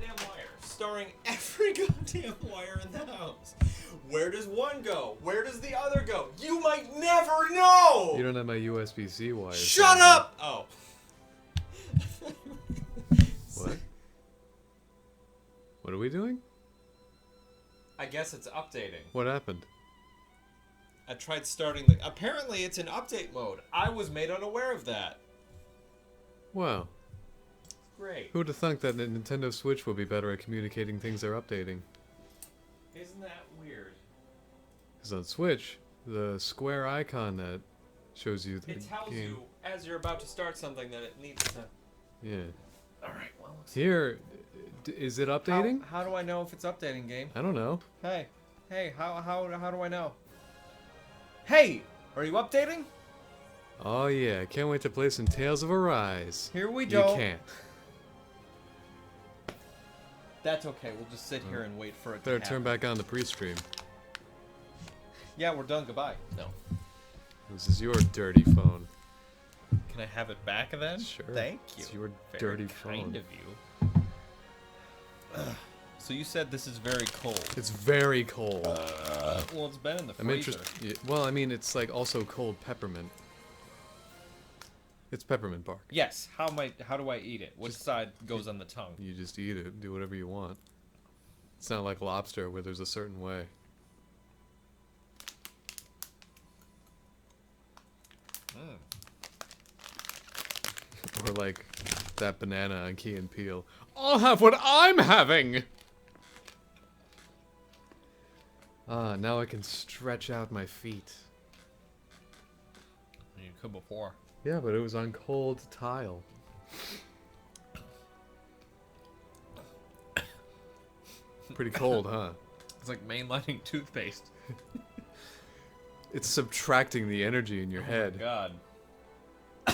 goddamn wire, storing every goddamn wire in the house. Where does one go? Where does the other go? You might never know! You don't have my USB-C wire. Shut up! Oh. What? What are we doing? I guess it's updating. What happened? I tried starting the... Apparently it's in update mode. I was made unaware of that. Wow. Great. Who would have thunk that the Nintendo Switch would be better at communicating things they're updating? Isn't that weird? Because on Switch, the square icon that shows you the It tells game. you as you're about to start something that it needs to... Yeah. Alright, well... Here, is it updating? How do I know if it's updating, game? I don't know. Hey. Hey, how do I know? Hey! Are you updating? Oh yeah, can't wait to play some Tales of Arise. Here we You go. can't. That's okay, we'll just sit here and wait for it to Better happen. turn back on the pre-stream. Yeah, we're done, goodbye. No. This is your dirty phone. Can I have it back then? Sure. Thank you. It's your Very dirty kind phone. of you. So you said this is very cold. It's very cold. Well, it's been in the I'm freezer. interested. Well, I mean, it's like also cold peppermint. It's peppermint bark. Yes. How do I eat it? Which side goes on the tongue? You just eat it. Do whatever you want. It's not like lobster where there's a certain way. Or like that banana on Key and Peele. I'll have what I'm having! Ah, now I can stretch out my feet. You could before. Yeah, but it was on cold tile. Pretty cold, huh? It's like mainlining toothpaste. It's subtracting the energy in your head. Oh my god. I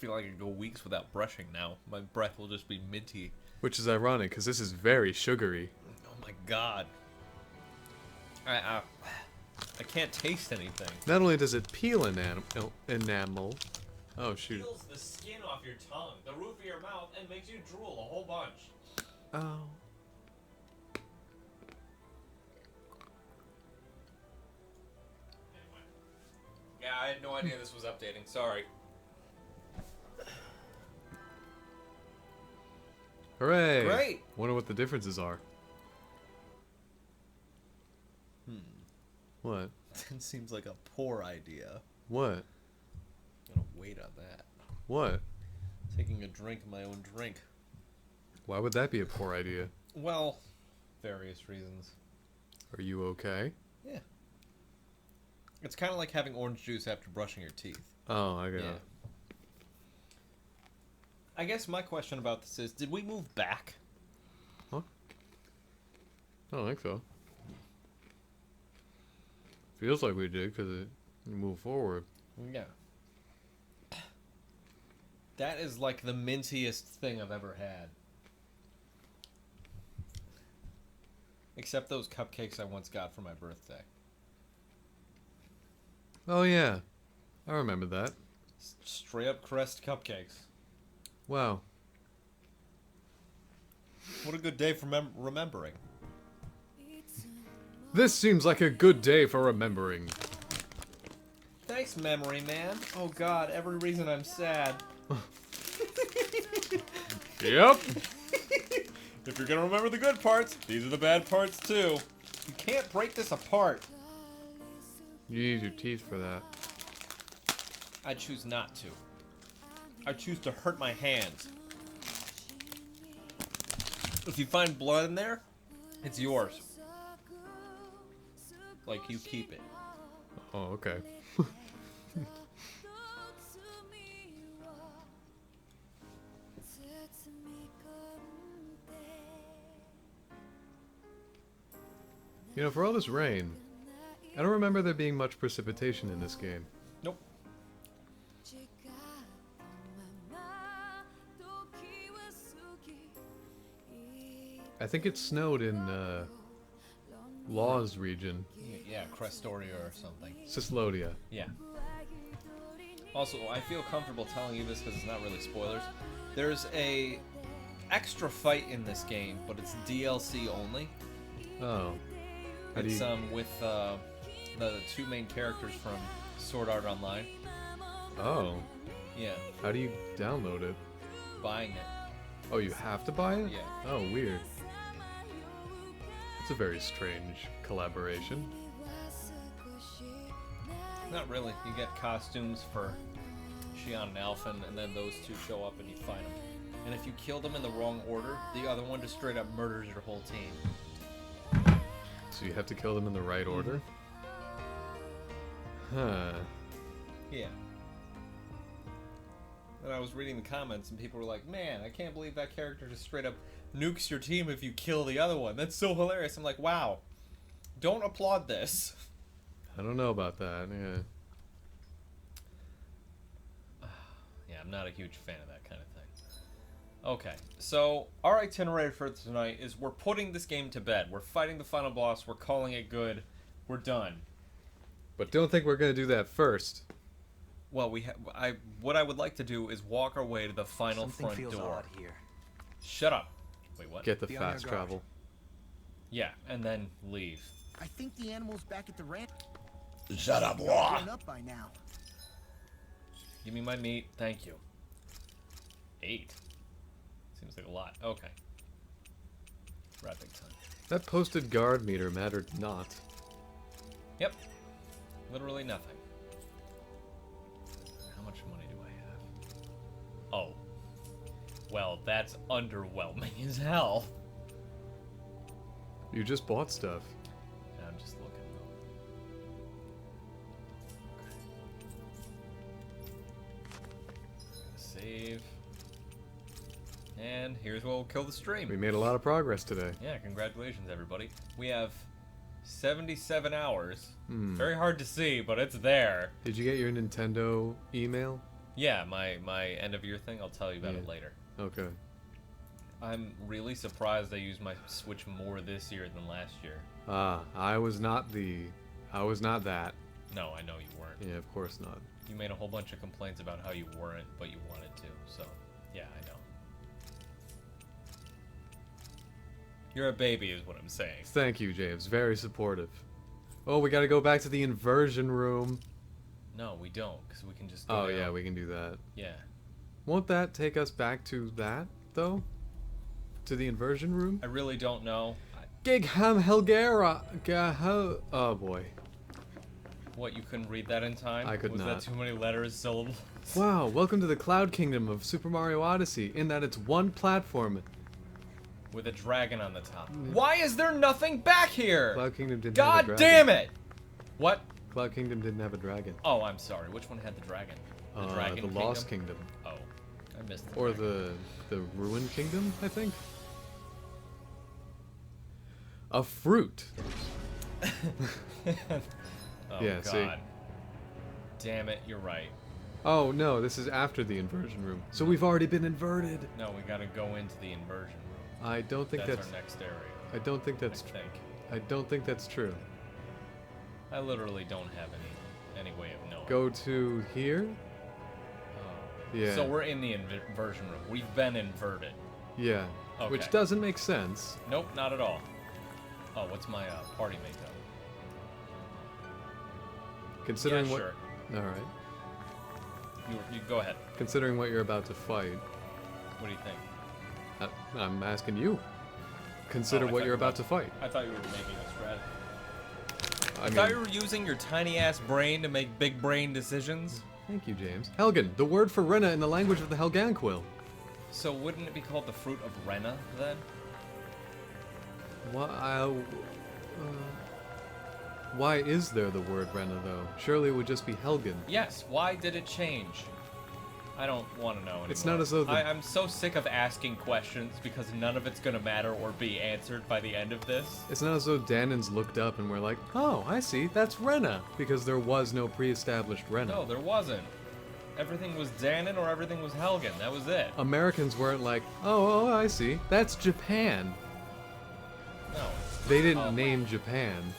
feel like I could go weeks without brushing now. My breath will just be minty. Which is ironic, because this is very sugary. Oh my god. I can't taste anything. Not only does it peel enamel. Oh, shoot. It peels the skin off your tongue, the roof of your mouth, and makes you drool a whole bunch. Oh. Anyway. Yeah, I had no idea this was updating. Sorry. Hooray! Great! Wonder what the differences are. What? That seems like a poor idea. What? I'm gonna wait on that. What? Taking a drink of my own drink. Why would that be a poor idea? Well, various reasons. Are you okay? Yeah. It's kind of like having orange juice after brushing your teeth. Oh, I got it. I guess my question about this is, did we move back? Huh? I don't think so. Feels like we did, because it moved forward. Yeah. That is like the mintiest thing I've ever had. Except those cupcakes I once got for my birthday. Oh, yeah. I remember that. Straight up Crest cupcakes. Wow. What a good day for remembering. This seems like a good day for remembering. Thanks, memory man. Oh god, every reason I'm sad. Yep. If you're gonna remember the good parts, these are the bad parts too. You can't break this apart. You use your teeth for that. I choose not to. I choose to hurt my hands. If you find blood in there, it's yours. Like, you keep it. Oh, okay. You know, for all this rain, I don't remember there being much precipitation in this game. Nope. I think it snowed in Law's region. Yeah, Crestoria or something. Cislodia. Yeah. Also, I feel comfortable telling you this because it's not really spoilers. There's a extra fight in this game, but it's DLC only. Oh. It's with the two main characters from Sword Art Online. Oh. Yeah. How do you download it? Buying it. Oh, you have to buy it? Yeah. Oh, weird. It's a very strange collaboration. Not really. You get costumes for Shion and Alphen, and then those two show up and you fight them. And if you kill them in the wrong order, the other one just straight up murders your whole team. So you have to kill them in the right order? Huh. Yeah. And I was reading the comments and people were like, man, I can't believe that character just straight up nukes your team if you kill the other one. That's so hilarious. I'm like, wow. Don't applaud this. I don't know about that, yeah. Yeah, I'm not a huge fan of that kind of thing. Okay, so our itinerary for tonight is we're putting this game to bed. We're fighting the final boss. We're calling it good. We're done. But don't think we're gonna do that first. Well, what I would like to do is walk our way to the final Something front feels door. odd here. Shut up. Wait, what? Get the Be on your fast guard. travel. Yeah, and then leave. I think the animal's back at the ranch. Shut up, Grown up by now. Give me my meat. Thank you. 8. Seems like a lot. Okay. Wrapping time. That posted guard meter mattered not. Yep. Literally nothing. How much money do I have? Oh. Well, that's underwhelming as hell. You just bought stuff. Yeah, I'm just looking though. Save. And here's what will kill the stream. We made a lot of progress today. Yeah, congratulations everybody. We have 77 hours. Hmm. Very hard to see, but it's there. Did you get your Nintendo email? Yeah, my end of year thing, I'll tell you about it later. Okay. I'm really surprised I used my Switch more this year than last year. Ah, I was not that. No, I know you weren't. Yeah, of course not. You made a whole bunch of complaints about how you weren't, but you wanted to. So, yeah, I know. You're a baby is what I'm saying. Thank you, James. Very supportive. Oh, we gotta go back to the inversion room. No, we don't, because we can just go Oh, down. yeah, we can do that. Yeah. Won't that take us back to that, though? To the inversion room? I really don't know. Gigham Helgera. Oh, boy. What, you couldn't read that in time? I could Was not. that too many letters, syllables? Wow, welcome to the Cloud Kingdom of Super Mario Odyssey, in that it's one platform. With a dragon on the top. Why is there nothing back here? Cloud Kingdom didn't have a God dragon. damn it! What? Cloud Kingdom didn't have a dragon. Oh, I'm sorry. Which one had the dragon? The Dragon the Lost Kingdom. Oh, I missed the Or dragon. the Ruined Kingdom, I think? A fruit. Oh, Yeah, God. see? Damn it, you're right. Oh, no, this is after the inversion room. So we've already been inverted. No, we gotta go into the inversion room. I don't think That's our next area. I don't think that's I think. I don't think that's true. I literally don't have any way of knowing. Go to here? Oh. Yeah. So we're in the inversion room. We've been inverted. Yeah. Okay. Which doesn't make sense. Nope, not at all. Oh, what's my party mate though? Considering Yeah, what sure. All right. You go ahead. Considering what you're about to fight, What do you think? I'm asking you. Consider Oh, I what thought you're you about to were- fight. I thought you were making a strategy. I I thought you were using your tiny ass brain to make big brain decisions. Thank you, James. Helgen, the word for Rena in the language of the Helganquil. So wouldn't it be called the fruit of Rena then? Why is there the word Rena, though? Surely it would just be Helgen. Yes. Why did it change? I don't want to know anymore. It's not as though the- I'm so sick of asking questions because none of it's gonna matter or be answered by the end of this. It's not as though Danons looked up and were like, oh, I see, that's Rena, because there was no pre-established Rena. No, there wasn't. Everything was Danon or everything was Helgen. That was it. Americans weren't like, oh, I see, that's Japan. No. They didn't Oh. name Japan.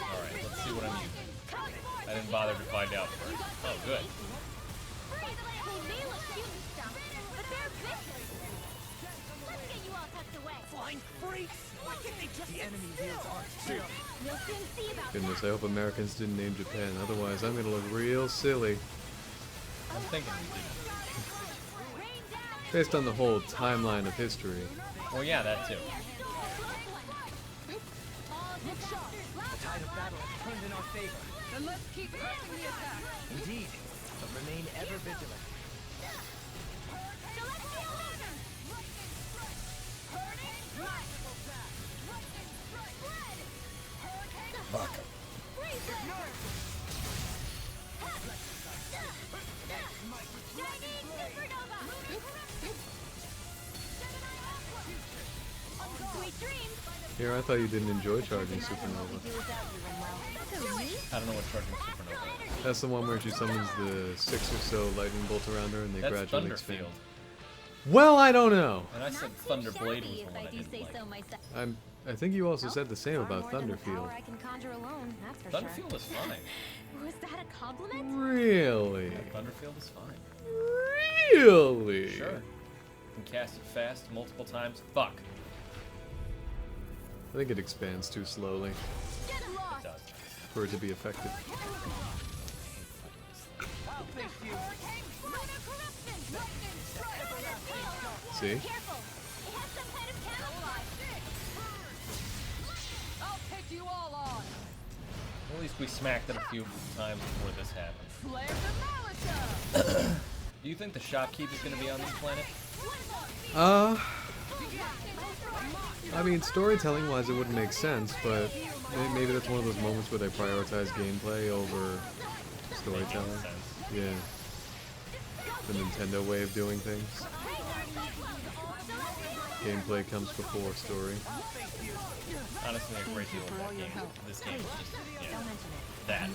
Alright, let's see what I'm using. I I didn't bother to find out first. Oh, good. The enemy here are still. Goodness, I hope Americans didn't name Japan. Otherwise, I'm gonna look real silly. I'm thinking we did. Based on the whole timeline of history. Well, yeah, that too. The tide of battle has turned in our favor. Then let's keep pressing the attack. Indeed, but remain ever vigilant. Here, I thought you didn't enjoy charging Supernova. I don't know what charging supernova is. That's the one where she summons the 6 or so lightning bolts around her and they That's gradually expand. Thunderfield. Well, I don't know. And I said Thunderblade was the one I didn't like. I think you also said the same about Thunderfield. I can conjure alone, that's for Thunderfield is fine. Was that a compliment? Really? Thunderfield is fine. Really? Sure. You can cast it fast multiple times. Fuck. I think it expands too slowly It does. for it to be effective. See? I'll take you all on. At least we smacked it a few times before this happened. Flare the militia. Do you think the shopkeep is going to be on this planet? I mean, storytelling-wise, it wouldn't make sense, but maybe that's one of those moments where they prioritize gameplay over storytelling. Yeah. The Nintendo way of doing things. Gameplay comes before story. Honestly, a great deal of that game. This game is just, yeah, that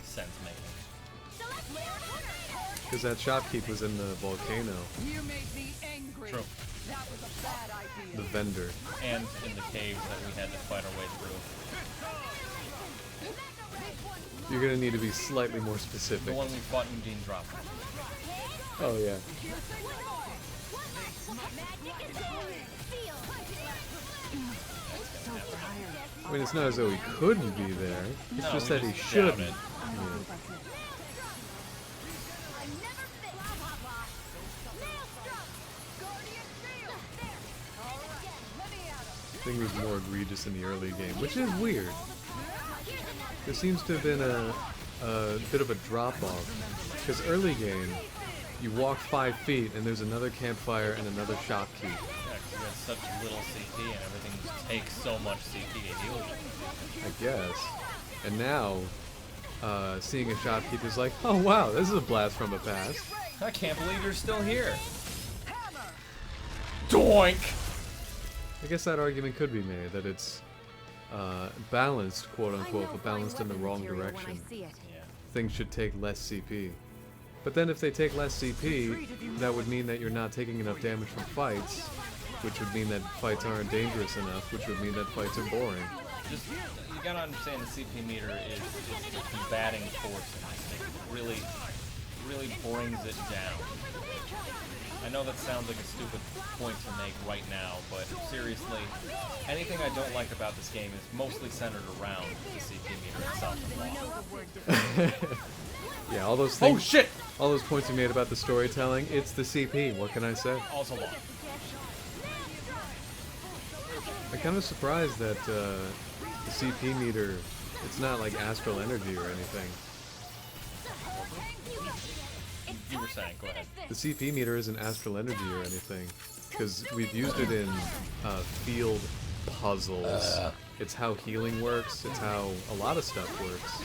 sense making. Because that shopkeep was in the volcano, You made me angry. True. That was a bad idea. the vendor. And in the caves that we had to fight our way through. You're gonna need to be slightly more The specific. one we fought in Gene Drop. Oh yeah. I mean, it's not as though he couldn't be there. It's No, just we that he just shouldn't. doubted. Yeah. I think it was more egregious in the early game, which is weird. There seems to have been a bit of a drop-off. Because early game, you walk 5 feet and there's another campfire and another shopkeep. Yeah, 'cause you got such little CP and everything just takes so much CP to heal you. I guess. And now, seeing a shopkeep is like, oh wow, this is a blast from the past. I can't believe you're still here. Doink! I guess that argument could be made, that it's balanced, quote-unquote, but balanced in the wrong direction. Yeah. Things should take less CP. But then if they take less CP, that would mean that you're not taking enough damage from fights, which would mean that fights aren't dangerous enough, which would mean that fights are boring. Just, you gotta understand the CP meter is the combating force in this thing. It really brings it down. I know that sounds like a stupid point to make right now, but seriously, anything I don't like about this game is mostly centered around the CP meter itself. Yeah, all those things. Oh shit! All those points you made about the storytelling, it's the CP. What can I say? Also long. I'm kind of surprised that the CP meter, it's not like astral energy or anything. You were saying, go ahead. The CP meter isn't astral energy or anything, because we've used it in field puzzles. It's how healing works. It's how a lot of stuff works.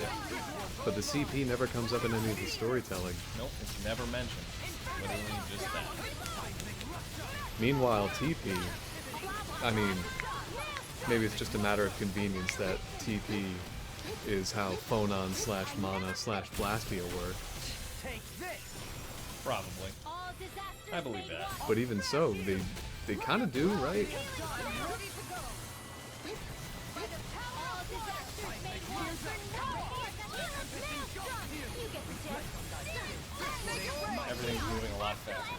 But the CP never comes up in any of the storytelling. Nope, it's never mentioned. Literally just that. Meanwhile, TP, I mean, maybe it's just a matter of convenience that TP is how Phonon / Mana / Blastia work. Probably. I believe that. But even so, they kind of do, right? Everything's moving a lot faster.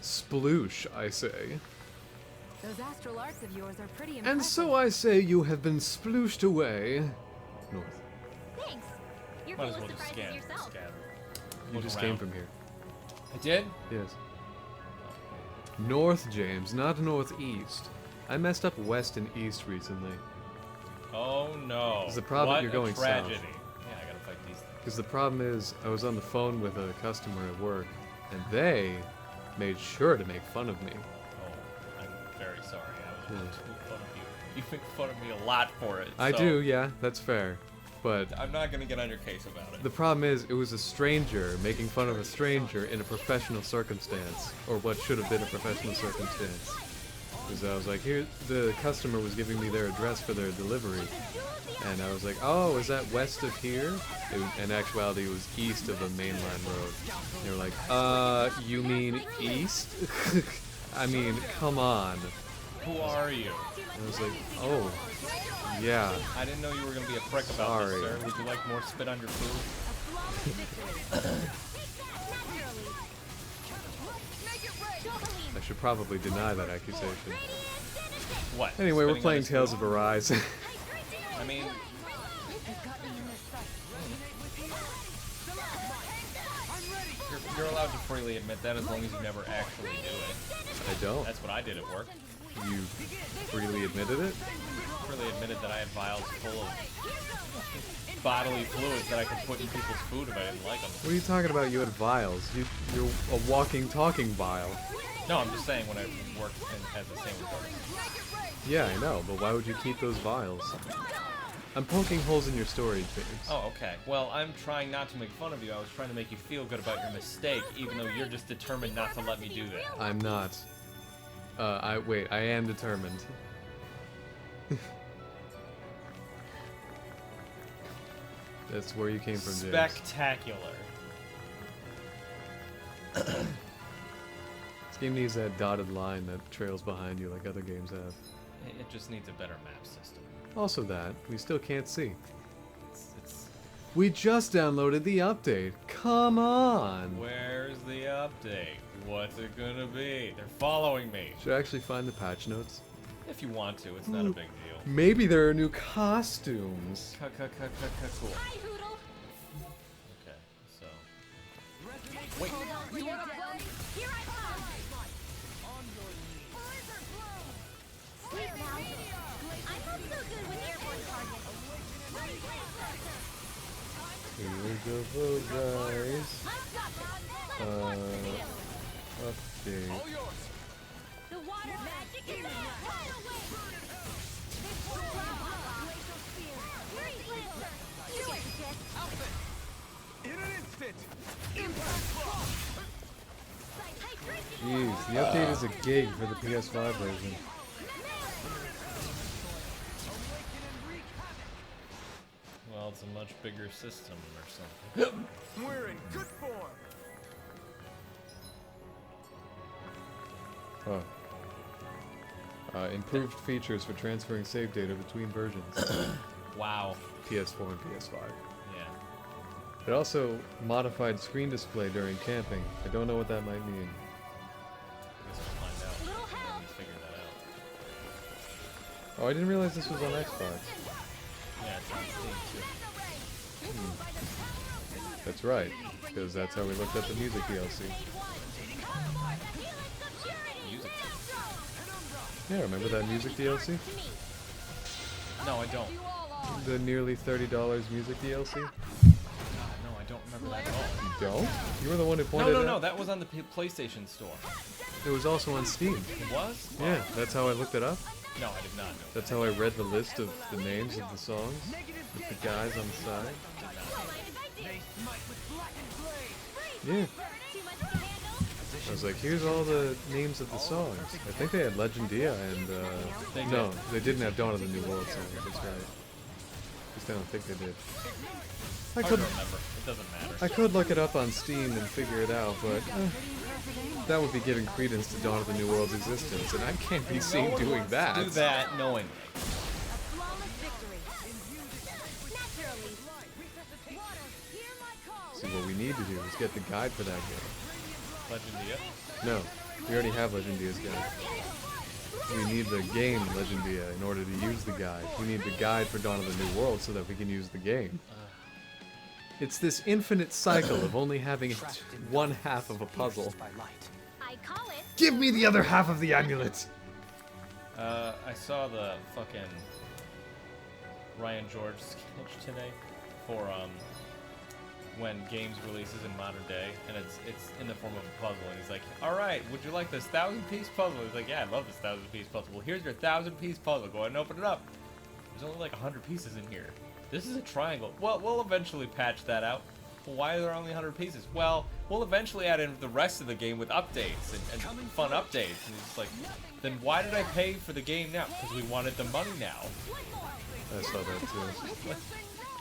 Sploosh, I say. Those astral arts of yours are pretty impressive. And so I say you have been splooshed away. North. Thanks. You're Might full as of well just surprises scan. yourself. Scatter. You Look just around. came from here. I did? Yes. North, James, not northeast. I messed up west and east recently. Oh no. 'Cause the problem- what you're a going south. tragedy. Yeah, I gotta fight these things. Because the problem is, I was on the phone with a customer at work, and they made sure to make fun of me. Oh, I'm very sorry. I was Yeah. making fun of you. You make fun of me a lot for it. I so do, yeah, that's fair. But I'm not gonna get on your case about it. the problem is, it was a stranger making fun of a stranger in a professional circumstance, or what should have been a professional circumstance. Because I was like, here, the customer was giving me their address for their delivery, and I was like, oh, is that west of here? In actuality, it was east of a mainline road. They were like, you mean east? I mean, come on. Who are you? And I was like, oh, yeah. I didn't know you were gonna be a prick about this, Sorry. sir. Would you like more spit on your food? I should probably deny that accusation. What? Anyway, we're Spitting on playing his Tales food? of Arise. I mean, you're allowed to freely admit that as long as you never actually do it. I don't. That's what I did at work. You freely admitted it? Freely admitted that I had vials full of bodily fluids that I could put in people's food if I didn't like them. What are you talking about? You had vials. You're a walking, talking vial. No, I'm just saying when I worked as a sandwich artist. Yeah, I know, but why would you keep those vials? I'm poking holes in your story, James. Oh, okay. Well, I'm trying not to make fun of you. I was trying to make you feel good about your mistake, even though you're just determined not to let me do that. I'm not. I am determined. That's where you came from, James. Spectacular. This game needs that dotted line that trails behind you like other games have. It just needs a better map system. Also that, we still can't see. It's We just downloaded the update. Come on! where's the update? What's it gonna be? They're following me. Should I actually find the patch notes? If you want to, it's not a big deal. Maybe there are new costumes. Cool. Hi, Hoodle. Okay, so. Wait. You wanna play? Here I come. Sweet now. I'm not so good with airborne targets. Here we go, guys. Update. The water magic is on fire away. You get the gist. In an instant! Jeez, the update is a gig for the PS5 version. Well, it's a much bigger system or something. We're in good form! Improved features for transferring save data between versions. Wow. PS4 and PS5. Yeah. It also modified screen display during camping. I don't know what that might mean. I guess we'll find out. Little when help. we figure that out. Oh, I didn't realize this was on Xbox. Yeah, it's on Steam too. That's right, because that's how we looked at the music DLC. Music. Yeah, remember that music DLC? No, I don't. The nearly $30 music DLC? God, no, I don't remember that at all. You don't? You were the one who No, pointed no, it no, out. that was on the PlayStation Store. It was also on Steam. It was? Yeah, that's how I looked it up. No, I did not know. That's how I read the list of the names of the songs with the guys on the side. They smite with blackened blade! Yeah. I was like, here's all the names of the songs. I think they had Legendia and, They did. no, they didn't have Dawn of the New World songs, that's right. At least I don't think they did. I Hard could, to remember. It doesn't matter. I could look it up on Steam and figure it out, but that would be giving credence to Dawn of the New World's existence, and I can't be seen doing that. Do that knowing. Flawless victory. Naturally. See, what we need to do is get the guide for that game. Legendia. No, we already have Legendia's guide. We need the game Legendia in order to use the guide. We need the guide for Dawn of the New World so that we can use the game. It's this infinite cycle of only having one half of a puzzle. I call it. Give me the other half of the amulet! I saw the fucking Ryan George sketch today for when games releases in modern day, and it's in the form of a puzzle, and he's like, all right, would you like this 1,000-piece puzzle? He's like, yeah, I love this 1,000-piece puzzle. Well, here's your 1,000-piece puzzle. Go ahead and open it up. There's only like 100 pieces in here. This is a triangle. Well, we'll eventually patch that out. Well, why are there only 100 pieces? Well, we'll eventually add in the rest of the game with updates and fun updates. And it's like, then why did I pay for the game now? Because we wanted the money now. I saw that too.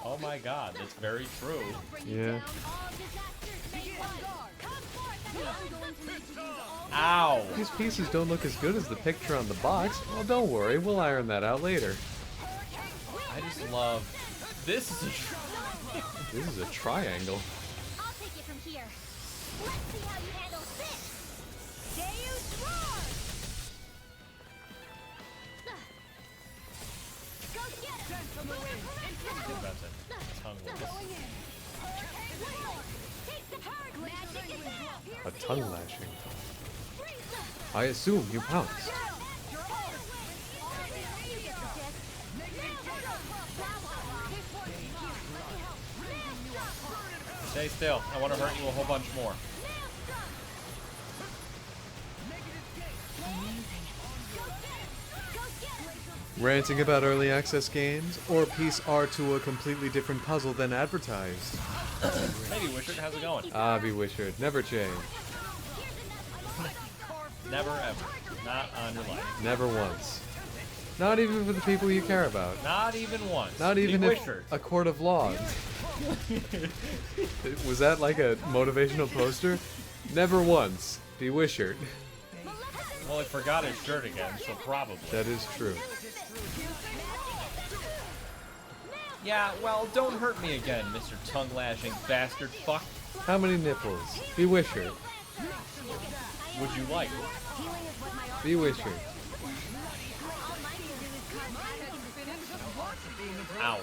Oh my god, that's very true. Yeah. Ow! These pieces don't look as good as the picture on the box. Well, don't worry, we'll iron that out later. I just love... This is a... This is a triangle. I'll take it from here. Let's see how you handle this. Deus Roar! Go get him! That's a tongue list. Take the hard magic attack! A tongue lashing. I assume you pounced. Stay still. I want to hurt you a whole bunch more. Ranting about early access games, or piece R to a completely different puzzle than advertised. Hey, Wishard, how's it going? Be Wishard, never change. Never ever. Not on your life. Never once. Not even for the people you care about. Not even once. Not even Be if Wishard. a court of law. Was that like a motivational poster? Never once. Be Wishard. Well, he forgot his shirt again, so probably. That is true. Yeah, well, don't hurt me again, Mr. Tongue-lashing bastard fuck. How many nipples? Be Wishard. Would you like? Be Wishard. Ow.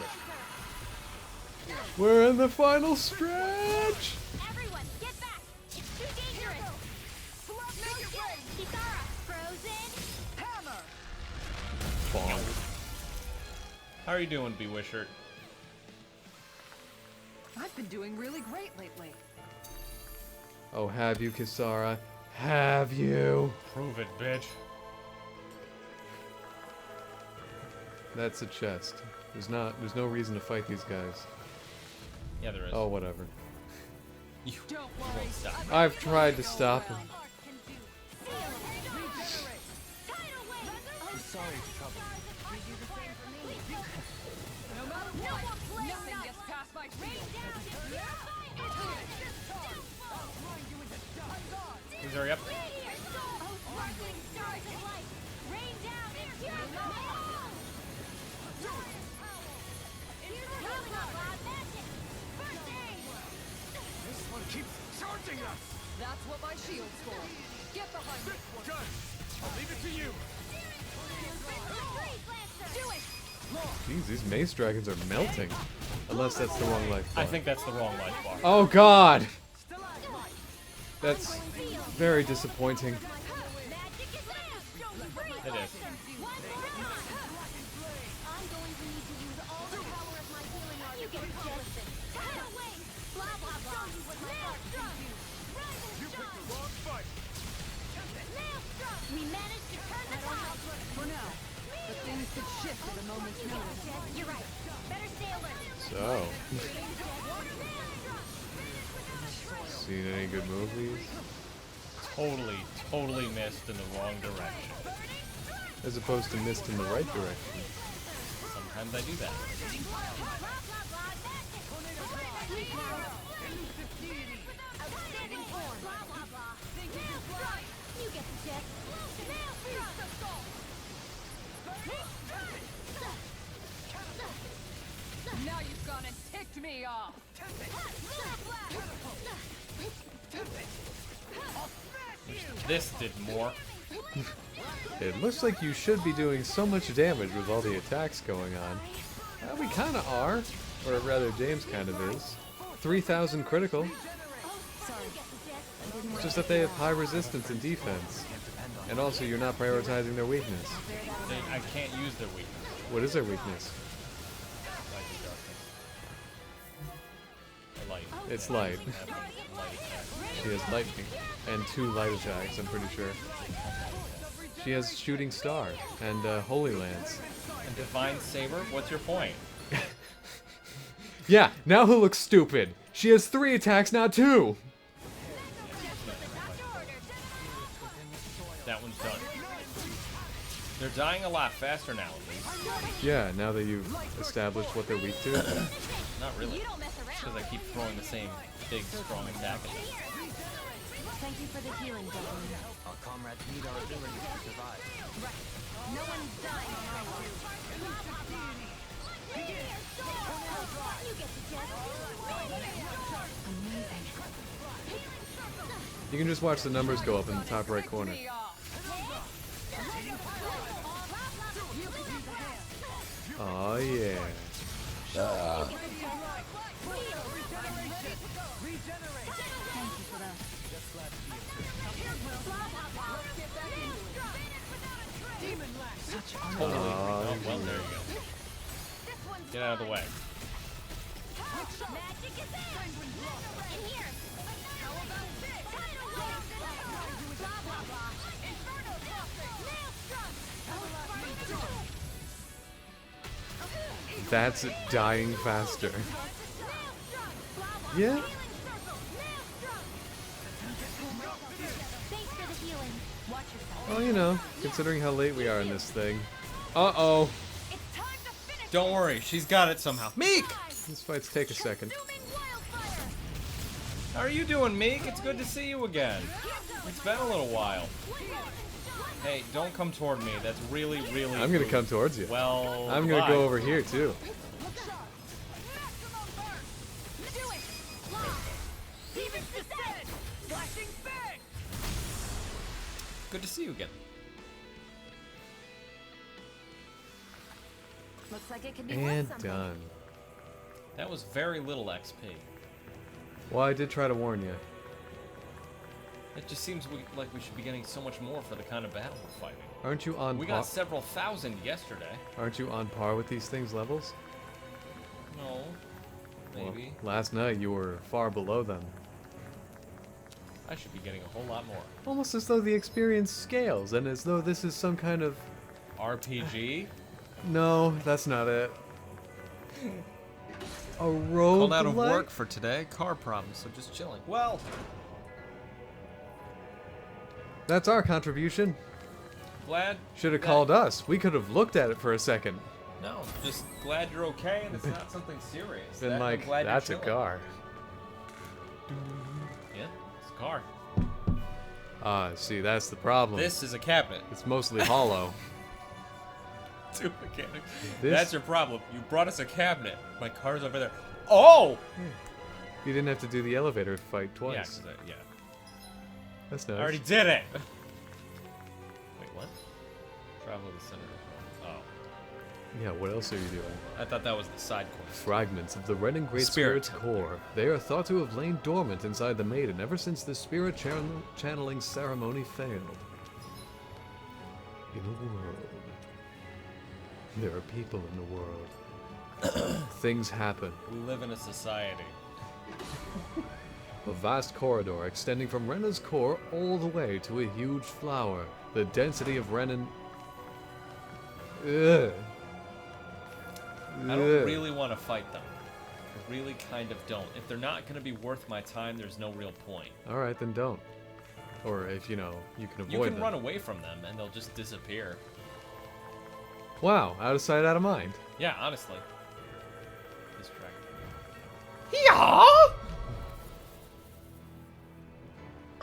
We're in the final stretch! Everyone, get back! It's too dangerous! Kisara, frozen! Hammer! Bonk. How are you doing, B. Wishart? I've been doing really great lately. Oh, have you, Kisara? Have you? Prove it, bitch. That's a chest. There's no reason to fight these guys. Yeah, there is. Oh, whatever. You Don't won't worry. stop. I've tried to stop him. Sorry to trouble you. No matter what, nothing gets past my shield. Please hurry up. This one keeps charging us. That's what my shield's for. Get behind me. Done. I'll leave it to you. Do it! Jeez, these mace dragons are melting. Unless that's the wrong life bar. I think that's the wrong life bar. Oh god! That's very disappointing. It is. I'm going to need to use all the power of my healing art. You get jealous. Get away! Blah blah blah. You picked the wrong fight. We managed to turn the tide. For now, but things could shift at a moment's notice. You're right. Better stay alert. So. Seen any good movies? Totally missed in the wrong direction. As opposed to missed in the right direction. Sometimes I do that. Outstanding form. Blah blah blah. You get the gist. Now you've gone and ticked me off. This did more. It looks like you should be doing so much damage with all the attacks going on. We kind of are. Or rather, James kind of is. 3,000 critical. It's just that they have high resistance and defense. And also, you're not prioritizing their weakness. I can't use their weakness. What is their weakness? Light. It's light. Light attack. She has lightning. And 2 light attacks, I'm pretty sure. She has Shooting Star and Holy Lance. And Divine Saber? What's your point? Yeah, now who looks stupid? She has 3 attacks, not 2! That one's done. They're dying a lot faster now, at least. Yeah, now that you've established what they're weak to. Not really. Because I keep throwing the same big, strong attack at them. Thank you for the healing, Devlin. Our comrades need our ability to survive. No one's dying on my watch. You get the gist. You can just watch the numbers go up in the top right corner. Me off. Oh yeah. Totally. Oh, well, there you go. Get out of the way. Magic is in here. How about this? Blah blah blah. Inferno Nail That's dying faster. Yeah. Thanks for the healing. Watch yourself. Well, you know, considering how late we are in this thing. Uh-oh. It's time to finish. Don't worry, she's got it somehow. Meek! These fights take a second. Consuming wildfire. How are you doing, Meek? It's good to see you again. It's been a little while. Hey, don't come toward me. That's really, really I'm gonna rude. come towards you. Well, I'm gonna why? go over here too. Do it. Demons descend. Flashing bang. Good to see you again. Looks like it can be And worth something. done. That was very little XP. Well, I did try to warn you. It just seems like we should be getting so much more for the kind of battle we're fighting. Aren't you on We par? got several thousand yesterday. Aren't you on par with these things levels? No, maybe. Well, last night you were far below them. I should be getting a whole lot more. Almost as though the experience scales, and as though this is some kind of... RPG? No, that's not it. A roguelike? Called out of work for today. Car problems, so just chilling. Well, That's our contribution. glad. Should have that- called us. We could have looked at it for a second. No, just glad you're okay and it's not something serious. Been I'm like, glad you're that's a chilling. car. Yeah, it's a car. Ah, see, that's the problem. This is a cabinet. It's mostly hollow. Two mechanics. This- That's your problem. You brought us a cabinet. My car's over there. Oh! You didn't have to do the elevator fight Yeah, twice. 'cause yeah. That's I nice. already did it. Wait, what? Travel to the center. Oh, Yeah, what else are you doing? I thought that was the side quest. Fragments of the Ren and Great Spirit Spirit's core. They are thought to have lain dormant inside the maiden ever since the spirit channeling ceremony failed. In a world. There are people in the world. Things happen. We live in a society. A vast corridor extending from Renna's core all the way to a huge flower. The density of Renan. Ugh. I don't Ugh. really want to fight them. I really kind of don't. If they're not going to be worth my time, there's no real point. All right, then don't. Or if you know you can avoid You can them. run away from them and they'll just disappear. Wow, out of sight, out of mind. Yeah, honestly. Distract.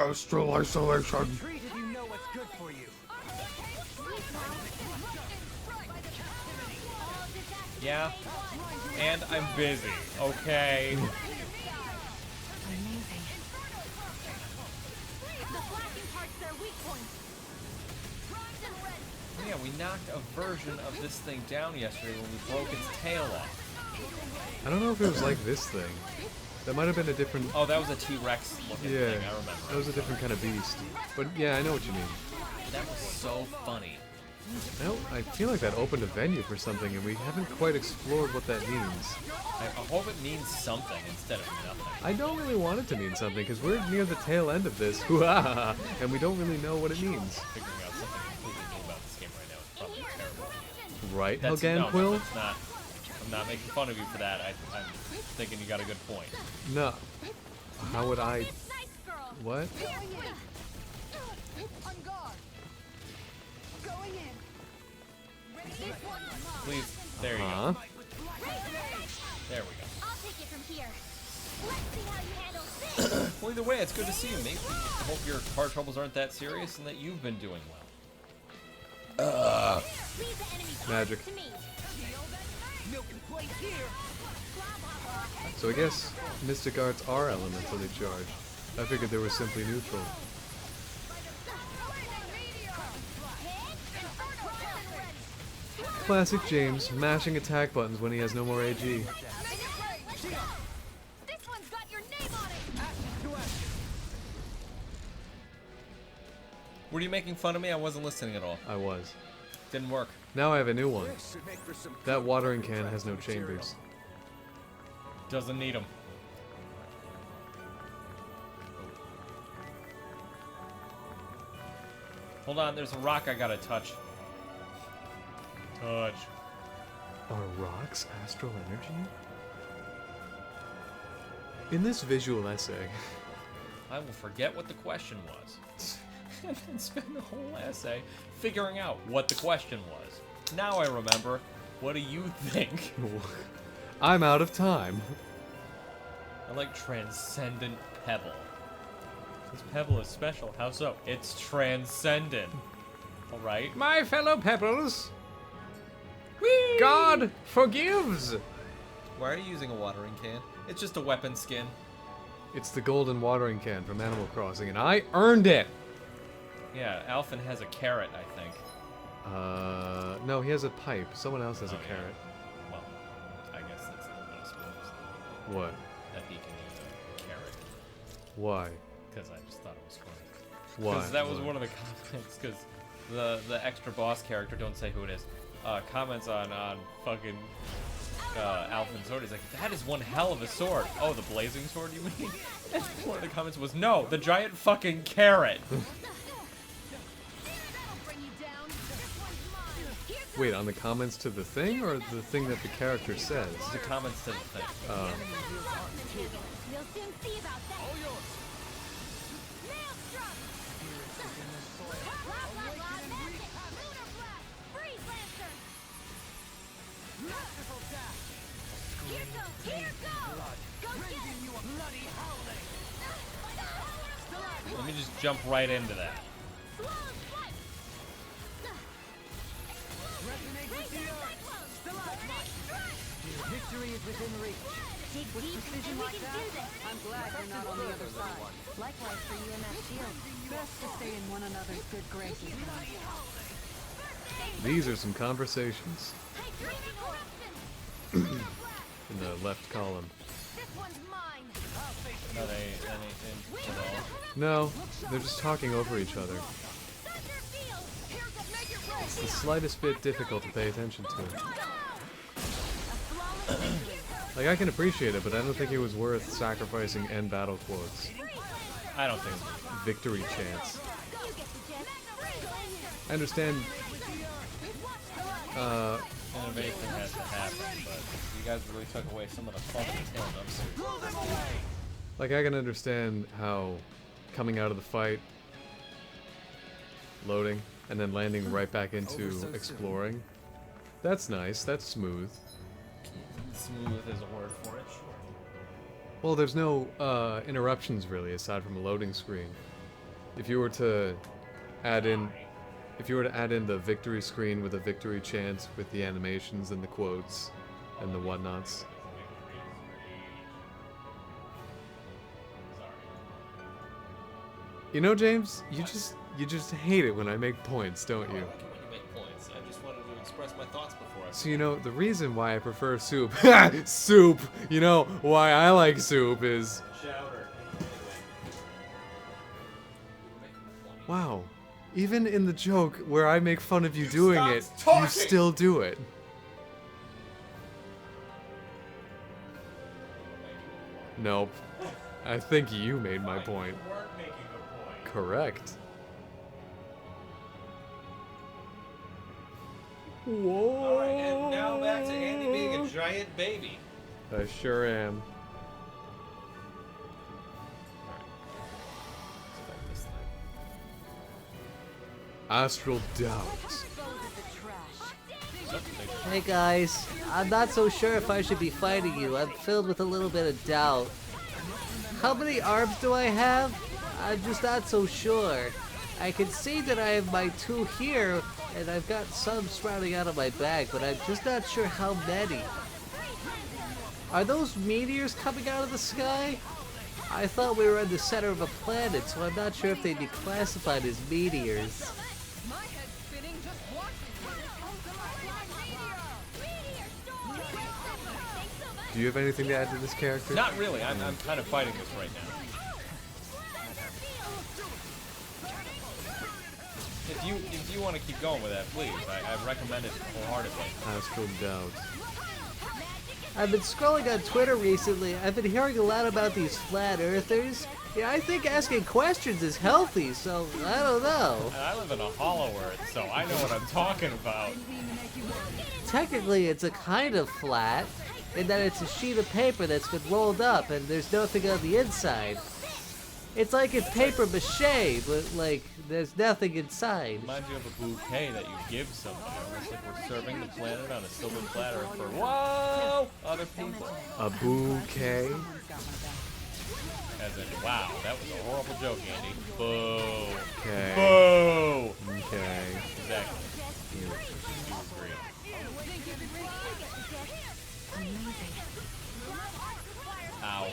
Astral isolation. Treat if you know what's good for you. Yeah. And I'm busy. Okay. Amazing. The flashing part's their weak point. Primed and ready. Yeah, we knocked a version of this thing down yesterday when we broke its tail off. I don't know if it was like this thing. That might have been a different. Oh, that was a T-Rex looking Yeah, thing, I remember. that was a different kind of beast. But yeah, I know what you mean. That was so funny. I feel like that opened a venue for something, and we haven't quite explored what that means. I hope it means something instead of nothing. I don't really want it to mean something, because we're near the tail end of this, hoo-ha, and we don't really know what it means. Figuring out something completely new about this game right now is probably terrible. Right, No, Helgan it's not. I'm not making fun of you for that. I'm thinking you got a good point. No. How would I... Nice girl. What? On guard. Going in. This one's mine. Please, there you Huh? go. There we go. I'll take it from here. Let's see how you handle this. Well, either way, it's good to see you, mate. I hope your car troubles aren't that serious and that you've been doing well. Leave the enemy Magic. to me. Milk and plate here. So I guess Mystic Arts are elementally charged. I figured they were simply neutral. Classic James, mashing attack buttons when he has no more AG. This one's got your name on it. Were you making fun of me? I wasn't listening at all. I was. Didn't work. Now I have a new one. This should make for some That good watering can plastic has no material. chambers. Doesn't need them. Hold on, there's a rock I gotta touch. Touch. Are rocks astral energy? In this visual essay, I will forget what the question was. And then spend the whole essay figuring out what the question was. Now I remember. What do you think? I'm out of time. I like transcendent pebble. This pebble is special. How so? It's transcendent. Alright? My fellow pebbles, God forgives. Why are you using a watering can? It's just a weapon skin. It's the golden watering can from Animal Crossing, and I earned it. Yeah, Alphen has a carrot, I think. No, he has a pipe. Someone else has Oh, a yeah. carrot. Well, I guess that's not what I suppose. What? That he can use a carrot. Why? Because I just thought it was funny. Why? Because that was Why? one of the comments. Because the extra boss character, don't say who it is, comments on fucking Alphen's sword. He's like, that is one hell of a sword. Oh, the blazing sword, you mean? And one of the comments was, no, the giant fucking carrot. That'll bring you down. This one's mine. Here goes. Wait, on the comments to the thing, or the thing that the character says? The comments to the thing. We'll soon see about that. Maelstrom. Blah, blah, blah. That's it. Lunar blast. Freeze lancer. Masterful dash. Here goes. Here goes. Go get it. You a bloody howling. Let me just jump right into that. Slow swipe. Resonate with the earth. Cyclone. Strike. Victory is within reach. Dig deep and we can do this. I'm glad you're not on the other side. Likewise for you and that shield. Best to stay in one another's good graces. These are some conversations Hydrating eruption. in the left column. This one's mine. Not anything at all. No, they're just talking over each other. Thunder field. Here's a make it roll. It's the slightest bit difficult to pay attention to. A flawless victory. Like, I can appreciate it, but I don't think it was worth sacrificing end battle quotes. I don't think so. Victory chants. You get the gist. Freeze lancer. I understand, Innovation has to happen, but you guys really took away some of the fun of the tail numbers. like, I can understand how coming out of the fight, loading, and then landing right back into exploring. That's nice, that's smooth. Smooth is a word for it, sure. Well, there's no interruptions really, aside from a loading screen. if you were to add in the victory screen with a victory chant with the animations and the quotes and the whatnots. You know, James, you just hate it when I make points, don't you? I like it when you make points. I just wanted to express my thoughts before I. So you know, the reason why I prefer soup, soup, you know, why I like soup is, Chowder. wow, even in the joke where I make fun of you doing stopped it, you talking! still do it. Nope. I think you made my point. You weren't making a point. Correct. Whoa. Alright, and now back to Andy being a giant baby. I sure am. Astral Doubt. Hey guys, I'm not so sure if I should be fighting you. I'm filled with a little bit of doubt. How many arms do I have? I'm just not so sure. I can see that I have my 2 here, and I've got some sprouting out of my back, but I'm just not sure how many. Are those meteors coming out of the sky? I thought we were in the center of a planet, so I'm not sure if they'd be classified as meteors. My head's spinning just Do you have anything to add to this character? Not really. I'm kind of fighting this right now. If you want to keep going with that, please. I recommend it wholeheartedly. Astral Doubt. I've been scrolling on Twitter recently. I've been hearing a lot about these flat earthers. Yeah, I think asking questions is healthy, so I don't know. And I live in a hollow earth, so I know what I'm talking about. Technically, it's a kind of flat, in that it's a sheet of paper that's been rolled up and there's nothing on the inside. It's like it's paper mache, but like there's nothing inside. Reminds you of a bouquet that you give somebody. Almost like we're serving the planet on a silver platter for whoa other people. A bouquet? As in, wow, that was a horrible joke, Andy. Boo. Okay. Boo. Okay. Exactly. You agree. Ow.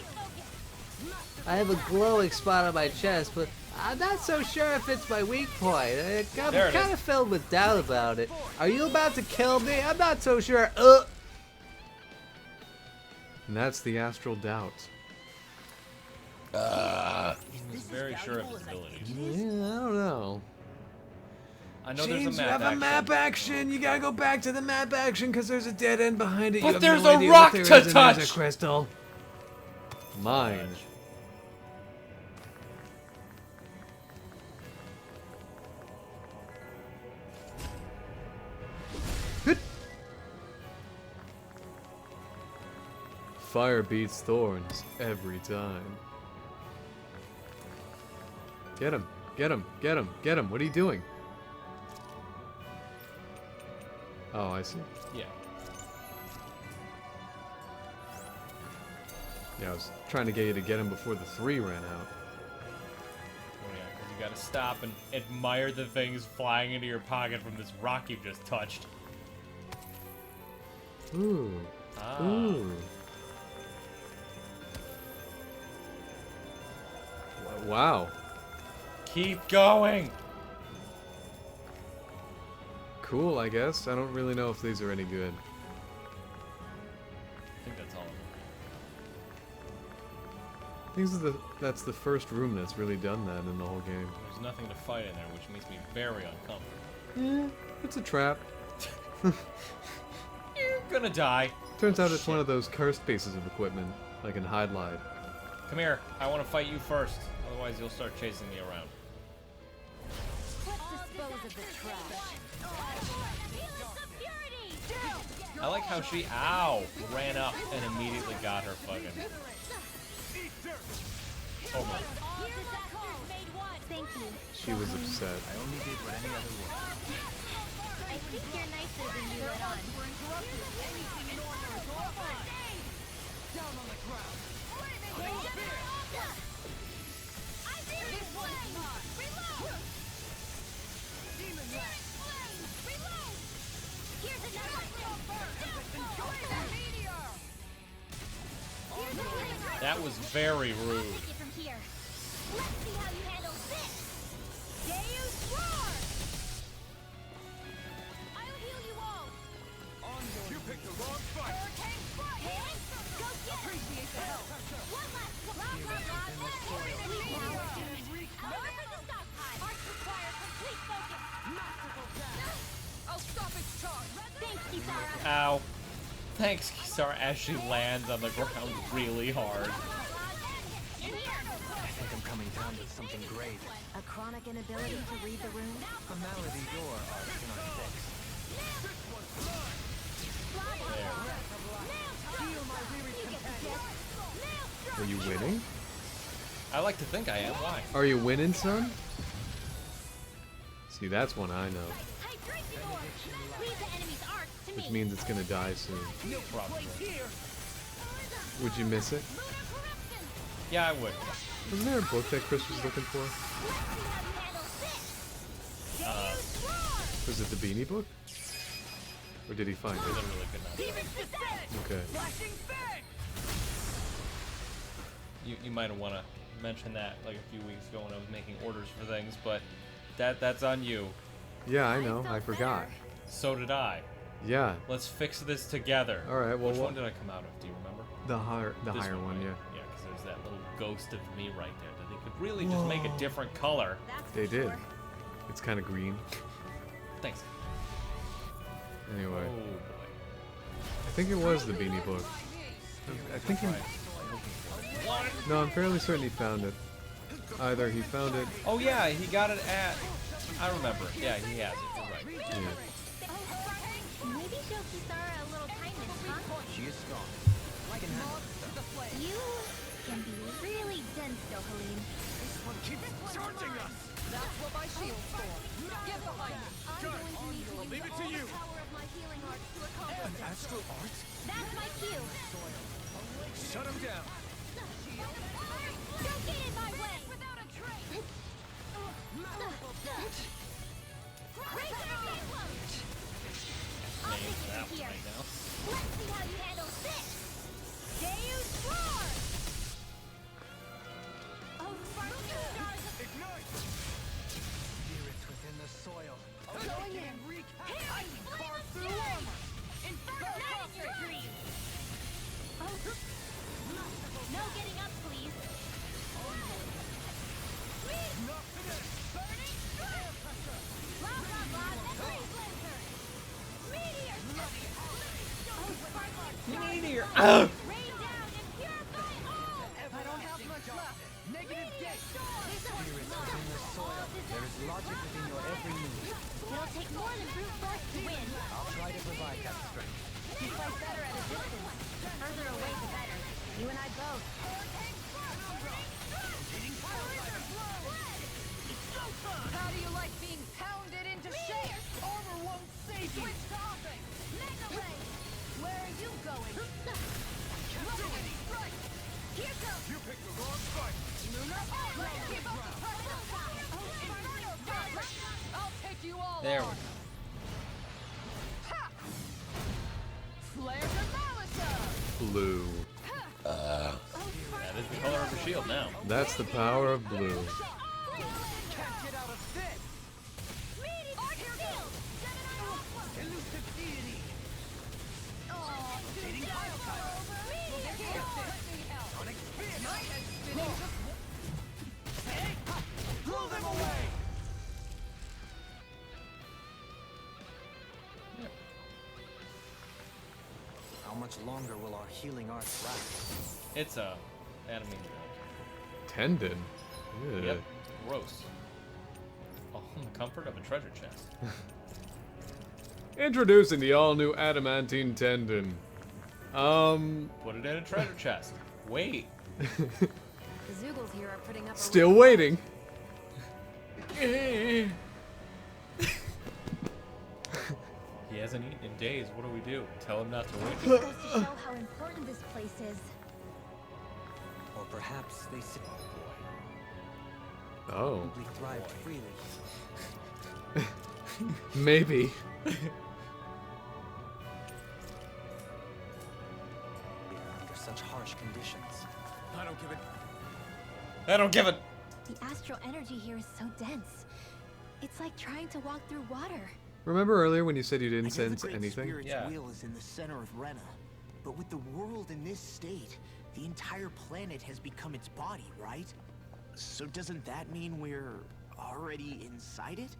I have a glowing spot on my chest, but I'm not so sure if it's my weak point. I'm There it kind is. of filled with doubt about it. Are you about to kill me? I'm not so sure. And that's the Astral Doubt. He's very sure of his abilities. Yeah, I don't know. I know James, there's a you map have a map action. You gotta go back to the map action because there's a dead end behind it. But You have there's no a idea rock what to there is, and there's touch! a crystal. Mine. Fire beats thorns every time. Get him. Get him. Get him. Get him. What are you doing? Oh, I see. Yeah. Yeah, I was trying to get you to get him before the 3 ran out. Oh yeah, because you gotta stop and admire the things flying into your pocket from this rock you just touched. Ooh. Ah. Ooh. Wow. Keep going! Cool, I guess. I don't really know if these are any good. I think that's all of them. That's the first room that's really done that in the whole game. There's nothing to fight in there, which makes me very uncomfortable. Yeah, it's a trap. You're gonna die. Turns out it's one of those cursed pieces of equipment, like in Hide Lied. Come here. I want to fight you first. Otherwise, you'll start chasing me around. Dispose of the trash. I like how she, ow, ran up and immediately got her fucking... Oh my. Thank you. She was upset. I think you're nicer than you let on. Down on the ground. I did it! That was very rude. Take it from here. Let's see how you handle this. Deus Roar! I'll heal you all. You picked the wrong fight. Hurricane Strike. Hey, go get it. Appreciate the help. One last blah blah blah. Now we're doing Over for the stockpile. Arts require complete focus. Masterful cast. I'll stop its charge. Thanks, Kisara. Ow. Thanks, Kisara, as she lands on the ground really hard. In here. I think I'm coming down with something grave. A chronic inability to read the room? A malady your art cannot fix. Are you winning? I like to think I am. Why? Are you winning, son? See, that's one I know. Leave the enemy's arts to Which me. means it's gonna die soon. Probably. Would you miss it? Yeah, I would. Wasn't there a book that Chris was looking for? Was it the Beanie book? Or did he find it? Literally could not. Okay. You might want to mention that like a few weeks ago when I was making orders for things, but that's on you. Yeah, I know. I forgot. So did I. Yeah. Let's fix this together. All right. Well, Which one did I come out of? Do you remember? the This higher one, right? yeah. Yeah, because there's that little ghost of me right there that they could really just make a different color. They did. It's kind of green. Thanks. Anyway, Oh boy. I think it was the Beanie book. I think he. No, I'm fairly certain he found it. Either he found it. Oh yeah, he got it at. I remember. Yeah, he has it. You're right. Yeah. Maybe show Kisara a little kindness, huh? She is strong. I can handle it. You can be really dense, though, Helene. This one keeps charging us. That's what my shield's for. Get behind me. I'm going to need to I'll leave it use to all you. the power of my healing arts to accomplish this. Astral arts? That's my cue. Shut him down. Don't get in my way! Without a trace! Break that close! I'll take it That from one here. right now. Let's see how you handle this! Deus Roar! Oh, sparkling stars of Ignite. Spirits within the soil. going in! I can carve through armor! Inferno Mastery! Oh. No getting up, please! Blah, blah, blah, freeze lancer! Meteor! Oh, sparkling Meteor. rain down and purify all! I don't have much left. Negative gate. Spirits within the soil. There is logic within your every move. It'll take more than brute force to win. I'll try to provide that strength. You fight better at a distance. The further away, the better. You and I both. How do you like being pounded into shape? Armor won't save you. Switch topics. Mega ray. Where are you going? Right. Here goes. You picked the wrong fight. Keep up the pressure. I'll take you all There we on. go. Flare to Malisa. Blue. That is the color of the shield now. That's the power of blue. Can't get out of this. Elusive deity. Dating pile power. Sonic spin. My head spinning. Hey, blow them away. How much longer will our healing arts last? It's a enemy. Tendon. Ew. Yep. Gross. Oh, the comfort of a treasure chest. Introducing the all-new adamantine tendon. Put it in a treasure chest. Wait. The Zoogles here are putting up a Still waiting. He hasn't eaten in days. What do we do? Tell him not to wait. This goes to show how important this place is. Or perhaps they Oh, simply thrived freely. maybe. Under such harsh conditions. I don't I don't give a... The astral energy here is so dense. It's like trying to walk through water. Remember earlier when you said you I didn't know sense the Great anything? Spirit's Yeah. will is in the center of Rena, but with the world in this state, the entire planet has become its body, right? So doesn't that mean we're already inside it?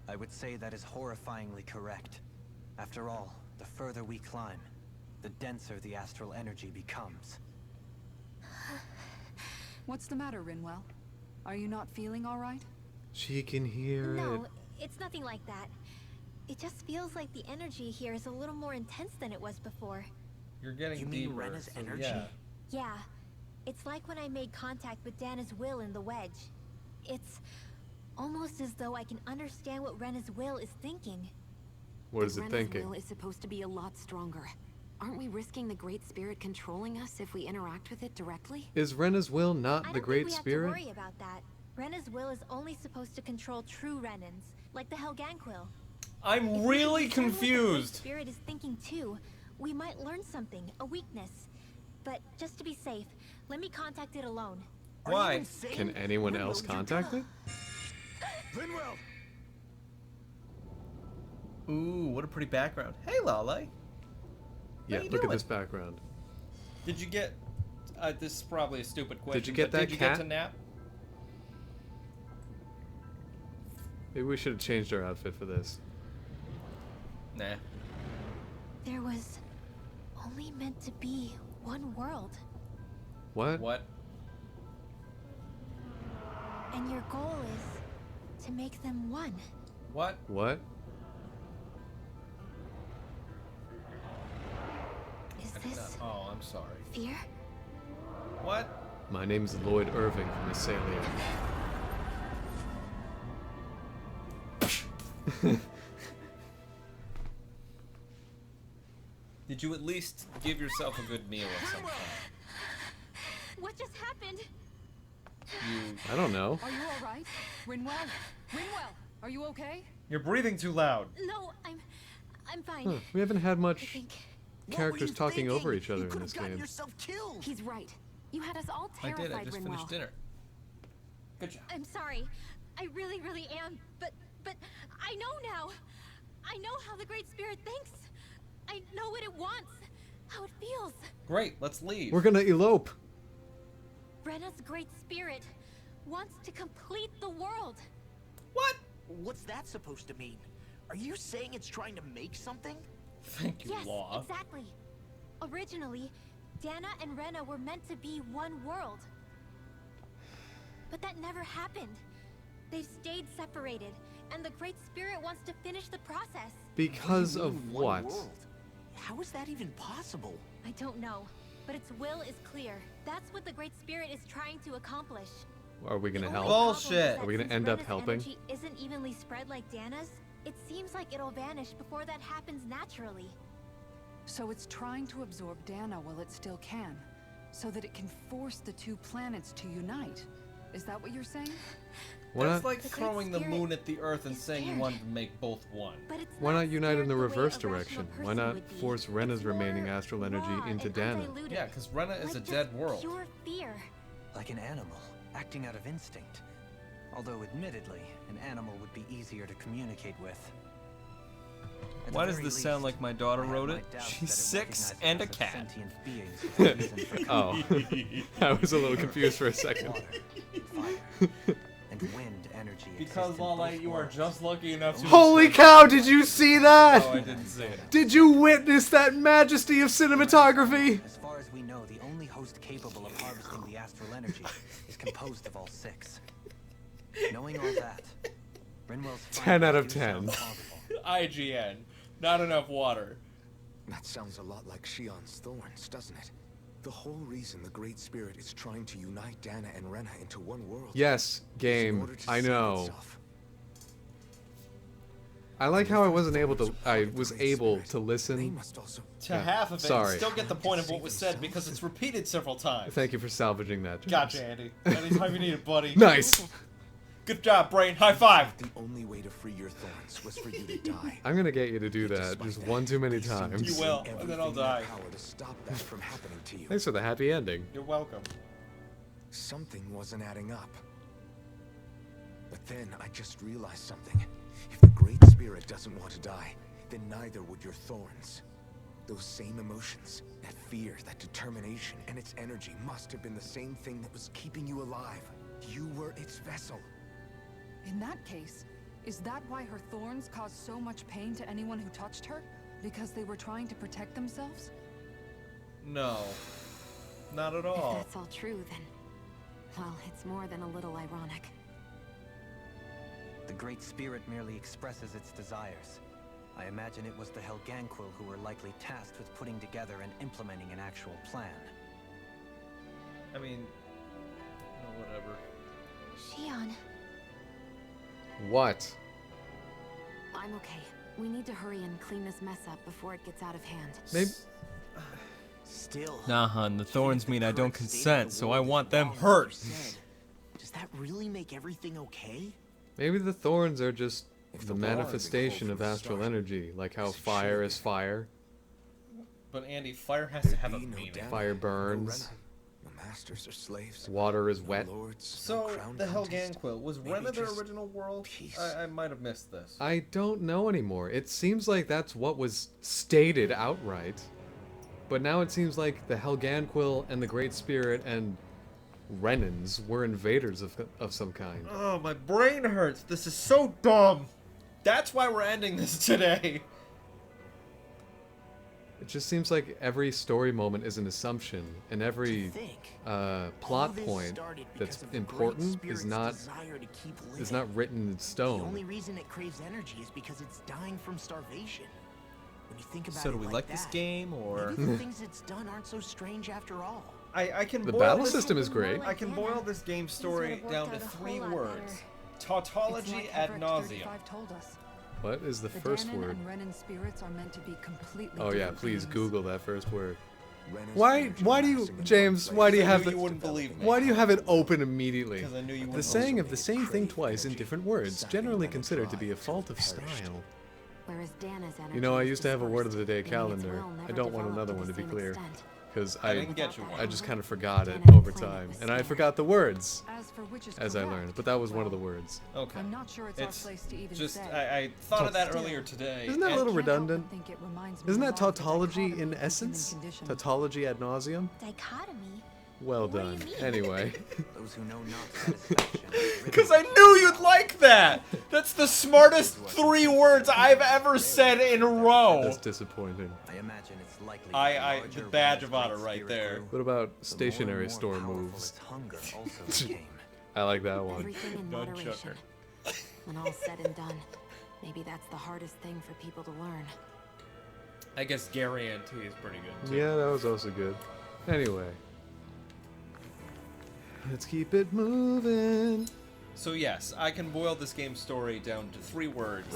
I would say that is horrifyingly correct. After all, the further we climb, the denser the astral energy becomes. What's the matter, Rinwell? Are you not feeling all right? She can hear No, it. it's nothing like that. It just feels like the energy here is a little more intense than it was before. You're getting You mean deeper, Rena's so energy? Yeah. Yeah, it's like when I made contact with Dana's will in the wedge. It's almost as though I can understand what Rena's will is thinking. What is it Rena's thinking? will is supposed to be a lot stronger. Aren't we risking the Great Spirit controlling us if we interact with it directly? Is Rena's will not I the don't Great think we Spirit? have to worry about that. Rena's will is only supposed to control true Renans, like the Helganquil. I'm really If we can discern what the Great confused. Spirit is thinking too, we might learn something, a weakness. But just to be safe, let me contact it alone. Why? Can anyone else contact it? Linwell! Ooh, what a pretty background. Hey, Lale. Yeah, you look at doing? this background. Did you get... this is probably a stupid question. you get but that Did you cat? get to nap? Maybe we should have changed our outfit for this. Nah. There was only meant to be one world, What? What? and your goal is to make them one. What? What? Is I did not... this Oh, I'm sorry. fear? What? My name's Lloyd Irving from Assalia. Did you at least give yourself a good meal at some point? What just happened? You... I don't know. Are you all right? Rinwell? Rinwell, are you okay? You're breathing too loud. No, I'm fine. Huh, we haven't had I much think characters talking over each other in this Gotten game. yourself killed. He's right. You had us all I terrified, did. I just Rinwell. finished dinner. Good job. I'm sorry. I really, really am. But I know now. I know how the Great Spirit thinks. I know what it wants, how it feels. Great. Let's leave. We're gonna elope. Rena's Great Spirit wants to complete the world. What? What's that supposed to mean? Are you saying it's trying to make something? Thank you, Yes, Law. exactly. Originally, Dana and Rena were meant to be one world. But that never happened. They've stayed separated, and the Great Spirit wants to finish the process. Because What do you of mean, one what? world? How is that even possible? I don't know, but its will is clear. That's what the Great Spirit is trying to accomplish. Are we gonna The help? only problem is Bullshit. that Are we gonna since end up Rena's helping? energy isn't evenly spread like Dana's, it seems like it'll vanish before that happens naturally. So it's trying to absorb Dana while it still can, so that it can force the two planets to unite. Is that what you're saying? Why That's not? like The Great throwing the Spirit moon at the Earth and is saying you scared. wanted to make both one. But it's Why not unite in scared the way a reverse rational direction? Why person not would be. force Rena's It's remaining more astral energy raw into and Dana? undiluted, Yeah, because Rena is like a just dead world. Pure fear. Like an animal, acting out of instinct. Although, admittedly, an animal would be easier to communicate with. At the Why does very this sound least, like my daughter I have wrote my it? doubts She's that it 6 recognizes and a us as cat. sentient beings with a reason for Oh, I was a little confused for a second. water, fire, and wind energy Because exist in Lala, both you are worlds. just lucky enough to. Holy cow! Did you see that? Oh, I didn't see it. Did you witness that majesty of cinematography? As far as we know, the only host capable of harvesting the astral energy is composed of all 6. Knowing all that, Rinwell's 10 out of findings do sound 10. plausible. IGN. Not enough water. That sounds a lot like Shion's thorns, doesn't it? The whole reason the Great Spirit is trying to unite Dana and Rena into one world. Yes, is in game. order to I save know. itself. I like how I wasn't able to. I Part of the was Great able Spirit. to They listen. must also. To Yeah, half of it, sorry. and still get the point of what was said because it's repeated several times. Thank you for salvaging that. James. Gotcha, Andy. Anytime you need it, buddy. Nice. Good job, brain. High five. The only way to free your thorns was for you to die. I'm gonna get you to do that Despite just that, one too many they seem to times. You do will, and then I'll everything in their die. power to stop that from happening to you. Thanks for the happy ending. You're welcome. Something wasn't adding up. But then I just realized something. If the Great Spirit doesn't want to die, then neither would your thorns. Those same emotions, that fear, that determination, and its energy must have been the same thing that was keeping you alive. You were its vessel. In that case, is that why her thorns caused so much pain to anyone who touched her? Because they were trying to protect themselves? No. Not at If all. that's all true, then... well, it's more than a little ironic. The Great Spirit merely expresses its desires. I imagine it was the Helganquil who were likely tasked with putting together and implementing an actual plan. I mean, whatever. Shion, What? I'm okay. We need to hurry and clean this mess up before it gets out of hand. Maybe. Still. Nah, hun, the even thorns if the mean I don't current state of consent, the so world I is want them wrong, hurt. like you said, does that really make everything okay? Maybe the thorns are just If the the law is manifestation equal of from the astral start, energy, like how as it should fire be. is fire, But Andy, fire has to have a Be no meaning. Dana, fire no burns, Rena, no masters or slaves, water is no wet. lords, no So, crown the contest. Helganquil, was Maybe Rena the just original world? peace. I might have missed this. I don't know anymore. It seems like that's what was stated outright. But now it seems like the Helganquil and the Great Spirit and Renans were invaders of some kind. Oh, my brain hurts. This is so dumb. That's why we're ending this today. It just seems like every story moment is an assumption, and every Think. plot All this point started that's because of the important Great is Spirit's not desire to keep is living. not written in The stone. only reason it craves energy is because it's dying from starvation. When you think about So it do we like this that, game, or... maybe the things it's done aren't so strange after all. I can The boil battle this, system is great. I can boil this game story would've down to worked out a 3 whole lot words. better. It's Tautology like ad Everett nauseum. 35 told us. What is the The first Danon word? and Renan spirits are meant to be completely Oh yeah, different please beings. Google that first word. Rena's Why energy do you, amassing in James, one why do you place have I knew the you wouldn't believe me. why do you have it open immediately? Because I knew you The wouldn't saying believe of the same thing twice in different words, Sapping generally Rena's considered to be a life fault of till it perished. style. Whereas Dana's energy You know, I is used to have a word of dispersed, the day meaning its calendar. will I never don't want developed another to one to the be same clear, extent. because I didn't get you one. I just kind of forgot it Dana's over planet time, was and I scattered. forgot the words As for which is as I correct, learned. But that was one of the well, words. Okay. I'm not sure it's our place to even Just, say. I thought of that Still, earlier today. Isn't that a and- little Can't help but redundant? think it reminds me Isn't a that lot of the tautology dichotomy in of the human essence? condition. Tautology ad nauseum? Dichotomy? Well What do done. you mean? Anyway. Those who know not satisfaction. Because I knew you'd like that! That's the smartest 3 words I've ever said in a row! That's disappointing. I imagine it's likely. The larger badge of Rena's honor great right spirit there. grew, What about the more stationary and more store powerful moves? its hunger also became. I like that one. Everything in Nunchucker. moderation. When all's said and done, maybe that's the hardest thing for people to learn. I guess Gary Ant is pretty good too. Yeah, that was also good. Anyway. Let's keep it moving. So yes, I can boil this game's story down to 3 words.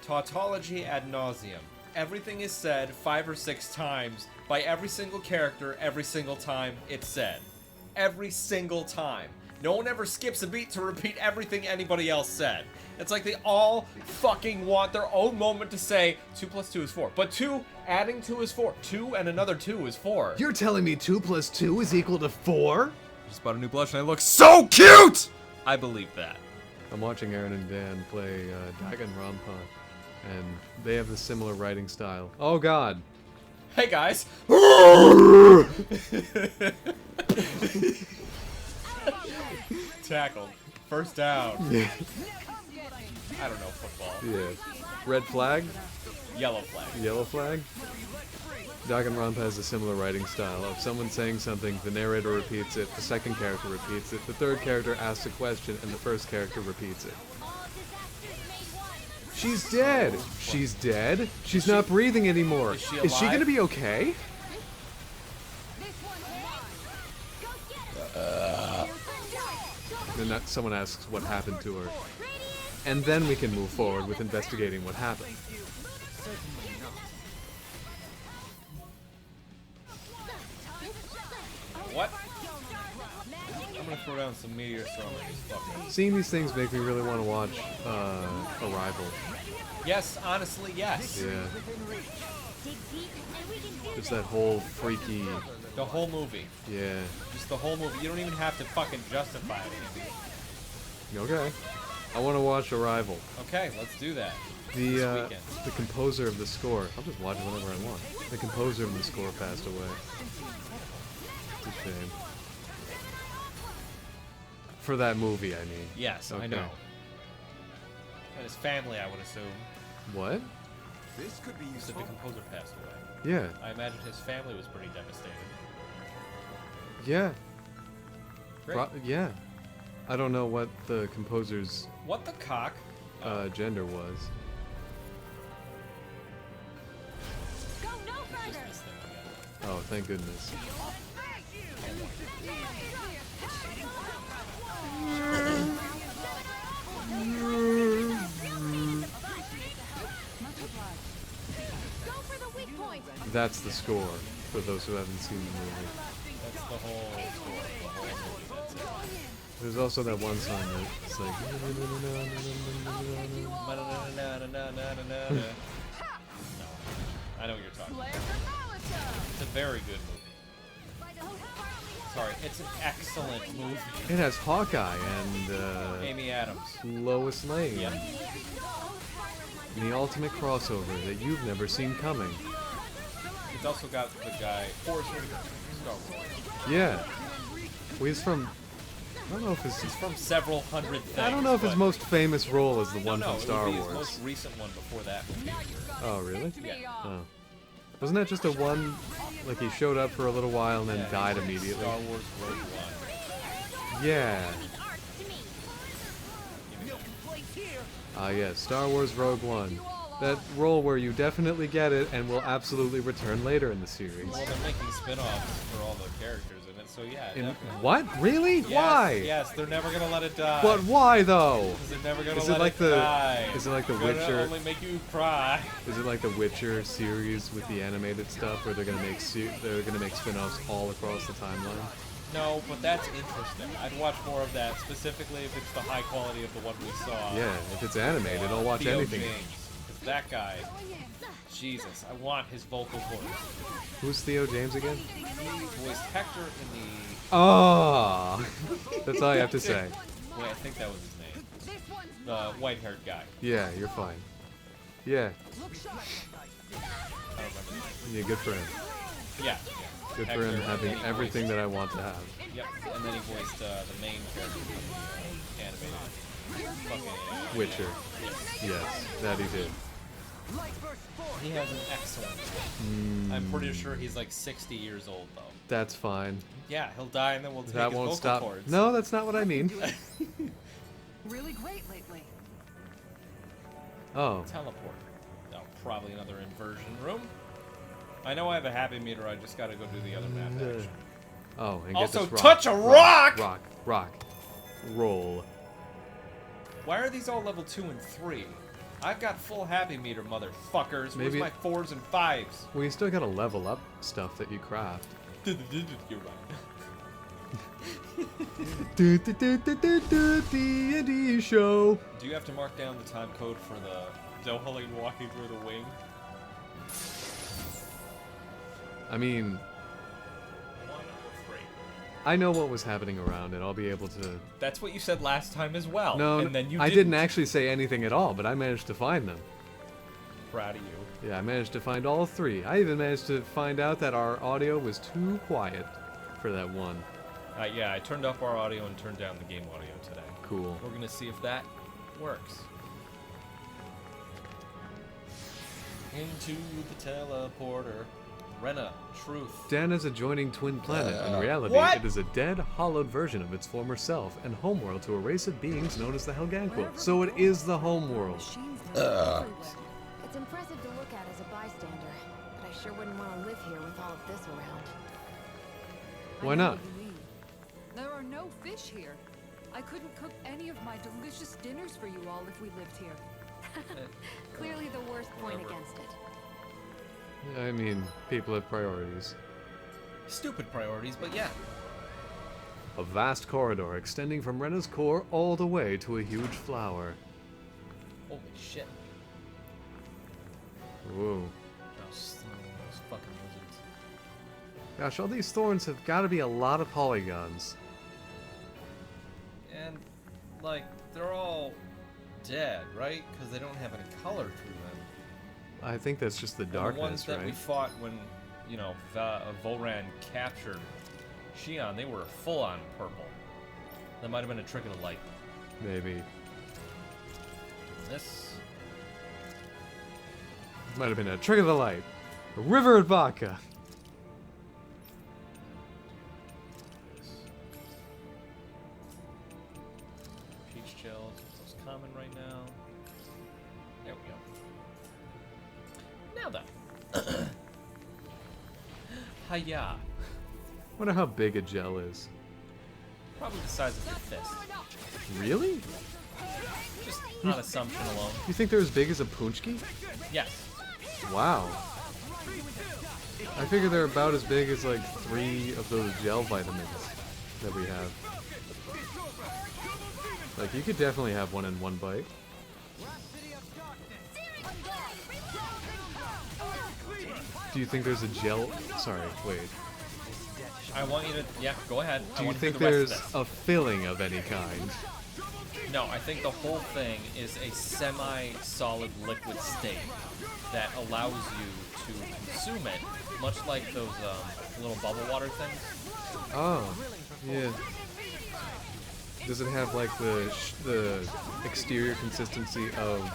Tautology ad nauseum. Everything is said 5 or 6 times by every single character every single time it's said. Every single time. No one ever skips a beat to repeat everything anybody else said. It's like they all fucking want their own moment to say 2 plus 2 is 4. But 2 adding 2 is 4. 2 and another 2 is 4. You're telling me 2 plus 2 is equal to 4? Just bought a new blush and I look so cute! I believe that. I'm watching Aaron and Dan play Danganronpa, and they have a similar writing style. Oh god. Hey guys. Tackled. First down. I don't know football. Yeah. Red flag? Yellow flag. Yellow flag? Danganronpa has a similar writing style of someone saying something, the narrator repeats it, the second character repeats it, the third character asks a question, and the first character repeats it. She's dead! She's dead? She's not breathing anymore. Is she Is she alive? gonna be okay? Then someone asks what happened to her. And then we can move forward with investigating what happened. What? I'm gonna throw down some meteor storm at these fuckers. Seeing these things make me really want to watch Arrival. Yes, honestly, yes. Yeah. Just that whole freaky The whole movie. Yeah. Just the whole movie. You don't even have to fucking justify it, Andy. Okay. I want to watch Arrival. Okay, let's do that. The composer of the score. I'll just watch it whenever I want. The composer of the score passed away. It's a shame. For that movie, I mean. Yes, Okay. I know. And his family, I would assume. What? This could be You said useful. the composer passed away. Yeah. I imagine his family was pretty devastated. Yeah. Great. Yeah. I don't know what the composer's What the cock? gender was. Go no Just further. this thing again. Oh, thank goodness. Go for the weak point. That's the score, for those who haven't seen the movie. That's the whole score. The whole movie. That's it. There's also that one song that's like... No, I know what you're talking about. It's a very good movie. Sorry, it's an excellent movie. It has Hawkeye and Amy Adams. Lois Lane. Yep. The ultimate crossover that you've never seen coming. It's also got the guy, Forrest Whitaker, Star Wars. Yeah. Well, he's from... I don't know if He's from several hundred things. I don't know if his but- most famous role is the one no, from it Star would be Wars. His most recent one before that movie. Oh, really? Yeah. Oh. Wasn't that just a one... Like, he showed up for a little while and then Yeah, died he's in immediately? Star Wars Rogue One. Yeah. Yeah, Star Wars Rogue One. That role where you definitely get it and will absolutely return later in the series. Well, they're making spin-offs for all the characters in it, so yeah. In, definitely. what? Really? Yes, Why? Yes, they're never gonna let it die. But why though? 'Cause they're never gonna Is let it like it the die. Is it like the Gonna Witcher? only make you cry. Is it like the Witcher series with the animated stuff where they're gonna make spin-offs all across the timeline? No, but that's interesting. I'd watch more of that, specifically if it's the high quality of the one we saw. Yeah, if it's animated, I'll watch Theo anything. James. 'Cause that guy, Jesus, I want his vocal cords. Who's Theo James again? He voiced Hector in the... Oh, that's all you have to say. Wait, I think that was his name. The white-haired guy. Yeah, you're fine. Yeah, I don't remember his name. yeah, good for him. Yeah. Good for Hector, him and having then he everything voiced- that I want to have. Yep, and then he voiced the main character from the animated fucking Witcher. Yes, that he did. He has an excellent voice. I'm pretty sure he's like 60 years old though. That's fine. Yeah, he'll die and then we'll take That his won't vocal stop. cords. No, that's not what I mean. Really great lately. Oh, Teleport. No, probably another inversion room. I know I have a happy meter. I just gotta go do the other map action. oh, and Also, get this touch a rock! Rock. Roll. Why are these all level 2 and 3? I've got full happy meter, motherfuckers. Maybe- Where's my 4s and 5s? Well, you still gotta level up stuff that you craft. You're right. D&D show. Do you have to mark down the time code for the Zohaling walking through the wing? I mean, I know what was happening around it. I'll be able to... That's what you said last time as well. No, and then you I didn't actually say anything at all, but I managed to find them. Proud of you. Yeah, I managed to find all three. I even managed to find out that our audio was too quiet for that one. Yeah, I turned up our audio and turned down the game audio today. Cool. We're gonna see if that works. Into the teleporter. Rena, truth. Dana's adjoining twin planet. In reality, What? it is a dead, hollowed version of its former self, and homeworld to a race of beings known as the Helganquil. So it is the homeworld. It's impressive to look at as a bystander, but I sure wouldn't want to live here with all of this around. Why not? There are no fish here. I couldn't cook any of my delicious dinners for you all if we lived here. Clearly the worst point against it. I mean, people have priorities. Stupid priorities, but yeah. A vast corridor extending from Rena's core all the way to a huge flower. Holy shit. Whoa. Those fucking lizards. Gosh, all these thorns have got to be a lot of polygons. And, like, they're all dead, right? Because they don't have any color through them. I think that's just the And darkness, the ones that right? we fought when, you know, Volran captured Xion, they were full-on purple. That might have been a trick of the light. Maybe. This... Might have been a trick of the light. A river of vodka. Peach gels, most common right now. There we go. Now then. Hiya. Wonder how big a gel is. Probably the size of your fist. Really? Just on assumption alone. You think they're as big as a punchki? Yes. Wow. I figure they're about as big as like 3 of those gel vitamins that we have. Like you could definitely have one in one bite. Do you think there's a gel? Sorry, wait. I want you to... Yeah, go ahead. Do you think there's a filling of any kind? No, I think the whole thing is a semi-solid liquid state that allows you to consume it, much like those little bubble water things. Oh, yeah. Does it have like the exterior consistency of,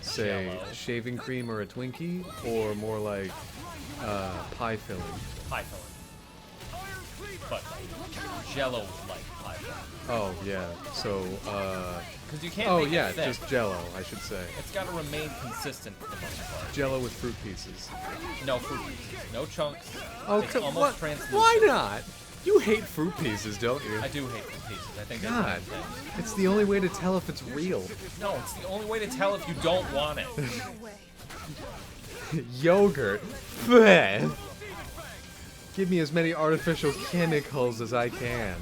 say, Jell-O. shaving cream or a Twinkie, or more like pie filling? Pie filling. But Jello-like pie filling. Oh yeah. So Because you can't oh make yeah, it thick. just Jello, I should say. It's got to remain consistent for the most part. Jello with fruit pieces. No fruit pieces. No chunks. Oh, It's come almost what? translucent. Why not? You hate fruit pieces, don't you? I do hate fruit pieces. I think God, that's one thing. it's the only way to tell if it's real. No, it's the only way to tell if you don't want it. Yogurt. Bleh. Give me as many artificial chemicals as I can.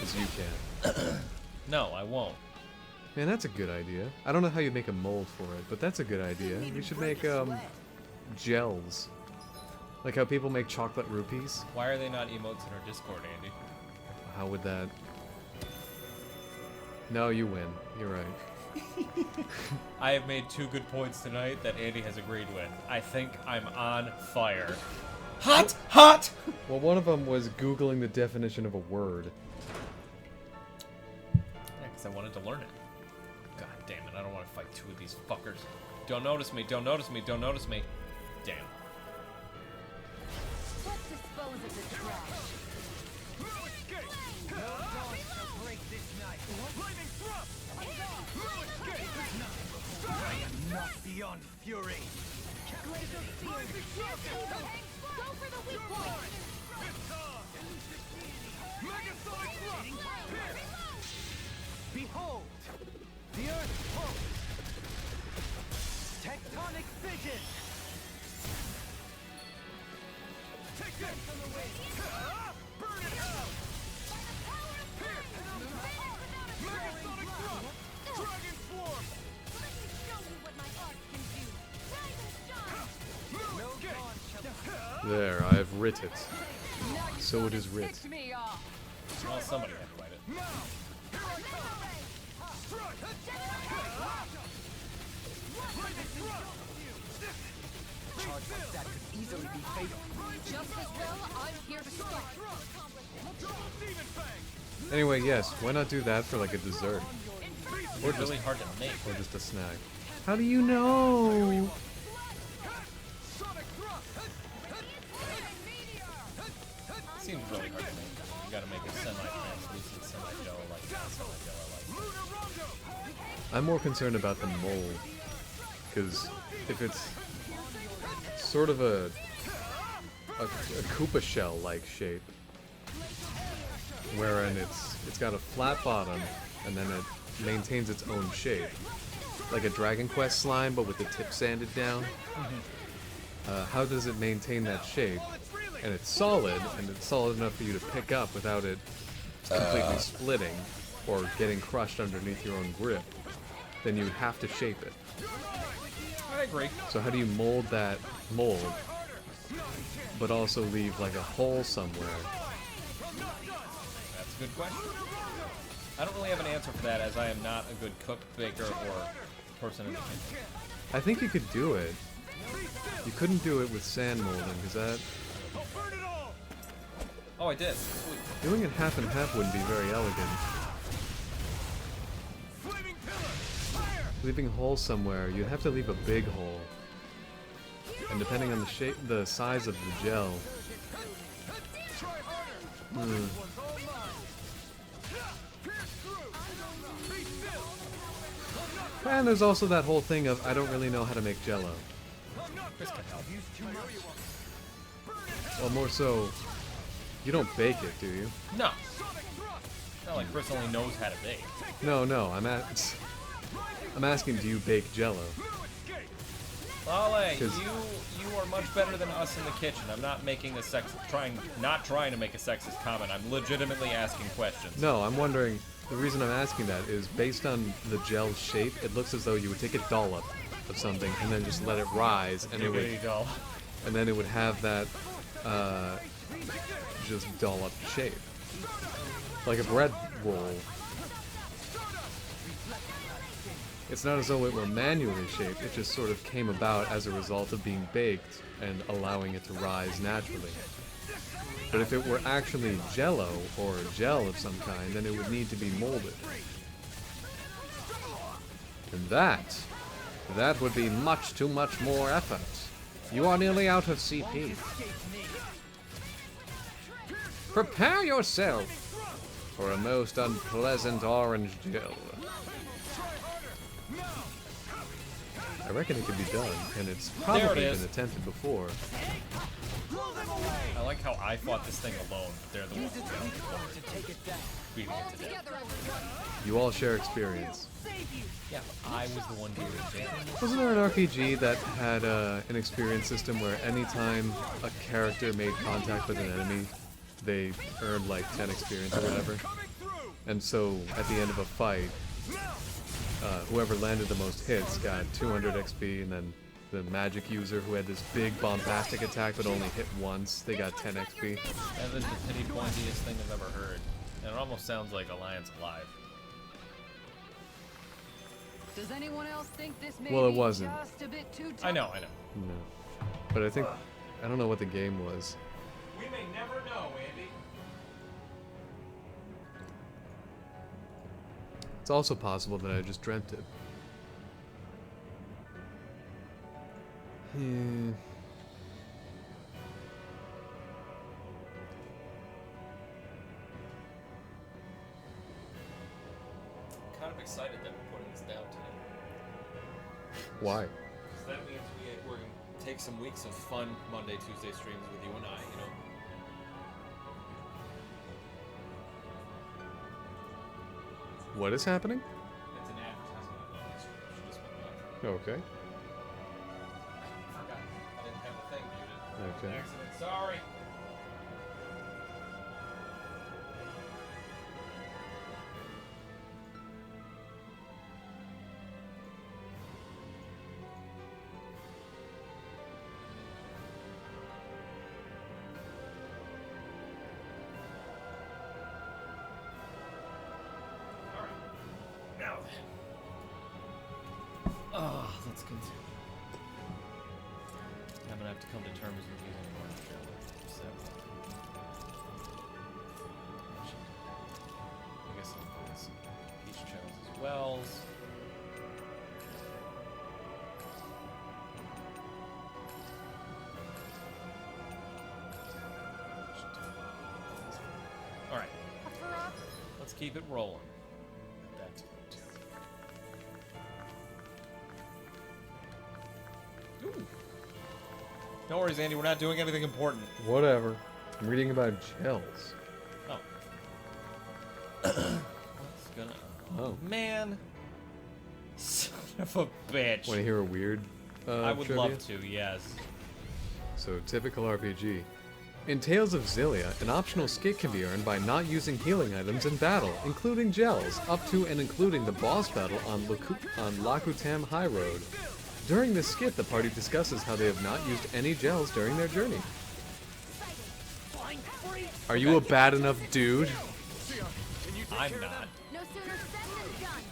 As you can. No, I won't. Man, that's a good idea. I don't know how you make a mold for it, but that's a good idea. We should make gels. Like how people make chocolate rupees. Why are they not emotes in our Discord, Andy? How would that... No, you win. You're right. I have made 2 good points tonight that Andy has agreed with. I think I'm on fire. Hot! Hot! Well, one of them was Googling the definition of a word. Yeah, because I wanted to learn it. God damn it, I don't want to fight 2 of these fuckers. Don't notice me, don't notice me, don't notice me. Damn. Let's dispose of the trash. Not beyond fury. Go for the weak point. Behold, the earth pulse. Tectonic fission. Take this on the way. Burn it out. Megasonic drop. Dragon swarm. Let me show you what my art can do. Rise and shine. No dawn shall There, I have writ it. So it is writ. Me off. Well, somebody had to write it. charge like that could easily be fatal. Just as well, I'm here to start. Anyway, yes, why not do that for like a dessert? Or It's just, really hard to make. or just a snack. How do you know? Seems really hard to make. You gotta make a semi-translucent, semi-jello like that, semi-jello like. I'm more concerned about the mold. Because if it's sort of a Koopa shell-like shape, wherein it's got a flat bottom and then it maintains its own shape, like a Dragon Quest slime but with the tip sanded down. How does it maintain that shape? And it's solid, and it's solid enough for you to pick up without it completely splitting or getting crushed underneath your own grip. Then you have to shape it. I agree. So how do you mold that mold but also leave like a hole somewhere? That's a good question. I don't really have an answer for that, as I am not a good cook, baker, or person in the kitchen. I think you could do it. You couldn't do it with sand molding, because that... Oh, I did. Sweet. Doing it half and half wouldn't be very elegant. Leaving a hole somewhere, you'd have to leave a big hole. And depending on the shape, the size of the gel... And there's also that whole thing of, I don't really know how to make Jell-O. This can help. Well, more so, you don't bake it, do you? No. It's not like Chris only knows how to bake. No, I'm asking, do you bake Jell-O? Lale, 'Cause- you are much better than us in the kitchen. I'm not making a not trying to make a sexist comment. I'm legitimately asking questions. No, I'm wondering, the reason I'm asking that is based on the gel shape, it looks as though you would take a dollop of something and then just let it rise, and it would, and then it would have that, just dollop shape. Like a bread roll. It's not as though it were manually shaped, it just sort of came about as a result of being baked and allowing it to rise naturally. But if it were actually Jell-O or gel of some kind, then it would need to be molded. And that would be much too much more effort. You are nearly out of CP. Prepare yourself for a most unpleasant orange gel. I reckon it could be done, and it's probably been attempted before. I like how I fought this thing alone, but they're the ones beating it to death. You all share experience. Yeah, but I was the one doing it. Wasn't there an RPG that had an experience system where anytime a character made contact with an enemy, they earned like 10 experience or whatever? And so, at the end of a fight, whoever landed the most hits got 200 XP, and then the magic user who had this big bombastic attack but only hit once, they got 10 XP. That is the pity pointiest thing I've ever heard. And it almost sounds like Alliance Alive. Does anyone else think this may Well, it be wasn't. just a bit too tough? I know. No. But I think, I don't know what the game was. We may never know, Andy. It's also possible that I just dreamt it. Hmm. I'm kind of excited that we're putting this down today. Why? Because that means we're going to take some weeks of fun Monday, Tuesday streams with you and I, you know. What is happening? It's an advertisement on Monday stream. She just went live. Okay. I forgot. I didn't have the thing muted. Okay. Accident. Sorry. Let's continue. I'm gonna have to come to terms with using one trailer. So, I guess I'll put in some peach channels as well. All right, let's keep it rolling. That's good. Ooh. No worries, Andy. We're not doing anything important. Whatever. I'm reading about gels. Oh. What's gonna... Oh. Man. Son of a bitch. Want to hear a weird I would trivia? love to, yes. So, typical RPG. In Tales of Xillia, an optional skit can be earned by not using healing items in battle, including gels, up to and including the boss battle on Lakutam High Road. During this skit, the party discusses how they have not used any gels during their journey. Are you a bad enough dude? I'm not. No sooner said than done.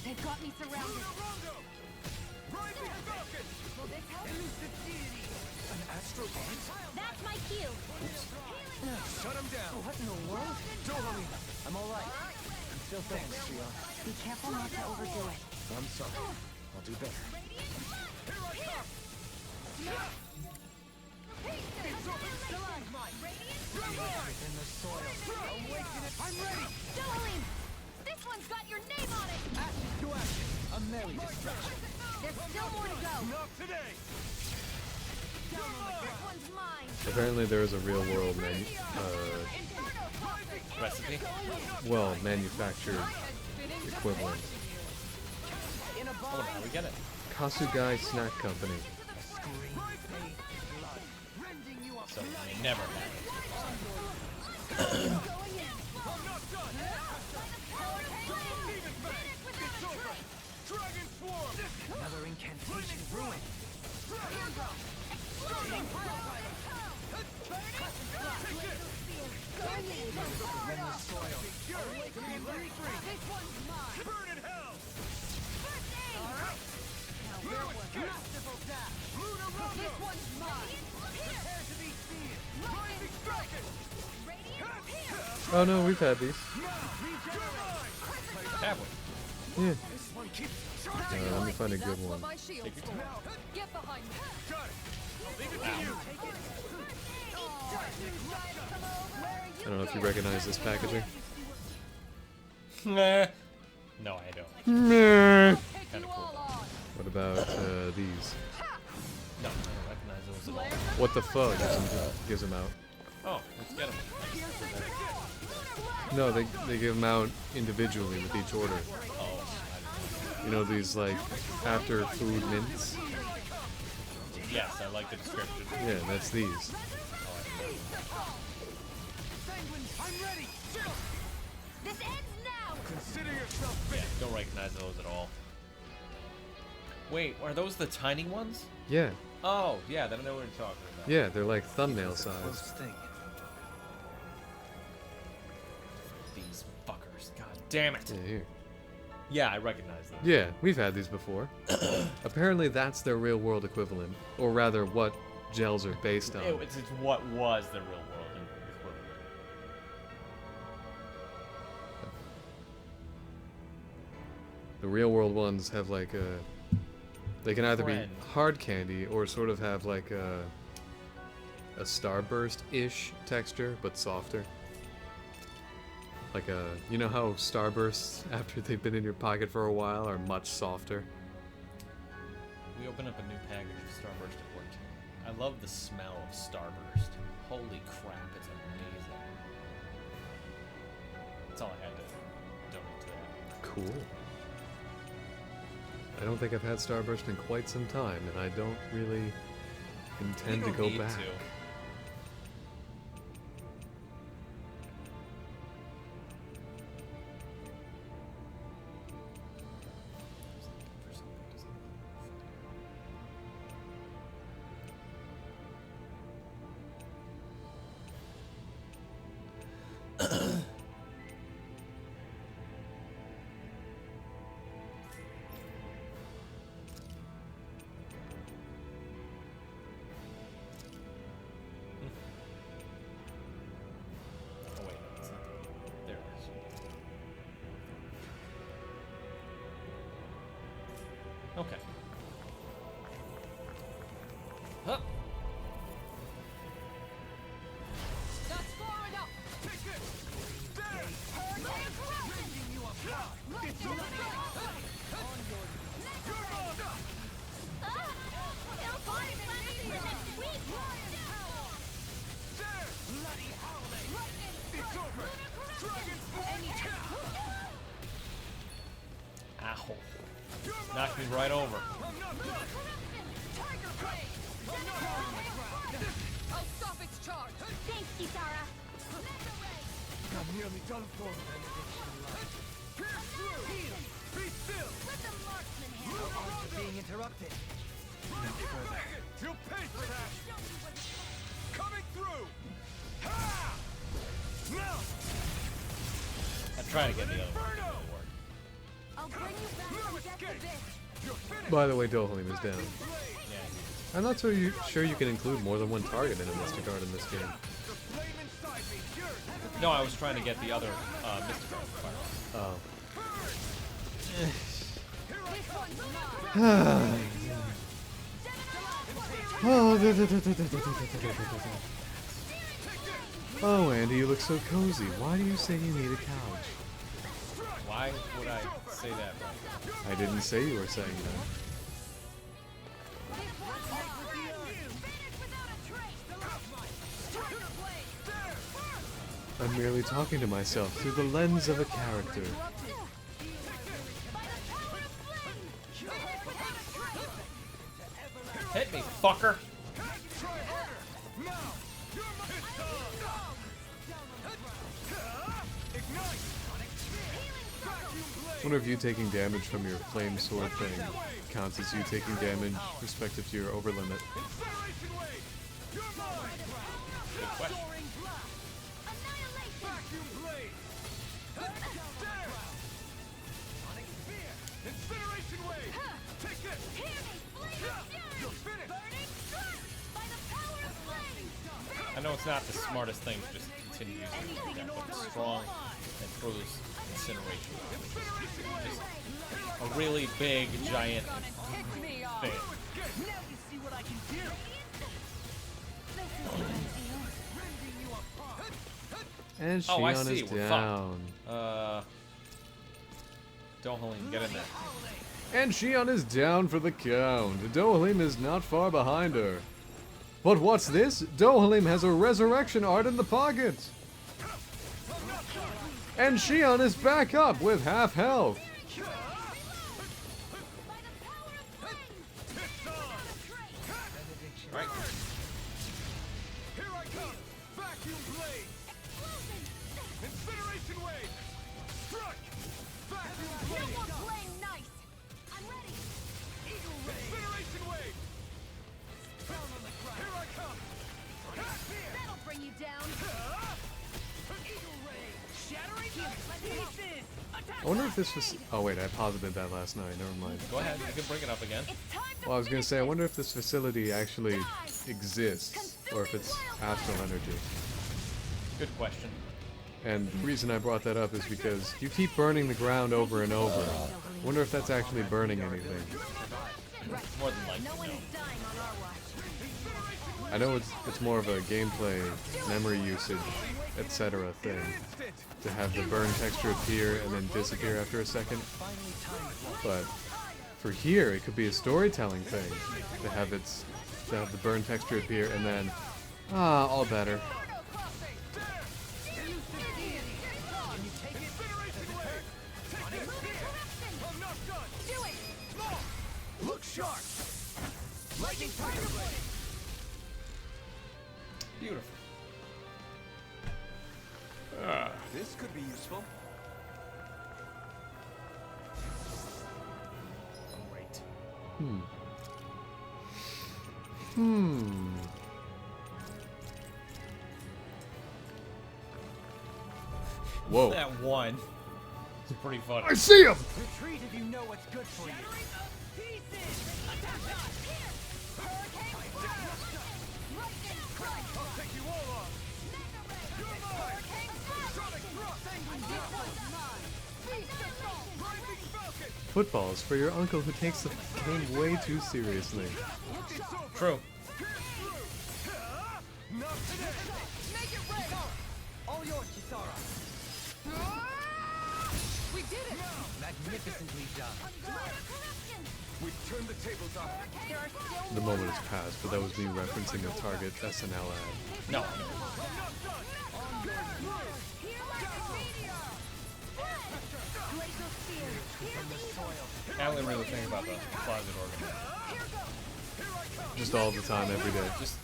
They've got me surrounded. Will this help? That's my cue. Shut him down. What in the world? Don't worry. I'm all right. I'm still thanks, Shion. Be careful not to overdo it. I'm sorry. I'll do better. In the soil. I'm ready. Jolene, this one's got your name on it. Action to action. A merry distraction. There's still more to go. Not today. This one's mine. Apparently there is a real world Recipe? manufactured equivalent. Oh, now we get it. Kasugai Snack Company. So we never had it. Another incantation ruined. Oh no, we've had these. Have we? Yeah. Let me find a good one. My shield. Get behind me. I don't know if you recognize this packaging. Nah. No, I don't. Meh. Kind of cool. What about these? No, I don't recognize those at all. What the fuck gives them out? Oh, let's get them. No, they give them out individually with each order. Oh, You know these like after food mints? yes, I like the description. Yeah, that's these. This ends now. Consider yourself Yeah, don't recognize those at all. Wait, are those the tiny ones? Yeah, Oh, yeah, then I know what you're talking about. yeah, they're like thumbnail Close size. thing. These fuckers. God damn it. Yeah, here. Yeah, I recognize them. Yeah, we've had these before. Apparently that's their real world equivalent, or rather what gels are based on. It's what was the real world equivalent. The real world ones have like a... They can either Friend. be hard candy or sort of have like a starburst-ish texture, but softer. Like a... You know how starbursts, after they've been in your pocket for a while, are much softer? We opened up a new package of Starburst at work. I love the smell of Starburst. Holy crap, it's amazing. That's all I had to donate to that. Cool. I don't think I've had Starburst in quite some time, and I don't really intend to don't go need back. to. Oh wait, no, it's not there. There it is. Okay. Huh. That's far enough. Ow. Knocked me right over. I'll stop its charge. Thanks, Kisara. I'm nearly done for. Let the marksman handle it. Being interrupted. You'll pay for that! Show me what Coming through! Ha! Now! I'm trying to get the other one to work. I'll bring you back from death to this. By the way, Dohalim is down. Yeah. I'm not sure you can include more than one target in a Mystic Guard in this game. No, I was trying to get the other Mystic Guard fire. Oh. Oh, Andy, you look so cozy. Why do you say you need a couch? Why would I say that right? I didn't say you were saying that. I'm merely talking to myself through the lens of a character. Hit me, fucker! I wonder if you taking damage from your flame sword thing counts as you taking damage respective to your over limit. Good question. I know it's not the smartest thing to just continue using that, but it's strong and throws incineration, which is just a really big, giant thing. And Oh, I Shion see. is We're down. Dohalim, get in there. And Shion is down for the count. Dohalim is not far behind her. But what's this? Dohalim has a resurrection art in the pocket. And Shion is back up with half health. Right. Here I come! Vacuum blade! Incineration wave! Struck! Vacuum blade! No more playing nice. I'm ready. Incineration wave! Here I come! That'll bring you down. Shattering pieces. I wonder if this was... Oh wait, I posited that last night. Never mind. Go ahead, you can bring it up again. It's time to Well, I was going to say, I wonder if this facility actually exists, or if it's astral energy. Good question. And the reason I brought that up is because you keep burning the ground over and over. I wonder if that's actually burning anything. More than likely, No one no. is dying on our watch. I know it's more of a gameplay, memory usage, etc. thing. To have the burn texture appear and then disappear after a second. But for here, it could be a storytelling thing. To have the burn texture appear and then, all better. Look sharp! Lightning fire blade! Beautiful. This could be useful. Great. Whoa. That one. It's pretty funny. I see him! Retreat if you know what's good for you. Footballs for your uncle who takes the game way too seriously. True. All yours, Kisara. We did it! Magnificently done. We've turned the tables up. The moment has passed, but that was me referencing a Target SNL ad. No. I only really think about the closet organ. Just all the time, every day. Just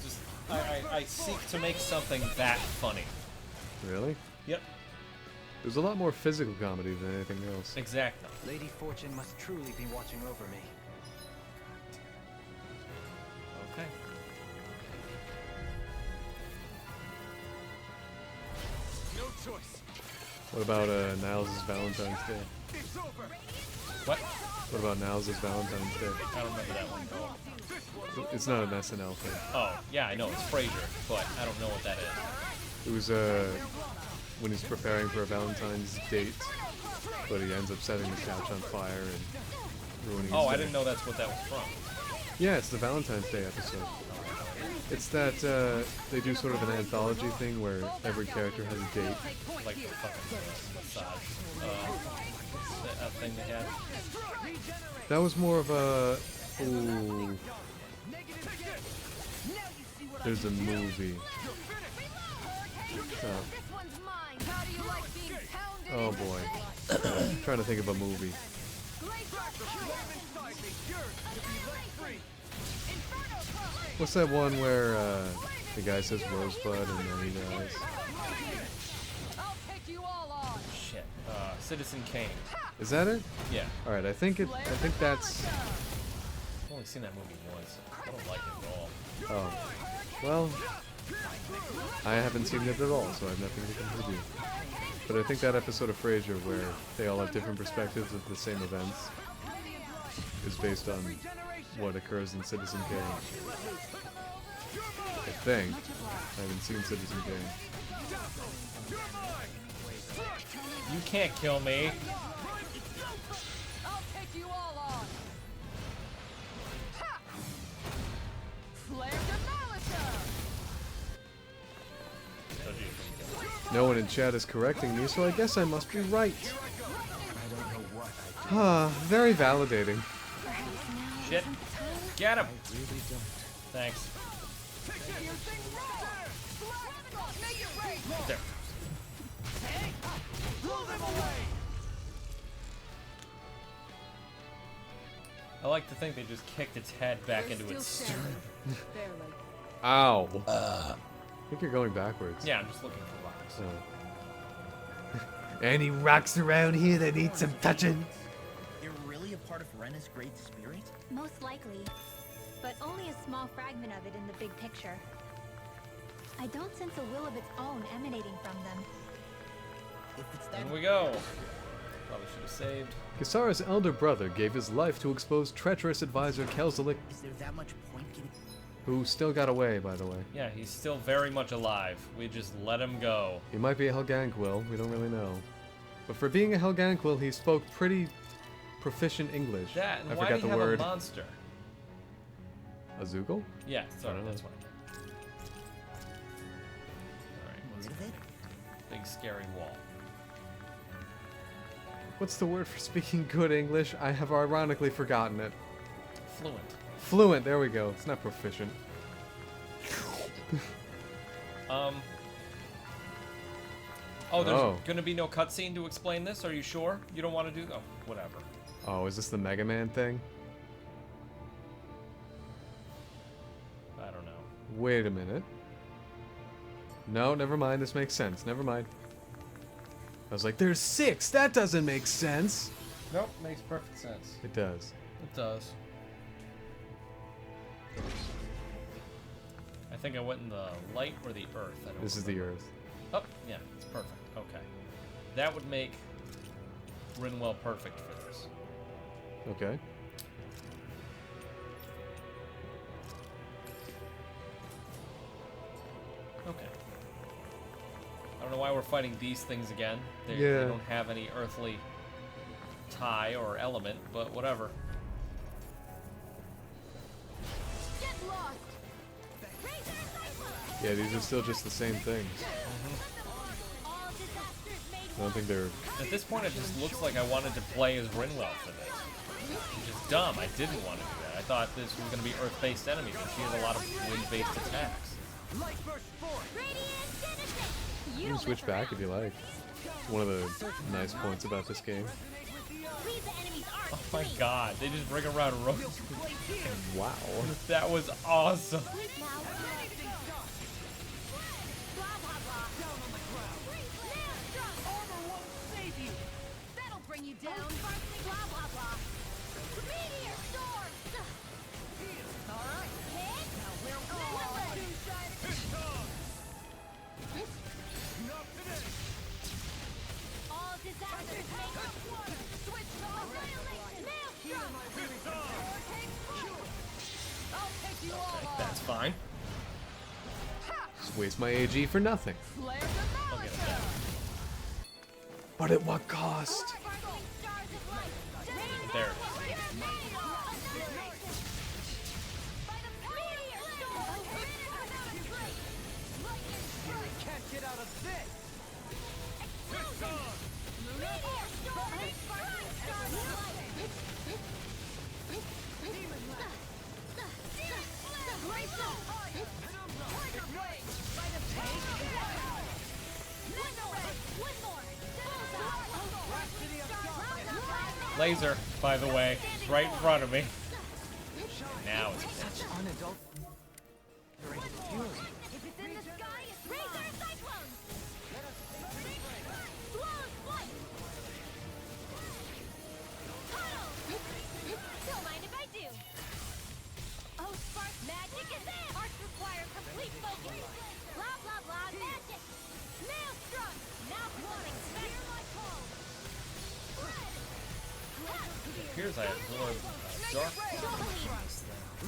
I seek to make something that funny. Really? Yep. There's a lot more physical comedy than anything else. Exactly. Lady Fortune must truly be watching over me. Okay. No choice. What about Niles' Valentine's Day? It's over. What? What about Niles' Valentine's Day? I don't remember that one at all. It's not an SNL thing. Oh, yeah, I know, it's Frasier, but I don't know what that is. It was when he's preparing for a Valentine's date, but he ends up setting the couch on fire and ruining his Oh, I day. didn't know that's what that was from. Yeah, it's the Valentine's Day episode. It's that they do sort of an anthology thing where every character has a date. Like the fucking massage that thing they had. That was more of a... Ooh. There's a movie. Oh boy. Trying to think of a movie. What's that one where the guy says Rosebud and then he dies? Shit. Citizen Kane. Is that it? Yeah. All right. I think that's. I've only seen that movie once. I don't like it at all. Oh. Well, I haven't seen it at all, so I have nothing to contribute. But I think that episode of Frasier where they all have different perspectives of the same events is based on what occurs in Citizen Kane. I think. I haven't seen Citizen Kane. You can't kill me. No one in chat is correcting me, so I guess I must be right. Ah, very validating. Shit. Get him. Thanks. There. I like to think they just kicked its head back into its stern. Ow. I think you're going backwards. Yeah, I'm just looking for rocks. Oh. Any rocks around here that need some touching? They're really a part of Rena's great spirit? Most likely, but only a small fragment of it in the big picture. I don't sense a will of its own emanating from them. If it's that In we go. Probably should have saved. Kisara's elder brother gave his life to expose treacherous advisor Kelzelik, is there that much point getting who still got away, by the way. Yeah, he's still very much alive. We just let him go. He might be a Helganquil, we don't really know. But for being a Helganquil, he spoke pretty proficient English. That, and I why forgot do the you have word. a monster? A Zoogle? Yeah, sorry, don't that's know. what I meant. Alright, what's rid of it? big scary wall? What's the word for speaking good English? I have ironically forgotten it. Fluent. Fluent, there we go. It's not proficient. Oh, there's Oh. gonna be no cutscene to explain this? Are you sure? You don't want to do... Oh, whatever. Oh, is this the Mega Man thing? I don't know. Wait a minute. No, never mind. This makes sense. Never mind. I was like, there's 6! That doesn't make sense! Nope, makes perfect sense. It does. It does. I think I went in the light or the earth. I don't This is the Earth. Oh, yeah, it's perfect. Okay. That would make Rinwell perfect for this. Okay. Okay. I don't know why we're fighting these things again. They Yeah. don't have any earthly tie or element, but whatever. Yeah, these are still just the same things. I don't think they're... At this point, it just looks like I wanted to play as Rinwell for this. Which is dumb. I didn't want to do that. I thought this was going to be Earth-based enemies, and she has a lot of wind-based attacks. You can switch back if you like. One of the nice points about this game. Oh my god, they just bring around Rose. Wow. That was awesome. That's fine. Just waste my AG for nothing. I'll get it back. But at what cost? There it is. Can't get out of this! Laser, by the way, is right in front of me. Now it's Such unadult... fury. If it's in the sky, it's Razor Cyclone! Blows flight! Tunnel! Don't mind if I do. Oh, spark magic is in! Arts require complete focus. Blah, blah, blah, magic! Maelstrom! Now wanting sphere my call! It appears I absorb dark.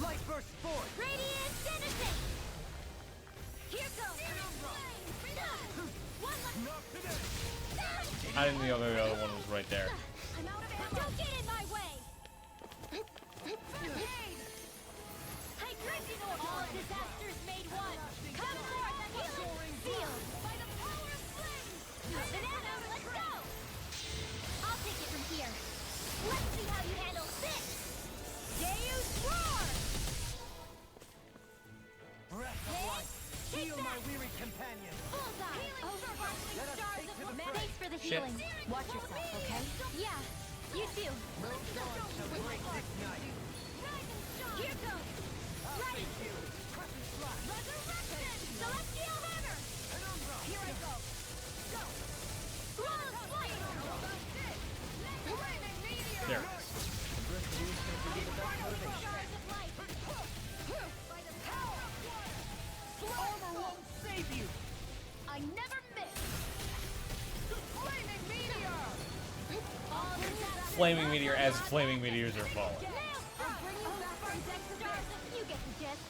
Light burst forth! Radiant Denison! Here goes! One left! I didn't know the other one was right there. I'm out of air. Don't get in my way! I drinking all disasters made one! Come forth and healing field! By the power of flame! Banana, let's go! I'll take it from here. Let's see how you handle this! Deus Roar! Breath of life! Heal my weary companion! Bullseye! Oh, sparkling stars of lament! Thanks for the Shit. healing. Watch yourself, okay? Yeah, you too. Here goes! Right! Resurrection! Celestial hammer! Here I go! Go! Blows flight! There it is. Stars of light! By the power of water! Armor won't save you! I never miss! Flaming meteor! All disasters- Flaming meteor as flaming meteors are falling. Now, I'll bring you back from Dex stars if you get the gist.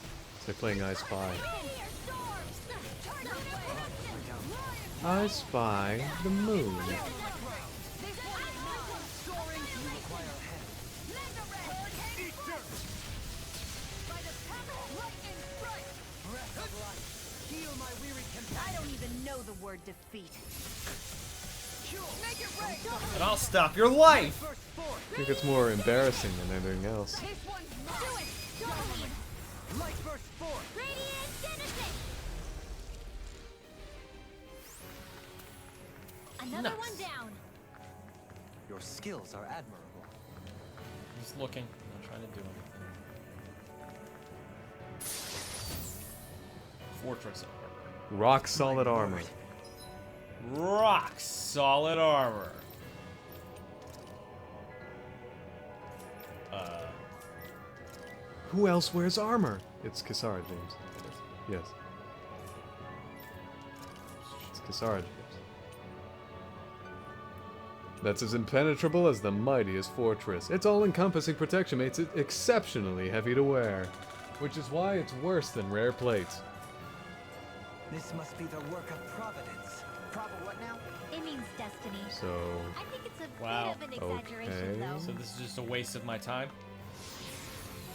They're playing I Spy. Meteor storms! Target production! I Spy the moon. Heal my weary companion! I don't even know the word defeat. Make it rain! And I'll stop your life! Burst forth! I think it's more embarrassing than anything else. This one's mine. Do it! Don't Light burst forth! Radiant Denison! Another Nice. one down. Your skills are admirable. Just looking, not trying to do anything. Fortress armor. Rock solid armor. Rock solid armor. Who else wears armor? It's Kisara, James. Yes. It's Kisara, James. That's as impenetrable as the mightiest fortress. Its all-encompassing protection makes it exceptionally heavy to wear, which is why it's worse than rare plates. This must be the work of Providence. What now? It means destiny. So, I think it's a Wow. bit of an exaggeration, Okay. though. So this is just a waste of my time?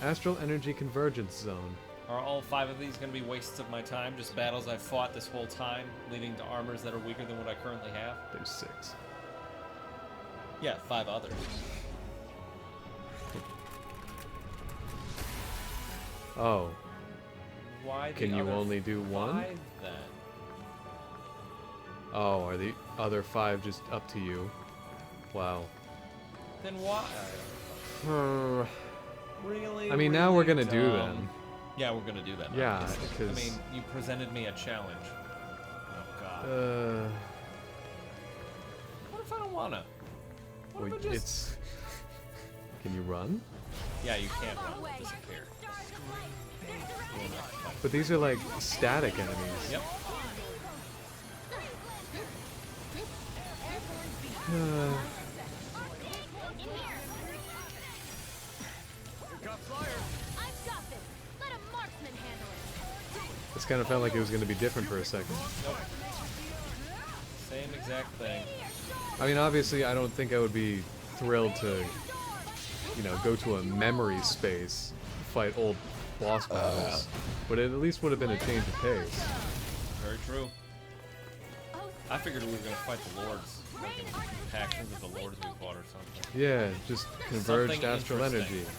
Astral Energy Convergence Zone. Are all 5 of these going to be wastes of my time? Just battles I've fought this whole time, leading to armors that are weaker than what I currently have? There's 6. Yeah, 5 others. Oh, Why the can you other only do 1? 5 then? Oh, are the other 5 just up to you? Wow. Then why? Really? I mean, now we're gonna Really do dumb. them. Yeah, we're gonna do that. Yeah, obviously. because- I mean, you presented me a challenge. Oh god. What if I don't wanna? What if I Wait, just... it's... Can you run? Yeah, you can't run. It disappear. But these are like static enemies. Yep. kind of felt like it was going to be different for a second. Nope. Same exact thing. I mean, obviously, I don't think I would be thrilled to, you know, go to a memory space, fight old boss battles, but it at least would have been a change of pace. Very true. I figured we were gonna fight the lords, like in factions of the lords we fought or something. Yeah, just converged Something astral interesting. energy.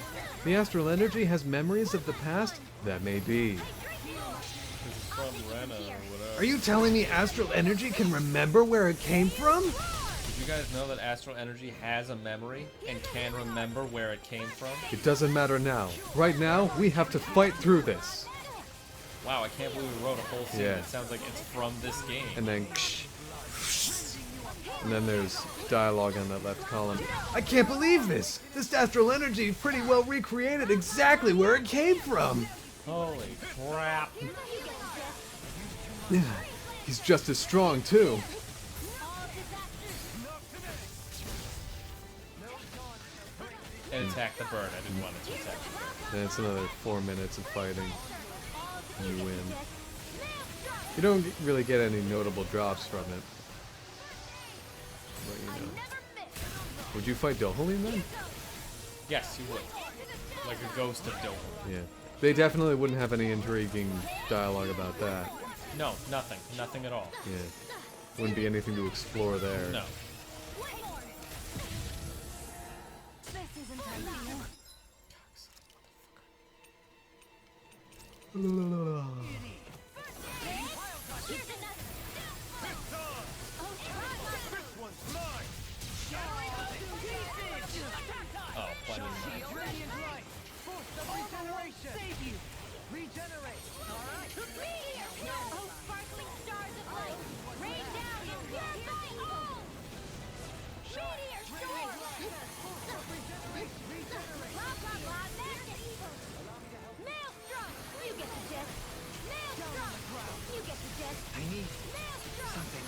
The astral energy has memories of the past? That may be. This is from Rena or whatever. Are you telling me astral energy can remember where it came from? Did you guys know that astral energy has a memory and can remember where it came from? It doesn't matter now. Right now, we have to fight through this. Wow, I can't believe we wrote a whole scene Yeah. that sounds like it's from this game. And then... And then there's dialogue on that left column. I can't believe this! This astral energy pretty well recreated exactly where it came from! Holy crap. Yeah, he's just as strong, too. And attack the bird. I didn't want it to attack the bird. And it's another 4 minutes of fighting. And you win. You don't really get any notable drops from it. But you know. Would you fight Dohalim then? Yes, you would. Like a ghost of Doom. Yeah. They definitely wouldn't have any intriguing dialogue about that. No, nothing. Nothing at all. Yeah. Wouldn't be anything to explore there. No. Oh, plenty. Oh, sparkling stars of light, rain down and purify all! Meteor storm! Blah, blah, blah, magic! Maelstrom! You get the gist! Maelstrom! You get the gist! I need Maelstrom! something.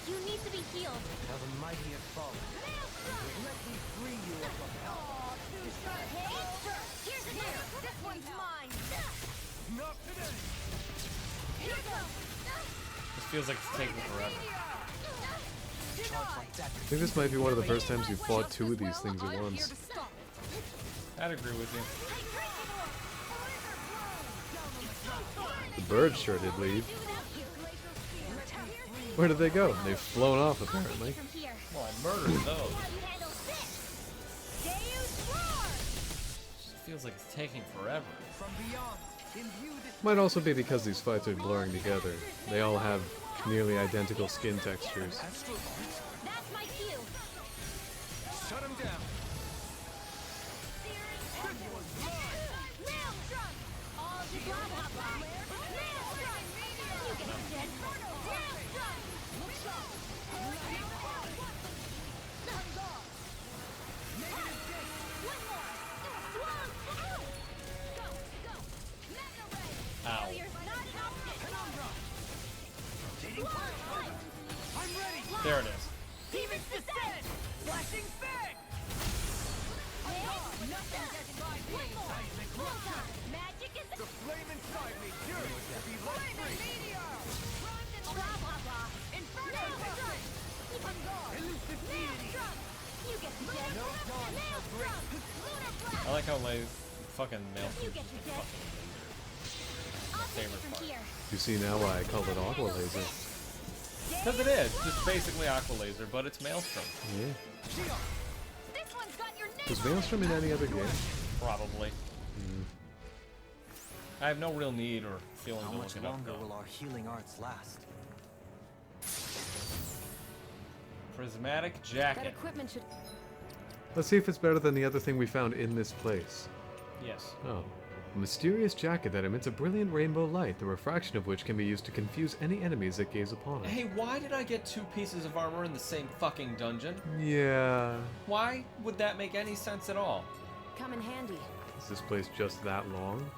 You need to be healed. Now the mighty have fallen. Let me free you of the hell. Here's another! This one's mine! Not today. Here goes! This feels like it's taking forever. Charge like that. I think this might be one of the first times you've fought two of these things at once. I'd agree with you. The birds sure did leave. Where did they go? They've flown off, apparently. Well, I murdered those. Just feels like it's taking forever. From beyond, imbue this Might also be because these fights are blurring together. They all have nearly identical skin textures. astral art. That's my cue! Shut him down. Maelstrom! All the blah, blah, blah! Maelstrom! You get the gist! Maelstrom! One more! Swamp! Go! Go! Mega ray! Ow. Failure not an option! I'm ready. There it is. Demon's Descent! Flashing fang. Nothing gets by me! One more! Magic is The flame inside me yearns to be let free. blah, blah, blah! Maelstrom! Elusive deity. Maelstrom! You get the gist! Maelstrom! Lunar blast! I like how fucking Maelstrom You is get just the a gist! fucking I'll take it favorite from part. here. You see now why I call it Aqua Laser. Because it is. Just basically Aqua Laser, but it's Maelstrom. Yeah. This one's got your name! Was Maelstrom in any other game? Probably. I have no real need or feeling How to much look it up, longer though. will our healing arts last? Prismatic That jacket. equipment should... Let's see if it's better than the other thing we found in this place. Yes. Oh. A mysterious jacket that emits a brilliant rainbow light, the refraction of which can be used to confuse any enemies that gaze upon it. Hey, why did I get 2 pieces of armor in the same fucking dungeon? Yeah. Why would that make any sense at all? come in handy. Is this place just that long?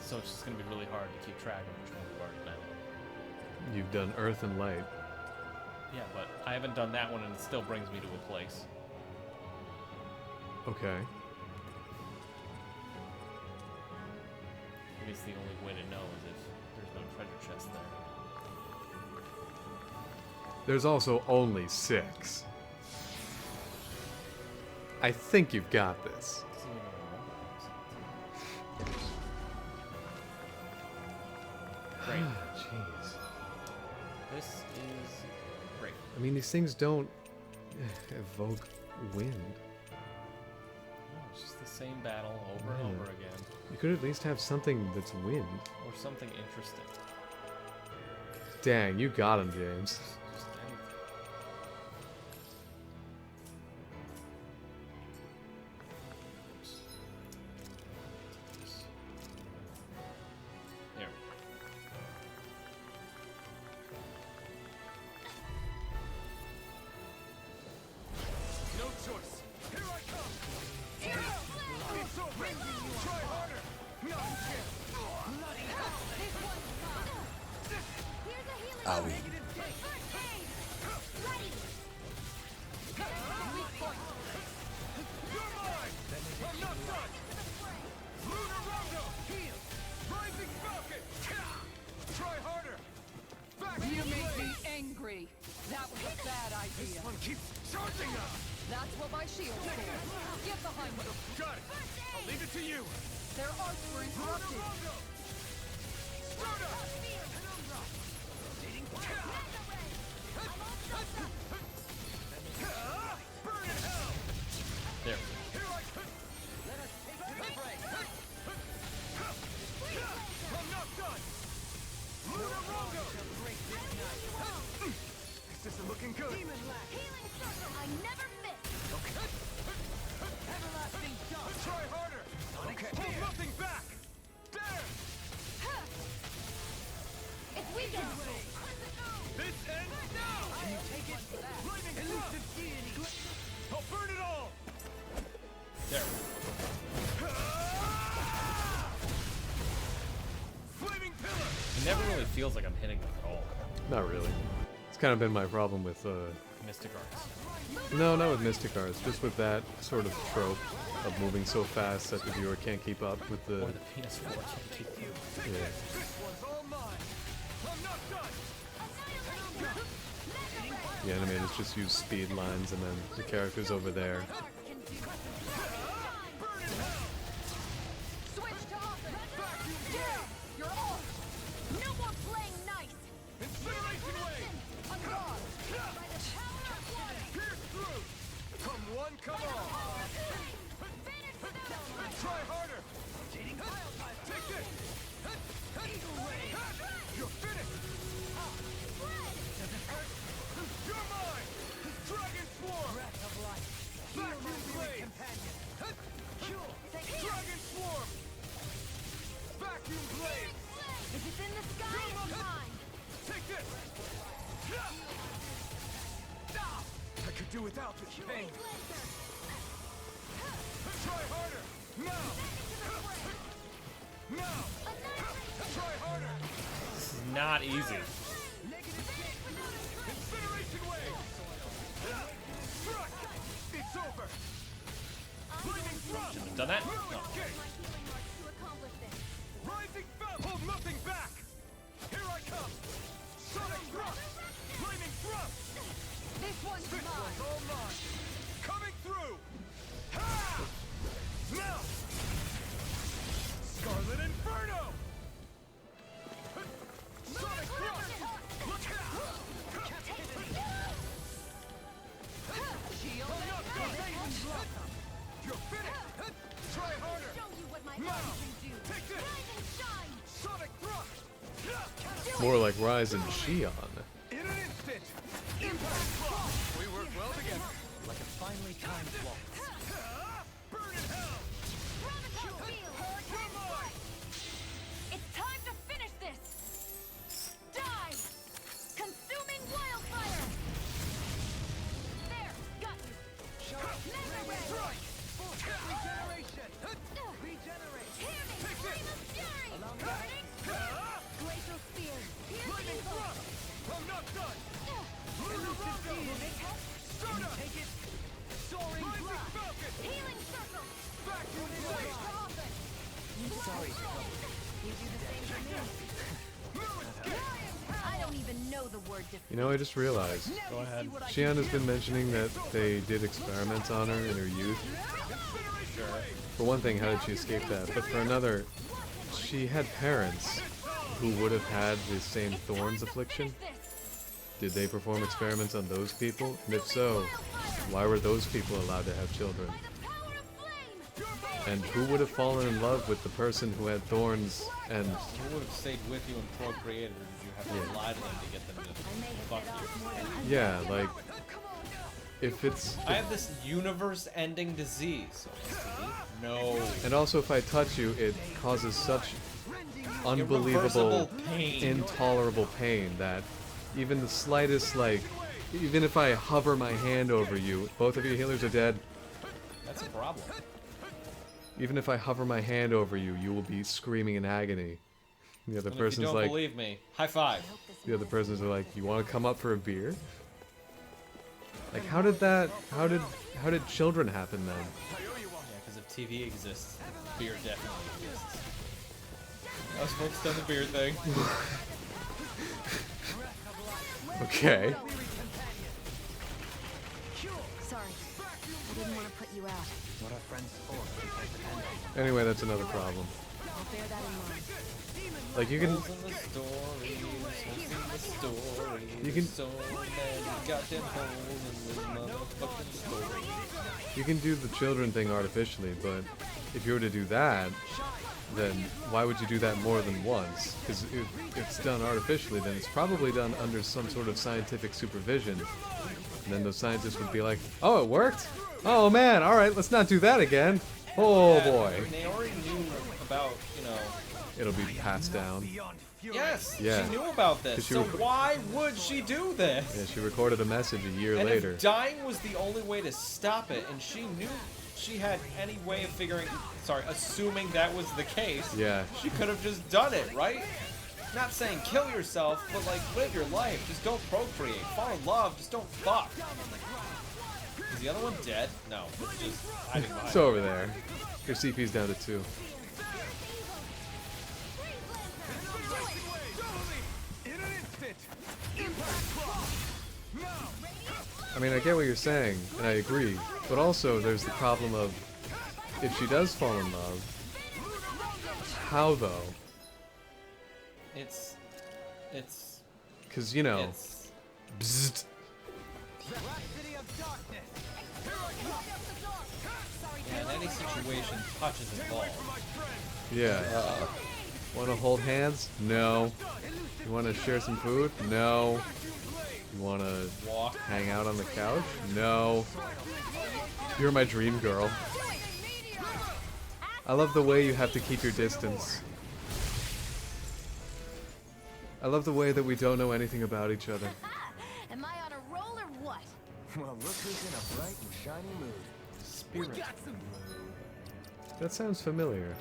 So it's just gonna be really hard to keep track of which one we've already done. You've done Earth and Light. Yeah, but I haven't done that one, and it still brings me to a place. Okay. I guess the only way to know is if there's no treasure chest there. There's also only 6. I think you've got this. Great. Jeez. This is great. I mean, these things don't evoke wind. No, it's just the same battle over and over again. You could at least have something that's wind. Or something interesting. Dang, you got him, James. Just anything. There. No choice. Here I come. It's over. Try harder. Not a chance. Owie. You're mine. I'm not done. Lunar Rondo. Heal. Rising Falcon. Try harder. Back You in make me place. angry. That was a bad This idea. one keeps charging up. That's what my shield's for. Get behind me. Got it. I'll leave it to you. Their arts were Lunar interrupted. Rondo. Sparta. Burn in hell. There. Here I come. Let us take this break. I'm not done. Lunar Rondo. This isn't looking good. Healing circle. I never miss. Everlasting shot. Try harder. Okay. Hold nothing back. There. It's weekend. This ends now. Can you take it? Lightning elusive deity. I'll burn it all. There. Flaming pillar. It never really feels like I'm hitting them at all. Not really. It's kind of been my problem with, Mystic Arts. no, not with Mystic Arts, just with that sort of trope of moving so fast that the viewer can't keep up with the, Or the PS4 can't keep you. yeah. This one's all mine. I'm not done. The animators just use speed lines and then the characters over there. Burn in hell. Switch to offense. You're off. No more playing nice. Incineration wave. Across. By the power of water. Pierce through. Come one, come all. Try harder. Take this. You're finished. You're mine. Dragon Swarm. Vacuum Blade. Dragon Swarm. Vacuum Blade. If it's in the sky, it's mine. Take this. I could do without this pain. Try harder. Now. Now. Try harder. This is not easy. Incineration wave. Struck. It's over. Lightning thrust. Done that? No. Okay. To accomplish this. Rising Falcon. Hold nothing back. Here I come. Sonic thrust. Lightning thrust. This one's This mine. one's all mine. Coming through. Ha! Now. Scarlet Inferno. Sonic thrust. Look out. Shield. You're finished. Try harder. Show you what my Now. arms can do. Take this. Rise and shine. Sonic thrust. More like Rise and Shion. In an instant. Impact block. We work well together. Like a finely timed waltz. Burn in hell. Radical field. You're mine. It's time to finish this. Die. Consuming wildfire. There. Got you. Laser ray. Strike. Regeneration. Regenerate. Hear me. Take this. Flame of fury. Glacial spear. Piercing bolt. I'm not done. Take it. Soaring blast. Healing circle. Vacuum Switch to offense. Sorry. You do the same for me. I don't even know the word defeat. You know, I just realized. Go ahead. Xian has been mentioning that they did experiments on her in her youth. Sure. For one thing, how did she escape that? But for another, she had parents who would have had the same thorns affliction. Did they perform experiments on those people? And if so, why were those people allowed to have children? And who would have fallen in love with the person who had thorns and... Who would have stayed with you and procreated, or did you have to Yeah. lie to them to get them to fuck you? Yeah, like... If it's... I have this universe-ending disease. No. And also, if I touch you, it causes such unbelievable, Irreversible pain. intolerable pain that even the slightest, like... Even if I hover my hand over you, both of your healers are dead. That's a problem. Even if I hover my hand over you, you will be screaming in agony. The other And if you person's don't like... believe me, high five. The other person's like, you want to come up for a beer? Like, how did that... How did children happen then? Yeah, because if TV exists, beer definitely exists. I was focused on the beer thing. Okay. Sorry. I didn't want to put you out. What are friends for? We can't depend on them. Anyway, that's another problem. I'll bear that in mind. Like, you can... Holes in the stories, holes in the stories. You can- So many goddamn holes in this motherfucking story. You can do the children thing artificially, but if you were to do that, then why would you do that more than once? Because if it's done artificially, then it's probably done under some sort of scientific supervision. And then those scientists would be like, oh, it worked? Oh man, alright, let's not do that again. Oh Yeah, boy. I mean, they already knew about, you know... It'll be passed down. Yes, Yeah. she knew about this, 'Cause she so rec- why would she do this? Yeah, she recorded a message a year And later. if dying was the only way to stop it, and she knew she had any way of assuming that was the case, Yeah. she could have just done it, right? Not saying kill yourself, but like live your life. Just don't procreate. Fall in love. Just don't fuck. Is the other one dead? No, it's just hiding behind. It's over there. Your CP's down to 2. I mean, I get what you're saying, and I agree. But also, there's the problem of, if she does fall in love, how though? It's Because, you know, it's bzzzt. yeah, in any situation, touch is involved. Yeah. Want to hold hands? No. You want to share some food? No. You want to Walk. hang out on the couch? No. You're my dream girl. I love the way you have to keep your distance. I love the way that we don't know anything about each other. Am I on a roll or what? Well, look who's in a bright and shiny mood. Spirit. That sounds familiar.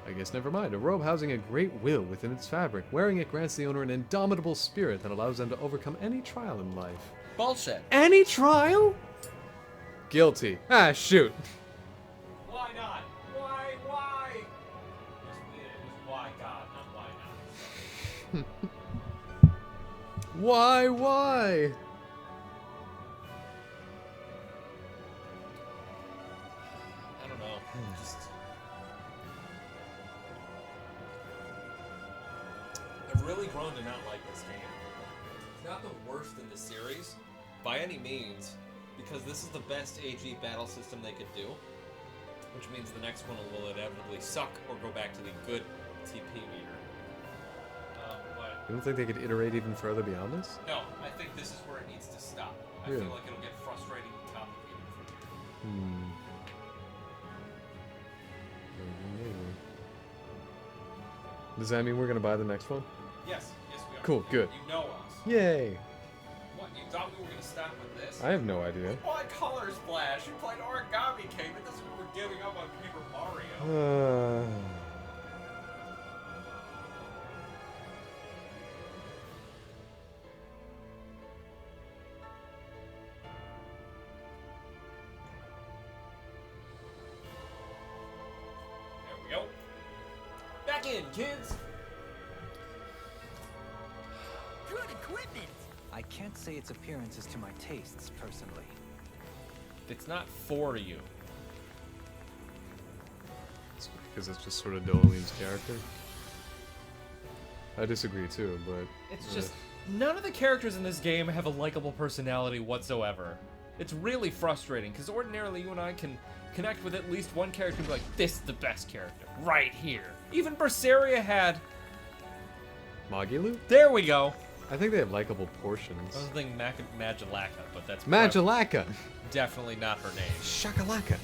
I guess never mind. A robe housing a great will within its fabric. Wearing it grants the owner an indomitable spirit that allows them to overcome any trial in life. Bullshit. Any trial? Guilty. Ah, shoot. Why not? Why? Just why, God, not why not. Why? I don't know. Just I've really grown to not like this game. It's not the worst in the series, by any means, because this is the best AG battle system they could do, which means the next one will inevitably suck or go back to the good TP meter. But You don't think they could iterate even further beyond this? no, I think this is where it needs to stop. I Really? feel like it'll get frustrating and complicated from here. Hmm. Maybe. Does that mean we're gonna buy the next one? Yes, we are. Cool, good. You know us. Yay! What, you thought we were gonna stop with this? I have no idea. Why Color Splash? You played Origami King. That doesn't mean we're giving up on Paper Mario. in, kids. Good equipment. I can't say its appearance is to my tastes, personally. It's not for you. Because it's just sort of Dolean's character. I disagree too, but It's just none of the characters in this game have a likable personality whatsoever. It's really frustrating because ordinarily you and I can connect with at least one character and be like, this is the best character right here. Even Berseria had. Magilu? There we go. I think they have likable portions. I was thinking Magilaka, but that's Magilaka! definitely not her name. Shakalaka!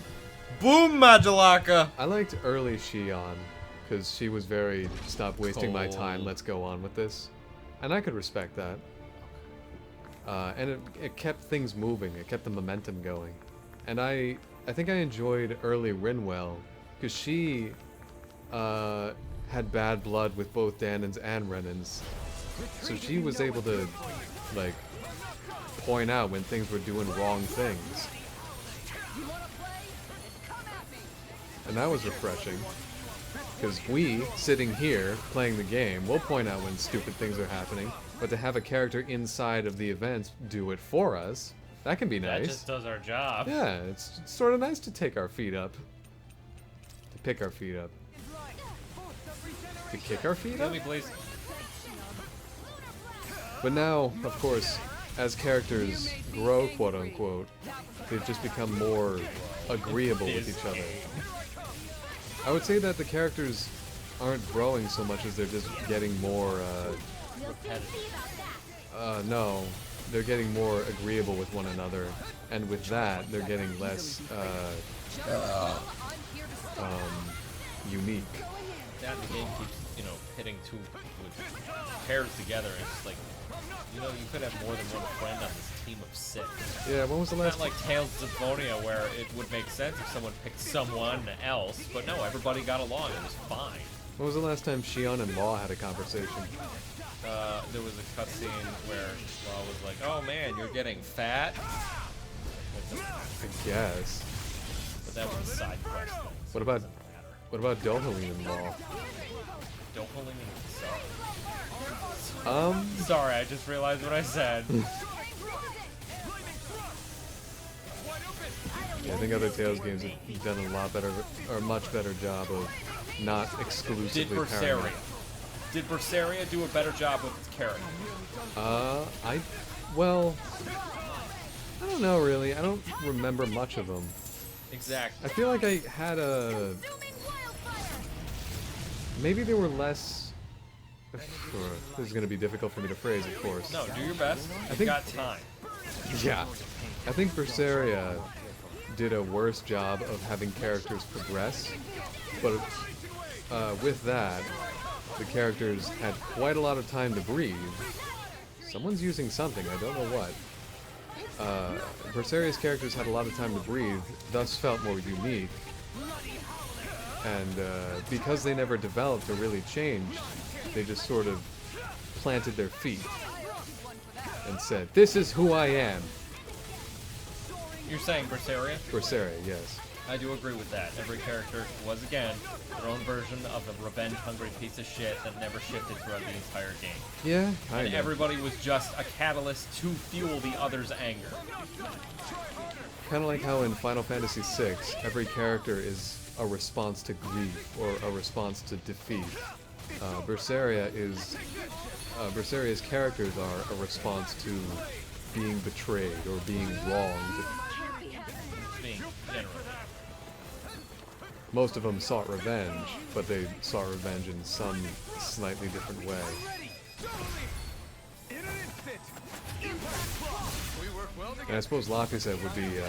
Boom, Magilaka! I liked early Shion, because she was very, stop wasting my time, Cold. let's go on with this. And I could respect that. And it kept things moving, it kept the momentum going. And I think I enjoyed early Rinwell, because she had bad blood with both Danons and Renans. So she was able to, like, point out when things were doing wrong things. And that was refreshing. Because we, sitting here, playing the game, will point out when stupid things are happening. But to have a character inside of the events do it for us, that can be nice. That just does our job. Yeah, it's sort of nice to take our feet up. To pick our feet up. To kick our feet Kill up? me, please. But now, of course, as characters grow, quote unquote, they've just become more agreeable with each other. I would say that the characters aren't growing so much as they're just getting more, no, they're getting more agreeable with one another, and with that, they're getting less, unique. That the game keeps, hitting two pairs together, and it's like, you could have more than one friend on this team of 6. Yeah, when was the last Not like Tales of Symphonia, where it would make sense if someone picked someone else, but no, everybody got along, it was fine. When was the last time Shion and Law had a conversation? There was a cutscene where Law was like, oh man, you're getting fat? I guess. But that was a side quest thing. What about Dohaleen and Law? Dohaleen and Sorry. Sorry, I just realized what I said. Yeah, I think other Tales games have done a lot better, or a much better job of not exclusively Did pairing Berseria? up. Did Berseria do a better job with its character? Well, I don't know really. I don't remember much of them. Exactly. I feel like I had a... Maybe they were less... This is going to be difficult for me to phrase, of course. No, do your best. You've got time. Yeah. I think Berseria did a worse job of having characters progress, but with that, the characters had quite a lot of time to breathe. Someone's using something, I don't know what. Berseria's characters had a lot of time to breathe, thus felt more unique. And because they never developed or really changed, they just sort of planted their feet and said, "This is who I am." You're saying Berseria? Berseria, yes. I do agree with that. Every character was, again, their own version of a revenge-hungry piece of shit that never shifted throughout the entire game. Yeah, and everybody was just a catalyst to fuel the other's anger. Kind of like how in Final Fantasy VI, every character is a response to grief or a response to defeat. Berseria's characters are a response to being betrayed or being wronged. Being generous. Most of them sought revenge, but they sought revenge in some slightly different way. And I suppose Laphicet would be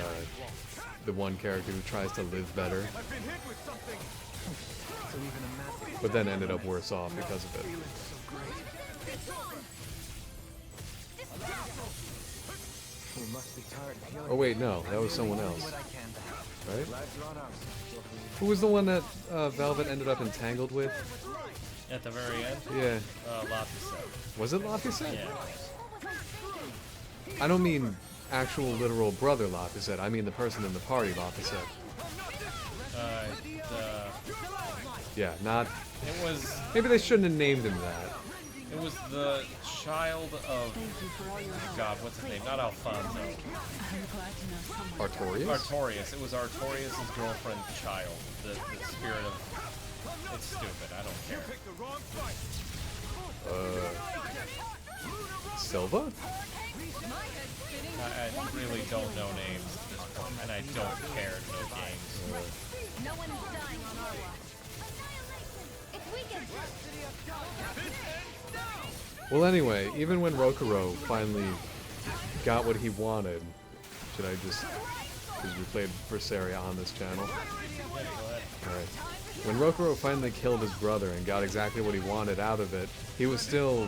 the one character who tries to live better, but then ended up worse off because of it. Oh wait, no, that was someone else. Right? Who was the one that Velvet ended up entangled with? At the very end? Yeah. Laphicet. Was it Laphicet? Yeah. I don't mean actual literal brother Laphicet, I mean the person in the party Laphicet. Yeah, not... It was Maybe they shouldn't have named him that. it was the child of God, what's his name? Not Alfonso. Artorias? Artorias. It was Artorias' girlfriend's child. The spirit of it's stupid, I don't care. Silva? I really don't know names at this point, and I don't care to know games. No one's dying on our watch. It's weekend. Well, anyway, even when Rokuro finally got what he wanted, should I just... because we played Berseria on this channel. Alright. When Rokuro finally killed his brother and got exactly what he wanted out of it, he was still,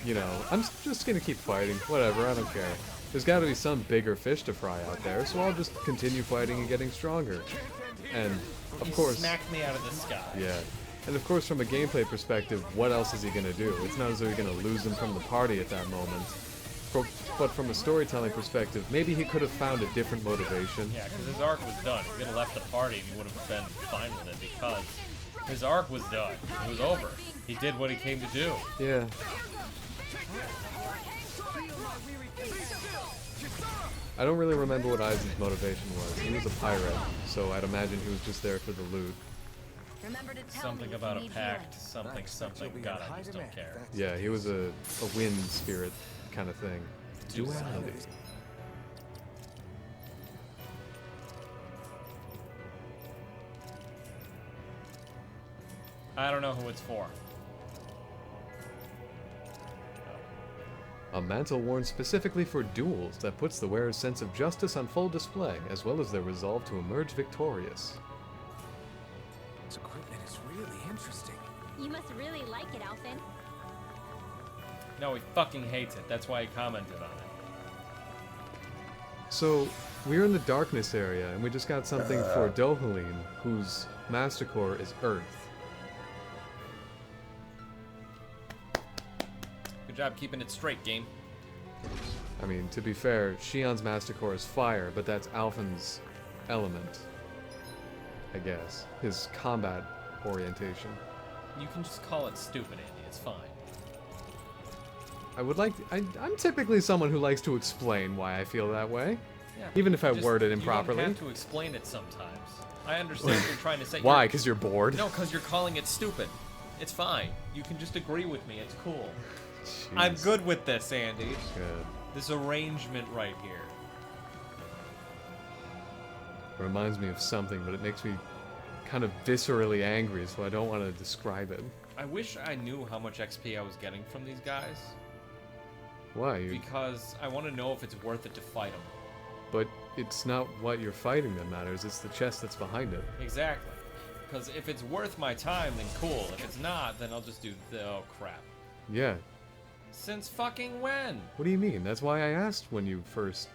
you know, I'm just gonna keep fighting, whatever, I don't care. There's gotta be some bigger fish to fry out there, so I'll just continue fighting and getting stronger. And, of course... smacked me out of the sky. Yeah. And of course, from a gameplay perspective, what else is he gonna do? It's not as though you're gonna lose him from the party at that moment. But from a storytelling perspective, maybe he could have found a different motivation. Yeah, because his arc was done. He could have left the party and he would have been fine with it because his arc was done. It was over. He did what he came to do. Yeah. I don't really remember what Aizen's motivation was. He was a pirate, so I'd imagine he was just there for the loot. Remember to tell Something me if about you a need pact, healing. something. God, I just don't care. Yeah, he was a wind spirit kind of thing. Duality. I don't know who it's for. A mantle worn specifically for duels that puts the wearer's sense of justice on full display, as well as their resolve to emerge victorious. This equipment is really interesting. You must really like it, Alphen. No, he fucking hates it. That's why he commented on it. So, we're in the darkness area, and we just got something for Dohaline, whose master core is Earth. Good job keeping it straight, game. I mean, to be fair, Shion's master core is fire, but that's Alphen's element, I guess. His combat orientation. You can just call it stupid, Andy. It's fine. I would like... I'm typically someone who likes to explain why I feel that way. Yeah, even if I just- word it improperly. You don't have to explain it sometimes. I understand what you're trying to say. Why? Because you're bored? No, because you're calling it stupid. It's fine. You can just agree with me. It's cool. Jeez. I'm good with this, Andy. Good. This arrangement right here. It reminds me of something, but it makes me kind of viscerally angry, so I don't want to describe it. I wish I knew how much XP I was getting from these guys. Why? Because I want to know if it's worth it to fight them. But it's not what you're fighting that matters, it's the chest that's behind it. Exactly. Because if it's worth my time, then cool. If it's not, then I'll just do the... Oh, crap. Yeah. Since fucking when? What do you mean? That's why I asked when you first...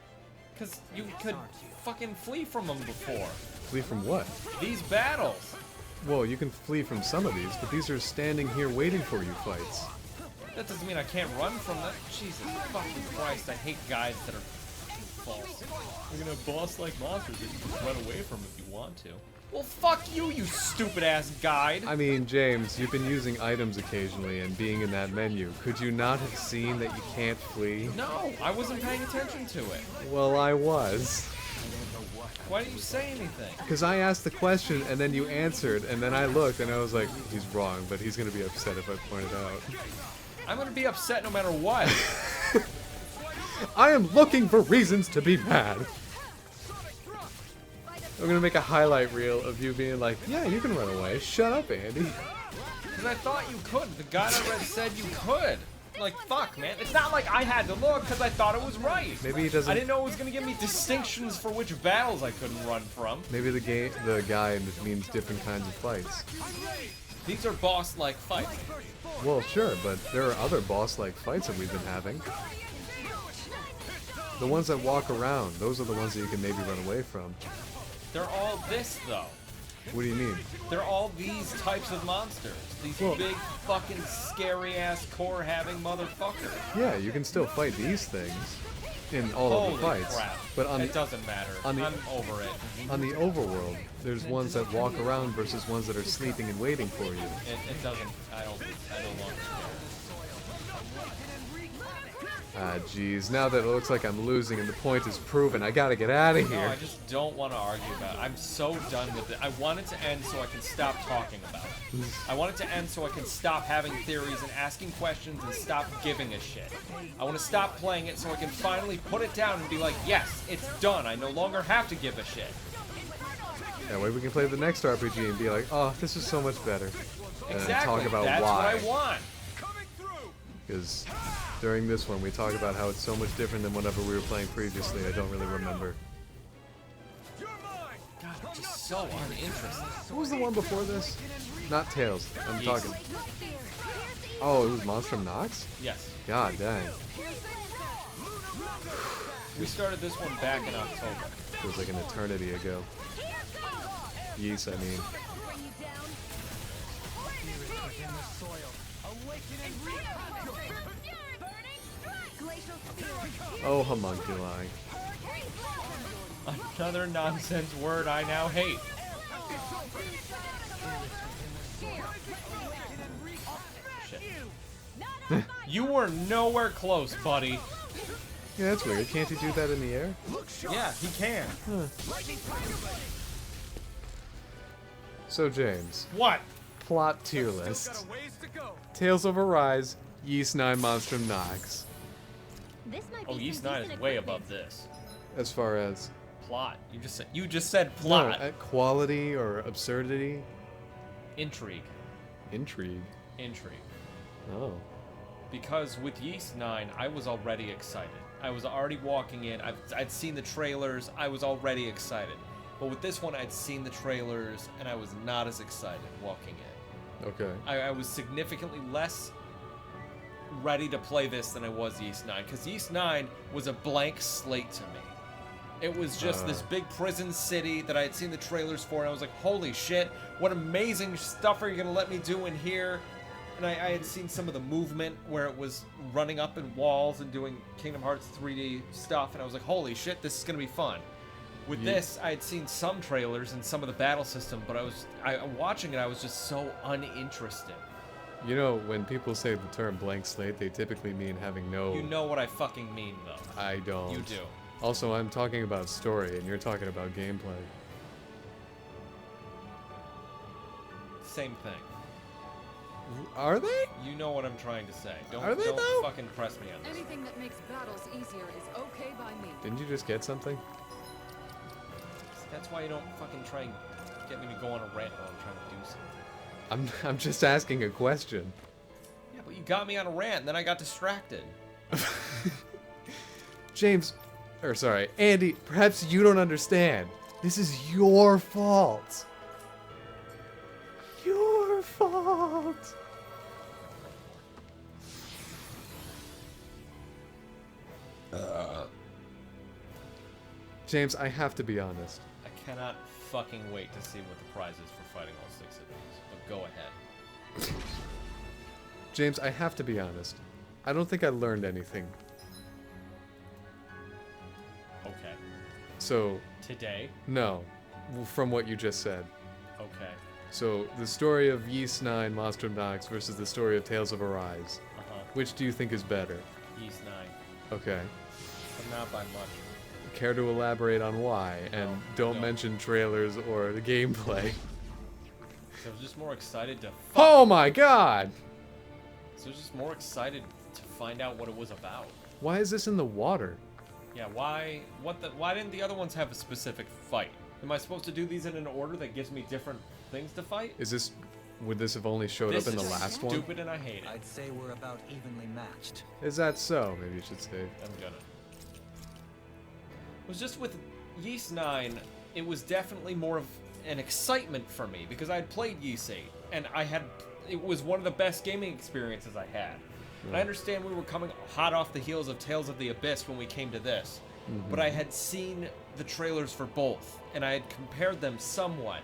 Because you could fucking flee from them before. Flee from what? These battles. Well, you can flee from some of these, but these are standing here waiting for you fights. That doesn't mean I can't run from them. Jesus fucking Christ, I hate guys that are false. You're gonna boss-like monsters that you can run away from if you want to. Well, fuck you, you stupid-ass guide! I mean, James, you've been using items occasionally and being in that menu. Could you not have seen that you can't flee? No, I wasn't paying attention to it. Well, I was. Why didn't you say anything? Because I asked the question and then you answered, and then I looked and I was like, he's wrong, but he's gonna be upset if I point it out. I'm gonna be upset no matter what. I am looking for reasons to be mad. I'm gonna make a highlight reel of you being like, yeah, you can run away. Shut up, Andy. Because I thought you could. The guide I read said you could. Like, fuck, man. It's not like I had to look because I thought it was right. Maybe he doesn't... I didn't know it was going to give me distinctions for which battles I couldn't run from. Maybe the guide means different kinds of fights. These are boss-like fights. Well, sure, but there are other boss-like fights that we've been having. The ones that walk around, those are the ones that you can maybe run away from. They're all this, though. What do you mean? They're all these types of monsters. These big, fucking, scary-ass, core-having motherfuckers. Yeah, you can still fight these things. in all of the Holy fights. crap. But on it the doesn't matter. I'm over it. on the overworld, there's ones that walk around versus ones that are sleeping and waiting for you. It doesn't. I no longer care. Ah, jeez. Now that it looks like I'm losing and the point is proven, I gotta get out of No, here. I just don't want to argue about it. I'm so done with it. I want it to end so I can stop talking about it. I want it to end so I can stop having theories and asking questions and stop giving a shit. I want to stop playing it so I can finally put it down and be like, yes, it's done. I no longer have to give a shit. That way we can play the next RPG and be like, oh, this is so much better. And then Exactly. talk about That's why. what I want. Because during this one, we talk about how it's so much different than whatever we were playing previously. I don't really remember. God, just so uninteresting. What was the one before this? Not Tails. I'm Yes. talking. Oh, it was Monstrum Nox? Yes. God dang. We started this one back in October. Feels like an eternity ago. Yeast, I mean. Oh, homunculi. Another nonsense word I now hate. Shit. You were nowhere close, buddy. Yeah, that's weird. Can't he do that in the air? Yeah, he can. So, James. What? Plot tier list. Tales of Arise, Yeast 9 Monstrum Nox. This might Oh, be Yeast some 9 is decent way equipment. above this. As far as... Plot. You just said plot. No, at quality or absurdity? Intrigue. Intrigue. Intrigue. Oh. Because with Yeast 9, I was already excited. I was already walking in. I'd seen the trailers. I was already excited. But with this one, I'd seen the trailers, and I was not as excited walking in. Okay. I was significantly less ready to play this than I was Yeast 9, because Yeast 9 was a blank slate to me. It was just this big prison city that I had seen the trailers for, and I was like, holy shit, what amazing stuff are you going to let me do in here? And I had seen some of the movement where it was running up in walls and doing Kingdom Hearts 3D stuff, and I was like, holy shit, this is going to be fun. With this, I had seen some trailers and some of the battle system, but watching it, I was just so uninterested. You know, when people say the term blank slate, they typically mean having no... You know what I fucking mean, though. I don't. You do. Also, I'm talking about story, and you're talking about gameplay. Same thing. Are they? You know what I'm trying to say. Don't though? fucking press me on this. Anything that makes battles easier is okay by me. Didn't you just get something? That's why you don't fucking try and get me to go on a rant while I'm trying to do something. I'm just asking a question. Yeah, but you got me on a rant, and then I got distracted. James, or sorry, Andy, perhaps you don't understand. This is your fault. Your fault. James, I have to be honest. I cannot fucking wait to see what the prize is for fighting all 6 of these. But go ahead. James, I have to be honest. I don't think I learned anything. Okay. So... Today? No. From what you just said. Okay. So, the story of Yeast 9 Monstrum Nox versus the story of Tales of Arise. Which do you think is better? Yeast 9. Okay. But not by much. Care to elaborate on why? And don't mention trailers or the gameplay. So I was just more excited to... Oh my god! So I was just more excited to find out what it was about. Why is this in the water? Yeah, why didn't the other ones have a specific fight? Am I supposed to do these in an order that gives me different things to fight? Would this have only showed up in the last one? This is stupid and I hate it. I'd say we're about evenly matched. Is that so? Maybe you should say. I'm gonna. It was just with Yeast 9, it was definitely more of an excitement for me because I had played Yeast 8 and it was one of the best gaming experiences I had. And I understand we were coming hot off the heels of Tales of the Abyss when we came to this, but I had seen the trailers for both and I had compared them somewhat.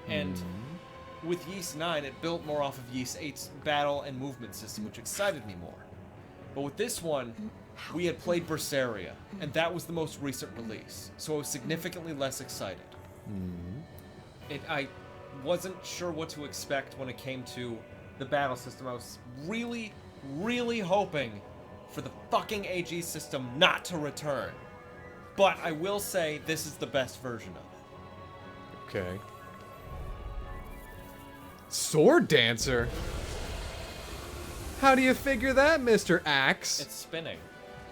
And with Yeast 9, it built more off of Yeast 8's battle and movement system, which excited me more. But with this one, we had played Berseria, and that was the most recent release, so I was significantly less excited. I wasn't sure what to expect when it came to the battle system. I was really, really hoping for the fucking AG system not to return. But I will say this is the best version of it. Okay. Sword Dancer? How do you figure that, Mr. Axe? It's spinning.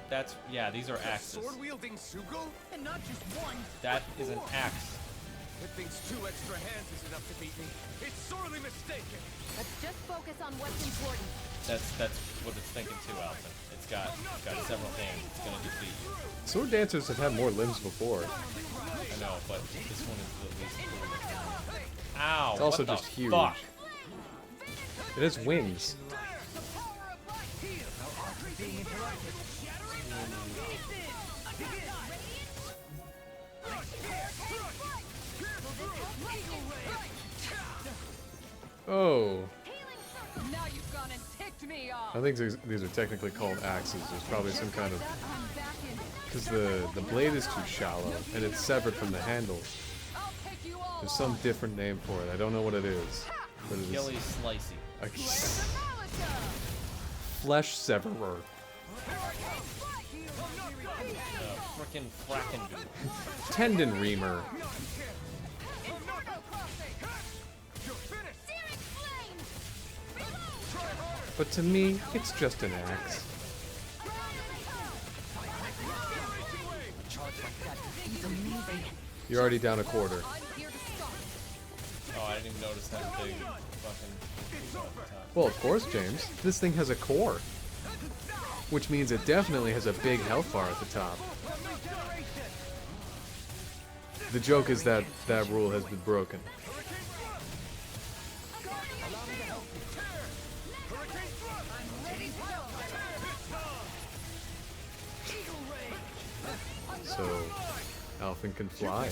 That's, yeah, these are axes. Sword-wielding Sugal? And not just one. That is an axe. It thinks 2 extra hands is enough to beat me. It's sorely mistaken. Let's just focus on what's important. That's what it's thinking too, Alton. It's got several hands. It's gonna defeat you. Sword Dancers have had more limbs before. I know, but this one is the least cool. Ow! It's also what the just huge. Fuck? It has wings. Oh. Now you've gone and ticked me off. I think these are technically called axes. There's probably some kind of... Because the blade is too shallow, and it's severed from the handle. There's some different name for it. I don't know what it is. But it Gilly is Slicey. a flesh severer. Frickin' frackin' dude. Tendon reamer. But to me, it's just an axe. You're already down a quarter. Oh, I didn't even notice that big fucking... Well, of course, James. This thing has a core. Which means it definitely has a big health bar at the top. The joke is that that rule has been broken. So, Alphen can fly.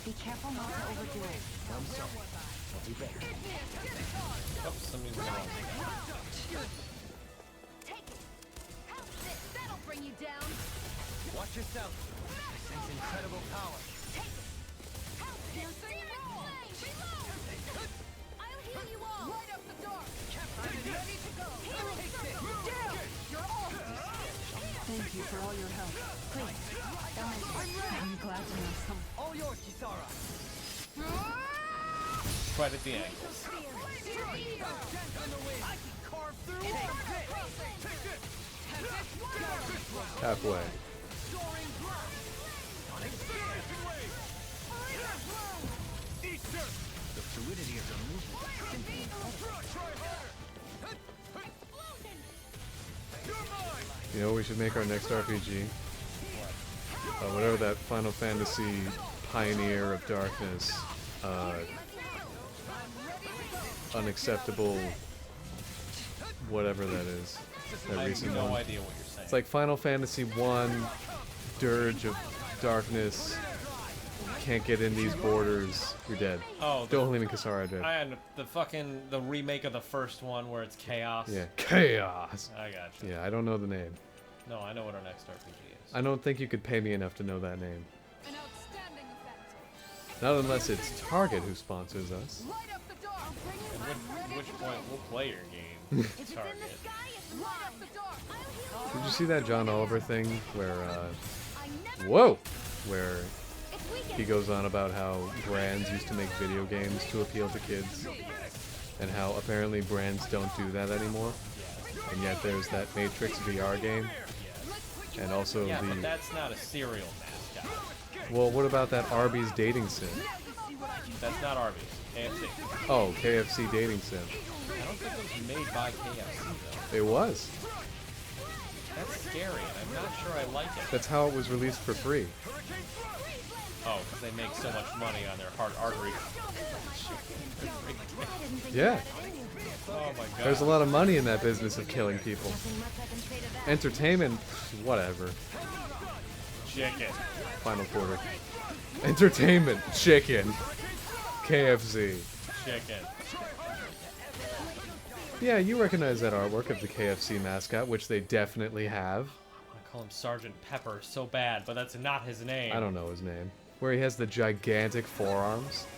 Be careful not to overdo it. I'm sorry. I'll do better. Oh, somebody's wrong. Take it. Help it. That'll bring you down. Watch yourself. I sense incredible power. Take it. Help it. Searing flame. Reload. I'll heal you all. Right up the dark. I'm ready to go. Healing circle. Down. You're all. Thank you for all your help. Please. Don't mention it. I'm glad to know some. All yours, Kisara. Right at the ankles. Halfway. The fluidity of the movement. You know, we should make our next RPG. Whatever that Final Fantasy Pioneer of Darkness, unacceptable, whatever that is. That I have recent no one. idea what you're saying. It's like Final Fantasy 1, Dirge of Darkness. Can't get in these borders. You're dead. Oh, Dohalim and Kisara are dead. I had the remake of the first one where it's chaos. Yeah, chaos. I got you. Yeah, I don't know the name. No, I know what our next RPG is. I don't think you could pay me enough to know that name. An outstanding effect. Not unless it's Target who sponsors us. Right up the dark. I'll bring you At which point we'll play your game. Target. right up the dark. I'll heal Did you see that John Oliver thing where, whoa! Where he goes on about how brands used to make video games to appeal to kids, and how apparently brands don't do that anymore, and yet there's that Matrix VR game, and also Yeah, the... but that's not a cereal mascot. Well, what about that Arby's dating sim? That's not Arby's. KFC. Oh, KFC dating sim. I don't think it was made by KFC though. It was. That's scary, and I'm not sure I like it. That's how it was released for free. Oh, because they make so much money on their heart artery. Yeah. Oh my god. There's a lot of money in that business of killing people. Entertainment, whatever. Chicken. Final quarter. Entertainment, chicken. KFC. Chicken. Yeah, you recognize that artwork of the KFC mascot, which they definitely have. I call him Sergeant Pepper so bad, but that's not his name. I don't know his name. Where he has the gigantic forearms.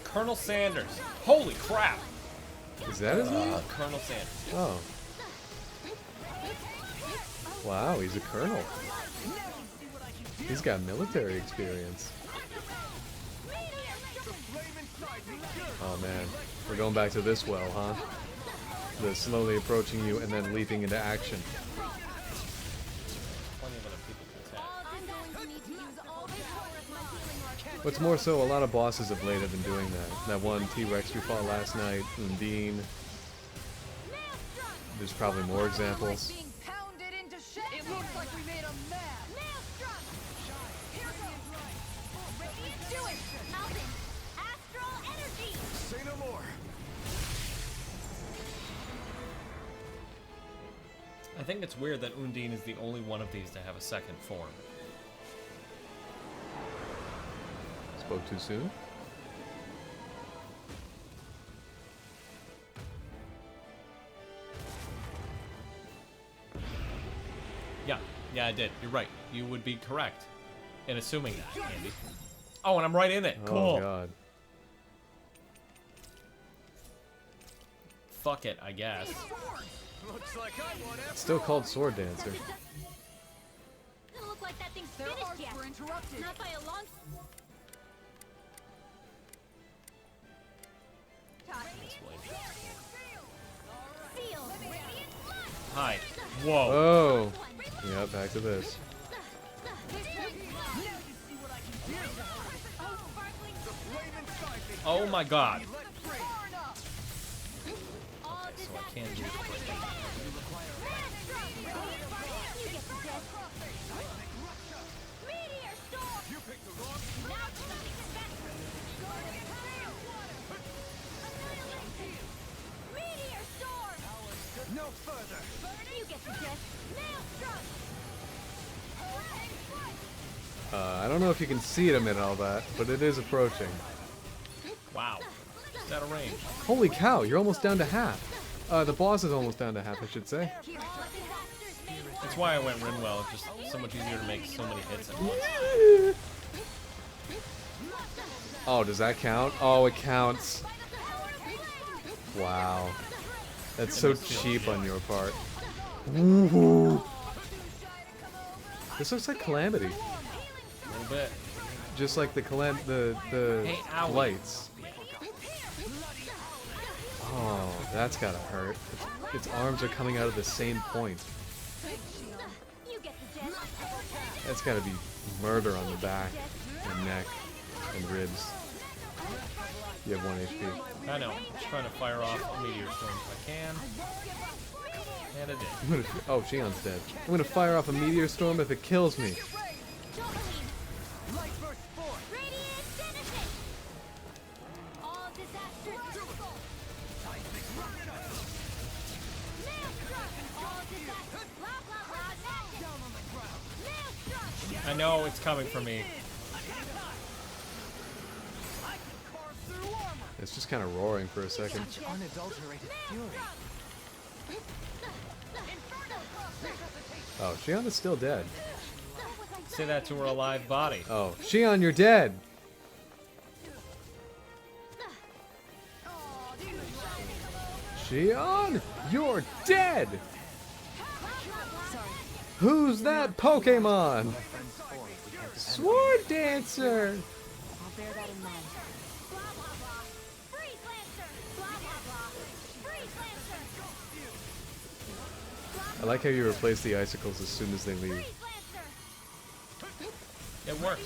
Colonel Sanders. Holy crap! Is that his name? Colonel Sanders. Oh. Wow, he's a colonel. He's got military experience. Oh man, we're going back to this well, huh? The slowly approaching you and then leaping into action. Plenty of other people to attack. What's more so, a lot of bosses of late have been doing that. That one T-Rex we fought last night, Undine. There's probably more examples. It looks like we made a mess. Do it! Alvin! Astral energy! Say no more. I think it's weird that Undine is the only one of these to have a second form. Spoke too soon? Yeah, I did. You're right. You would be correct in assuming that, Andy. Oh, and I'm right in it. Cool. Oh god. Fuck it, I guess. It's still called Sword Dancer. Doesn't look like that thing's Their finished arcs yet. were interrupted. Not by a long... Seal! Radiant light! Hi. Whoa. Oh. Yeah, back to this. Oh my god. All So I can't do it. Meteor storm! You picked the wrong... Now stunning effect! Meteor storm! No further. You get the gist. Maelstrom! I don't know if you can see it amid all that, but it is approaching. Wow. Just out of range. Holy cow, you're almost down to half. The boss is almost down to half, I should say. That's why I went Rinwell. It's just so much easier to make so many hits at once. Oh, does that count? Oh, it counts. Wow. That's so cheap on your part. Woohoo! This looks like Calamity. A little bit. Just like the Hey, owie. lights. Oh, that's gotta hurt. Its arms are coming out of the same point. You get the gist. That's gotta be murder on the back and neck and ribs. You have 1 HP. I know. I'm just trying to fire off a meteor storm if I can. And it did. I'm gonna, oh, Shion's dead. I'm gonna fire off a meteor storm if it kills me. Radiant Genesis! All disasters... Maelstrom! All disasters... Blah, blah, blah, Maelstrom! I know it's coming for me. It's just kind of roaring for a second. Unadulterated fury. Oh, Shion is still dead. Say that to her alive body. Oh, Shion, you're dead! Shion, you're dead! Who's that Pokemon? Sword Dancer! I'll bear that in mind. Blah, blah, blah. Freeze Lancer! Blah, blah, blah. Freeze Lancer! I like how you replace the icicles as soon as they leave. Freeze Lancer! It works.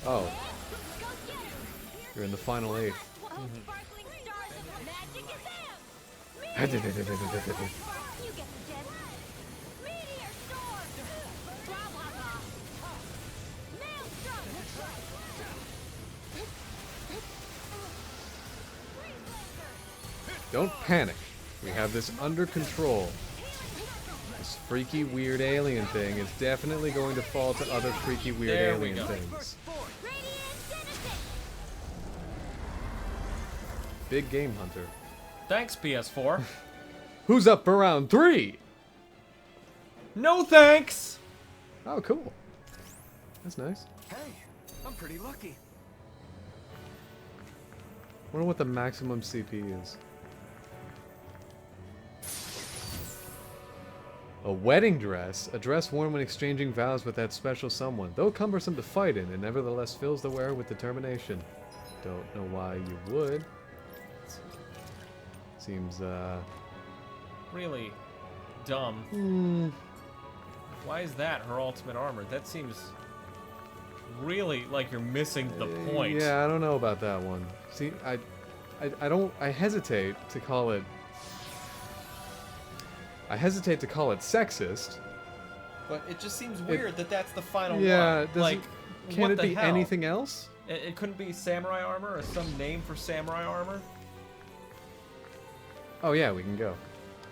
Oh, you're in the final 8. Sparkling stars of magic is them! You get the gist. Meteor storm! Blah, blah, blah. Maelstrom! Freeze Lancer! Don't panic. We have this under control. This freaky, weird alien thing is definitely going to fall to other freaky, weird There we alien go. things. Radiant citizen! Big game hunter. Thanks, PS4. Who's up for round 3? No thanks! Oh, cool. That's nice. Hey, I'm pretty lucky. Wonder what the maximum CP is. A wedding dress. A dress worn when exchanging vows with that special someone. Though cumbersome to fight in, it nevertheless fills the wearer with determination. Don't know why you would. Seems, Really dumb. Why is that her ultimate armor? That seems really like you're missing the point. Yeah, I don't know about that one. See, I hesitate to call it... I hesitate to call it sexist. But it just seems weird that that's the final Yeah, one. Like, can what it the be hell? anything else? It couldn't be samurai armor or some name for samurai armor? Oh yeah, we can go.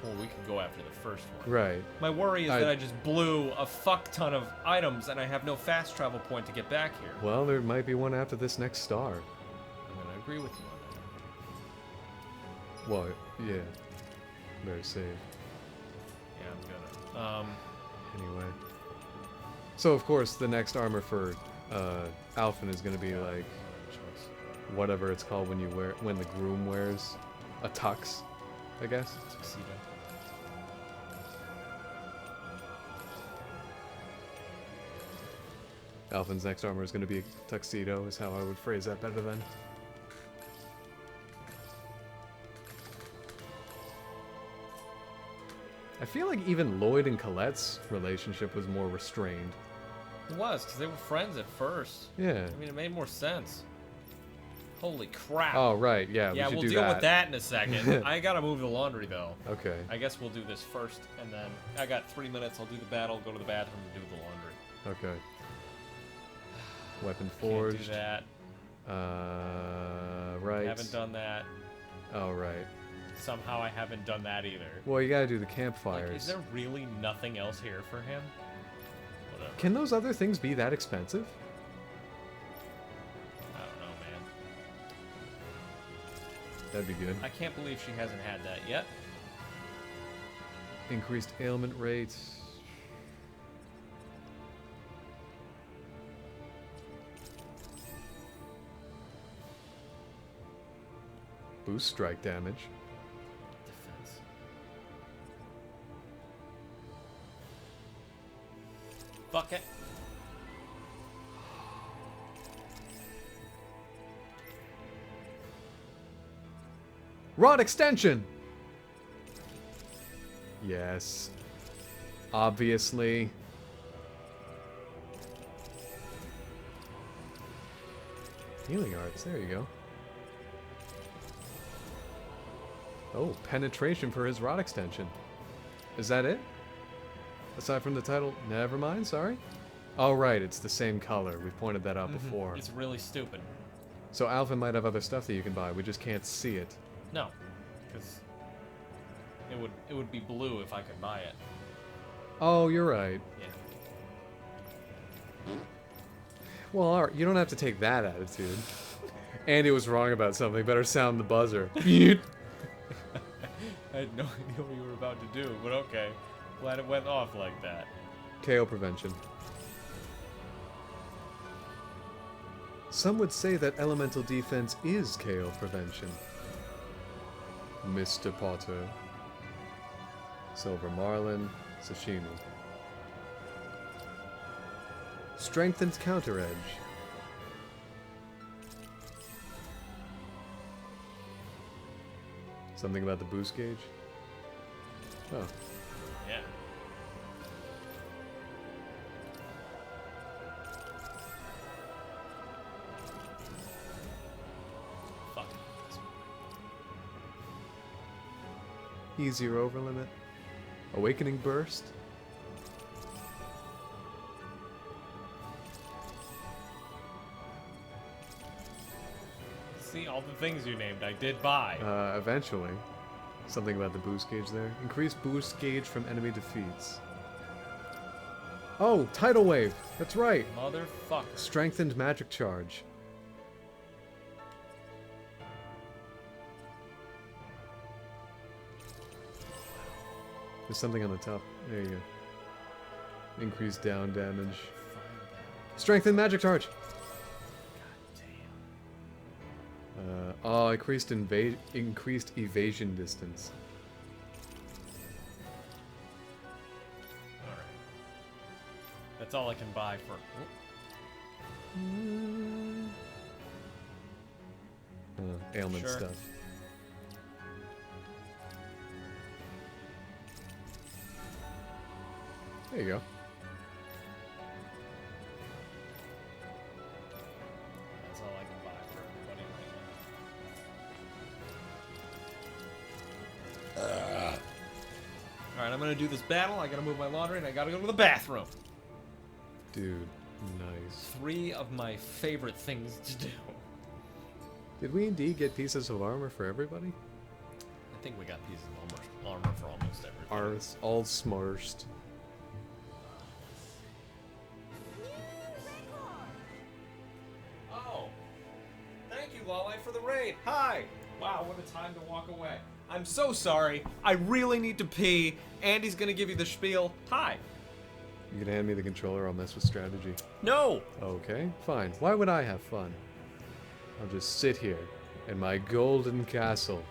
Well, we can go after the first one. Right. My worry is I- that I just blew a fuck ton of items and I have no fast travel point to get back here. Well, there might be one after this next star. I'm gonna agree with you on that. Well, yeah. Better save. Yeah, I'm gonna. Anyway. So, of course, the next armor for Alphen is going to be like whatever it's called when the groom wears a tux, I guess. Tuxedo. Alphen's next armor is going to be a tuxedo, is how I would phrase that better than. I feel like even Lloyd and Colette's relationship was more restrained. It was, because they were friends at first. Yeah. I mean, it made more sense. Holy crap. Oh, right, yeah, Yeah, we should we'll do deal that. with that in a second. I gotta move the laundry, though. Okay. I guess we'll do this first, and then I got 3 minutes. I'll do the battle, go to the bathroom, and do the laundry. Okay. Weapon Can't forged. do that. Right. Haven't done that. Oh, right. Somehow I haven't done that either. Well, you gotta do the Like, campfires. is there really nothing else here for him? Whatever. Can those other things be that expensive? I don't know, man. That'd be good. I can't believe she hasn't had that yet. Increased ailment rate. Boost strike damage. Defense. Fuck it. Rod extension! Yes. Obviously. Healing arts, there you go. Oh, penetration for his rod extension. Is that it? Aside from the title, never mind, sorry. Oh right, it's the same color. We've pointed that out before. It's really stupid. So Alpha might have other stuff that you can buy, we just can't see it. No, because it would be blue if I could buy it. Oh, you're right. Yeah. Well, alright, you don't have to take that attitude. Andy was wrong about something, better sound the buzzer. I had no idea what you were about to do, but okay. Glad it went off like that. KO prevention. Some would say that elemental defense is KO prevention. Mr. Potter. Silver Marlin. Sashimi. Strengthens counter edge. Something about the boost gauge? Oh. Yeah. Fuck. Easier over limit. Awakening burst. See, all the things you named, I did buy. Eventually. Something about the boost gauge there. Increased boost gauge from enemy defeats. Oh, tidal wave. That's right. Motherfucker. Strengthened magic charge. There's something on the top. There you go. Increased down damage. Strengthened magic charge. Oh, increased evasion distance. Alright. That's all I can buy for. Ailment Sure. stuff. There you go. That's all I can buy for everybody right now. Alright, I'm gonna do this battle. I gotta move my laundry and I gotta go to the bathroom. Dude, nice. 3 of my favorite things to do. Did we indeed get pieces of armor for everybody? I think we got pieces of armor for almost everybody. Ours all smarshed. Oh, thank you, Lolly, for the raid. Hi. Wow, what a time to walk away. I'm so sorry. I really need to pee. Andy's gonna give you the spiel. Hi. You can hand me the controller, I'll mess with strategy. No. Okay, fine. Why would I have fun? I'll just sit here in my golden castle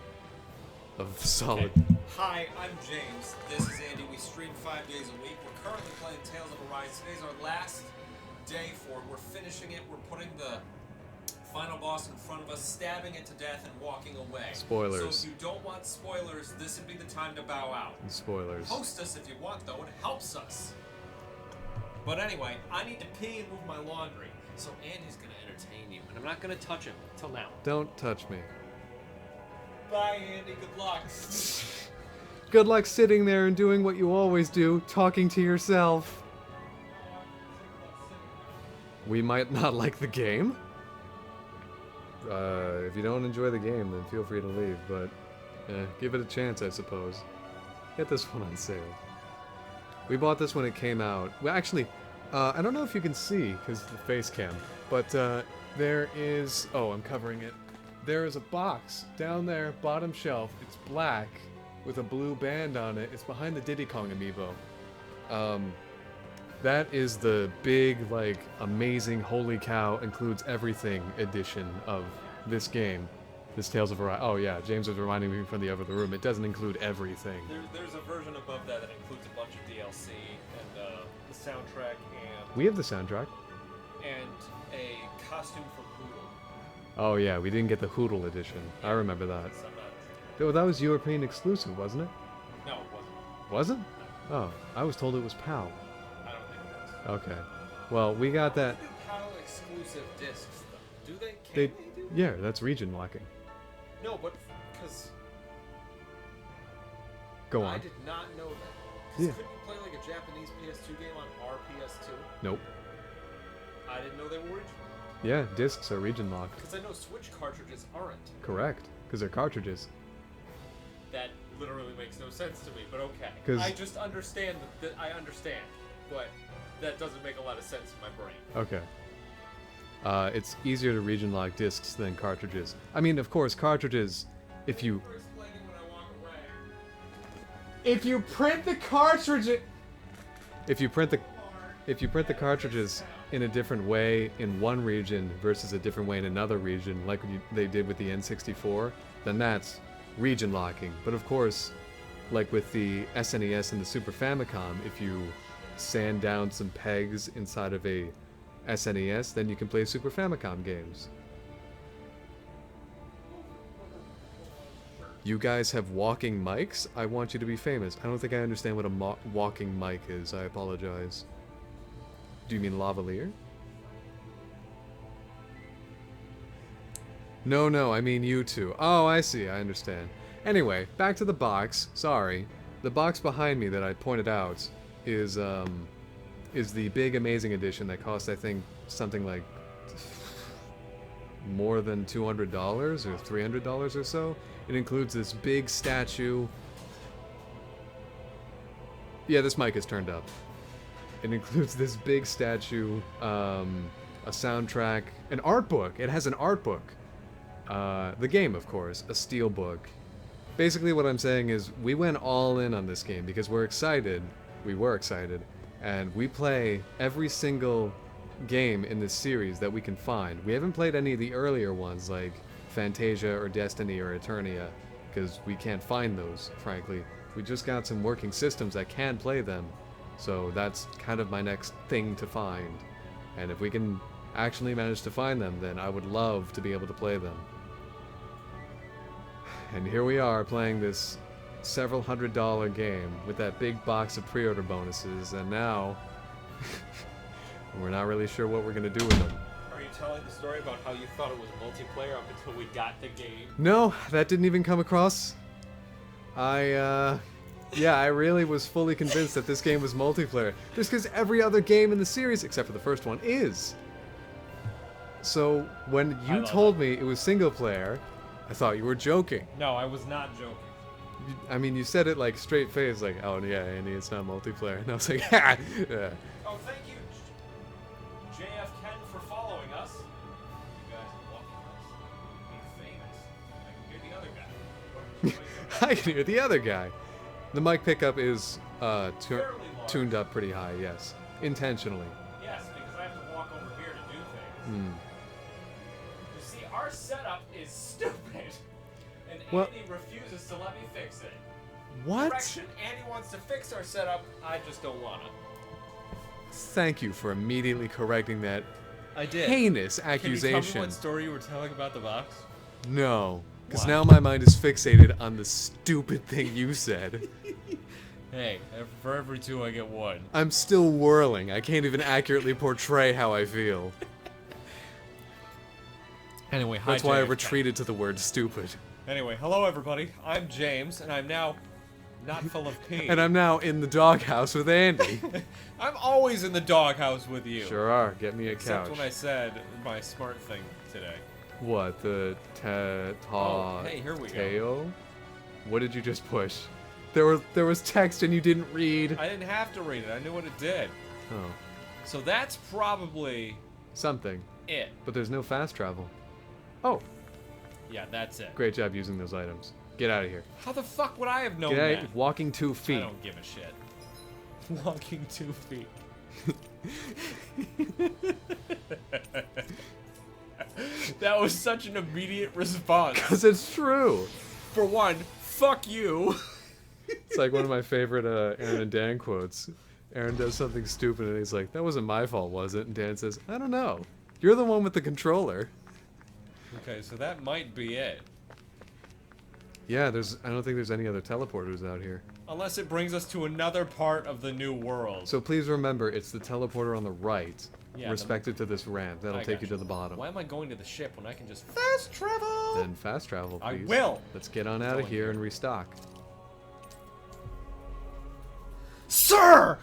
of solid. Okay. Hi, I'm James. This is Andy. We stream 5 days a week. We're currently playing Tales of Arise. Today's our last day for it. We're finishing it. We're putting the final boss in front of us, stabbing it to death, and walking away. Spoilers. So if you don't want spoilers, this would be the time to bow out. And spoilers. Post us if you want, though. It helps us. But anyway, I need to pee and move my laundry. So Andy's going to entertain you, and I'm not going to touch him till now. Don't touch me. Bye, Andy. Good luck. Good luck sitting there and doing what you always do, talking to yourself. We might not like the game. If you don't enjoy the game, then feel free to leave, but give it a chance, I suppose. Get this one on sale. We bought this when it came out. Well, actually, I don't know if you can see, because the face cam, but there is... Oh, I'm covering it. There is a box down there, bottom shelf. It's black with a blue band on it. It's behind the Diddy Kong amiibo. That is the big, like, amazing, holy cow, includes everything edition of this game. This Tales of Arise. Oh yeah, James was reminding me from the other room. It doesn't include everything. There's a version above that that includes a bunch of DLC and the soundtrack and We have the soundtrack. a costume for Poodle. Oh yeah, we didn't get the Hoodle edition. I remember that. Oh, that was European exclusive, wasn't it? No, it wasn't. Wasn't? Oh, I was told it was PAL. I don't think it was. Okay. Well, we got that. They do PAL exclusive discs, though. Do they? Can They, they do? yeah, that's region locking. No, but because Go I on. did not know that. 'Cause Yeah. couldn't you play like a Japanese PS2 game on our PS2? Nope. I didn't know they were original. Yeah, discs are region locked. Because I know Switch cartridges aren't. Correct, because they're cartridges. That literally makes no sense to me, but okay. 'Cause- I just understand that I understand, but that doesn't make a lot of sense in my brain. Okay. It's easier to region lock discs than cartridges. I mean, of course, cartridges, if you... If you print the cartridge... If you print the cartridges in a different way in one region versus a different way in another region, like they did with the N64, then that's region locking. But of course, like with the SNES and the Super Famicom, if you sand down some pegs inside of a SNES, then you can play Super Famicom games. You guys have walking mics? I want you to be famous. I don't think I understand what a walking mic is. I apologize. Do you mean lavalier? No, I mean you two. Oh, I see. I understand. Anyway, back to the box. Sorry. The box behind me that I pointed out is the big amazing edition that costs, I think, something like more than $200 or $300 or so. It includes this big statue. Yeah, this mic is turned up. It includes this big statue, a soundtrack, an art book. It has an art book. The game, of course, a steel book. Basically what I'm saying is we went all in on this game because we're excited. We were excited. And we play every single game in this series that we can find. We haven't played any of the earlier ones like Fantasia or Destiny or Eternia because we can't find those, frankly. We just got some working systems that can play them. So that's kind of my next thing to find. And if we can actually manage to find them, then I would love to be able to play them. And here we are playing this several $100 game with that big box of pre-order bonuses, and now we're not really sure what we're gonna do with them. Are you telling the story about how you thought it was multiplayer up until we got the game? No, that didn't even come across. I really was fully convinced that this game was multiplayer. Just because every other game in the series, except for the first one, is. So when you told me it was single player, I thought you were joking. No, I was not joking. I mean, you said it like straight face, like, oh yeah, Andy, it's not multiplayer. And I was like, ha! Yeah. Oh, thank you, JF Ken, for following us. You guys are lucky us. Being famous. I can hear the other guy. I can hear the other guy. The mic pickup is Fairly large. tuned up pretty high, yes. Intentionally. Yes, because I have to walk over here to do things. Hmm. You see, our setup is stupid. And Well- Andy refuses to let me fix it. What? Correction, Andy wants to fix our setup, I just don't wanna. Thank you for immediately correcting that I did. heinous Can you tell me accusation. what story you were telling about the box? No, because Why? now my mind is fixated on the stupid thing you said. Hey, for every two I get one. I'm still whirling. I can't even accurately portray how I feel. Anyway, hi, That's why I JFK. retreated to the word stupid. Anyway, hello everybody. I'm James, and I'm now not full of pee. And I'm now in the doghouse with Andy. I'm always in the doghouse with you. Sure are. Get me a Except couch. when I said my smart thing today. What, the Oh, hey, here we go. Teo? What did you just push? There was text and you didn't read. I didn't have to read it. I knew what it did. Oh, So that's probably something. it. But there's no fast travel. Oh, Yeah, that's it. great job using those items. Get out of here. How the fuck would I have known Get out. that? Walking 2 I feet. don't give a shit. Walking 2 feet. That was such an immediate response. Because it's true. For one, fuck you. It's like one of my favorite Aaron and Dan quotes. Aaron does something stupid and he's like, that wasn't my fault, was it? And Dan says, I don't know. You're the one with the controller. Okay, so that might be it. Yeah, I don't think there's any other teleporters out here. Unless it brings us to another part of the new world. So please remember, it's the teleporter on the right, Yeah, respected to this ramp. That'll I take you gotcha. to the bottom. Why am I going to the ship when I can just fast travel? Then fast travel, I please. will. Let's get on out of Going here here. and restock. Sir!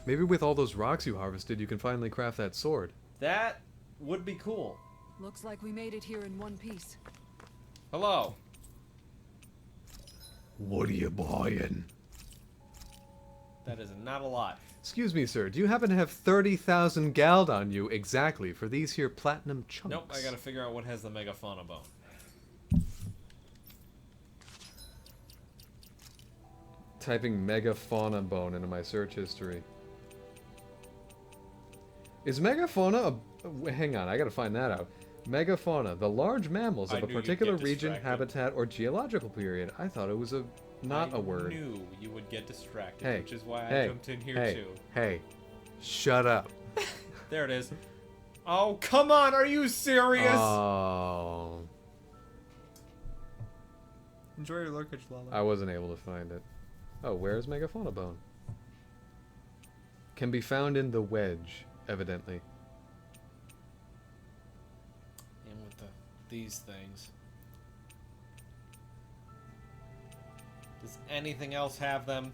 Maybe with all those rocks you harvested, you can finally craft that sword. That would be cool. Looks like we made it here in one piece. Hello. What are you buying? That is not a lot. Excuse me, sir. Do you happen to have 30,000 gald on you exactly for these here platinum chunks? Nope, I gotta figure out what has the megafauna bone. Typing megafauna bone into my search history. Is megafauna a... Hang on, I gotta find that out. Megafauna, the large mammals I of a knew you'd particular get region, distracted. habitat, or geological period. I thought it was not I a word. knew you would get distracted, Hey, which is why hey, I jumped in here hey, too. Hey, shut up. There it is. Oh, come on, are you serious? Oh, Enjoy your luggage, Lala. I wasn't able to find it. Oh, where's megafauna bone? Can be found in the wedge, evidently. And with these things. Does anything else have them?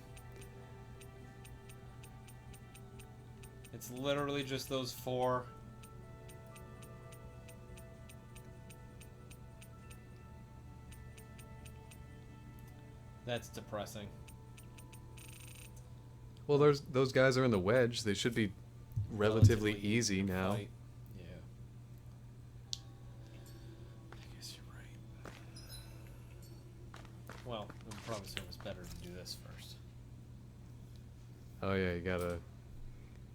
It's literally just those 4. That's depressing. Well, those guys are in the wedge. They should be relatively easy to now. fight. Yeah. I guess you're right. Well, it would probably seem it's better to do this first. Oh yeah, you gotta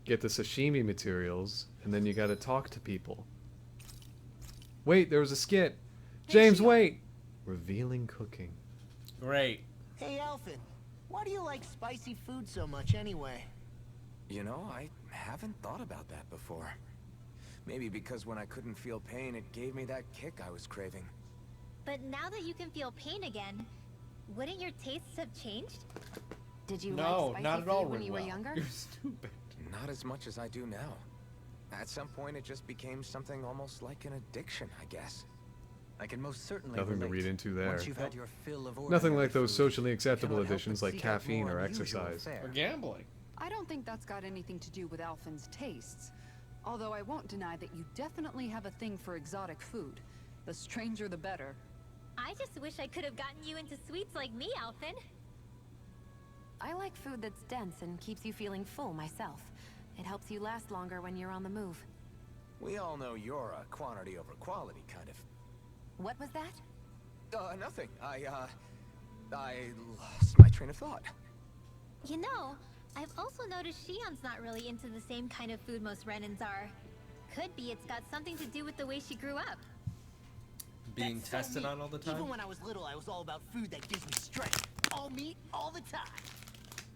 get the sashimi materials, and then you gotta talk to people. Wait, there was a skit. James, wait! Revealing cooking. Great. Hey, Alphen, why do you like spicy food so much anyway? You know, I haven't thought about that before. Maybe because when I couldn't feel pain, it gave me that kick I was craving. But now that you can feel pain again, wouldn't your tastes have changed? Did you No, like not spicy at all, food when you were Rinwell. younger? You're stupid. Not as much as I do now. At some point, it just became something almost like an addiction, I guess. I can most certainly Nothing to relate. read into there. Once you've had your fill of Nothing ordinary like those food, socially you acceptable cannot help additions but like seek out caffeine more or unusual exercise. fare. Or gambling. I don't think that's got anything to do with Alphen's tastes. Although I won't deny that you definitely have a thing for exotic food. The stranger the better. I just wish I could have gotten you into sweets like me, Alphen. I like food that's dense and keeps you feeling full myself. It helps you last longer when you're on the move. We all know you're a quantity over quality kind of. What was that? Nothing. I lost my train of thought. You know, I've also noticed Shion's not really into the same kind of food most Renans are. Could be it's got something to do with the way she grew up. Being That's so tested me. on all the time. Even when I was little, I was all about food that gives me strength. All meat, all the time.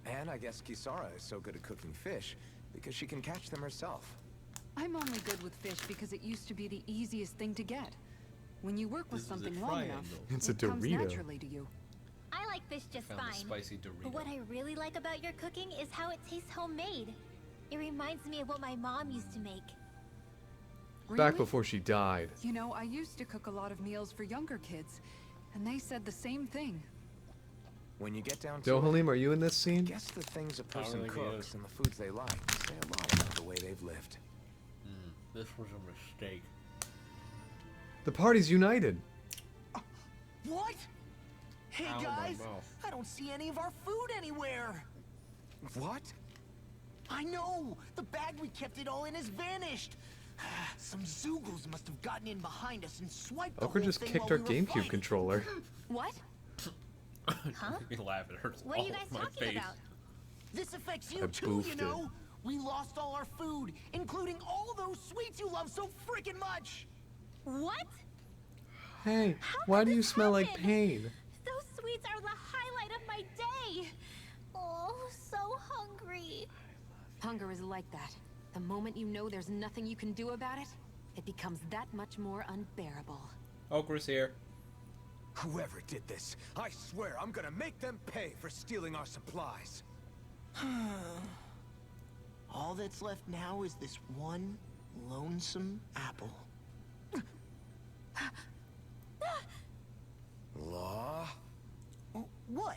And I guess Kisara is so good at cooking fish because she can catch them herself. I'm only good with fish because it used to be the easiest thing to get. When you work with This is a something long enough, triangle. It's a it comes Dorito. naturally to you. I like fish just Found the fine. spicy Dorito. But what I really like about your cooking is how it tastes homemade. It reminds me of what my mom used to make. Back Really? before she died. You know, I used to cook a lot of meals for younger kids, and they said the same thing. When you get down to it, Dohalim, are you in this I scene? guess the things a don't person think he cooks is. and the foods they like say a lot about the way they've lived. This was a mistake. The party's united. What? Hey Ow, my guys, mouth. I don't see any of our food anywhere. What? I know! The bag we kept it all in has vanished! Some Zoogles must have gotten in behind us and swiped the Oker whole just thing kicked while our we were GameCube fighting. controller. What? Huh? You laugh, it hurts What are all you guys of my talking face. about? This affects I you too, you boofed it. know! We lost all our food, including all those sweets you love so freaking much! What? Hey, How why could do you this smell like happen? pain? Those sweets are the highlight of my day. Oh, so hungry. Hunger is like that. The moment you know there's nothing you can do about it, it becomes that much more unbearable. Okra's here. Whoever did this, I swear I'm gonna make them pay for stealing our supplies. All that's left now is this one lonesome apple. Law? What?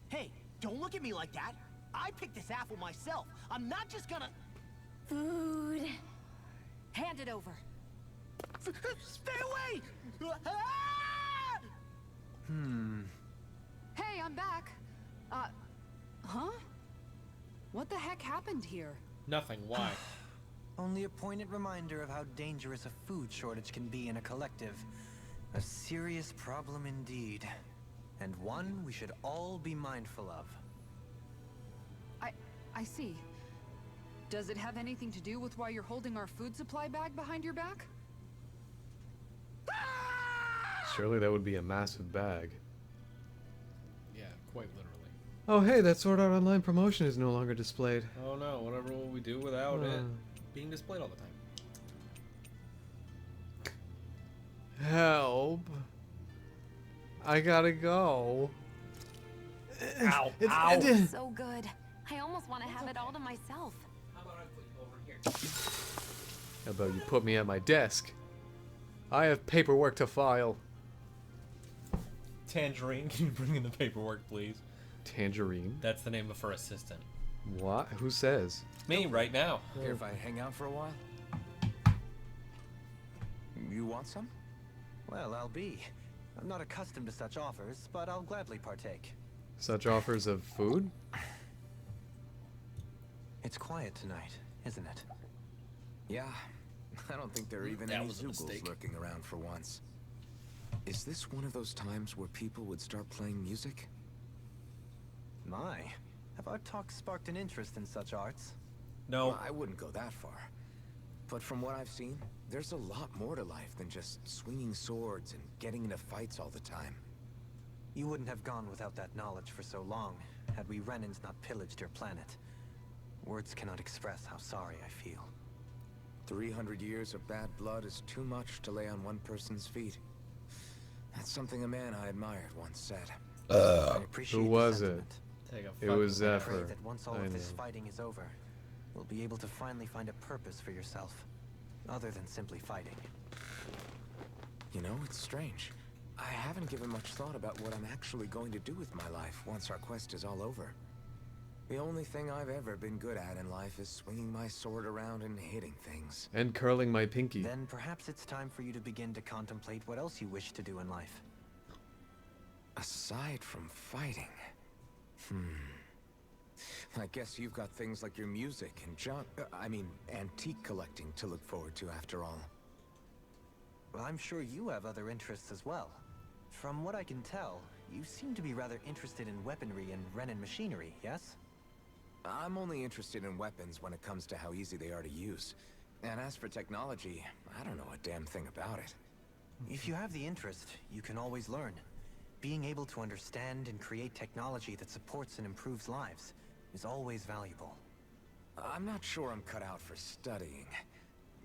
Hey, don't look at me like that. I picked this apple myself. I'm not just gonna... Food. Hand it over. Stay away! Ah! Hey, I'm back. Huh? What the heck happened here? Nothing. Why? Only a poignant reminder of how dangerous a food shortage can be in a collective. A serious problem indeed. And one we should all be mindful of. I see. Does it have anything to do with why you're holding our food supply bag behind your back? Surely that would be a massive bag. Yeah, quite literally. Oh hey, that Sword Art Online promotion is no longer displayed. Oh no, whatever will we do without it being displayed all the time? Help. I gotta go. Ow! It's- Ow! it- So good. I almost want to have it all to myself. How about I put you over here? How about you put me at my desk? I have paperwork to file. Tangerine, can you bring in the paperwork, please? Tangerine? That's the name of her assistant. What? Who says? Me, right now. Here if I hang out for a while? You want some? Well, I'll be. I'm not accustomed to such offers, but I'll gladly partake. Such offers of food? It's quiet tonight, isn't it? Yeah, I don't think there are even That any was a Zoogles mistake. lurking around for once. Is this one of those times where people would start playing music? My, have our talks sparked an interest in such arts? No. Well, I wouldn't go that far. But from what I've seen, there's a lot more to life than just swinging swords and getting into fights all the time. You wouldn't have gone without that knowledge for so long, had we Renans not pillaged your planet. Words cannot express how sorry I feel. 300 years of bad blood is too much to lay on one person's feet. That's something a man I admired once said. I appreciate Who the was it? sentiment. Take a It fucking was I pray Zephyr. that once all I of this know. fighting is over, we'll be able to finally find a purpose for yourself, other than simply fighting. You know, it's strange. I haven't given much thought about what I'm actually going to do with my life once our quest is all over. The only thing I've ever been good at in life is swinging my sword around and hitting things. And curling my pinky. Then perhaps it's time for you to begin to contemplate what else you wish to do in life. Aside from fighting... I guess you've got things like your music and antique collecting to look forward to after all. Well, I'm sure you have other interests as well. From what I can tell, you seem to be rather interested in weaponry and Renan machinery, yes? I'm only interested in weapons when it comes to how easy they are to use. And as for technology, I don't know a damn thing about it. If you have the interest, you can always learn. Being able to understand and create technology that supports and improves lives is always valuable. I'm not sure I'm cut out for studying.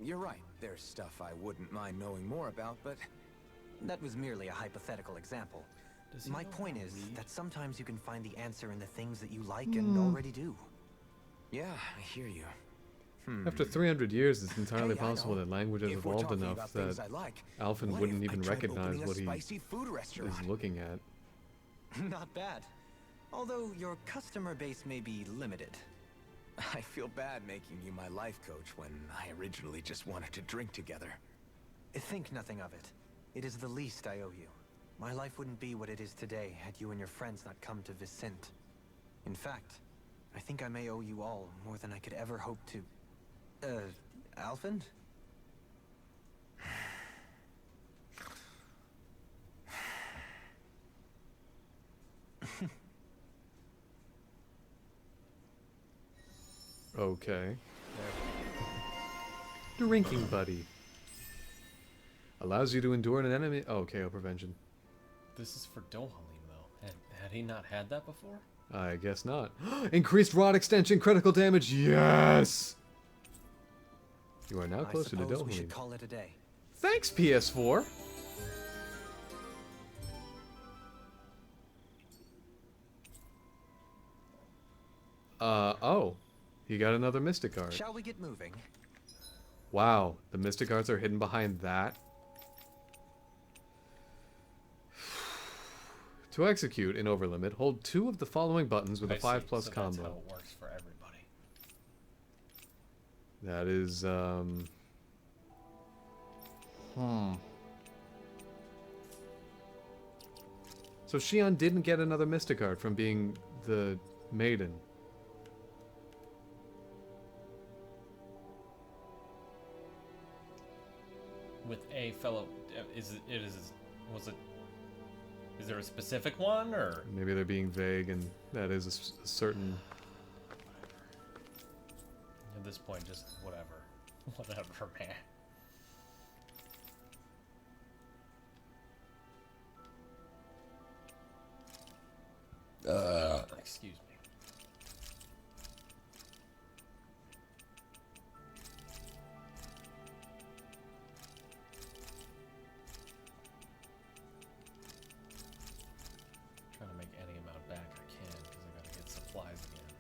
You're right, there's stuff I wouldn't mind knowing more about, but... That was merely a hypothetical example. Does he My know point how to is read? that sometimes you can find the answer in the things that you like and already do. Yeah, I hear you. After 300 years, it's entirely Hey, I possible know. that language has If we're evolved talking enough about things that I like, Alphen what wouldn't if I even tried recognize opening a what he spicy food is restaurant? looking at. Not bad. Although your customer base may be limited. I feel bad making you my life coach when I originally just wanted to drink together. Think nothing of it. It is the least I owe you. My life wouldn't be what it is today had you and your friends not come to Vicente. In fact, I think I may owe you all more than I could ever hope to... Alphen? Okay. Drinking buddy. Allows you to endure an enemy... Oh, KO prevention. This is for Dohalim, though. Had he not had that before? I guess not. Increased rod extension, critical damage. Yes! You are now I closer to suppose we should Dohalim. call it a day. Thanks, PS4. Oh. He got another Mystic Art. Shall we get moving? Wow, the Mystic Arts are hidden behind that. To execute in Overlimit, hold 2 of the following buttons with a I 5+ see. So combo. that's how it works for everybody. That is, So Xion didn't get another Mystic Art from being the maiden. With a fellow, is there a specific one or? Maybe they're being vague, and that is a certain... At this point, just whatever, whatever, man. Excuse me. Trying to make any amount back I can because I gotta get supplies again.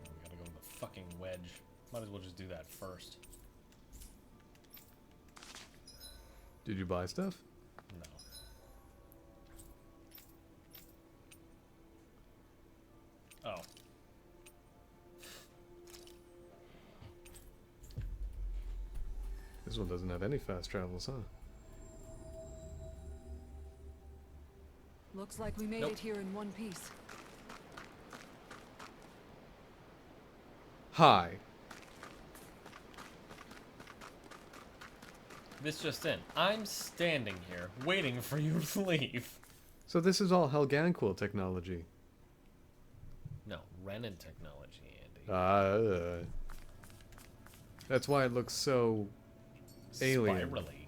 We gotta go with the fucking wedge. Might as well just do that first. Did you buy stuff? No. Oh. This one doesn't have any fast travels, huh? Looks like we made Nope. it here in one piece. Hi. This just in. I'm standing here waiting for you to leave. So this is all Helganquil technology. No, Renin technology, Andy. That's why it looks so alien. Spirally.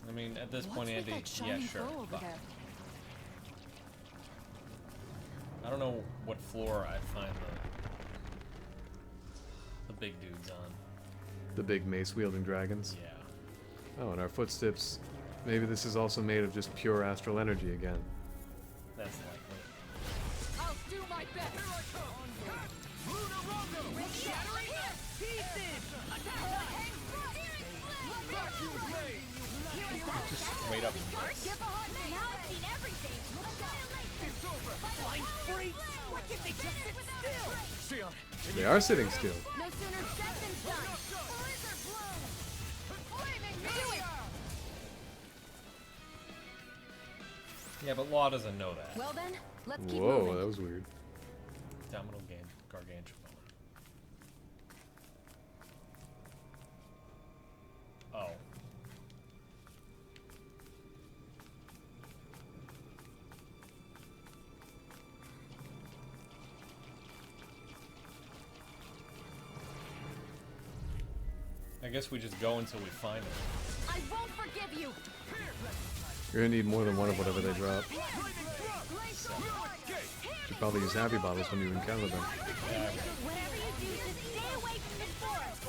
I mean, at this point, What's with Andy, that shiny yeah, sure. bow over fuck. there? I don't know what floor I'd find the big dudes on. The big mace-wielding dragons. Yeah, Oh, and our footsteps. Maybe this is also made of just pure astral energy again. that's likely. I'll do my best. Just straight up. Now I've seen everything. It's over. Flying freaks. Why can't they just sit still? They are sitting still. No sooner said than done. Blizzard bloom. Flaming meteor. Yeah, but Law doesn't know that. Well then, let's keep Whoa, moving. that was weird. Abdominal gargantuan. Oh. I guess we just go until we find it. I won't forgive you. You're gonna need more than one of whatever they drop. Should probably use happy bottles when you encounter them. Whatever you do, just stay away from this forest.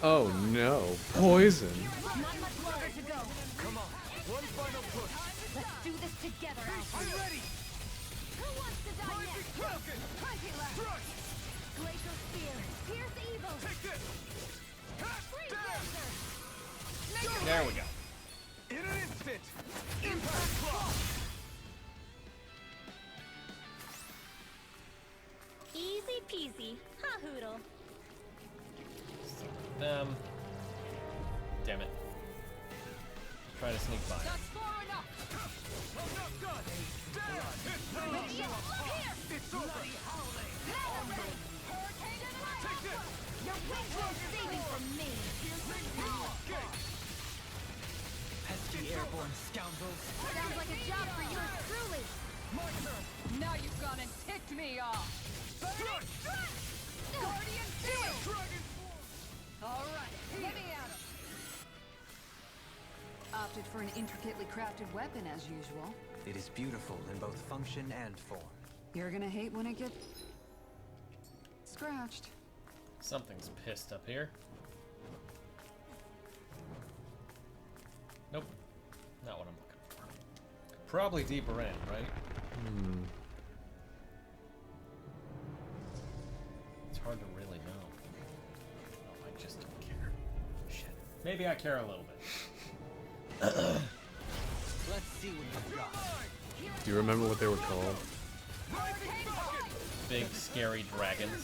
Oh no, poison! Not much longer to go. Come on, one final push. Let's do this together, Alfred. I'm ready. Who wants to die next? Plenty left. Glacial spear. Pierce evil. Take this. Freeze laser. There we go. In an instant! Impact block! Easy peasy. Ha hoodle. Them. Damn it. Try to sneak by. That's far enough. Enough done! Damn! Look here. It's over! Hurricane and light. Take this! Your wings won't save you from me. Pesky airborne scoundrels. Sounds like a job for yours truly. Now you've gone and ticked me off. Burning strike. Guardian Shield! Alright, let me at him. Opted for an intricately crafted weapon as usual. It is beautiful in both function and form. You're gonna hate when it gets scratched. Something's pissed up here. Nope. Not what I'm looking for. Probably deeper in, right? It's hard to really know. Oh, I just don't care. Shit. Maybe I care a little bit. Let's see what you've got. Do you remember what they were called? Big, scary dragons.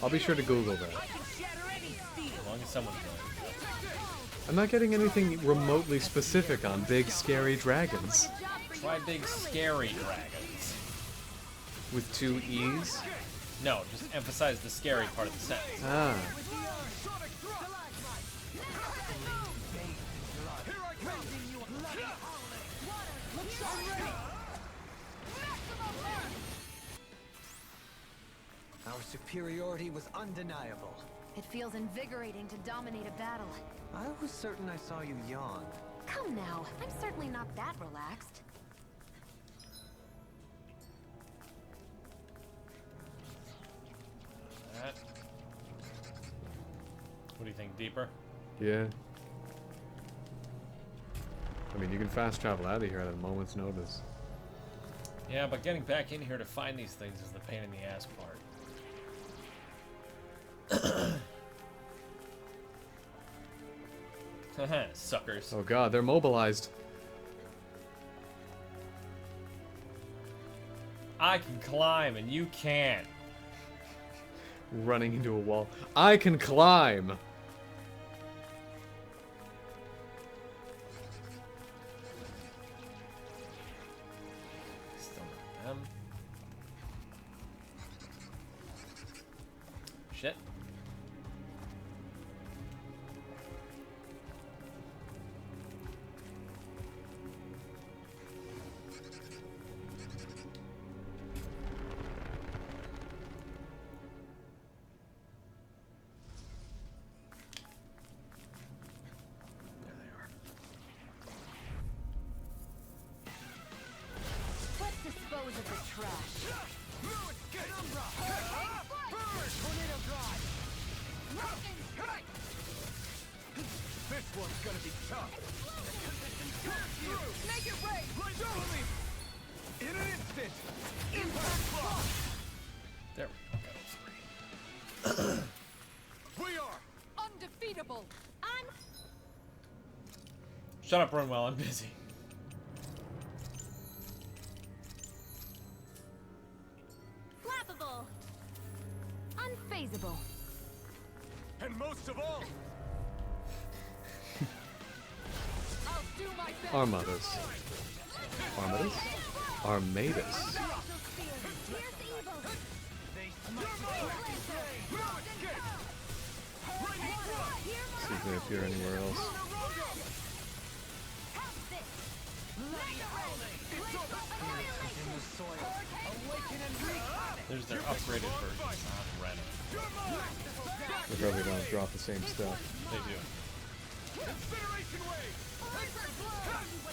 I'll be sure to Google that. As long as someone's going. I'm not getting anything remotely specific on big, scary dragons. Try big, scary dragons. With 2 E's? No, just emphasize the scary part of the sentence. Ah. Our superiority was undeniable. It feels invigorating to dominate a battle. I was certain I saw you yawn. Come now, I'm certainly not that relaxed. That. What do you think, deeper? Yeah. I mean, you can fast travel out of here at a moment's notice. Yeah, but getting back in here to find these things is the pain in the ass part. Haha, suckers. Oh god, they're mobilized. I can climb and you can't. running into a wall. I can climb! Still not them. Shit. Let's dispose of the trash. This one's gonna be tough. Make it rain! In an instant! Impact block! There we go. We are Undefeatable. Shut up, Runwell. I'm busy. Flappable. Unfazable. and most of all, I'll do my best. Armadas. Armadas? Armadas. Here's evil. See if they appear anywhere else. There's their upgraded version on Ren. They probably don't drop the same stuff. They do. incineration wave!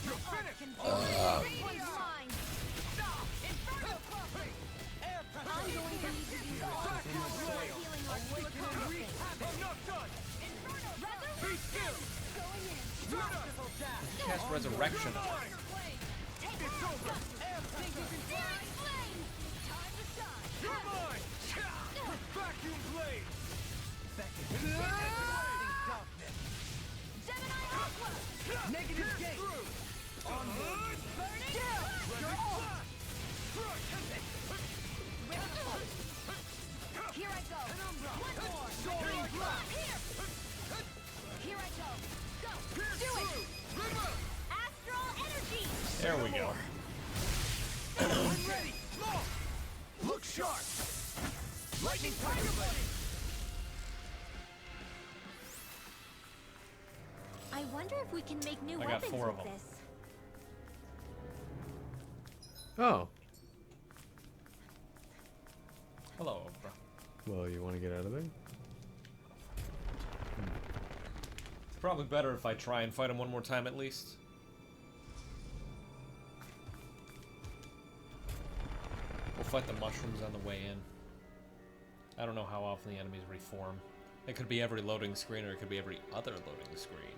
You're finished! I'm going to need to use all of your healing arts to accomplish it. I'm not done! Be still! Cast Resurrection. It's over! You're mine! Vacuum blade! Negative gate! Onward! Here I go. One more. Soaring blast. Here I go. Go. Do it. Astral energy. There we go. I'm ready! Law! Look sharp! Lightning tiger blade! I wonder if we can make new I got weapons 4 of with them. this. Oh. Hello, Oprah. Well, you want to get out of there? It's probably better if I try and fight him one more time at least. We'll fight the mushrooms on the way in. I don't know how often the enemies reform. It could be every loading screen, or it could be every other loading screen.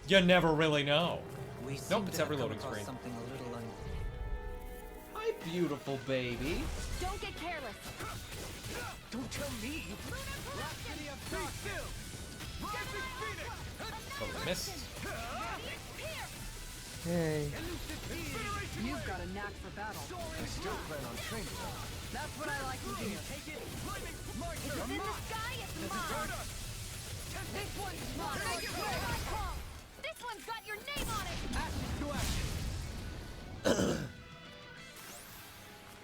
You never really know. We Nope, it's every loading across screen. something a little Hi, beautiful baby. Don't get careless. Don't tell me! Be still! Rising Phoenix! So we missed. Hey. You've got a knack for battle. I still plan on training though. That's what I like to hear. It's in the sky, it's mine. This one's mine. Here I come. This one's got your name on it.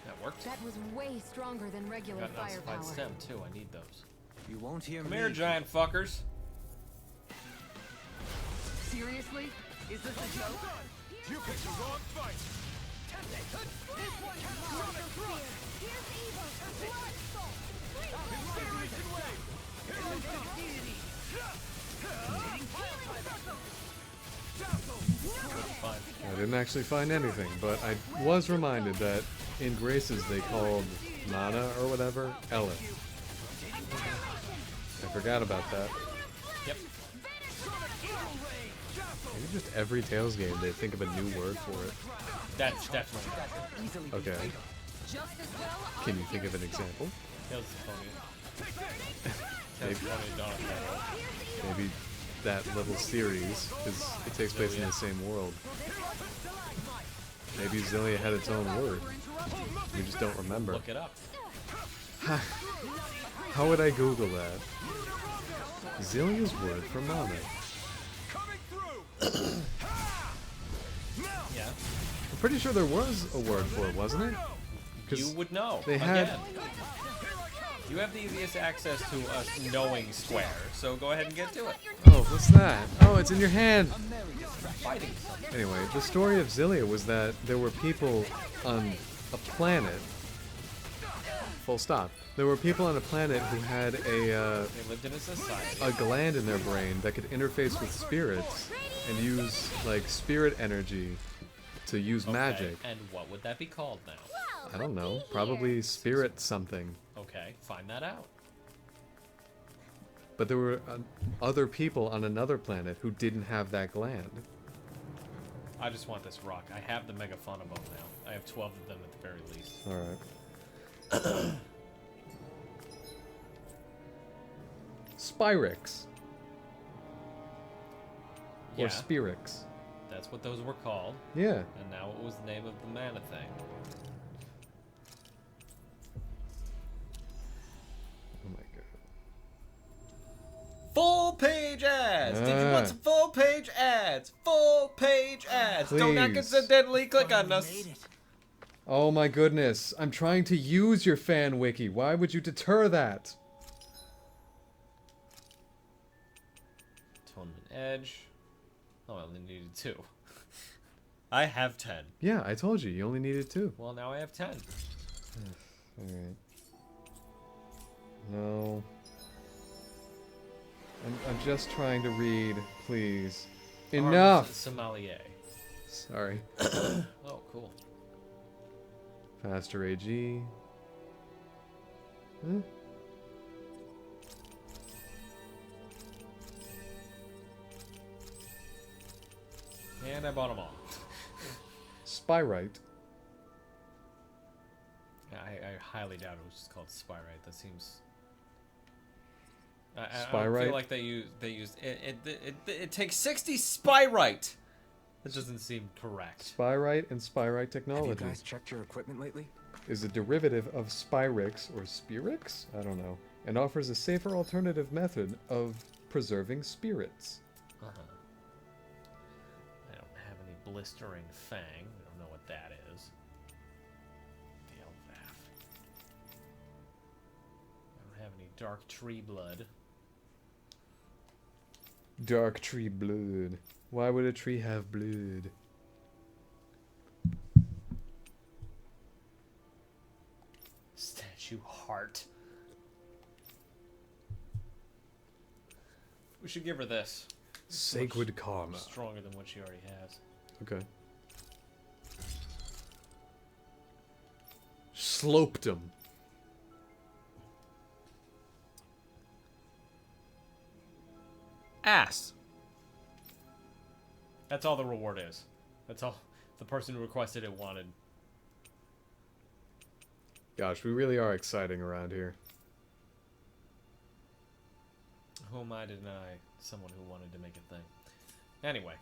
That worked. That was way stronger than regular Got an firepower. ossified stem too. I need those. You won't hear Come me. here, giant fuckers. Seriously? Is this a joke? You picked the wrong fight! Here's evil. Blood soul. Incineration wave! Fine. I didn't actually find anything, but I was reminded that in Graces they called Nana or whatever Ellis. I forgot about that. Yep. Maybe just every Tales game they think of a new word for it. That's definitely. Okay. Can you think of an example? Tales is funny. Maybe, Tales is funny, Dawn of Terror. maybe that little series, because it takes place in the same world. Maybe Zillia had its own word. We just don't remember. Look it up. How would I Google that? Zillia's word for Name. Yeah. I'm pretty sure there was a word for it, wasn't it? You would know. They had. Again. You have the easiest access to us knowing Square, so go ahead and get to it. Oh, what's that? Oh, it's in your hand. Fighting. Anyway, the story of Zillia was that there were people on a planet. Full stop. There were people on a planet who had They lived in a society. a gland in their brain that could interface with spirits and use like spirit energy to use magic. And what would that be called now? I don't know. Probably spirit something. Okay, find that out. But there were other people on another planet who didn't have that gland. I just want this rock. I have the Megafauna bone now. I have 12 of them at the very least. Alright. Spyrix. Or Yeah. Spirix. That's what those were called. Yeah. And now what was the name of the mana thing? Oh my god. Full page ads! Did you want some full page ads? Full page ads! Don't Please. accidentally click on us. Oh my goodness. I'm trying to use your fan wiki. Why would you deter that? Tournament Edge. Oh, I only needed 2. I have 10. Yeah, I told you. You only needed 2. Well, now I have 10. Alright. No. I'm just trying to read, please. Enough! Arms Sommelier. Sorry. Oh, cool. Faster AG. Huh? And I bought them all. Spyrite. Yeah, I highly doubt it was just called Spyrite. That seems. I Spyrite? feel like they used it takes 60 Spyrite. That doesn't seem correct. Spyrite and Spyrite Have technology you guys checked your equipment lately? is a derivative of Spyrix or Spirix? I don't know. And offers a safer alternative method of preserving spirits. I don't have any blistering fang. I don't know what that is. The Elvath. I don't have any dark tree blood. Dark tree blood. Why would a tree have blood? Statue heart. We should give her this. Sacred karma. Stronger than what she already has. Okay. Sloped him. Ass. That's all the reward is. That's all the person who requested it wanted. Gosh, we really are exciting around here. Who am I to deny someone who wanted to make a thing? Anyway.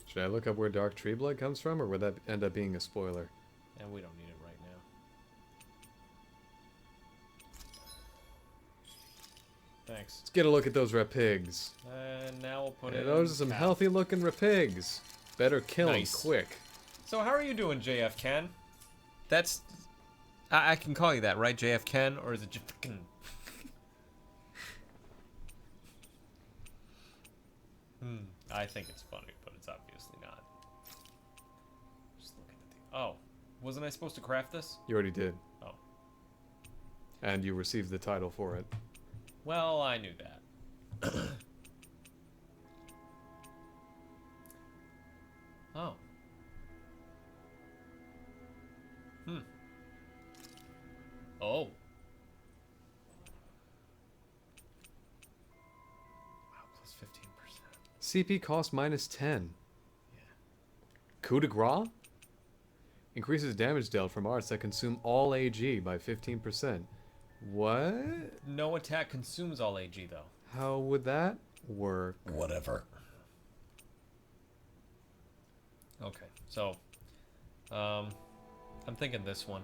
Should I look up where dark tree blood comes from, or would that end up being a spoiler? And we don't need it right now. Thanks. Let's get a look at those repigs. And now we'll put Yeah, it those in are some cow. healthy looking repigs. Better kill 'em Nice. quick. So how are you doing, JF Ken? That's... I can call you that, right? JF Ken? Or is it just... I think it's funny, but it's obviously not. Just looking at the... Oh. Wasn't I supposed to craft this? You already did. Oh. And you received the title for it. Well, I knew that. Oh. Oh. Wow, plus 15%. CP cost -10. Yeah. Coup de grace? Increases damage dealt from arts that consume all AG by 15%. What? No attack consumes all AG, though. How would that work? Whatever. Okay, so... I'm thinking this one.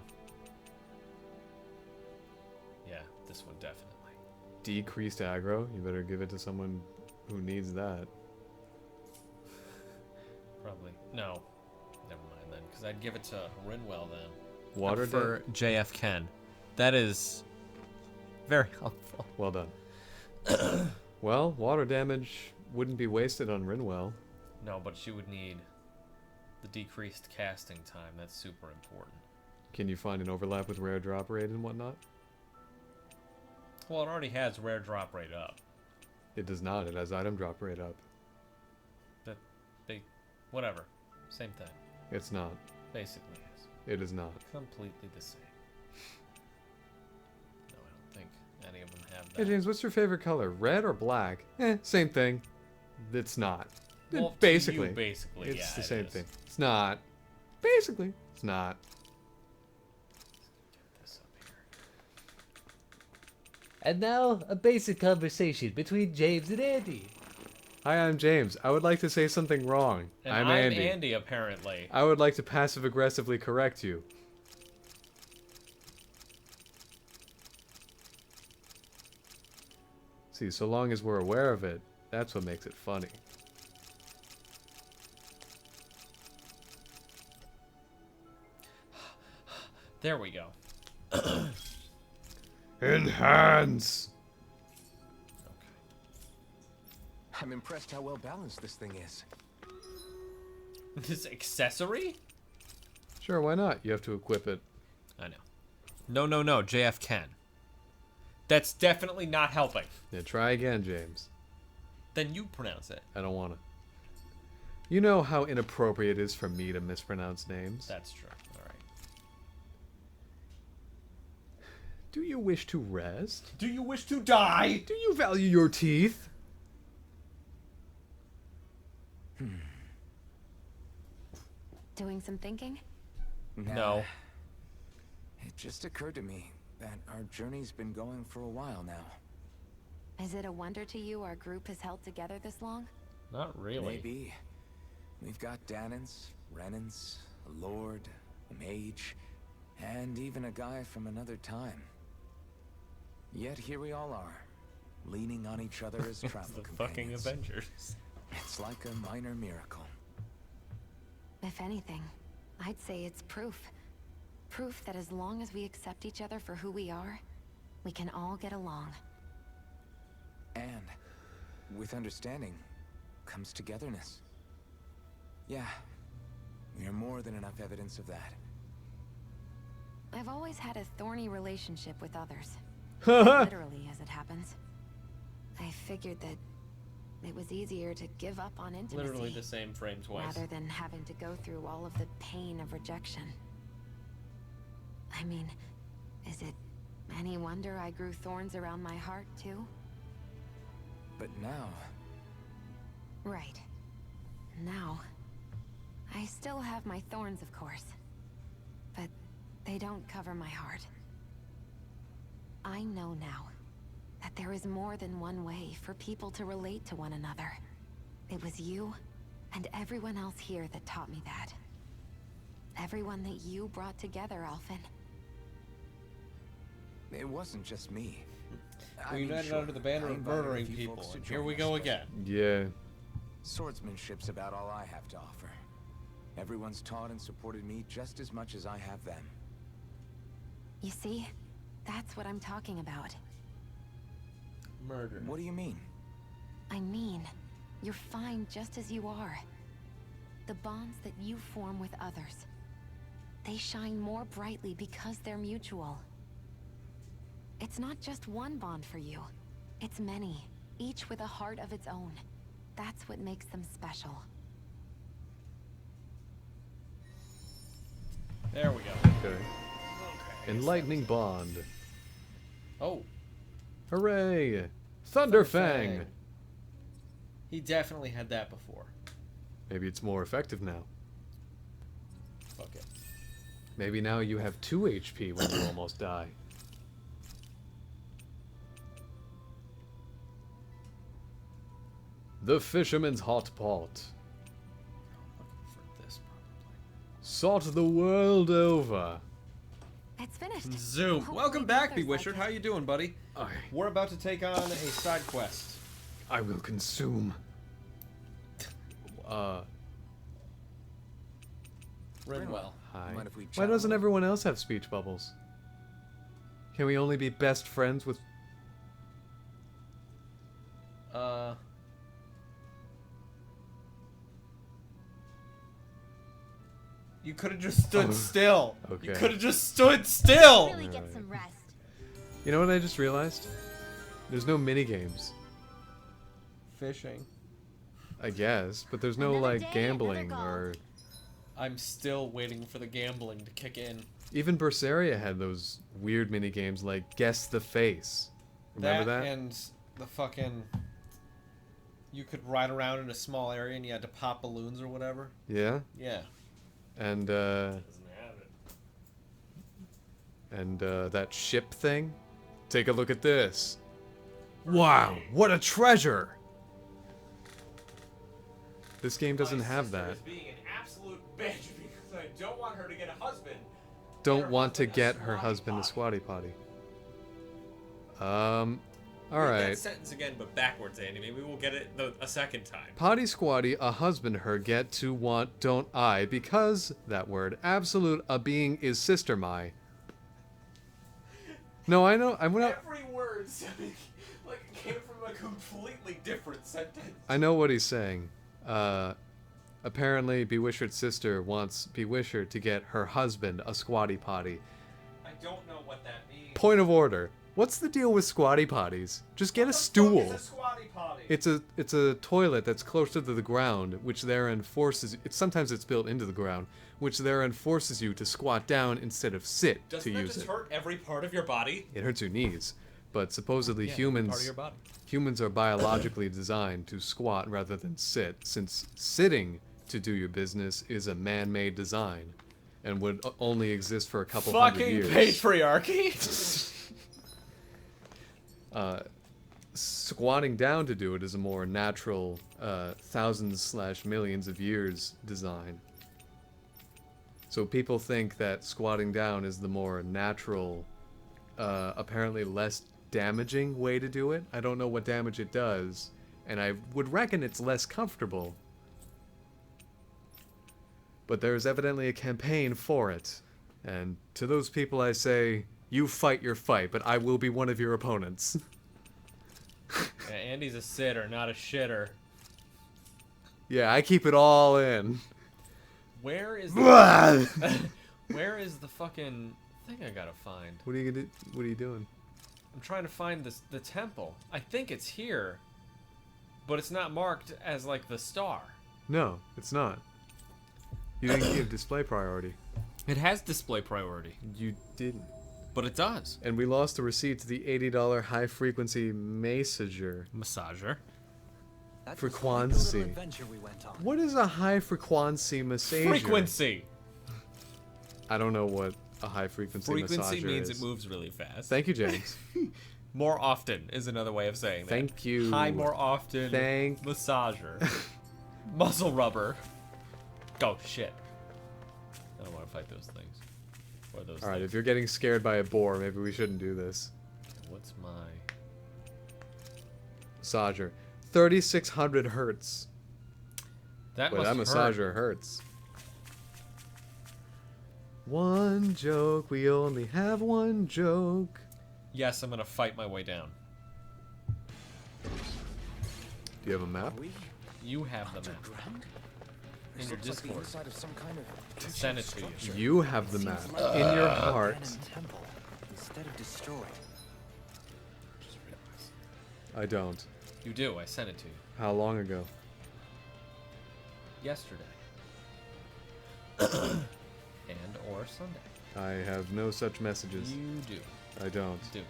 this one definitely. Decreased aggro? You better give it to someone who needs that. Probably. No. Never mind then, because I'd give it to Rinwell then. Water for JF Ken. That is very helpful. Well done. Well, water damage wouldn't be wasted on Rinwell. No, but she would need the decreased casting time. That's super important. Can you find an overlap with rare drop rate and whatnot? Well, it already has rare drop rate up. It does not. It has item drop rate up. Whatever. Same thing. It's not. Basically is. It is not. Completely the same. No, I don't think any of them have that. Hey James, what's your favorite color? Red or black? Same thing. It's not. Well, Basically. to you, basically, it's yeah, the it same is. thing. It's not. Basically. It's not. Get this up here. And now, a basic conversation between James and Andy. Hi, I'm James. I would like to say something wrong. And I'm I'm Andy. Andy, apparently. I would like to passive-aggressively correct you. See, so long as we're aware of it, that's what makes it funny. There we go. Enhance! I'm impressed how well balanced this thing is. This accessory? Sure, why not? You have to equip it. I know. No, JF Ken. That's definitely not helping. Yeah, try again, James. Then you pronounce it. I don't want to. You know how inappropriate it is for me to mispronounce names? That's true. Alright. Do you wish to rest? Do you wish to die? Do you value your teeth? Doing some thinking? No. It just occurred to me that our journey's been going for a while now. Is it a wonder to you our group has held together this long? Not really. Maybe. We've got Danans, Renans, a lord, a mage, and even a guy from another time. Yet here we all are, leaning on each other as travel The fucking companions. Avengers. It's like a minor miracle. If anything, I'd say it's proof. Proof that as long as we accept each other for who we are, we can all get along. And with understanding comes togetherness. Yeah, we are more than enough evidence of that. I've always had a thorny relationship with others. Literally, as it happens. I figured that it was easier to give up on intimacy. Literally the same frame twice. Rather than having to go through all of the pain of rejection. I mean, is it any wonder I grew thorns around my heart, too? But now... Right. Now, I still have my thorns, of course. But they don't cover my heart. I know now that there is more than one way for people to relate to one another. It was you and everyone else here that taught me that. Everyone that you brought together, Alphen. It wasn't just me. We united under the banner of murdering people, and here we go again. Yeah. Swordsmanship's about all I have to offer. Everyone's taught and supported me just as much as I have them. You see, that's what I'm talking about. Murder. What do you mean? I mean, you're fine just as you are. The bonds that you form with others, they shine more brightly because they're mutual. It's not just one bond for you. It's many, each with a heart of its own. That's what makes them special. There we go. Okay. Enlightening bond. Oh. Hooray! Thunderfang! He definitely had that before. Maybe it's more effective now. Fuck it. Maybe now you have 2 HP when you almost die. The Fisherman's Hot Pot. For this, probably. Sought the world over. It's finished. Zoom. Hopefully Welcome the back, others like Bewishard. it. How you doing, buddy? I We're about to take on a side quest. will consume. Rinwell. Hi. Mind if we Why chat a doesn't little? everyone else have speech bubbles? Can we only be best friends with... You could have just stood still. Okay. You could have just stood still. Really get some rest. You know what I just realized? There's no mini games. Fishing. I guess, but there's no Another like day, another gambling goal. or I'm still waiting for the gambling to kick in. even Berseria had those weird mini games like Guess the Face. Remember that? And the fucking... You could ride around in a small area and you had to pop balloons or whatever. Yeah. Yeah. And Doesn't have it. that ship thing. Take a look at this. Wow, what a treasure! This game doesn't have that. Is being an absolute bitch because I don't want her to get a husband. Don't want to get her husband a squatty potty. Read Alright. that sentence again, but backwards, Andy. Maybe we'll get it a second time. Potty squatty, a husband her get to want, don't I, because, that word, absolute a being is sister my. No, I know, I'm not, Every word sounded like it came from a completely different sentence. I know what he's saying. Apparently Bewishard's sister wants Bewishard to get her husband a squatty potty. I don't know what that means. Point of order. What's the deal with squatty potties? Just get a What the fuck stool. is a squatty potty? It's a toilet that's closer to the ground, which therein forces sometimes it's built into the ground, which therein forces you to squat down instead of sit Doesn't to that use just it. hurt every part of your body? It hurts your knees, but supposedly Yeah, part of humans your body. humans are biologically designed to squat rather than sit, since sitting to do your business is a man-made design and would only exist for a couple hundred Fucking years. patriarchy. Squatting down to do it is a more natural, thousands/millions of years design. So people think that squatting down is the more natural, apparently less damaging way to do it. I don't know what damage it does, and I would reckon it's less comfortable. But there's evidently a campaign for it. And to those people I say, you fight your fight, but I will be one of your opponents. Yeah, Andy's a sitter, not a shitter. Yeah, I keep it all in. Where is the... Where is the fucking thing I gotta find? What are you gonna do? What are you doing? I'm trying to find the temple. I think it's here, but it's not marked as like the star. No, it's not. You didn't give display priority. It has display priority, You didn't. but it does. And we lost the receipt to the $80 high-frequency massager. Massager. That Frequency. was the little adventure we went on. What is a high-frequency massager? Frequency. I don't know what a high-frequency Frequency massager means is. it moves really fast. Thank you, James. More often is another way of saying that. Thank you. High more often. Thank- Massager. Muscle rubber. Oh shit. I don't want to fight those things. Or those Alright, things. if you're getting scared by a boar, maybe we shouldn't do this. What's my... Massager. 3,600 hertz. That Boy, must that hurt. massager hurts. One joke, we only have one joke. Yes, I'm gonna fight my way down. Do you have a map? You have the map. In your Discord. Send it to you. You have the map in your heart. Abandoned temple instead of destroyed. I don't. You do, I sent it to you. How long ago? Yesterday. And or Sunday. I have no such messages. You do. I don't. Do.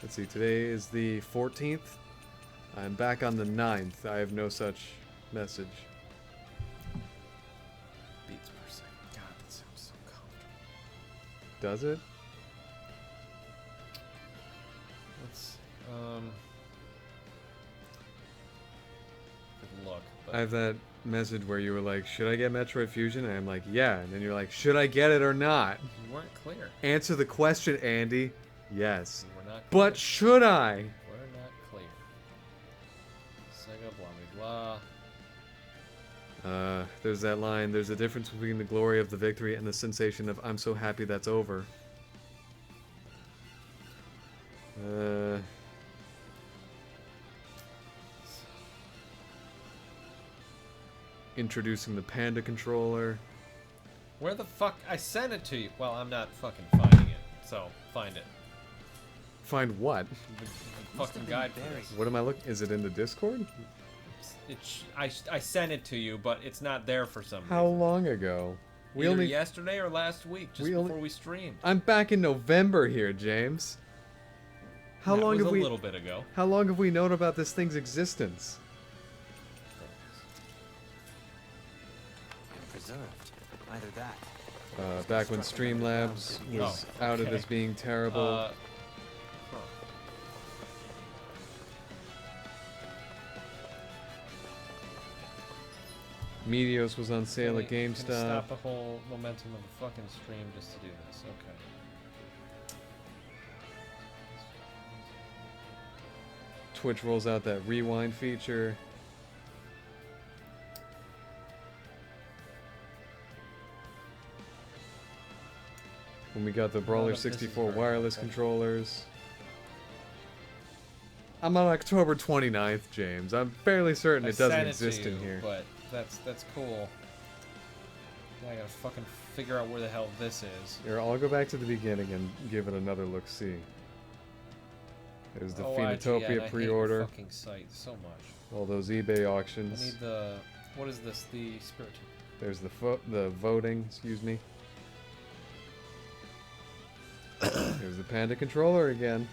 Let's see, today is the 14th. I'm back on the 9th. I have no such message. Beats per second. God, that sounds so comfortable. Does it? Let's see. look. But I have that message where you were like, should I get Metroid Fusion? And I'm like, yeah. And then you're like, should I get it or not? you weren't clear. Answer the question, Andy. Yes. You were not clear. But should I? We're not clear. Sega blah blah blah. There's that line, there's a difference between the glory of the victory and the sensation of I'm so happy that's over. Introducing the Panda controller. Where the fuck? I sent it to you. Well, I'm not fucking finding it, so find it. Find what? The fucking guide for this. What am I looking? Is it in the Discord? I sent it to you, but it's not there for some How reason. long ago? Either yesterday or last week, just we before we streamed. I'm back in November here, James. How long have we? A little bit ago. How long have we known about this thing's existence? Preserved. Either that. Back when Streamlabs was outed as being terrible. Meteos was on sale at GameStop. Can you stop the whole momentum of the fucking stream just to do this? Okay. Twitch rolls out that rewind feature. When we got the Brawler 64 wireless controllers. I'm on October 29th, James. I'm fairly certain it doesn't exist in here. But that's cool. Now I gotta fucking figure out where the hell this is. Here, I'll go back to the beginning and give it another look-see. There's the Phenotopia pre-order. I hate the fucking site so much. All those eBay auctions. I need the... What is this? The Spirit. There's the voting, excuse me. There's the Panda controller again.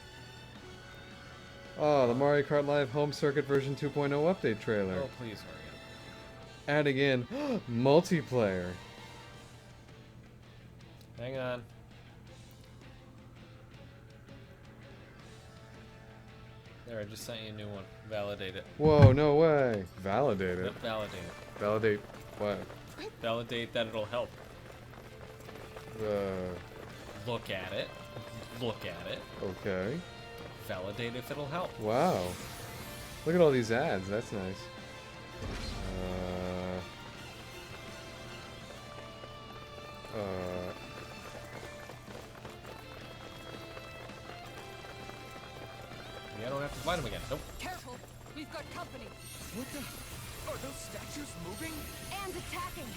Oh, the Mario Kart Live Home Circuit version 2.0 update trailer. Oh, please hurry up. Adding in multiplayer. Hang on. There, I just sent you a new one. Validate it. Whoa, no way. Validate it. Yep, validate it. Validate what? Validate that it'll help. Look at it. Look at it. Okay. Validate if it'll help. Wow. Look at all these ads. That's nice. Yeah, I don't have to fight him again. Nope. Careful! We've got company! What the? Are those statues moving? And attacking!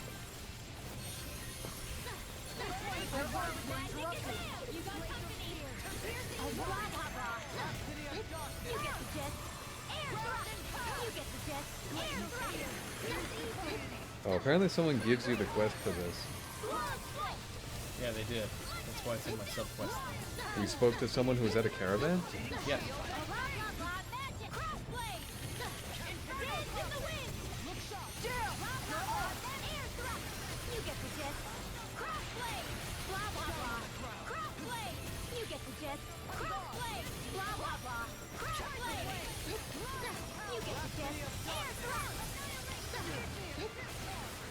Oh, apparently someone gives you the quest for this. Yeah, they did. That's why it's in my sub-quest. We spoke to someone who was at a caravan? Yeah.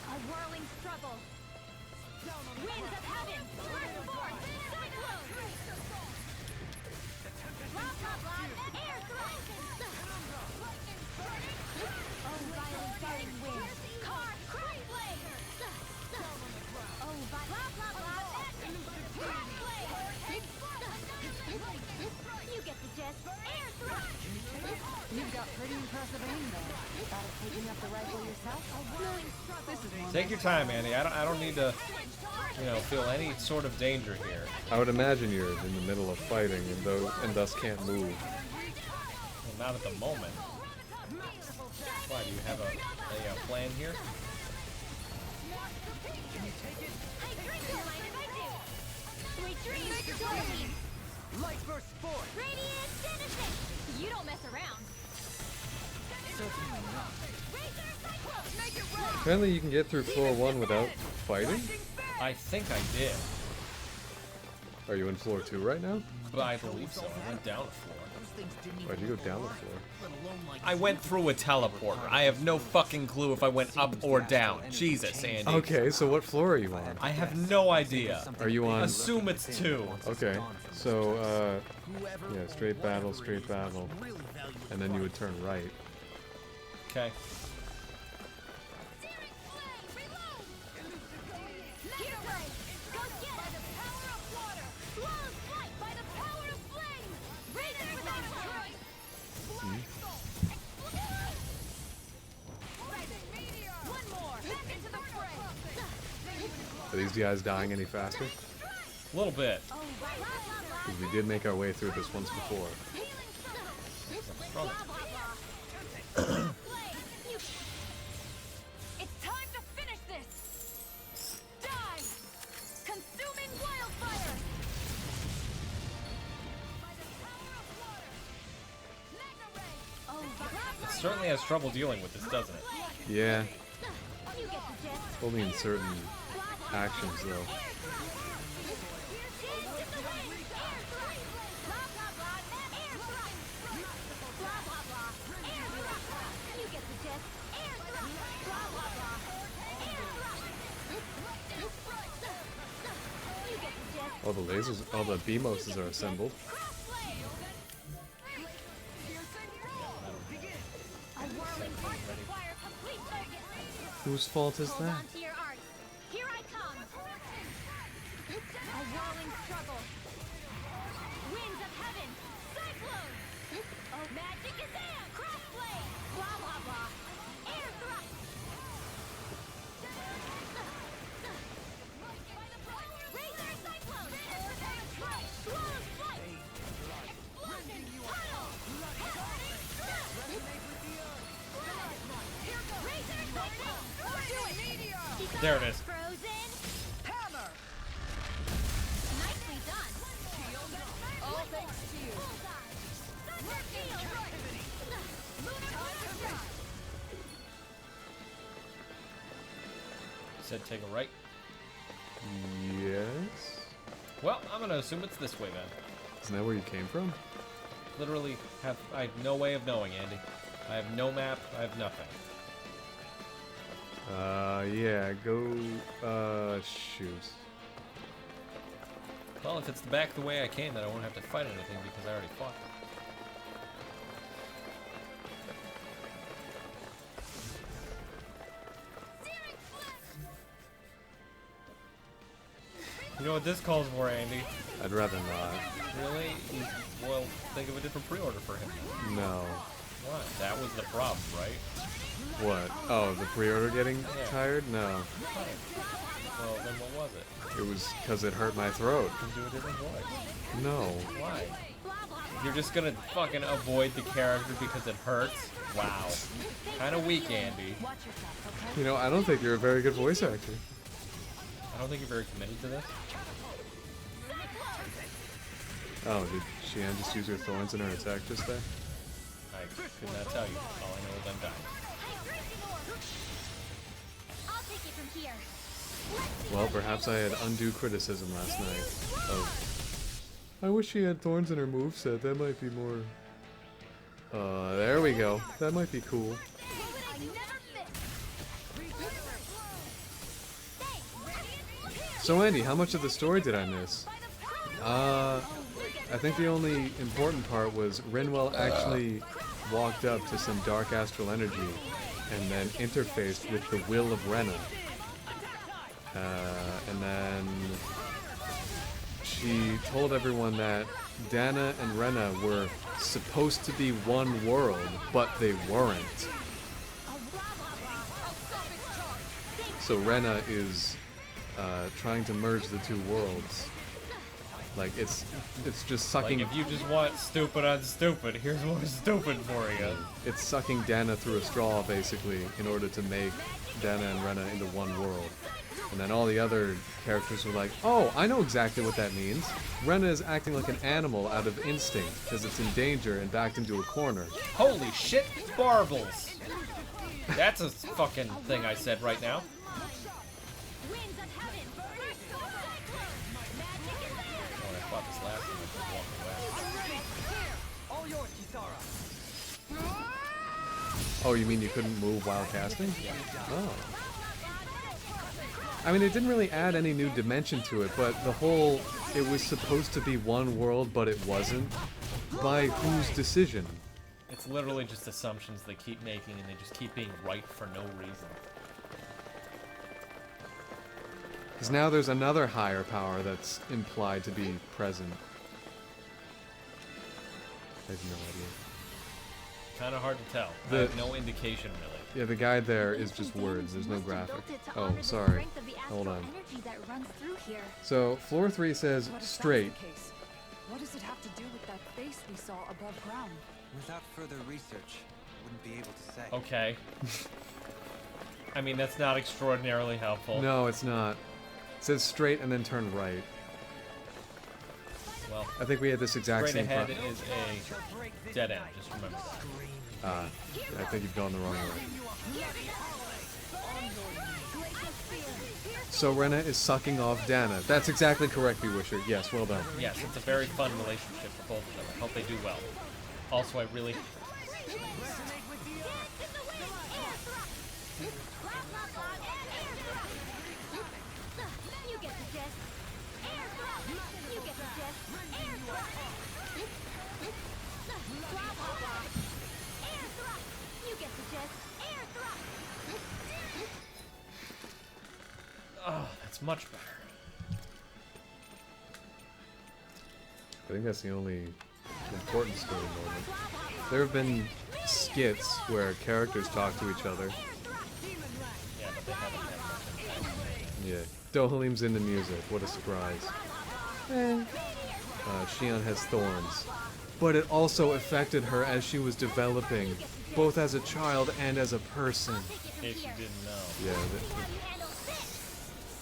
A whirling struggle. Winds of heaven. Burst forth. Cyclone. Blah, blah, blah. Air thrust. Oh, violent darting wind. Car crash blade. Oh, blah, blah, blah. Crash blade. You get the gist. Air thrust. You've got pretty impressive aim there. Thought of taking up the rifle yourself? This is more Take your time, Andy. I don't need to, feel any sort of danger here. I would imagine you're in the middle of fighting and thus can't move. Well, not at the moment. Why, do you have a plan here? Sweet dreams, Dorothy. Light burst forth. Radiant innocence. You don't mess around. Apparently you can get through floor 1 without fighting? I think I did. Are you in floor 2 right now? But I believe so. I went down a floor. Why'd you go down the floor? I went through a teleporter. I have no fucking clue if I went up or down. Jesus, Andy. Okay, so what floor are you on? I have no idea. Are you on... Assume it's 2. Okay, so, yeah, straight battle, and then you would turn right. Okay. Are these guys dying any faster? A little bit. Because we did make our way through this once before. It's time to finish this. Die! Consuming wildfire. By the power of water. Mega ray. It certainly has trouble dealing with this, doesn't it? Yeah, You get the gist. only in certain actions though. All the lasers, all the BMOSs are assembled. Whose fault is that? Here I come. A whirling struggle. Winds of heaven. Cyclone. Oh, magic is in. Crossblade. Blah blah blah. Air thrust. Razor cyclone. Swallow's flight. Explosion. Tunnel. Razor cyclone. There it is. Frozen. Hammer. Nicely done. All thanks to you. Thunder field. Lunar strike. Said take a right. Yes? Well, I'm gonna assume it's this way then. Isn't that where you came from? Literally, I have no way of knowing, Andy. I have no map. I have nothing. Yeah, go, shoot. Well, if it's back the way I came, then I won't have to fight anything because I already fought them. You know what this calls for, Andy? I'd rather not. Really? Well, think of a different pre-order for him. No. What? That was the problem, right? What? Oh, the pre-order getting Yeah. tired? No. Right. Well, then what was it? It was because it hurt my throat. You can do a different voice. No. Why? You're just gonna fucking avoid the character because it hurts? Wow. Kinda weak, Andy. You know, I don't think you're a very good voice actor. I don't think you're very committed to this. Oh, did Xian just use her thorns in her attack just there? I could not tell you. All I know is I'm dying. I'll take it from here. Well, perhaps I had undue criticism last night of... I wish she had thorns in her moveset. That might be more... there we go. That might be cool. So Andy, how much of the story did I miss? I think the only important part was Rinwell actually walked up to some dark astral energy and then interfaced with the will of Rena. And then she told everyone that Dana and Rena were supposed to be one world, but they weren't. So Rena is trying to merge the two worlds. Like, it's just sucking... Like, if you just want stupid on stupid, here's more stupid for you. It's sucking Dana through a straw, basically, in order to make Dana and Rena into one world. And then all the other characters were like, oh, I know exactly what that means. Rena is acting like an animal out of instinct, because it's in danger and backed into a corner. Holy shit, Barbles! That's a fucking thing I said right now. Oh, you mean you couldn't move while casting? Oh. I mean, it didn't really add any new dimension to it, but the whole, it was supposed to be one world, but it wasn't. By whose decision? It's literally just assumptions they keep making, and they just keep being right for no reason. Because now there's another higher power that's implied to be present. I have no idea. Kind of hard to tell. I have no indication, really. Yeah, the guide there is just words. There's no graphic. Oh, sorry. Hold on. So, floor 3 says straight. What does it have to do with that face we saw above ground? Without further research, wouldn't be able to say. Okay. I mean, that's not extraordinarily helpful. No, it's not. It says straight and then turn right. Well, I think we had this exact straight same ahead is a dead end, just remember that. I think you've gone the wrong way. So Rena is sucking off Dana. That's exactly correct, Wisher. Yes, well done. Yes, it's a very fun relationship for both of them. I hope they do well. Also, I really... Oh, that's much better. I think that's the only important story moment. There have been skits where characters talk to each other. Yeah, but they haven't had much impact. Yeah. Dohalim's into music. What a surprise. Shion has thorns. But it also affected her as she was developing, both as a child and as a person. In case you didn't know. Yeah.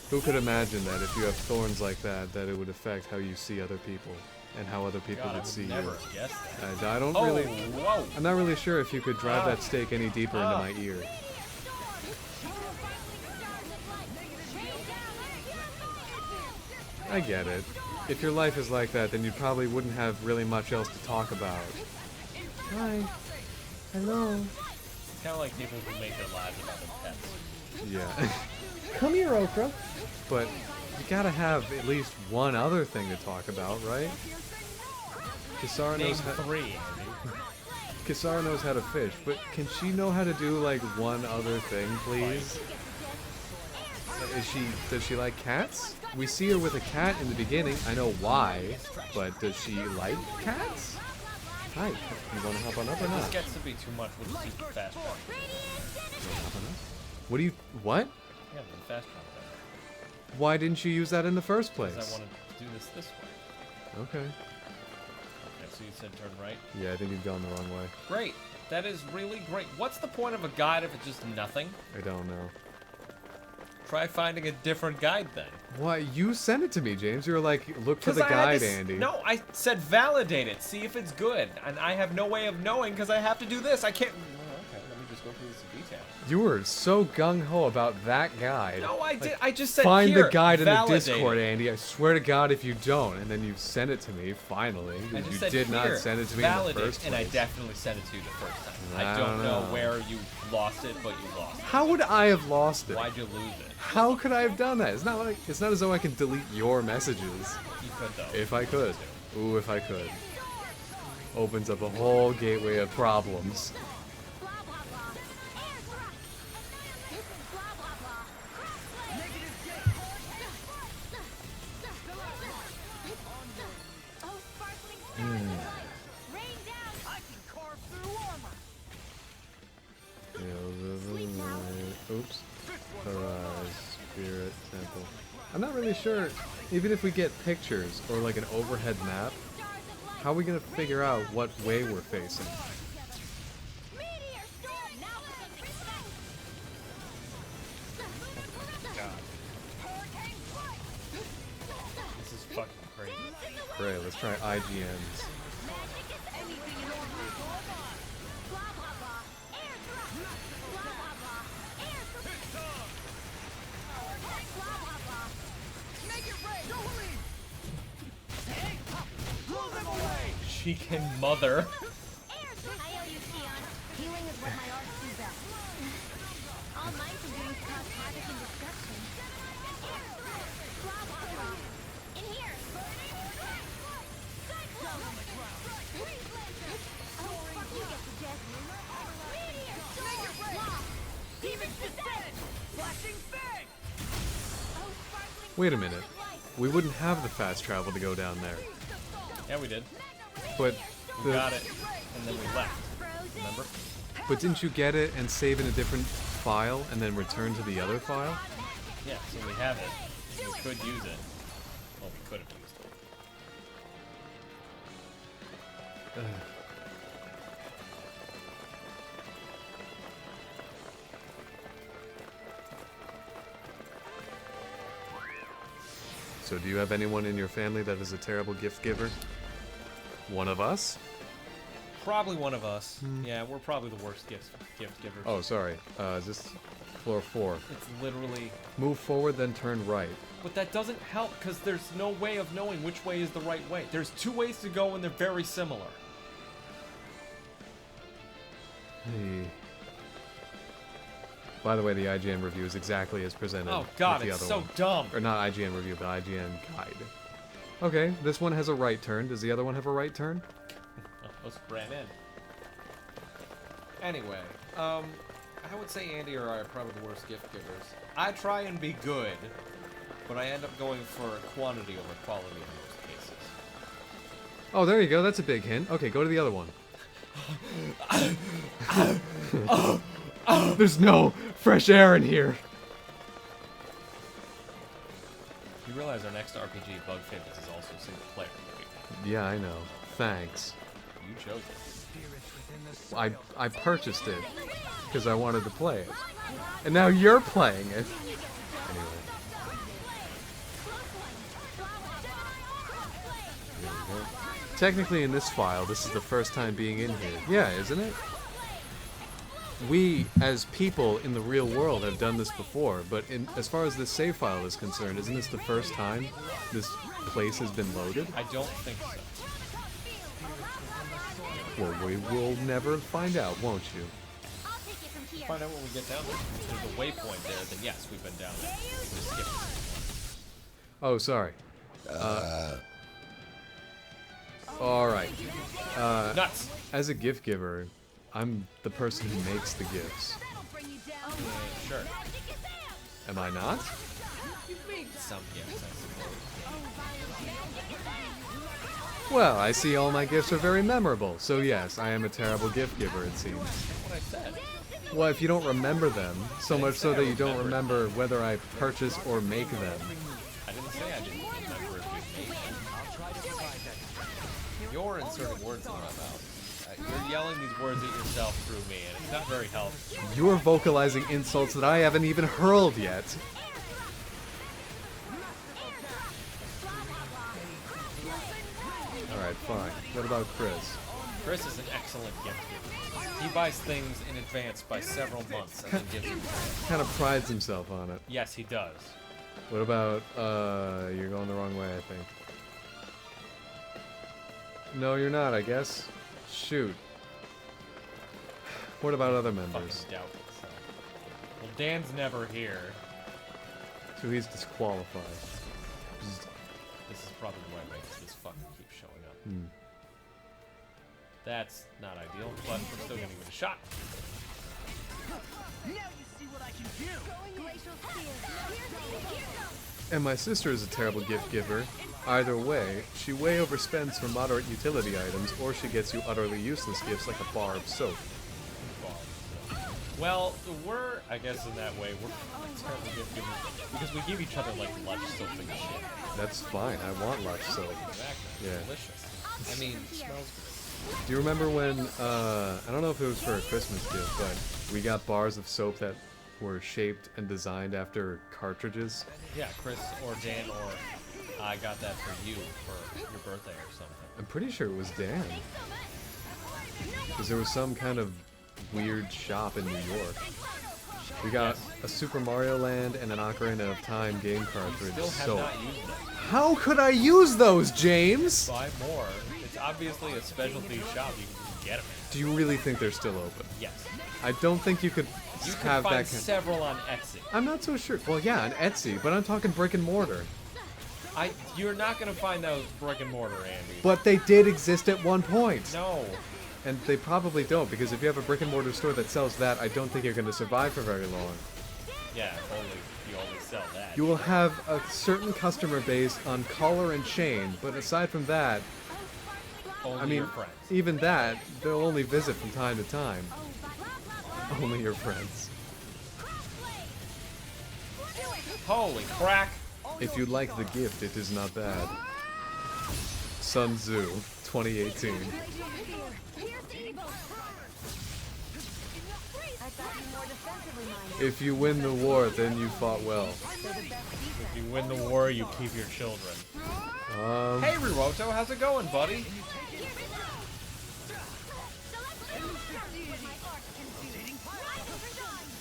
Who could imagine that if you have thorns like that, that it would affect how you see other people and how other people would see never you? Guess that. I don't really. Whoa. I'm not really sure if you could drive that stake any deeper into my ear. I get it. If your life is like that, then you probably wouldn't have really much else to talk about. Hi. Hello. It's kind of like people who make their lives about their pets. Yeah. Come here, Okra. But you gotta have at least one other thing to talk about, right? Kisara knows how. Kisara knows how to fish, but can she know how to do like one other thing, please? Does she like cats? We see her with a cat in the beginning. I know why, but does she like cats? Hi, you want to hop on up or not? This gets to be too much. We'll just use the fast travel. What do you? What? Yeah, the fast travel. Why didn't you use that in the first place? Because I wanted to do this way. Okay. Okay, so you said turn right? Yeah, I think you've gone the wrong way. Great. That is really great. What's the point of a guide if it's just nothing? I don't know. Try finding a different guide then. Why? You sent it to me, James. You were like, look for the guide, Andy. No, I said validate it. See if it's good. And I have no way of knowing because I have to do this. I can't... Okay, let me just go through this in detail. You were so gung-ho about that guide. No, I did. I just said find here, the guide in the validate Discord, it. Andy. I swear to God if you don't. And then you sent it to me, finally. I just You said did here, not send it to me in the validate, first place. and I definitely sent it to you the first time. I I don't don't know know. where you lost it, but you lost it. How would I have lost it? Why'd you lose it? How could I have done that? It's not as though I can delete your messages. You could, though. If I could. Ooh, if I could. Opens up a whole gateway of problems. Oops. Horizon Spirit Temple. I'm not really sure, even if we get pictures or like an overhead map, how are we gonna figure out what way we're facing? This is fucking crazy. Great, let's try IGNs. Chicken mother. I owe you, Xion. Healing is what my arts do best. All mine can do is cause havoc and destruction. Blah, blah, blah. In here! Cyclone! Oh, fuck, you get the gist. Meteor! Storm! Law! Demon's Descent! Flashing Fang! Oh, sparkling... Wait a minute. We wouldn't have the fast travel to go down there. Yeah, we did. But We got it, and then we left. Remember? But didn't you get it and save in a different file and then return to the other file? Yeah, so we have it. We could use it. Well, we could have used it. So do you have anyone in your family that is a terrible gift giver? One of us? Probably one of us. Yeah, we're probably the worst gift givers. Oh, sorry. Is this floor 4? It's literally... Move forward, then turn right. But that doesn't help, because there's no way of knowing which way is the right way. There's 2 ways to go, and they're very similar. Hey. By the way, the IGN review is exactly as presented. Oh god, with the it's other so one. dumb. Or not IGN review, but IGN guide. Okay, this one has a right turn. Does the other one have a right turn? Let's ram in. Anyway, I would say Andy or I are probably the worst gift givers. I try and be good, but I end up going for quantity over quality in most cases. Oh, there you go. That's a big hint. Okay, go to the other one. There's no fresh air in here. You realize our next RPG, Bug Favorites, is also single player, right? Yeah, I know. Thanks. You chose it. I purchased it because I wanted to play it. And now you're playing it. Anyway. There we go. Technically in this file, this is the first time being in here. Yeah, isn't it? We, as people in the real world, have done this before, but as far as this save file is concerned, isn't this the first time this place has been loaded? I don't think so. Well, we will never find out, won't you? I'll take it from here. Find out when we get down there. If there's a waypoint there, then yes, we've been down there. Just skip it. Oh, sorry. Alright. Nuts! As a gift giver, I'm the person who makes the gifts. Sure. Am I not? Some gifts, I suppose. Well, I see all my gifts are very memorable, so yes, I am a terrible gift giver, it seems. That's what I said. Well, if you don't remember them, so much so that you don't remember whether I purchase or make them. I didn't say I didn't remember if you made them. You're inserting words in my mouth. You're yelling these words at yourself through me, and it's not very helpful. You're vocalizing insults that I haven't even hurled yet. Alright, fine. What about Chris? Chris is an excellent gift giver. He buys things in advance by several months and then gives them to us. Kind of prides himself on it. Yes, he does. What about, you're going the wrong way, I think. No, you're not, I guess. Shoot. What about other members? Fucking doubt it, so. Well, Dan's never here. So he's disqualified. This is probably the right way because this fucker keeps showing up. Hmm. That's not ideal, but we're still gonna give it a shot. Now you see what I can do. Glacial Spear. And my sister is a terrible gift giver. Either way, she way overspends for moderate utility items, or she gets you utterly useless gifts like a bar of soap. Well, we're, I guess in that way, we're terrible gift givers because we give each other like Lush soap and shit. That's fine, I want Lush soap. Exactly. Yeah. Delicious. I mean, it smells good. Do you remember when, I don't know if it was for a Christmas gift, but we got bars of soap that were shaped and designed after cartridges? Yeah, Chris or Dan or I got that for you for your birthday or something. I'm pretty sure it was Dan. Because there was some kind of weird shop in New York. We got a Super Mario Land and an Ocarina of Time game cartridge. Still have So not used them. How could I use those, James? Buy more. It's obviously a specialty shop. You can just get them. Do you really think they're still open? Yes. I don't think you could You can have find that. several on Etsy. I'm not so sure. Well, yeah, on Etsy, but I'm talking brick and mortar. You're not gonna find those brick and mortar, Andy. But they did exist at one point. No. And they probably don't, because if you have a brick and mortar store that sells that, I don't think you're going to survive for very long. Yeah, you only sell that. You will have a certain customer base on collar and chain, but aside from that, Only I mean, your friends. even that, they'll only visit from time to time. Only your friends. Holy crack! If you like the gift, it is not bad. Sun Tzu, 2018. If you win the war, then you fought well. If you win the war, you keep your children. Hey, Riroto, how's it going, buddy?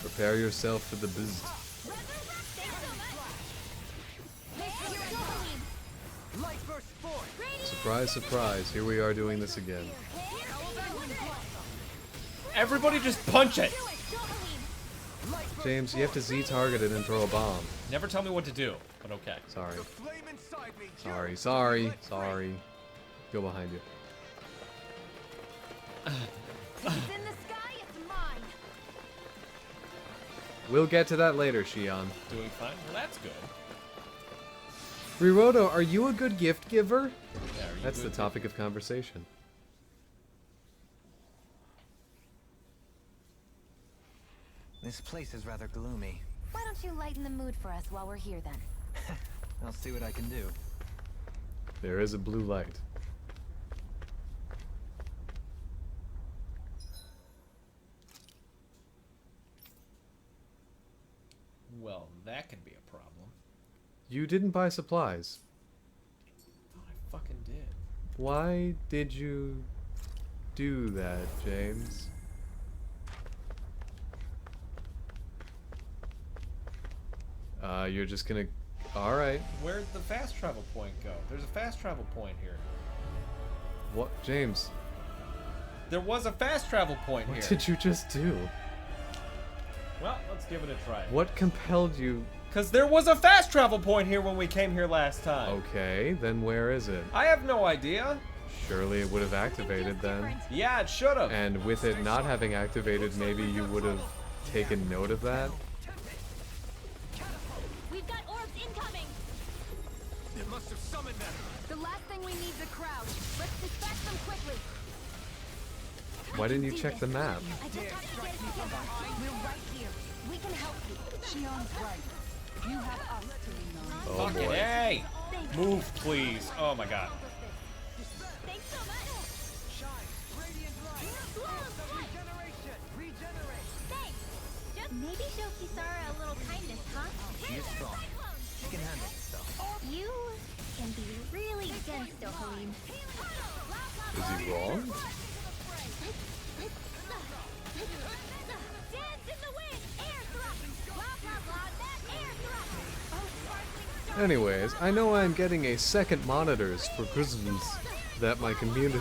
Prepare yourself for the biz. Surprise, surprise, here we are doing this again. Everybody just punch it! James, you have to Z-target it and throw a bomb. Never tell me what to do, but okay. Sorry. Sorry. Go behind you. It's in the sky, it's mine. We'll get to that later, Shion. Doing fine? Well, that's good. Riroto, are you a good gift giver? Yeah, are you That's the good? topic of conversation. This place is rather gloomy. Why don't you lighten the mood for us while we're here then? I'll see what I can do. There is a blue light. Well, that could be a problem. You didn't buy supplies. Thought I fucking did. Why did you do that, James? You're just gonna... Alright. Where'd the fast travel point go? There's a fast travel point here. What? James, There was a fast travel point what here. did you just do? Well, let's give it a try. What compelled you... Because there was a fast travel point here when we came here last time. Okay, then where is it? I have no idea. Surely it would have activated then. Yeah, it should have. And with it not having activated, maybe you would have taken note of that? We've got orbs incoming. It must have summoned them. The last thing we need is a crowd. Let's dispatch them quickly. Why didn't you check the map? I just have to get it together. We're right here. We can help you. Shion's right. You have us to lean on. Oh Fucking boy. hey! Move, please. Oh my god. Thanks so much. Thanks. Just maybe show Kisara a little kindness, huh? She is strong. She can handle herself. You can be really dense, Dohalim. Is he wrong? Dance in the wind! Air thrust! Blah, blah, blah, that air thrust! Oh, sparkling. Anyways, I know I'm getting a second monitors for Christmas that my computer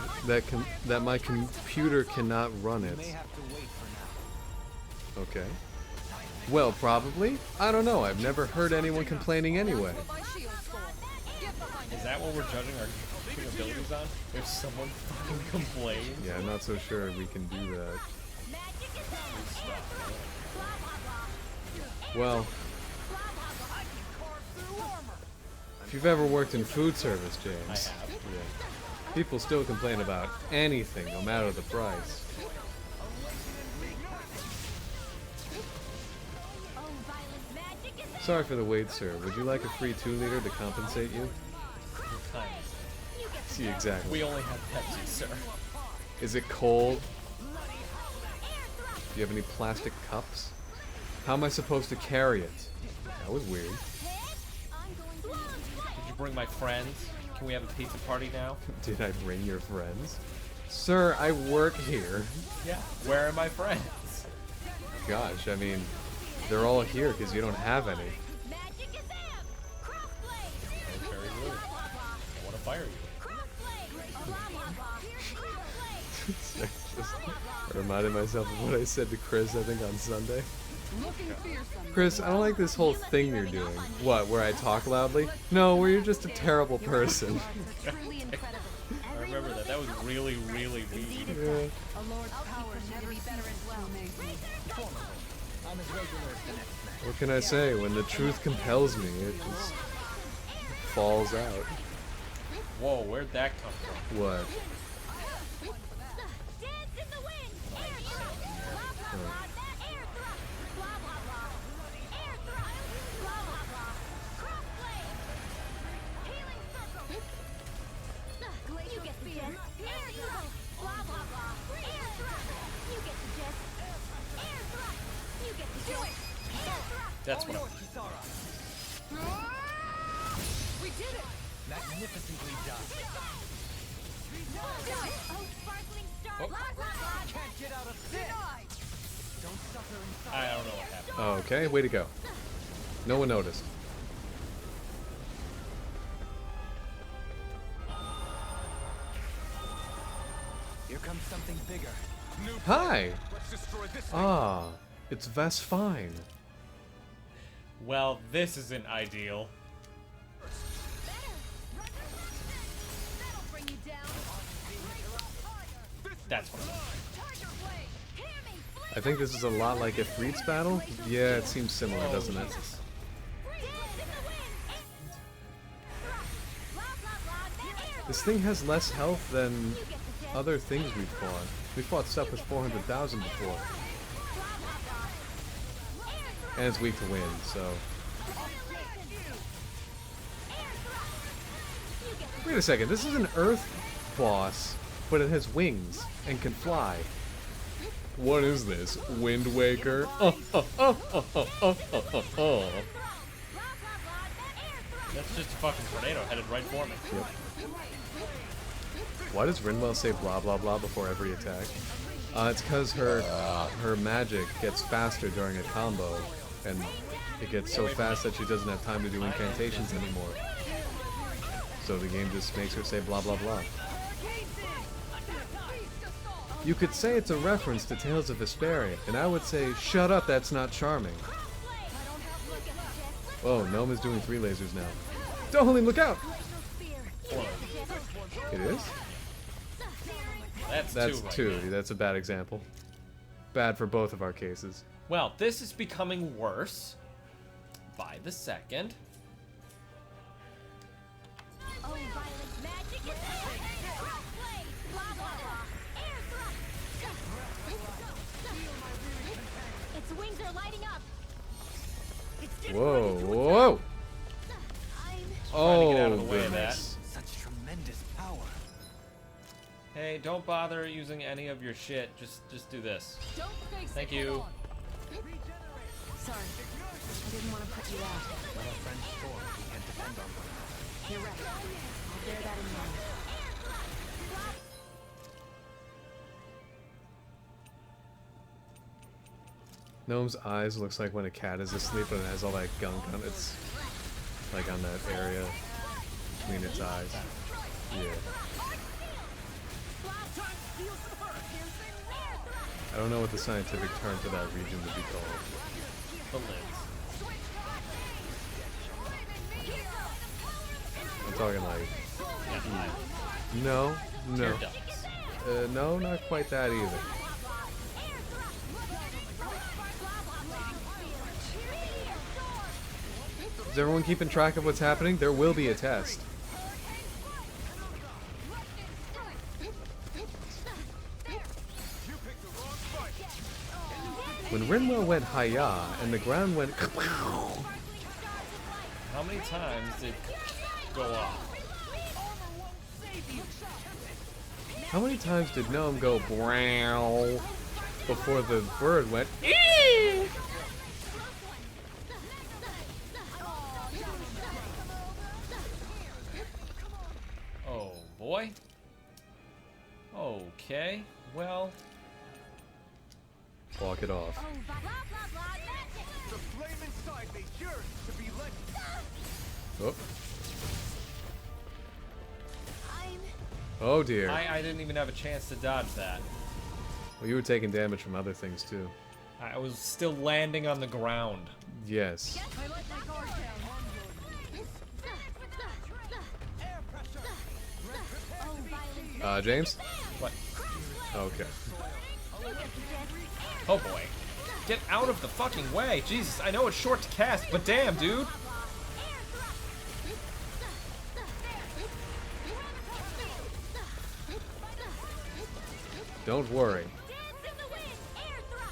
cannot run it. May have to wait for now. Okay. Well, probably. I don't know. I've never heard anyone complaining anyway. Is that what we're judging our capabilities on? If someone fucking complains? Yeah, I'm not so sure we can do that. Well, if you've ever worked in food service, James, I have. yeah, people still complain about anything, no matter the price. Sorry for the wait, sir. Would you like a free 2-liter to compensate you? Kind. See, exactly. We only have Pepsi, sir. Is it cold? Do you have any plastic cups? How am I supposed to carry it? That was weird. Did you bring my friends? Can we have a pizza party now? Did I bring your friends? Sir, I work here. Yeah. Where are my friends? Gosh, I mean, they're all here because you don't have any. Magic is out! Crossblade! Very rude. fire you. Just reminded myself of what I said to Chris, I think, on Sunday. Chris, I don't like this whole thing you're doing. What, where I talk loudly? No, where you're just a terrible person. I remember that. That was really, really mean. Yeah. What can I say? When the truth compels me, it just falls out. Whoa, where'd that come from? What? That's what We did it! Magnificently done. Can't get out of this. Don't suffer in I don't know what happened. Oh, okay, way to go. No one noticed. Here comes something bigger. Hi! Let's destroy this thing. Ah, it's Vess Fine. Well, this isn't ideal. That's what I think this is a lot like Ifrit's battle. Yeah, it seems similar, doesn't it? This thing has less health than other things we've fought. We fought stuff with 400,000 before. And it's weak to wind, so... Wait a second, this is an earth boss, but it has wings and can fly. What is this? Wind Waker? That's just a fucking tornado headed right for me. Yep. Why does Rinwell say blah blah blah before every attack? It's because her magic gets faster during a combo, and it gets so fast that she doesn't have time to do incantations anymore. So the game just makes her say blah blah blah. You could say it's a reference to Tales of Vesperia, and I would say, shut up, that's not charming. Oh, Gnome is doing 3 lasers now. Dohalim, look out! It is? That's two. That's a bad example. Bad for both of our cases. Well, this is becoming worse by the second. Its wings are lighting up. Whoa, whoa! Trying to get out Oh, of the way of that. goodness. Such tremendous power. Hey, don't bother using any of your shit. Just do this. Thank you. Sorry. I didn't want to put you out. Let our friends form. We can't depend on them. You're right. I'll bear that in mind. Gnome's eyes looks like when a cat is asleep and it has all that gunk on its, like on that area between its eyes. Yeah. I don't know what the scientific term for that region would be called. The lids. I'm talking like, Yeah, no, tear no, ducts. no, not quite that either. Is everyone keeping track of what's happening? There will be a test. When Rinwell went hi-ya and the ground went How many times did go off? how many times did Gnome go brow before the bird went Oh boy. Okay. Well, walk it off? The flame inside me yearns to be lit. Oh. Oh dear. I didn't even have a chance to dodge that. Well, you were taking damage from other things too. I was still landing on the ground. Yes. James? What? Okay. Oh boy. Get out of the fucking way. Jesus, I know it's short to cast, but damn, dude. Don't worry.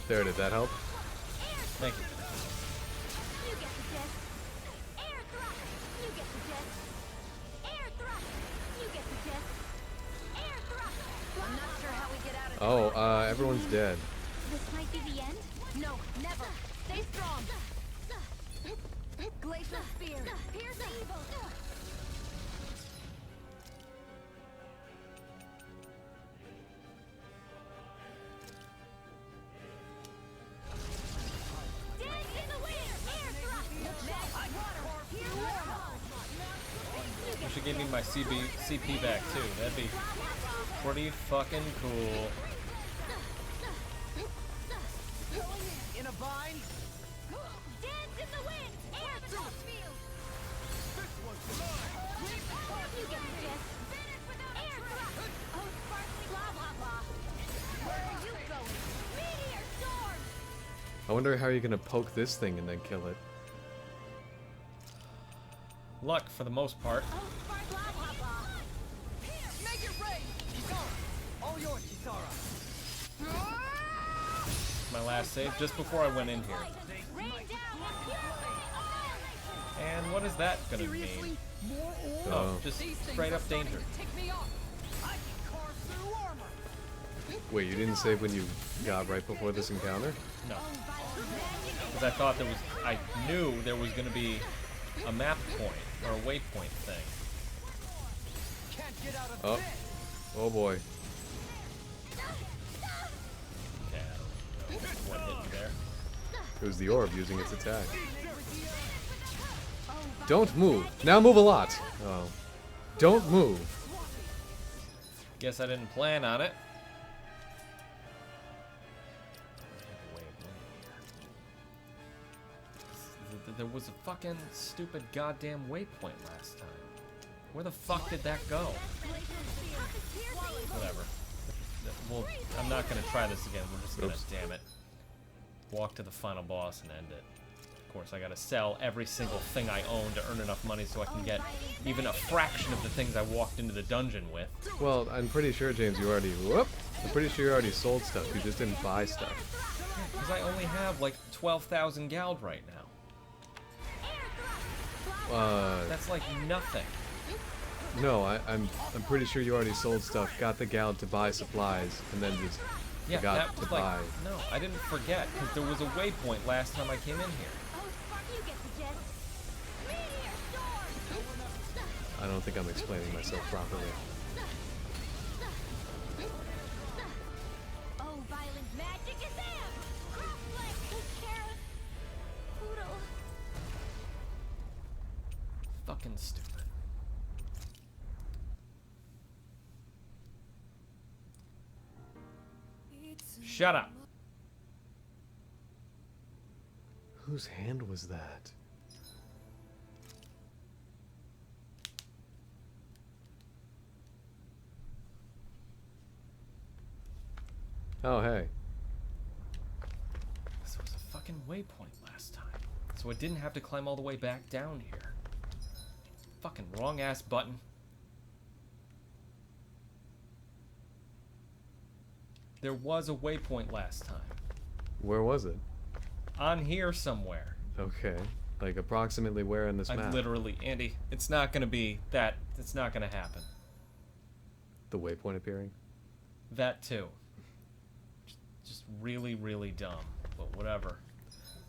There, did that help? Thank you. Oh, everyone's dead. This might be the end? No, never. Stay strong. Glacial spear. Pierce evil. You should give me my CP back too. That'd be pretty fucking cool. In a bind? Dance in the wind. Air thrust field. This one's mine. You get the gist. Finish without air thrust. Oh, sparkly blah blah blah. Where are you going? Meteor storm. I wonder how you're gonna poke this thing and then kill it. Luck for the most part. Oh, sparkly blah blah blah. Make it rain! Kisara! All yours, Kisara! My last save just before I went in here. Rain down and pure And what is that gonna mean? Oh, just straight up danger. Wait, you didn't save when you got right before this encounter? No. Because I thought there was, I knew there was gonna be a map point or a waypoint thing. Oh. Oh boy. Yeah, I don't know what hit you there. It was the orb using its attack. Don't move. Now move a lot. Oh. Don't move. Guess I didn't plan on it. There was a fucking stupid goddamn waypoint last time. Where the fuck did that go? Whatever. Well, I'm not gonna try this again. We're just gonna, damn it, walk to the final boss and end it. Of course, I gotta sell every single thing I own to earn enough money so I can get even a fraction of the things I walked into the dungeon with. Well, I'm pretty sure, James, you already... Whoop! I'm pretty sure you already sold stuff. You just didn't buy stuff. Because I only have like 12,000 gald right now. That's like nothing. No, I'm pretty sure you already sold stuff, got the gald to buy supplies, and then just forgot to buy. No, I didn't forget, because there was a waypoint last time I came in here. I don't think I'm explaining myself properly. Oh, violent magic is there! Crossblade, take care of Poodle. Fucking stupid. Shut up. Whose hand was that? Oh, hey. This was a fucking waypoint last time. So I didn't have to climb all the way back down here. Fucking wrong ass button. There was a waypoint last time. Where was it? On here somewhere. Okay. Like approximately where in this map? Literally, Andy, it's not gonna be that. It's not gonna happen. The waypoint appearing? That too. Just really, really dumb. But whatever.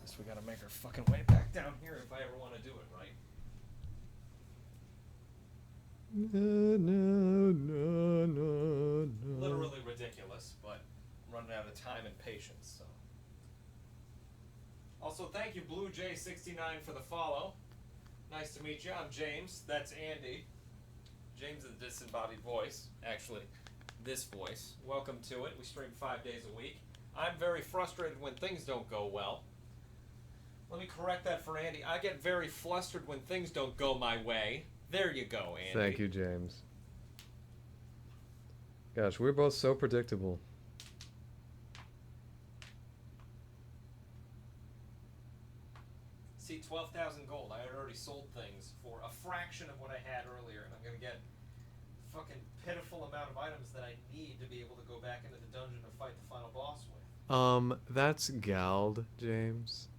Guess we gotta make our fucking way back down here if I ever want to do it right. Literally ridiculous, but I'm running out of time and patience, so. Also, thank you, BlueJ69, for the follow. Nice to meet you. I'm James. That's Andy. James the disembodied voice. Actually, this voice. Welcome to it. We stream 5 days a week. I'm very frustrated when things don't go well. Let me correct that for Andy. I get very flustered when things don't go my way. There you go, Andy. Thank you, James. Gosh, we're both so predictable. See, 12,000 gold. I had already sold things for a fraction of what I had earlier, and I'm gonna get a fucking pitiful amount of items that I need to be able to go back into the dungeon to fight the final boss with. That's Gald, James.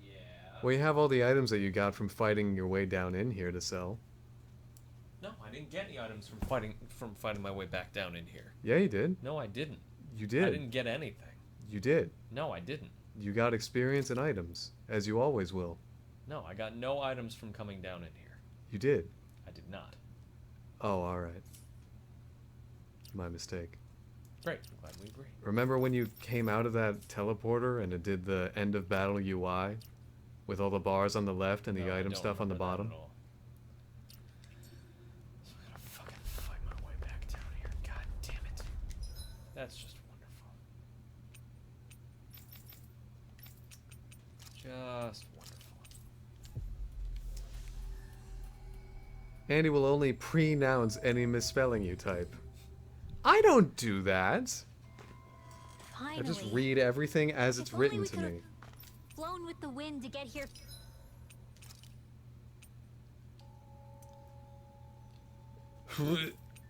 Yeah. Well, you have all the items that you got from fighting your way down in here to sell. No, I didn't get any items from fighting my way back down in here. Yeah, you did. No, I didn't. You did. I didn't get anything. You did. No, I didn't. You got experience and items, as you always will. No, I got no items from coming down in here. You did. I did not. Oh, alright. My mistake. Great. I'm glad we agree. Remember when you came out of that teleporter and it did the end of battle UI? With all the bars on the left and the No, I item don't stuff on the remember that bottom? at all. So I gotta fucking fight my way back down here. God damn it. That's just wonderful. Just wonderful. Andy will only pre-nounce any misspelling you type. I don't do that. Finally. I just read everything as it's If only written we to could've me. Flown with the wind to get here.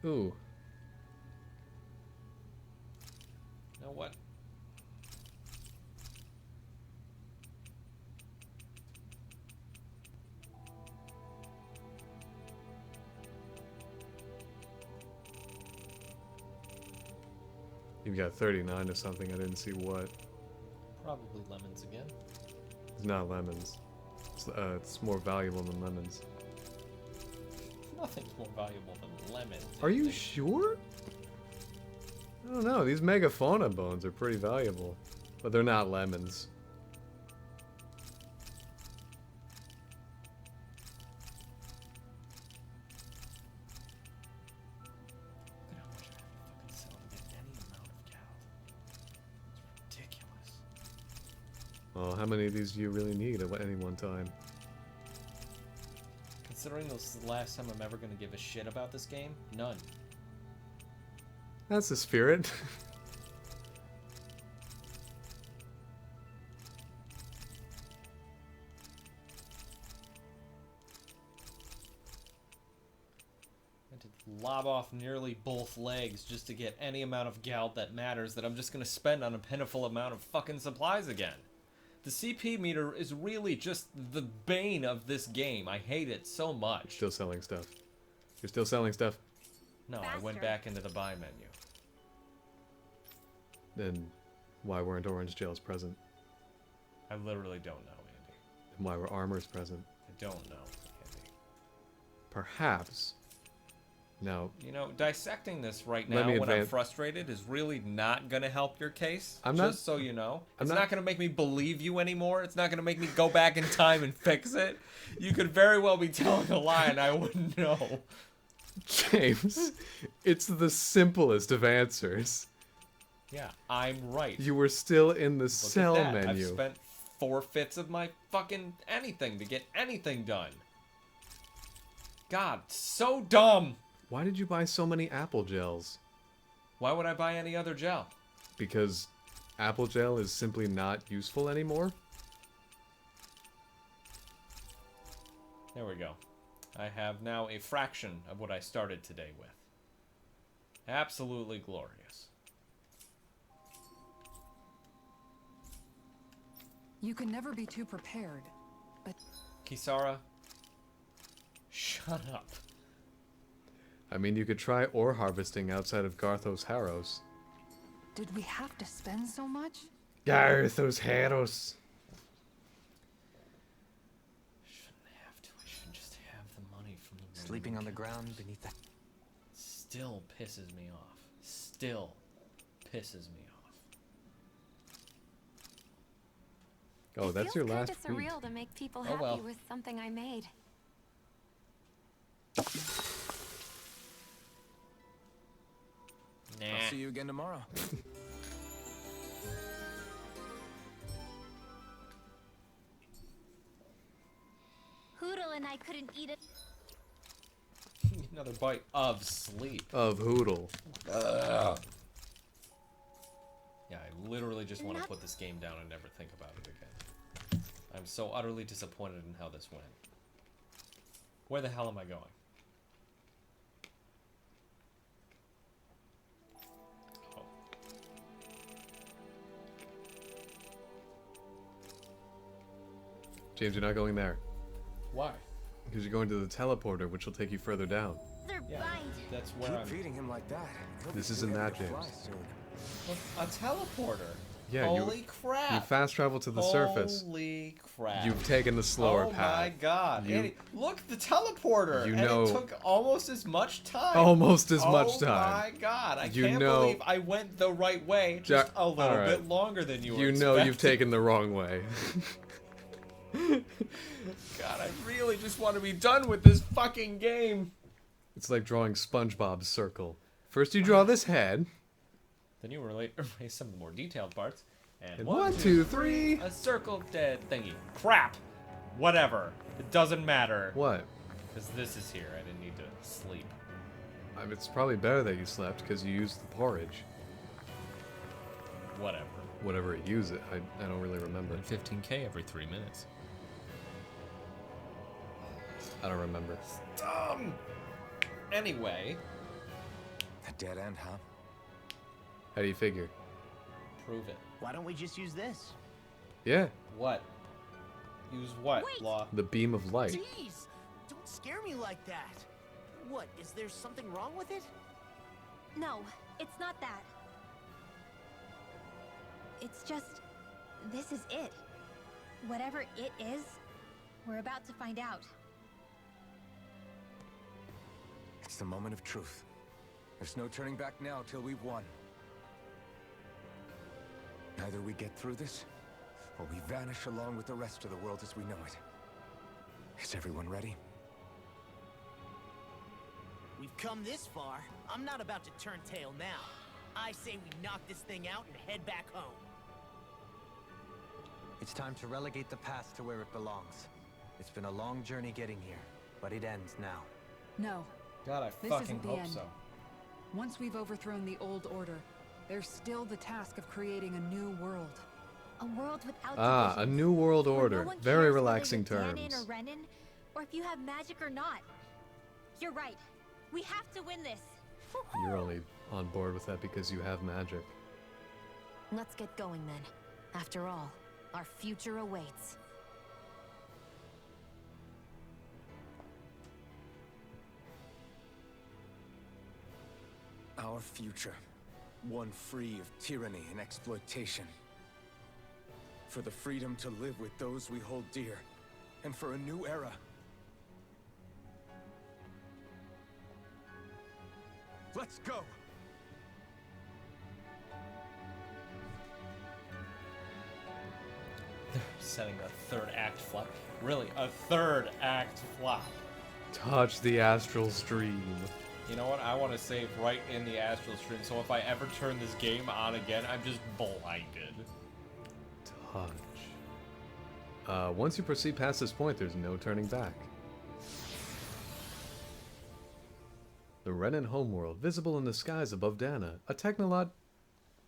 Ooh. Now what? You've got 39 or something. I didn't see what. Probably lemons again. It's not lemons. It's more valuable than lemons. Nothing's more valuable than lemons. Are you sure? I don't know. These megafauna bones are pretty valuable. But they're not lemons. Look at how much I have to fucking sell to get any amount of gal. It's ridiculous. Well, how many of these do you really need at any one time? Considering this is the last time I'm ever gonna give a shit about this game, none. That's the spirit. I had to lob off nearly both legs just to get any amount of gald that matters that I'm just gonna spend on a pitiful amount of fucking supplies again. The CP meter is really just the bane of this game. I hate it so much. You're still selling stuff. You're still selling stuff. No, I went Faster. back into the buy menu. Then why weren't orange gels present? I literally don't know, Andy. And why were armors present? I don't know, Andy. Perhaps. Now, You know, dissecting this right Let now me when I'm advance- frustrated is really not going to help your case. I'm just not- so you know. I'm It's not- not going to make me believe you anymore. It's not going to make me go back in time and fix it. You could very well be telling a lie and I wouldn't know. James, it's the simplest of answers. Yeah, I'm right. You were still in the Look sell at that. menu. I've spent 4/5 of my fucking anything to get anything done. God, so dumb. Why did you buy so many apple gels? Why would I buy any other gel? Because apple gel is simply not useful anymore? There we go. I have now a fraction of what I started today with. Absolutely glorious. You can never be too prepared, but Kisara, shut up. I mean, you could try ore harvesting outside of Garthos Harrows. did we have to spend so much? Garthos Harrows. Shouldn't have to. I should just have the money from the Sleeping on the Roman ground counters. beneath that. Still pisses me off. Still pisses me off. Oh, It that's feels your kinda last tweet. surreal to make people Oh, happy well. with something I made. I'll see you again tomorrow. Hoodle and I couldn't eat it. Another bite of sleep. Of Hoodle. Yeah, I literally just want to put this game down and never think about it again. I'm so utterly disappointed in how this went. Where the hell am I going? Oh. James, you're not going there. Why? Because you're going to the teleporter, which will take you further down. They're Yeah, bite. that's where Keep I'm... feeding him like that. He'll This be isn't too that, heavy to fly James. soon. A teleporter. Yeah, Holy crap. you fast travel to the surface. Holy crap. You've taken the slower oh path. my god. You- Andy, look, the teleporter. You and know- it took almost as much time. Almost as much Oh time. my god. I You can't know- believe I went the right way just Ja- a little alright. bit longer than you were You know you've expecting. taken the wrong way. God, I really just want to be done with this fucking game. It's like drawing SpongeBob's circle. First you draw this head. Then you erase some of the more detailed parts. And And 1, 2, 3. A circle dead thingy. Crap. Whatever. It doesn't matter. What? Because this is here. I didn't need to sleep. I mean, it's probably better that you slept because you used the porridge. Whatever. Whatever it used it. I don't really remember. And 15k every 3 minutes. I don't remember. Anyway. A dead end, huh? How do you figure? Prove it. Why don't we just use this? Yeah, What? Use what, Wait. Law? the beam of light. Jeez! Don't scare me like that! What, is there something wrong with it? No, it's not that. It's just, this is it. Whatever it is, we're about to find out. It's the moment of truth. There's no turning back now till we've won. Either we get through this, or we vanish along with the rest of the world as we know it. Is everyone ready? We've come this far. I'm not about to turn tail now. I say we knock this thing out and head back home. It's time to relegate the past to where it belongs. It's been a long journey getting here, but it ends now. No. God, I This fucking isn't the hope end. so. Once we've overthrown the old order, there's still the task of creating a new world. A world without Ah, a divisions, new world where order. no one Very cares relaxing whether you're terms. Ganon or Renan, or if you have magic or not. You're right. We have to win this. You're only on board with that because you have magic. Let's get going then. After all, our future awaits. Our future. One free of tyranny and exploitation. For the freedom to live with those we hold dear. And for a new era. Let's go! Setting a third act flop. Really, a third act flop. Touch the astral stream. You know what? I want to save right in the astral stream, so if I ever turn this game on again, I'm just blinded. Touch. Once you proceed past this point, there's no turning back. The Renan homeworld, visible in the skies above Dana. A technolog...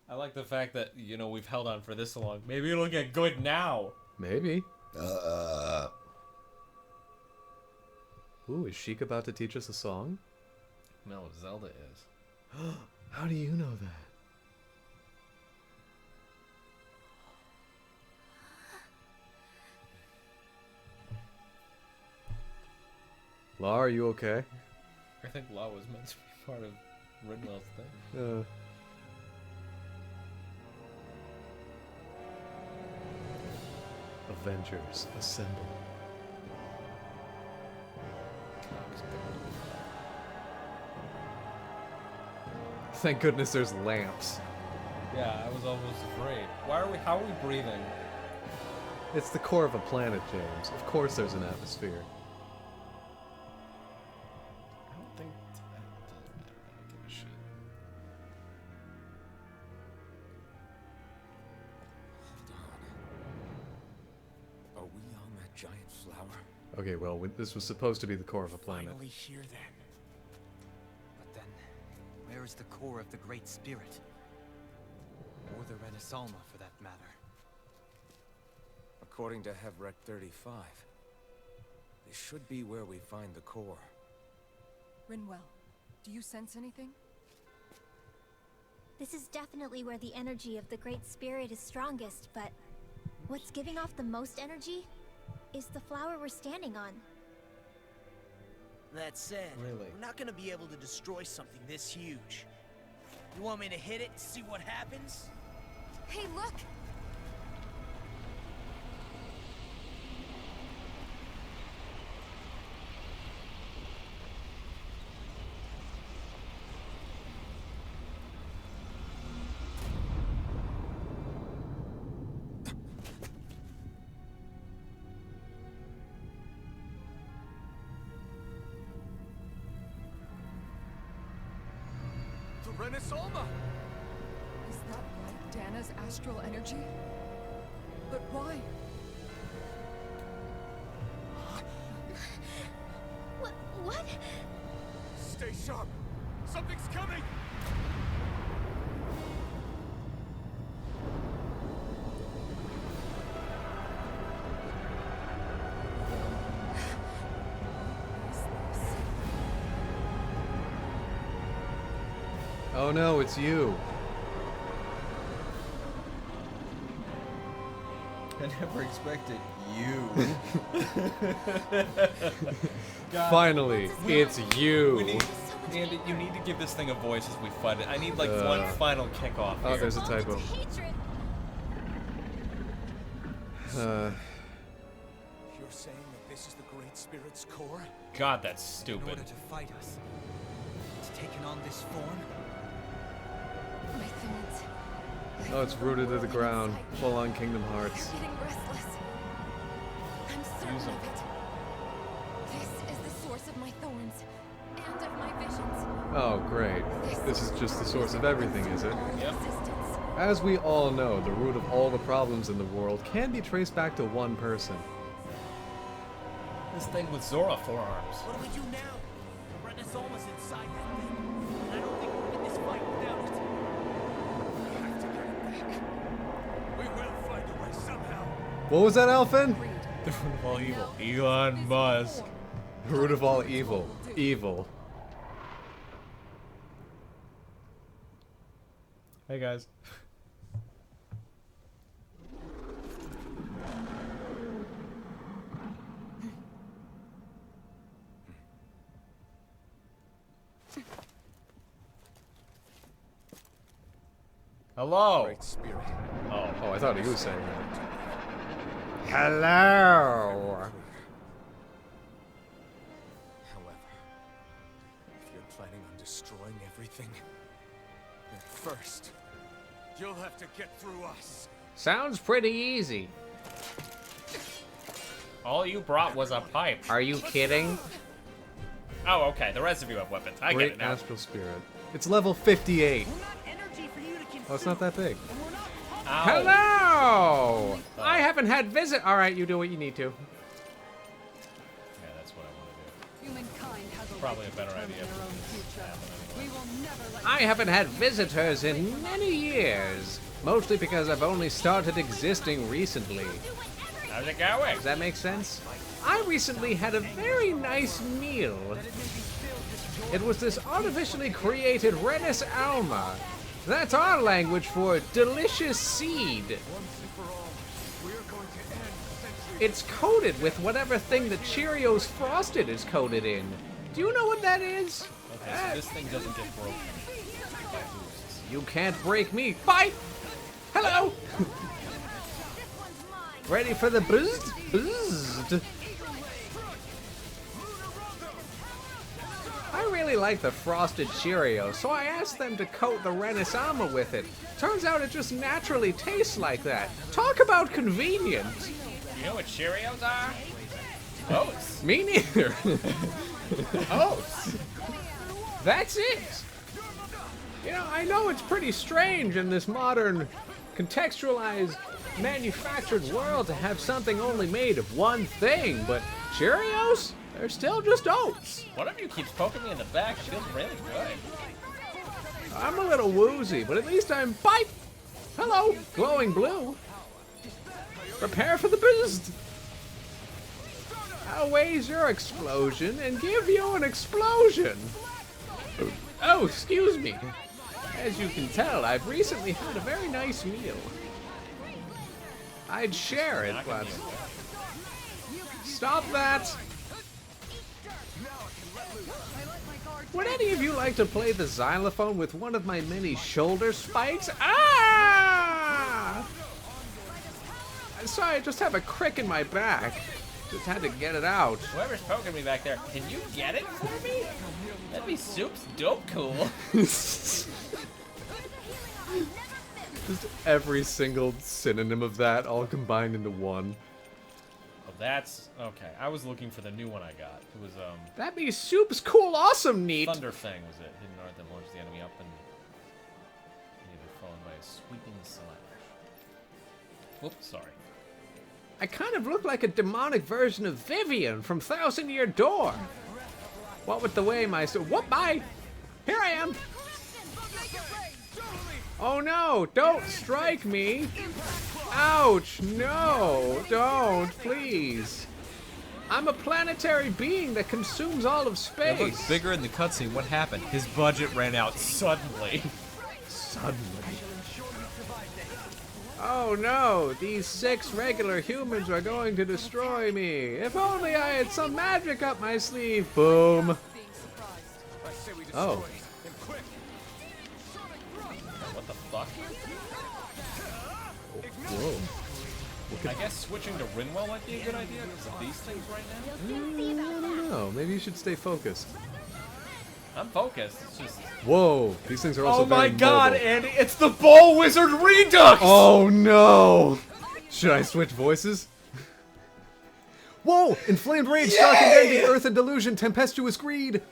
I like the fact that, you know, we've held on for this long. Maybe it'll get good now. Maybe. Ooh, is Sheik about to teach us a song? No, Zelda is. How do you know that? Law, are you okay? I think Law was meant to be part of Ridwell's thing. Avengers, assemble. Thank goodness there's lamps. Yeah, I was almost afraid. How are we breathing? It's the core of a planet, James. Of course there's an atmosphere. I don't think that doesn't matter. I don't give a shit. Okay, well, this was supposed to be the core of a planet. Finally here then. But then, where is the core of the Great Spirit? Or the Renaissance, for that matter? According to Hevrek 35, this should be where we find the core. Rinwell, do you sense anything? This is definitely where the energy of the Great Spirit is strongest, but what's giving off the most energy is the flower we're standing on. That said, Really? we're not gonna be able to destroy something this huge. You want me to hit it and see what happens? Hey, look! The Renaissance! Is that like Dana's astral energy? But why? What? Stay sharp! Something's coming! Oh no, it's you. I never expected you. God. Finally, it's you. We need, Andy, you need to give this thing a voice as we fight it. I need like one final kickoff. Oh, Here. there's a typo. Hatred. You're saying that this is the Great Spirit's core? God, that's In stupid. order to fight us, it's taken on this form? My thorns. Oh, it's rooted to the ground. Full on Kingdom Hearts. They're getting restless. I'm certain Use 'em. of it. This is the source of my thorns and of my visions. Oh, great. This is just the source of everything, is it? Yep. Resistance. As we all know, the root of all the problems in the world can be traced back to one person. This thing with Zora forearms. What do we do now? The Renaissance is inside that thing. And I don't think we'll win this fight without it. We have to get it back. We will find a way somehow. What was that, Alphen? The root of all evil. Elon Musk. The root of all evil. Evil. Hey guys. Hello. Great Spirit. Oh. Oh, I thought he was saying that. Hello. However, if you're planning on destroying everything, then first, you'll have to get through us. Sounds pretty easy. All you brought was a pipe. Are you kidding? Oh, okay. The rest of you have weapons. I get Great it now. Astral Spirit. It's level 58. We're not energy for you to consume. Oh, it's not that big. And we're not Ow. Hello! I haven't had visit. All right, you do what you need to. Yeah, that's what I want to do. Humankind has a Probably right a better to determine idea their for own this to future. happen We anyway. will never let I haven't had visitors in many years. Mostly because I've only started existing recently. How's it going? Does that make sense? I recently had a very nice meal. It was this artificially created Renis Alma. That's our language for delicious seed. Once and for all, we are going to end centuries. It's coated with whatever thing the Cheerios Frosted is coated in. Do you know what that is? Okay, so this thing doesn't get broken. You can't break me. Fight! Hello! Ready for the boost? Boost! I really like the frosted Cheerios, so I asked them to coat the Renaissance with it. Turns out it just naturally tastes like that. Talk about convenient. You know what Cheerios are? Oats. Me neither. Oats. That's it. You know, I know it's pretty strange in this modern, contextualized, manufactured world to have something only made of one thing, but Cheerios? They're still just oats. One of you keeps poking me in the back. It feels really good. I'm a little woozy, but at least I'm bite. Hello, glowing blue. Prepare for the boost. I'll raise your explosion and give you an explosion. Oh, excuse me. As you can tell, I've recently had a very nice meal. I'd share it, but... Stop that! Would any of you like to play the xylophone with one of my many shoulder spikes? Ah! I'm sorry, I just have a crick in my back. Just had to get it out. Whoever's poking me back there, can you get it for me? That'd be Soup's dope cool. Just every single synonym of that all combined into one. Oh, that's okay. I was looking for the new one I got. It was That'd be Soup's cool awesome neat. Thunder Fang was it? Hidden north that launches the enemy up and immediately followed by a sweeping slash. Whoops, sorry. I kind of look like a demonic version of Vivian from Thousand Year Door. What with the way my whoop bye! Here I am! Oh no, don't strike me! Ouch, no, don't, please. I'm a planetary being that consumes all of space. It looks bigger in the cutscene. What happened? His budget ran out suddenly. Suddenly. Oh no, these 6 regular humans are going to destroy me. If only I had some magic up my sleeve. Boom. Oh. What the fuck? Whoa. I guess switching to Rinwell might be a good idea because of these things right now. I don't know. Maybe you should stay focused. I'm focused. It's just. Whoa, these things are also Oh my very god, mobile. Andy! It's the Ball Wizard Redux! Oh no! Should I switch voices? Whoa! Inflamed rage, dark and ending, earth and delusion, tempestuous greed.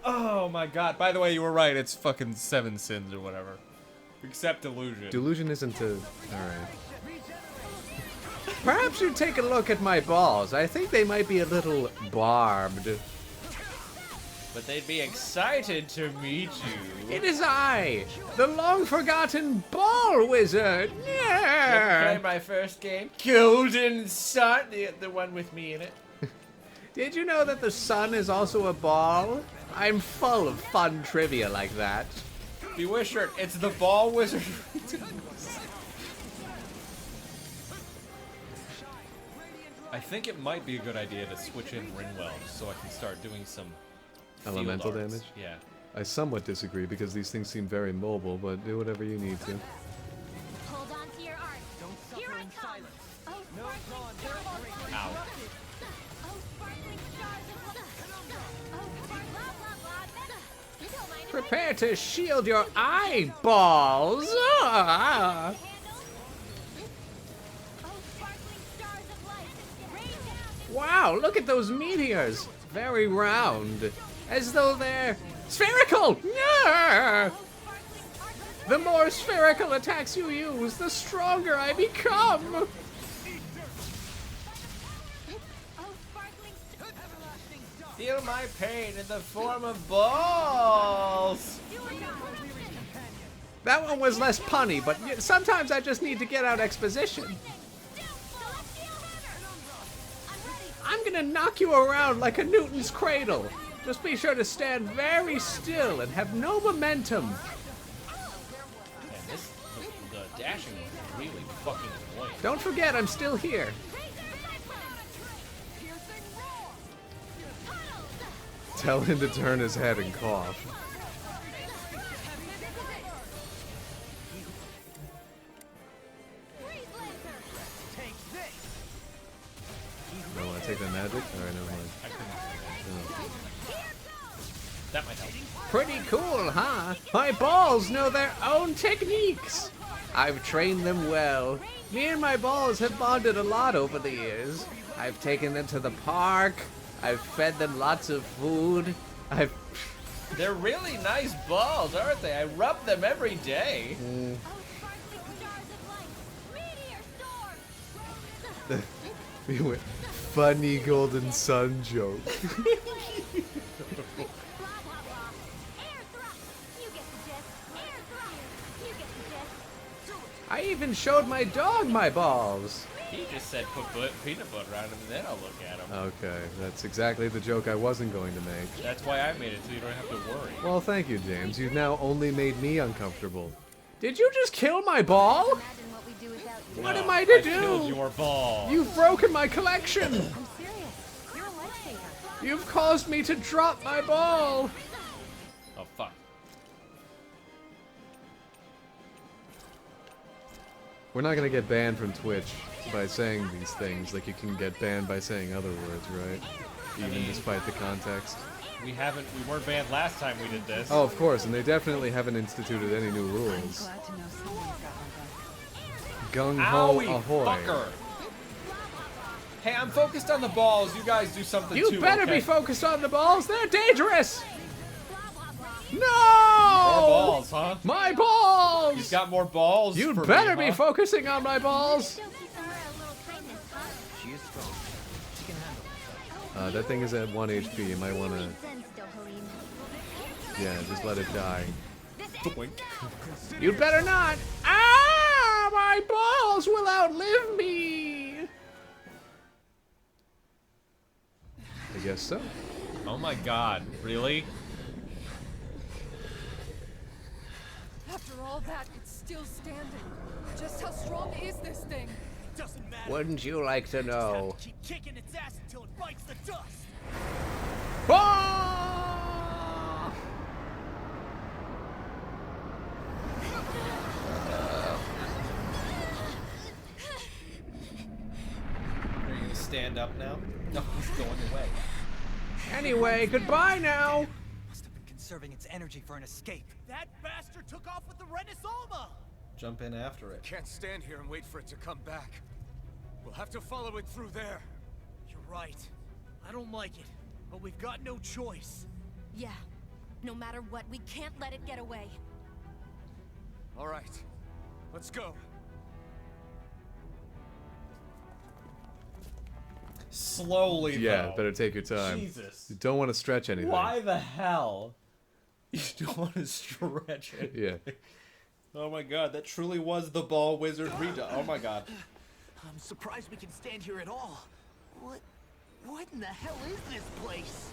Oh my god. By the way, you were right. It's fucking 7 sins or whatever. Except delusion. Delusion isn't a... Alright. Perhaps you'd take a look at my balls. I think they might be a little barbed. But they'd be excited to meet you. It is I, the long-forgotten ball wizard. Yeah. Play my first game, Golden Sun, the one with me in it. Did you know that the sun is also a ball? I'm full of fun trivia like that. Be wizard, it's the Ball Wizard. I think it might be a good idea to switch in Rinwell so I can start doing some Elemental field arts. damage? Yeah. I somewhat disagree because these things seem very mobile, but do whatever you need to. Hold on to your art. Here I come. Oh, sparkling stars of Ow. Oh, sparkling stars of Oh, blah, blah, blah. Don't mind if I Prepare to shield your eyeballs. Ah. Oh, sparkling stars of light. Rain down. Wow, look at those meteors. Very round. As though they're spherical. Yeah. The more spherical attacks you use, the stronger I become. Oh, sparkling Feel my pain in the form of balls. That one was less punny, but sometimes I just need to get out exposition. I'm gonna knock you around like a Newton's cradle. Just be sure to stand very still and have no momentum. Man, the dashing was really fucking annoying. Don't forget, I'm still here. Tell him to turn his head and cough. I don't want to take that magic? Alright, never mind. That might help. Pretty cool, huh? My balls know their own techniques. I've trained them well. Me and my balls have bonded a lot over the years. I've taken them to the park. I've fed them lots of food. They're really nice balls, aren't they? I rub them every day. funny golden sun joke. Blah, blah, blah. Air thrust. You get the gist. Air thrust. You get the gist. I even showed my dog my balls. He just said put peanut butter on him and then I'll look at him. Okay, that's exactly the joke I wasn't going to make. That's why I made it, so you don't have to worry. Well, thank you, James. You've now only made me uncomfortable. Did you just kill my ball? Imagine what we do without you. What am I to Killed do? your ball. You've broken my collection. I'm serious. You're a lifesaver. You've caused me to drop my ball. Oh, fuck. We're not gonna get banned from Twitch by saying these things like you can get banned by saying other words, right? Even despite the context. We weren't banned last time we did this. Oh, of course, and they definitely haven't instituted any new I'm rules. glad to know someone's got my back. Gung ho Owie, ahoy. fucker. Hey, I'm focused on the balls. You guys do something too, You better okay? be focused on the balls. They're dangerous. More No! balls, huh? My balls! He's got more balls. You'd for better me, be huh? focusing on my balls. Show Kisara a little kindness, huh? She is strong. She can handle it. That thing is at 1 HP. You might want to, Sense, Dohalim. yeah, just let it die. Doink. You'd better not. Ah! My balls will outlive me. I guess so. Oh my god, really? After all that, it's still standing. Just how strong is this thing? Doesn't matter. Wouldn't you like to know? Keep kicking its ass until it bites the dust. Ah! Are you gonna stand up now? No, he's going away. Anyway, goodbye now. Must have been conserving its energy for an escape. That bastard took off with the Renaissama. Jump in after it. Can't stand here and wait for it to come back. We'll have to follow it through there. You're right. I don't like it, but we've got no choice. Yeah. No matter what, we can't let it get away. All right, let's go. Slowly, Yeah, though. better take your time. Jesus. You don't want to stretch anything. Why the hell? You don't want to stretch it. Yeah. Oh my god, that truly was the ball wizard redone. Oh my god. I'm surprised we can stand here at all. What in the hell is this place?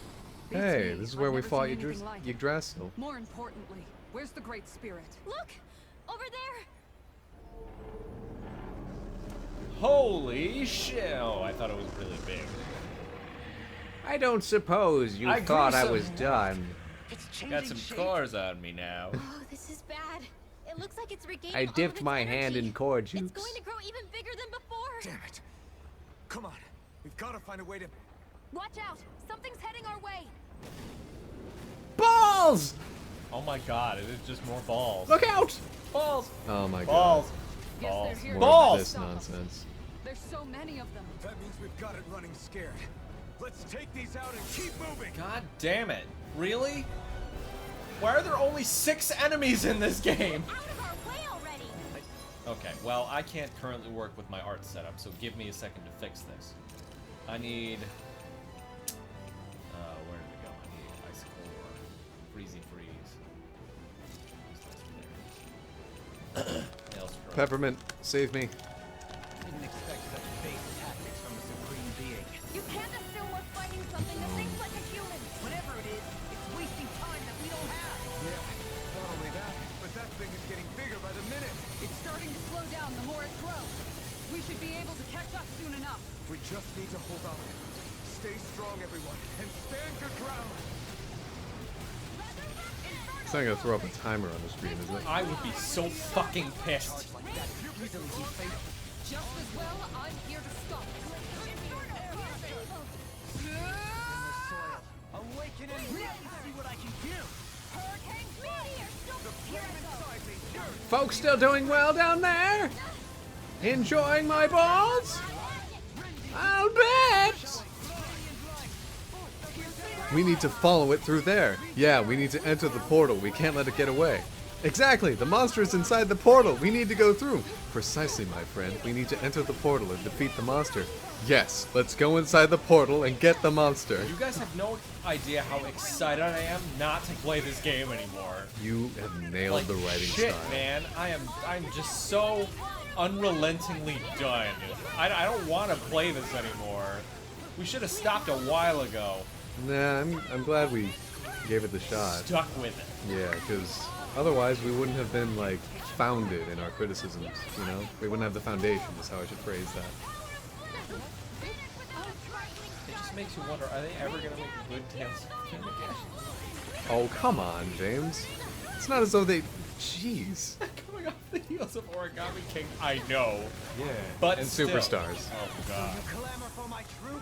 Hey, me. this is I've where we never fought seen anything like it. Yggdrasil. More importantly, where's the Great Spirit? Look! Over there! Holy shit. Oh, I thought it was really big. I don't suppose you I thought grew I some- was done. It's changing Got some shape. cores on me now. Oh, this is bad. It looks like it's regaining I all dipped of its my hand energy. in core It's juice. going to grow even bigger than before. Damn it. Come on, we've got to find a way to... Watch out! Something's heading our way. Balls! Oh my god, it is just more balls. Look out! Balls! Oh my Balls! Yes, Balls. they're here. god. Balls! More of this nonsense. There's so many of them. That means we've got it running scared. Let's take these out and keep moving. God damn it. Really? Why are there only 6 enemies in this game? Out of our way already! Okay, well, I can't currently work with my art setup, so give me a second to fix this. I need... where did we go? I need Icicle or Freezy Freeze. Nail Scroll. Peppermint, save me. Didn't expect such base tactics from a supreme being. You can't assume we're fighting something that thinks like a human! Whatever it is, it's wasting time that we don't have. Yeah, not only that, but that thing is getting bigger by the minute. It's starting to slow down the more it grows. We should be able to catch up soon enough. We just need to hold on. Stay strong, everyone, and stand your ground. It's not gonna throw up a timer on the screen, is it? I would be so fucking pissed. Easily be fatal. Just as well, I'm here to stop. Awaken and let me see what I can do. Hurricane Meteor! Here it goes! Folks still doing well down there? Enjoying my balls? I'll bet! We need to follow it through there. Yeah, we need to enter the portal. We can't let it get away. Exactly, the monster is inside the portal. We need to go through. Precisely, my friend. We need to enter the portal and defeat the monster. Yes, let's go inside the portal and get the monster. You guys have no idea how excited I am not to play this game anymore. You have nailed Like, the writing shit, style. man. I'm just so unrelentingly done. I don't want to play this anymore. We should have stopped a while ago. Nah, I'm glad we gave it the shot. Stuck with it. Yeah, because otherwise we wouldn't have been, like, founded in our criticisms, you know? We wouldn't have the foundation, is how I should phrase that. It just makes you wonder, are they ever going to make a good Tales of King again? Oh, come on, James. It's not as though they... Jeez. Coming off the heels of Origami King, I know. Yeah. But and still. Superstars. Oh, God.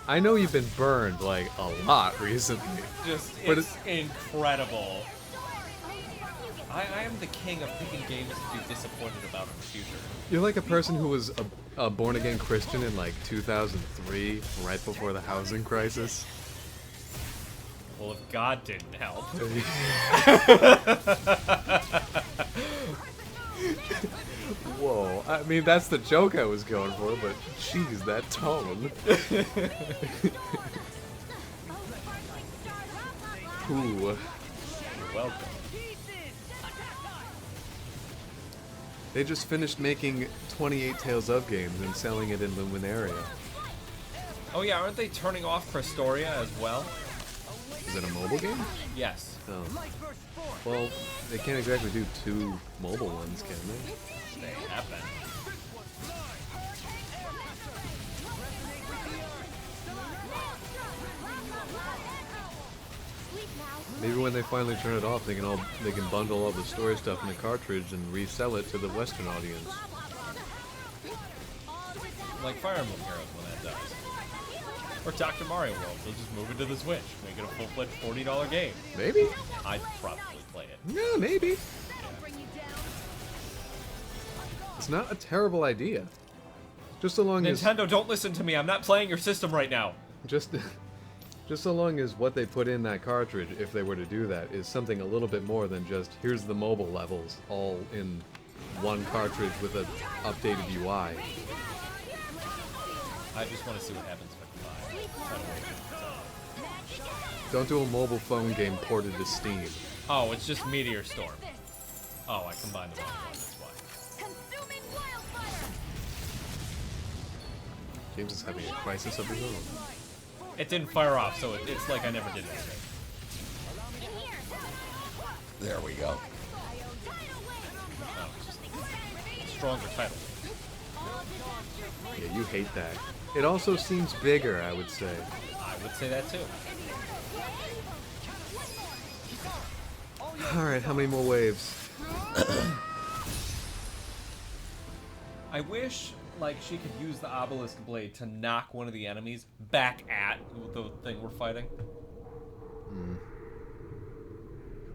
I know you've been burned, like, a lot recently. Just, But it's incredible. I am the king of picking games to be disappointed about in the future. You're like a person who was a born-again Christian in, like, 2003, right before the housing crisis. Well, if God didn't help. Whoa, I mean, that's the joke I was going for, but jeez, that tone. Ooh. You're welcome. They just finished making 28 Tales of games and selling it in Luminaria. Oh yeah, aren't they turning off Prestoria as well? Is it a mobile game? Yes. Oh. Well, they can't exactly do two mobile ones, can they? They have been. Maybe when they finally turn it off, they can bundle all the story stuff in the cartridge and resell it to the Western audience. Like Fire Emblem Heroes when that does. Or Dr. Mario World, they'll just move it to the Switch, make it a full-fledged $40 game. Maybe. I'd probably play it. Yeah, maybe. Yeah. It's not a terrible idea. Just so long as Nintendo, don't listen to me. I'm not playing your system right now. just so long as what they put in that cartridge, if they were to do that, is something a little bit more than just here's the mobile levels all in one cartridge with an updated UI. I just want to see what happens if I can buy it. Don't do a mobile phone game ported to Steam. Oh, it's just Meteor Storm. Oh, I combined the wrong one, that's why. Consuming wildfire! James is having a crisis of his own. It didn't fire off, so it's like I never did it. There we go. Oh, it's just a stronger title. Yeah, you hate that. It also seems bigger, I would say. I would say that too. Alright, how many more waves? I wish, like, she could use the obelisk blade to knock one of the enemies back at the thing we're fighting. Hmm.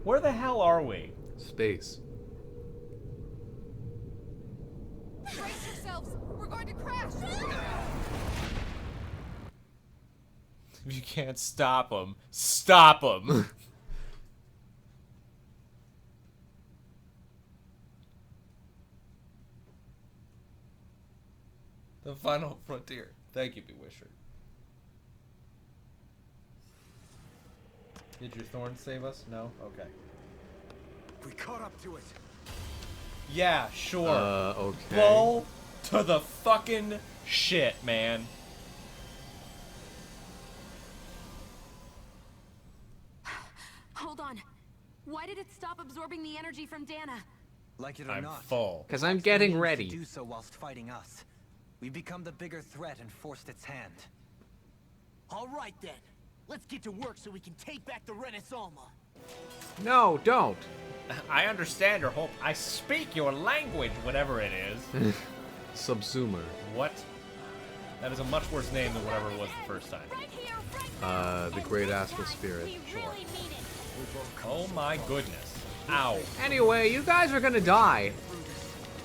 Where the hell are we? Space. Brace yourselves! We're going to crash! If you can't stop them, stop them! The final frontier. Thank you, Bewisher. Did your thorn save us? No? Okay. We caught up to it. Yeah, sure. Okay. Bull to the fucking shit, man. Hold on. Why did it stop absorbing the energy from Dana? Like it or I'm not. full. Because I'm It getting managed ready. To do so whilst fighting us. We've become the bigger threat and forced its hand. All right then. Let's get to work so we can take back the Renaissance. No, don't. I understand your hope. I speak your language, whatever it is. Subsumer. What? That is a much worse name than whatever it was the first time. The Great Astral Spirit. Sure. Oh my goodness. Ow. Anyway, you guys are gonna die.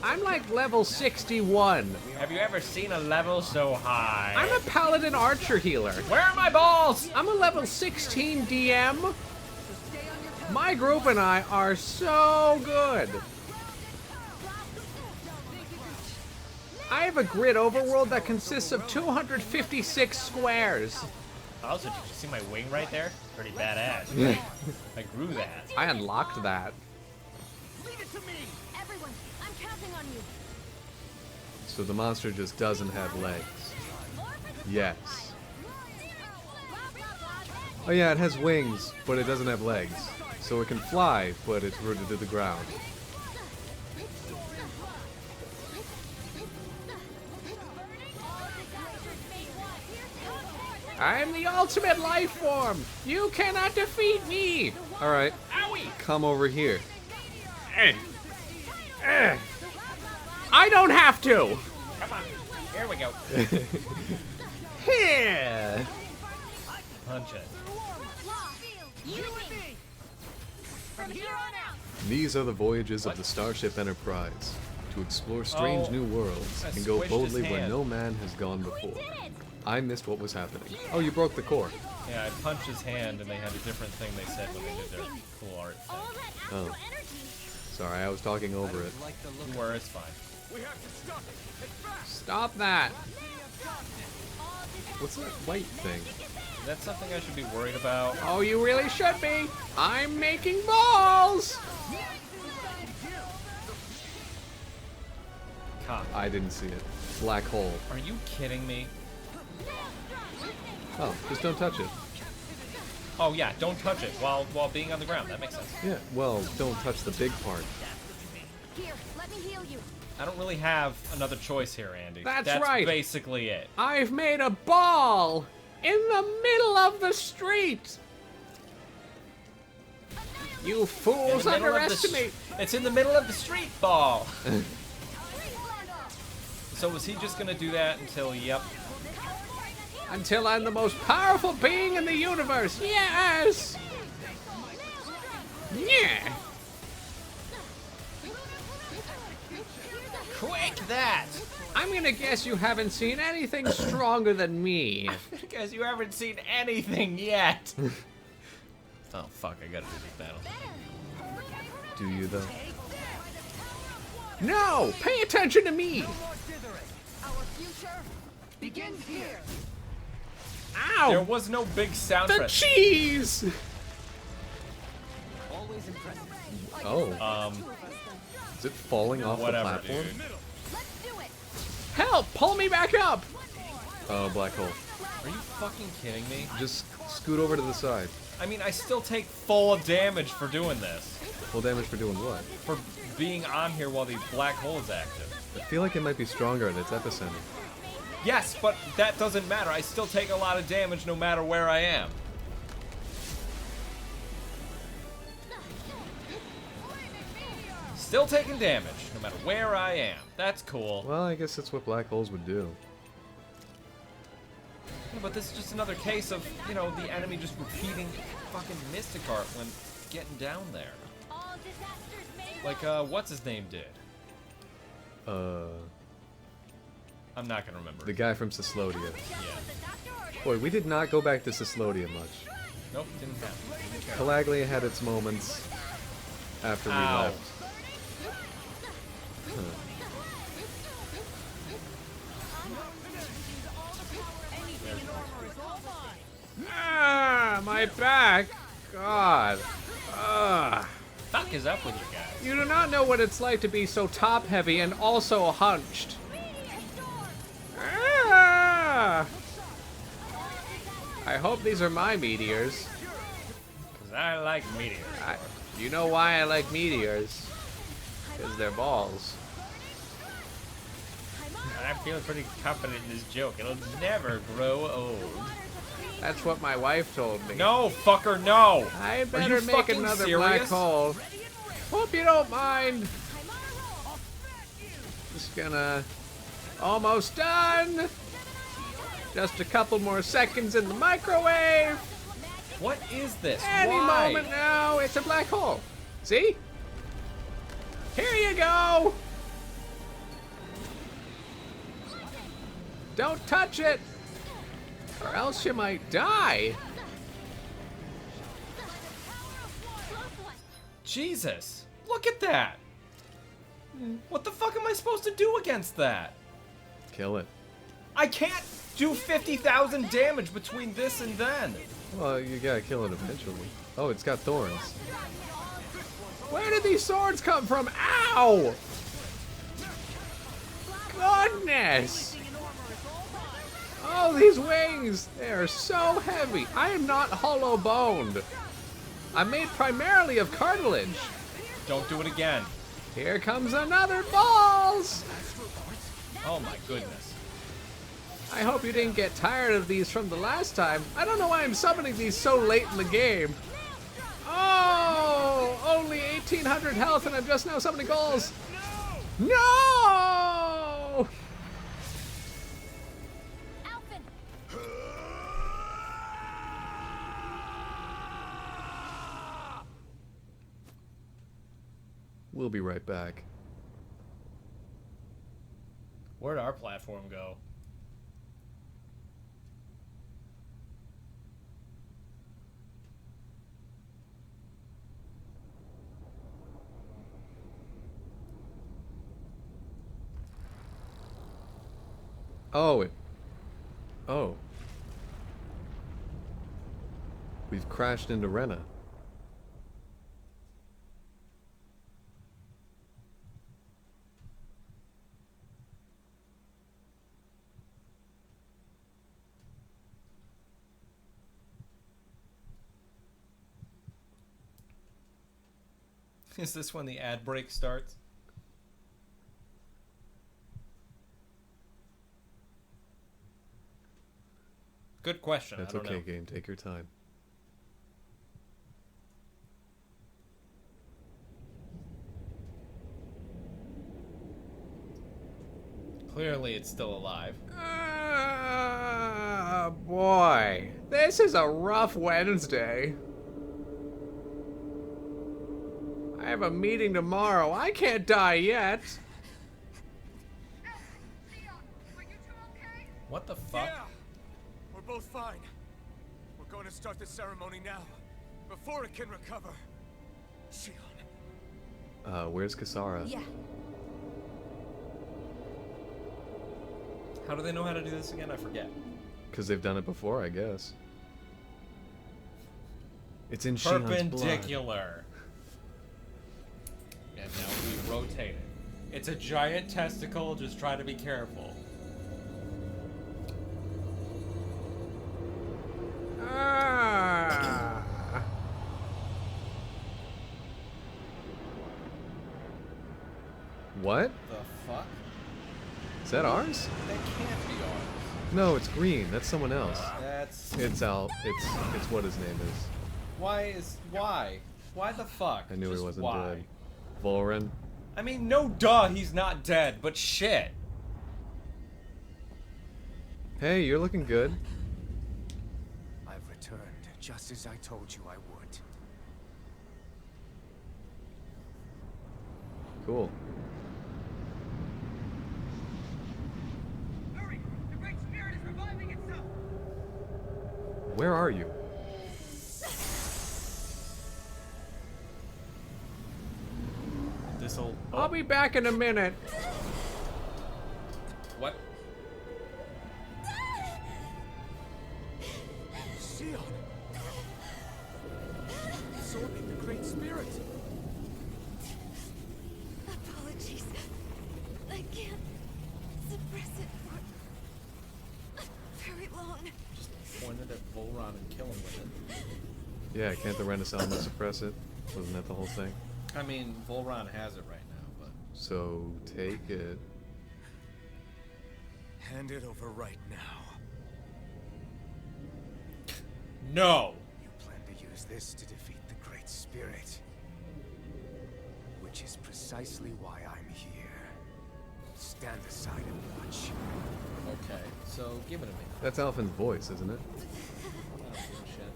I'm like level 61. Have you ever seen a level so high? I'm a paladin archer healer. Where are my balls? I'm a level 16 DM. My group and I are so good. I have a grid overworld that consists of 256 squares. Also, did you see my wing right there? Pretty badass. Yeah. I grew that. I unlocked that. Leave it to me! Everyone, I'm counting on you. So the monster just doesn't have legs. Yes. Oh yeah, it has wings, but it doesn't have legs. So it can fly, but it's rooted to the ground. I'm the ultimate life form! You cannot defeat me! Alright, come over here. I don't have to! Come on. Here we go. Here! Punch it. You and me! From here on out! These are the voyages of the Starship Enterprise. To explore strange Oh, new worlds I and go squished his boldly where hand. no man has gone before. I missed what was happening. Oh, you broke the core. Yeah, I punched his hand and they had a different thing they said when they did their cool art thing. All that Oh. actual energy! Sorry, I was talking over it. You were, it's fine. Stop that! What's that white thing? Is that something I should be worried about? Oh, you really should be! I'm making balls! Cock. I didn't see it. Black hole. Are you kidding me? Oh, just don't touch it. Oh yeah, don't touch it while being on the ground. That makes sense. Yeah, well, don't touch the big part. Here, let me heal you. I don't really have another choice here, Andy. That's That's right. basically it. I've made a ball! In the middle of the street! You In fools the middle of the underestimate! it's in the middle of the street ball. So was he just gonna do that until, yep. Until I'm the most powerful being in the universe! Yes! Yeah! Quick that! I'm gonna guess you haven't seen anything stronger than me. Because you haven't seen anything yet. Oh fuck, I gotta do this battle. Do you though? No! Pay attention to me! Our future begins here. Ow! There was no big sound The for it. cheese! Always impressive. Oh, is it falling off Whatever, the platform? dude. Let's do it! Help! Pull me back up! Oh, black hole. Are you fucking kidding me? Just scoot over to the side. I mean, I still take full damage for doing this. Full damage for doing what? For being on here while the black hole is active. I feel like it might be stronger at its epicenter. Yes, but that doesn't matter. I still take a lot of damage no matter where I am. Still taking damage no matter where I am. That's cool. Well, I guess that's what black holes would do. Yeah, but this is just another case of, you know, the enemy just repeating fucking Mystic Art when getting down there. All disasters may Like, what's his name did? I'm not gonna remember. The guy from Cyslodia. Yeah. Boy, we did not go back to Cyslodia much. Nope, didn't happen. Didn't care. Calaglia had its moments after we Ow. left. Huh. Ah, my back! God. Ah. Fuck is up with you guys? You do not know what it's like to be so top-heavy and also hunched. Ah. I hope these are my meteors. Because I like meteors. You know why I like meteors? Because they're balls. I feel pretty confident in this joke. It'll never grow old. That's what my wife told me. No, fucker, no! I Are better you make fucking another serious? black hole. Hope you don't mind. Just gonna... Almost done. Just a couple more seconds in the microwave. What is this? Any Why? moment now, it's a black hole. See? Here you go. Don't touch it, or else you might die. Jesus! Look at that! What the fuck am I supposed to do against that? Kill it. I can't do 50,000 damage between this and then. Well, you gotta kill it eventually. Oh, it's got thorns. Where did these swords come from? Ow! Goodness! Oh, these wings! They are so heavy. I am not hollow boned. I'm made primarily of cartilage. Don't do it again. Here comes another balls! Oh my goodness. I hope you didn't get tired of these from the last time. I don't know why I'm summoning these so late in the game. Oh! Only 1,800 health and I'm just now summoning balls. No! We'll be right back. Where'd our platform go? Oh, oh. We've crashed into Rena. Is this when the ad break starts? Good question. That's I don't okay, know. game. Take your time. Clearly, it's still alive. Boy. This is a rough Wednesday. I have a meeting tomorrow. I can't die yet. What the fuck? Yeah, we're both fine. We're going to start the ceremony now, before it can recover. Shion. Where's Kasara? Yeah. How do they know how to do this again? I forget. Because they've done it before, I guess. It's in Shion's blood. Perpendicular. And now we rotate it. It's a giant testicle, just try to be careful. Ah. What? The fuck? Is that ours? That can't be ours. No, it's green. That's someone else. That's... It's Al. It's what his name is. Why? Why the fuck? I knew Just he wasn't why? dead. Volren. I mean, no duh, he's not dead, but shit. Hey, you're looking good. I've returned, just as I told you I would. Cool. Hurry! The Great Spirit is reviving itself! Where are you? This'll... Oh. I'll be back in a minute. What? Shion! Absorbing the Great Spirit! Apologies. I can't suppress it for very long. Just point it at Volron and kill him with it. Yeah, can't the Renaissance suppress it? Wasn't that the whole thing? I mean, Volron has it right now, but... So, take it. Hand it over right now. No! You plan to use this to defeat the Great Spirit. Which is precisely why I'm here. Stand aside and watch. Okay, so give it to me. That's Alphen's voice, isn't it? I don't give a shit.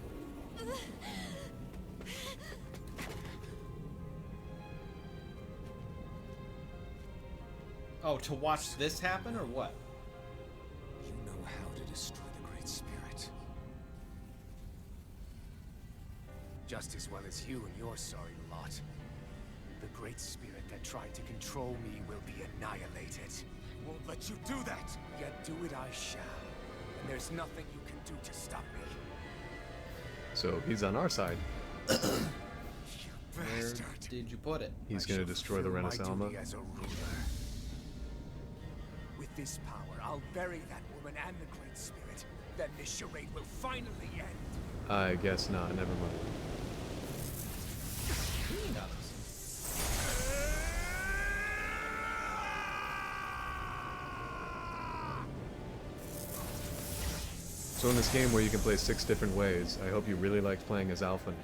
Oh, to watch this happen, or what? You know how to destroy the Great Spirit. Just as well as you and your sorry lot. The great spirit that tried to control me will be annihilated. I won't let you do that! Yet do it I shall. And there's nothing you can do to stop me. So he's on our side. You Where bastard! did you put it? He's I gonna shall destroy the fulfill my Renaissance. duty as a ruler. With this power, I'll bury that woman and the great spirit. Then this charade will finally end. I guess not. Never mind. So in this game where you can play 6 different ways, I hope you really liked playing as Alphen.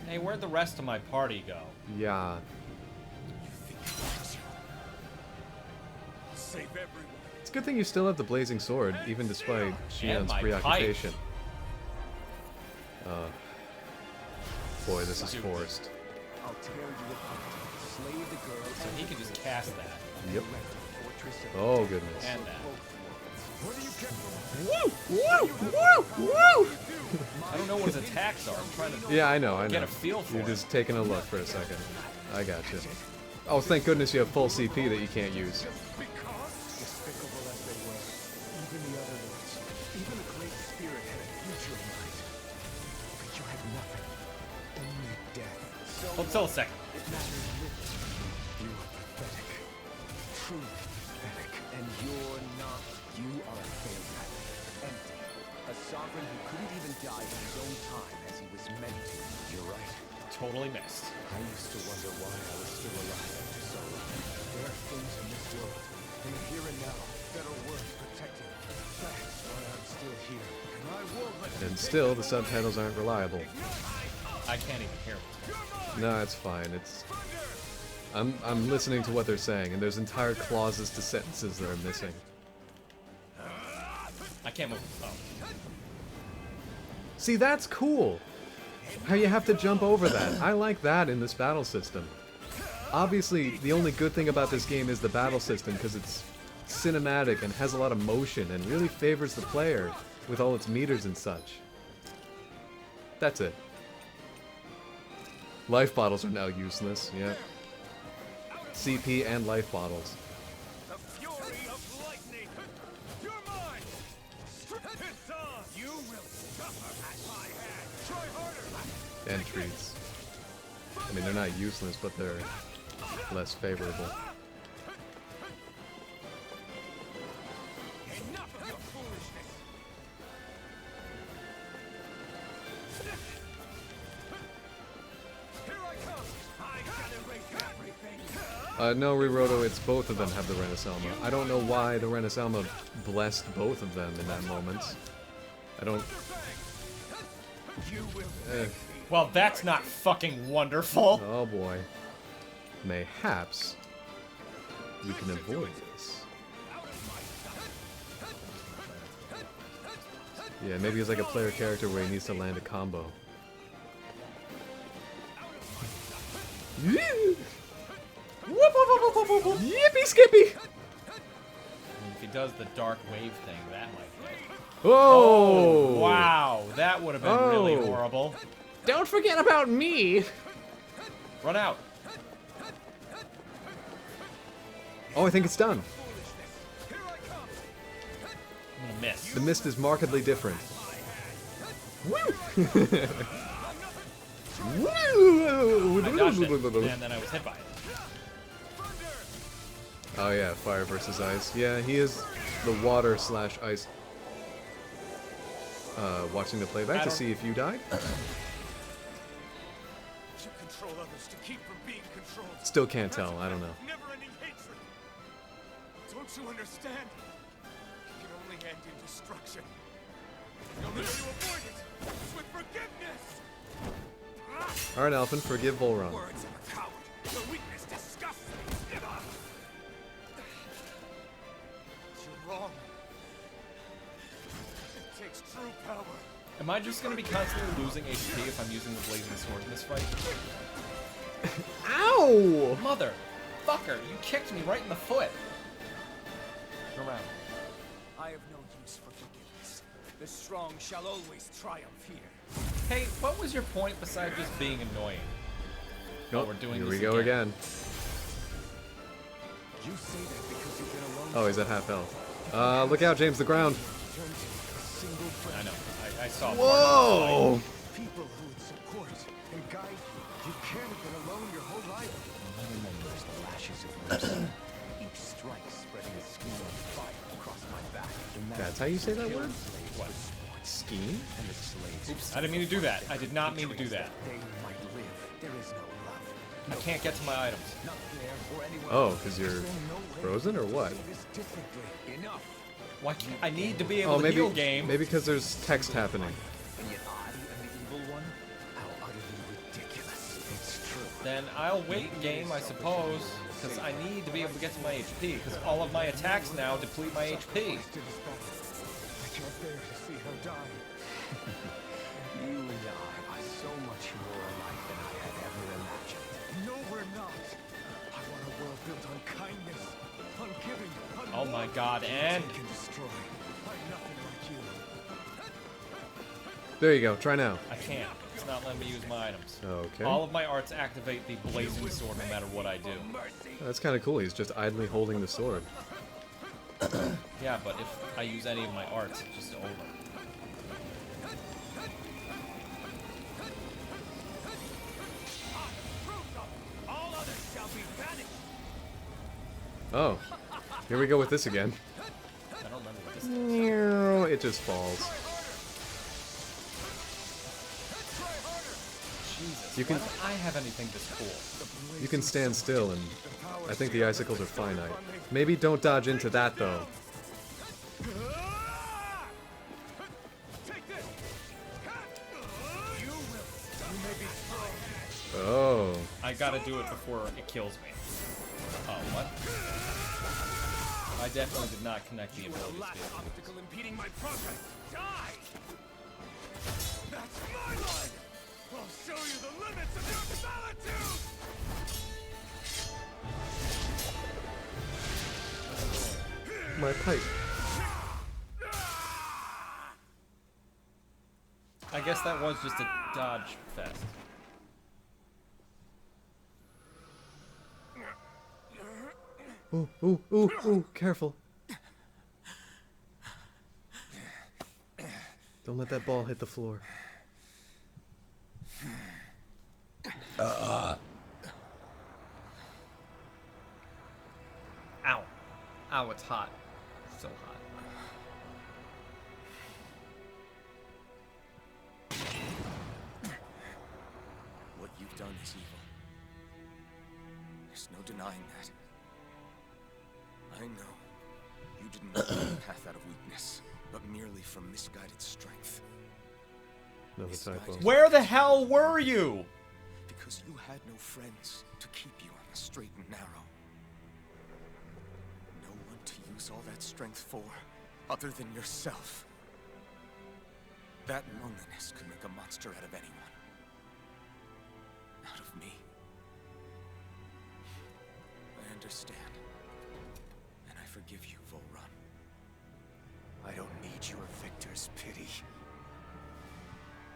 Hey, where'd the rest of my party go? Yeah. Save everyone. It's a good thing you still have the blazing sword, even despite Xian's my preoccupation. Boy, this is forced. I'll tear you apart. Slay the girl. So he can just cast that. Yep. Oh, goodness. And that. What do you get Woo! Woo! Woo! Woo! I don't know what his attacks are. I'm trying to Yeah, I know. get a feel for You're it. just taking a look for a second. I got you. Oh, thank goodness you have full CP that you can't use. Despicable as they were, even the other ones, even the great spirit had a future in mind. But you had nothing. Only death. So Hold still a second. it matters little. You are pathetic. Truly pathetic. And you're not. You are a failure. Empty. A sovereign who couldn't even die in his own time as he was meant to. You're right. Totally missed. I used to wonder why I was still alive after so long. There are things in this world, in the here and now, that are worth protecting. That's why I'm still here. And I won't let And still, the subtitles aren't reliable. I can't even hear it. No, it's fine. It's... I'm listening to what they're saying, and there's entire clauses to sentences that are missing. I can't move. Oh. See, that's cool! How you have to jump over that. I like that in this battle system. Obviously, the only good thing about this game is the battle system, because it's cinematic and has a lot of motion and really favors the player with all its meters and such. That's it. Life bottles are now useless, yeah. CP and life bottles. the fury of lightning. You're mine. It's on. You will suffer at my hand. Try harder. Entries. I mean, they're not useless, but they're less favorable. Enough of your foolishness. Here I come. I shall erase everything. No, Riroto, it's both of them have the Renaissance. I don't know why the Renaissance blessed both of them in that moment. I don't... You will Well, that's not fucking wonderful. Oh boy. Mayhaps we can avoid this. Yeah, maybe he's like a player character where he needs to land a combo. Yippee skippy! If he does the dark wave thing, that might hit. Oh! Wow, that would have been really horrible. Don't forget about me! Run out. Oh, I think it's done. I'm gonna miss. The mist is markedly different. Woo! I dodged it, and then I was hit by it. Oh yeah, fire versus ice. Yeah, he is the water slash ice. Watching the playback to see if you died. You control others to keep from being controlled. Still can't tell. I don't know. Never-ending hatred. Don't you understand? It can only end in destruction. The only way to avoid it is with forgiveness. All right, Alphen, forgive Volron. Words of a coward. The weakness disgusts me. You're wrong. It takes true power. Am I just gonna be constantly losing HP if I'm using the blazing sword in this fight? Ow! Mother, fucker, you kicked me right in the foot. Turn around. I have no use for forgiveness. The strong shall always triumph here. Hey, what was your point besides just being annoying? Nope, we're doing here this we go again. You say that because you've been alone. Oh, he's at half health. Look out, James, the ground. I know. I saw. Whoa! People who would support and guide you. You can't have been alone your whole life. Remembers the lashes of mercy. Each strike spreading a scheme of fire across my back. That's how you say that word? What? Scheme? And the slaves. Oops! I didn't mean to do that. I did not mean to do that. They might live. There is no love. I can't get to my items. Not there or anywhere. Oh, because you're frozen or what? Enough. Why can't I need to be able Oh, to maybe heal game? maybe because there's text happening. And yet I am the evil one? How utterly ridiculous. It's true. Then I'll wait game, I suppose, because I need to be able to get to my HP, because all of my attacks now deplete my HP. I can't bear to see her die. You and I are so much more alike than I had ever imagined. No, we're not. I want a world built on kindness, on giving, on Oh my love. god, and Can destroy. I'm nothing like you. There you go. Try now. I can't. It's not letting me use my items. Okay. All of my arts activate the blazing sword no matter what I do. That's kind of cool. He's just idly holding the sword. Yeah, but if I use any of my arts, it's just over. All others shall be banished. Oh. Here we go with this again. I don't remember what this is. It just falls. Jesus, You can- why don't I have anything this cool? You can stand still, and I think the icicles are finite. Maybe don't dodge into that, though. Take this. You may be strong. Oh. I gotta do it before it kills me. Oh, what? I definitely did not connect the abilities Last here. obstacle impeding my progress. Die. That's my line. I'll show you the limits of your solitude. My pipe. I guess that was just a dodge fest. Ooh, ooh, ooh, ooh, careful. Don't let that ball hit the floor. Ow. Ow, it's hot. So hot. What you've done is evil. There's no denying that. I know. You didn't make the path out of weakness, but merely from misguided strength. Another typo. Where the hell were you? Because you had no friends to keep you on the straight and narrow. No one to use all that strength for, other than yourself. That loneliness could make a monster out of anyone. Out of me. I understand. And I forgive you, Volrun. I don't need your victor's pity.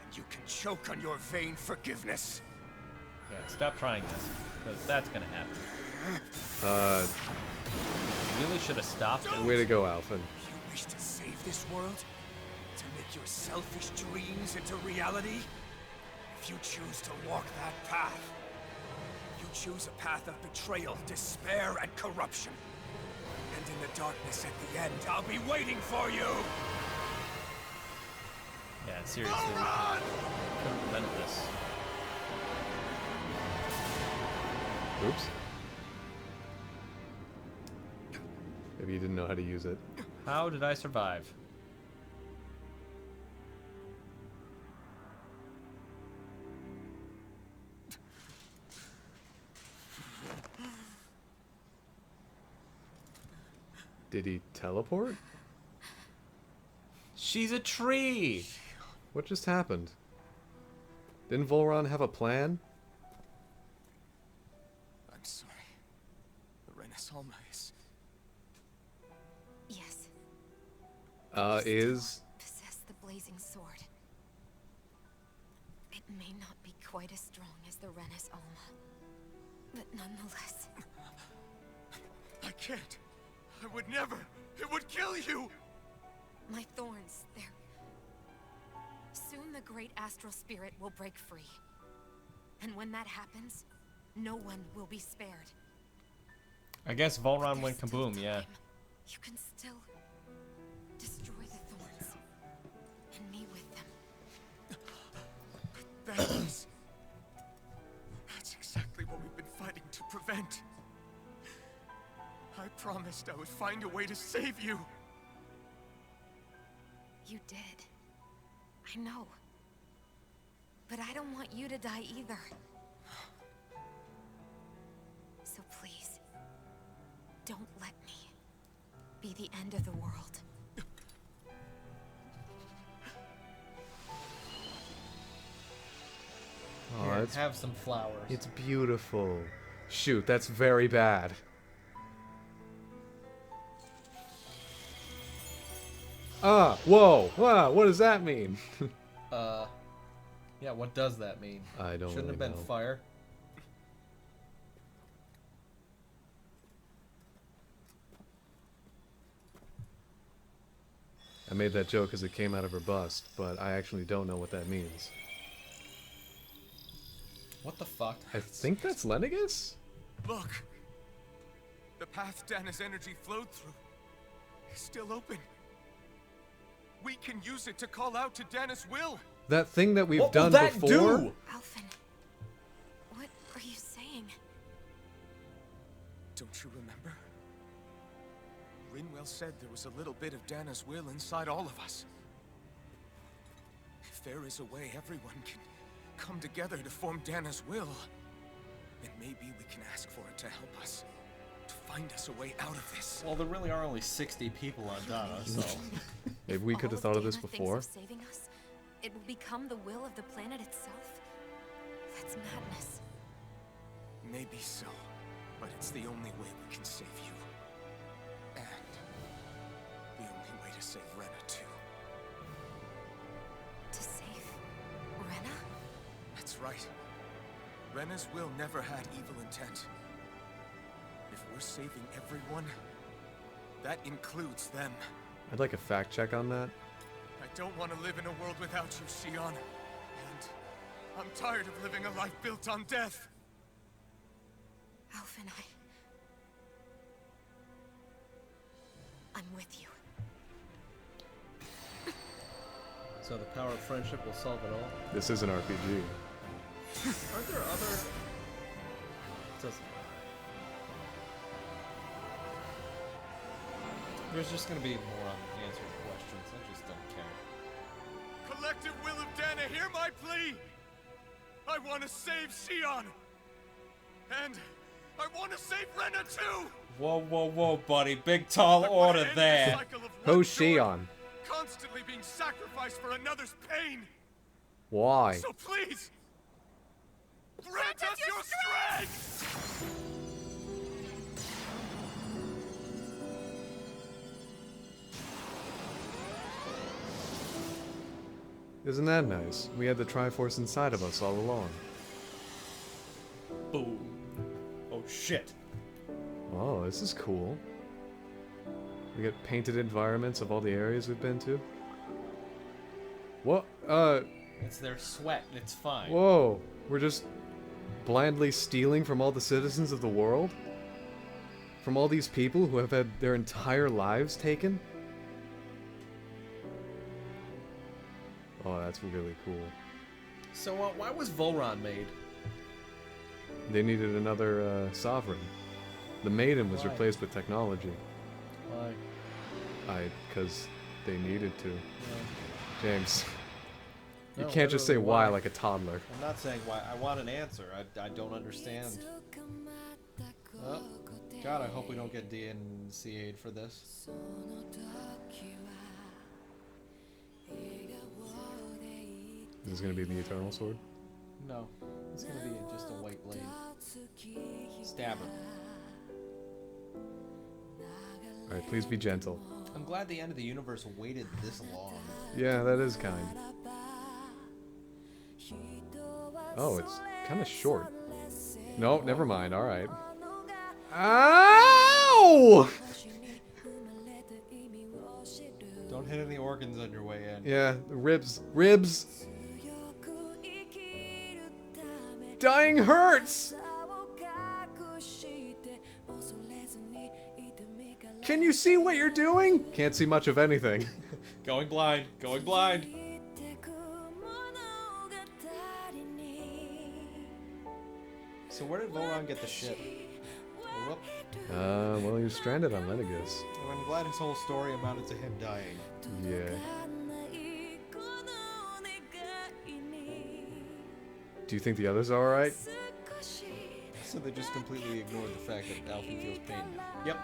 And you can choke on your vain forgiveness. Yeah, stop trying this, because that's gonna happen. You really should have stopped it. Way to go, Alphen. You wish to save this world? To make your selfish dreams into reality? If you choose to walk that path, you choose a path of betrayal, despair, and corruption. And in the darkness at the end, I'll be waiting for you! Yeah, seriously, we could have prevented this. Oops. Maybe you didn't know how to use it. How did I survive? Did he teleport? She's a tree! What just happened? Didn't Volron have a plan? I'm sorry. Renaissance is... Yes. Is... Possess the blazing sword. It may not be quite as strong as the Rena's Alma, but nonetheless... I can't. I would never. It would kill you! My thorns, they're... Soon the great astral spirit will break free. And when that happens, no one will be spared. I guess Volron went kaboom, yeah. You can still destroy the thorns. And me with them. That's exactly what we've been fighting to prevent. I promised I would find a way to save you. You did. I know. But I don't want you to die either. So please, don't let me be the end of the world. Oh, Here, it's, have some flowers. it's beautiful. Shoot, that's very bad. Whoa, what does that mean? Yeah, what does that mean? I don't Shouldn't really have been know. fire. I made that joke as it came out of her bust, but I actually don't know what that means. What the fuck? I think that's Lenegus? Look. The path Dana's energy flowed through is still open. We can use it to call out to Dana's will. That thing that we've What will done that before? do? Alphen, what are you saying? Don't you remember? Rinwell said there was a little bit of Dana's will inside all of us. If there is a way everyone can come together to form Dana's will, then maybe we can ask for it to help us, to find us a way out of this. Well, there really are only 60 people on Dana, so... Maybe we could have thought of this before. Saving us, it will become the will of the planet itself. That's madness. Maybe so, but it's the only way we can save you. And the only way to save Rena, too. To save Rena? That's right. Rena's will never had evil intent. If we're saving everyone, that includes them. I'd like a fact check on that. I don't want to live in a world without you, Xion. And I'm tired of living a life built on death. Alphen, I'm with you. So the power of friendship will solve it all? This is an RPG. Aren't there other... Doesn't... There's just gonna be more unanswered questions. I just don't care. Collective will of Dana, hear my plea! I want to save Xion! And I want to save Rena too! Whoa, whoa, whoa, buddy. Big tall order there. Who's Xion? Constantly being sacrificed for another's pain! Why? So please! Grant us your strength! Isn't that nice? We had the Triforce inside of us all along. Boom. Oh, shit. Oh, this is cool. We get painted environments of all the areas we've been to. What? It's their sweat. It's fine. Whoa. We're just blindly stealing from all the citizens of the world? From all these people who have had their entire lives taken? Oh, that's really cool. So, why was Volron made? They needed another sovereign. The Maiden was Why? replaced with technology. Why? Because they needed to. Yeah. James, you No, can't just say literally why why. like a toddler. I'm not saying why. I want an answer. I don't understand. Oh, God, I hope we don't get DNCA'd for this. Is this gonna be the Eternal Sword? No, it's gonna be just a white blade. Stab her. Alright, please be gentle. I'm glad the end of the universe waited this long. Yeah, that is kind. Oh, it's kind of short. No, never mind. All right. Ow! Don't hit any organs on your way in. Yeah, the ribs. Ribs! Dying hurts! Can you see what you're doing? Can't see much of anything. Going blind. Going blind. So where did Voron get the ship? Whoop. Well, he was stranded on Lenegus. And I'm glad his whole story amounted to him dying. Yeah. Do you think the others are alright? So they just completely ignored the fact that Alfie feels pain now. Yep.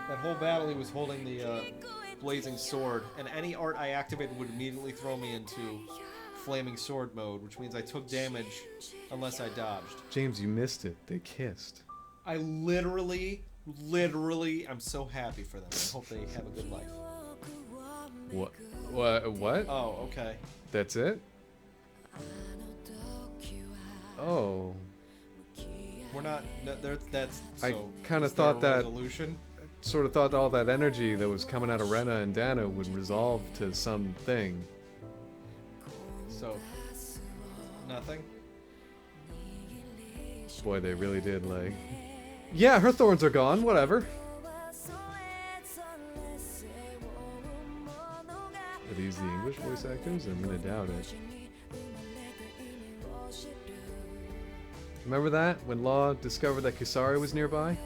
That whole battle he was holding the blazing sword, and any art I activated would immediately throw me into flaming sword mode, which means I took damage unless I dodged. James, you missed it. They kissed. I literally, I'm so happy for them. I hope they have a good life. What? What? Oh, okay. That's it? Oh. We're not. That's. So, I kind of is there thought a that. resolution? Sort of thought all that energy that was coming out of Rena and Dana would resolve to something. So. Nothing? Boy, they really did, like. Yeah, her thorns are gone, whatever. Are these the English voice actors? I'm gonna doubt it. Remember that? When Law discovered that Kisari was nearby?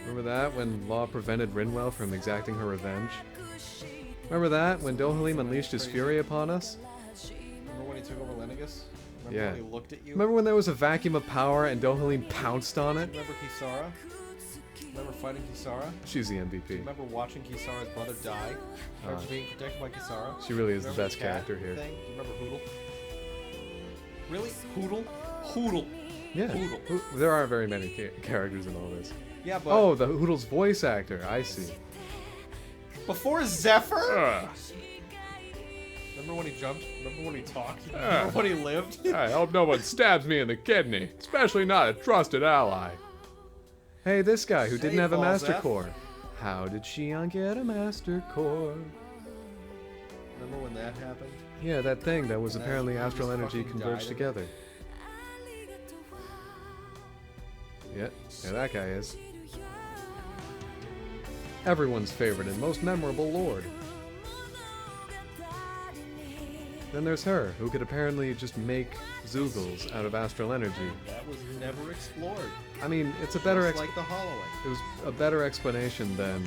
Remember that? When Law prevented Rinwell from exacting her revenge? Remember that? When Dohalim unleashed his fury upon us? Remember when he took over Lenegus? Remember Yeah. when he looked at you? Remember when there was a vacuum of power and Dohalim pounced on it? Remember Kisara? Remember fighting Kisara? She's the MVP. Remember watching Kisara's brother die? After being protected by Kisara? She really is Remember the best cat character here. Thing? Do you remember Hoodle? Really? Hoodle? Hoodle. Yeah. Hoodle. There aren't very many characters in all this. Yeah, but... Oh, the Hoodle's voice actor. I see. Before Zephyr? Remember when he jumped? Remember when he talked? Remember when he lived? I hope no one stabs me in the kidney, especially not a trusted ally. Hey, this guy who didn't have a Master Core. How did Shion get a Master Core? Remember when that happened? Yeah, that thing that was And apparently he just astral energy fucking converged died. together. Yeah, that guy is. Everyone's favorite and most memorable lord. Then there's her, who could apparently just make Zoogles out of astral energy. That was never explored. I mean, it's a better Just like the Holloway. It was a better explanation than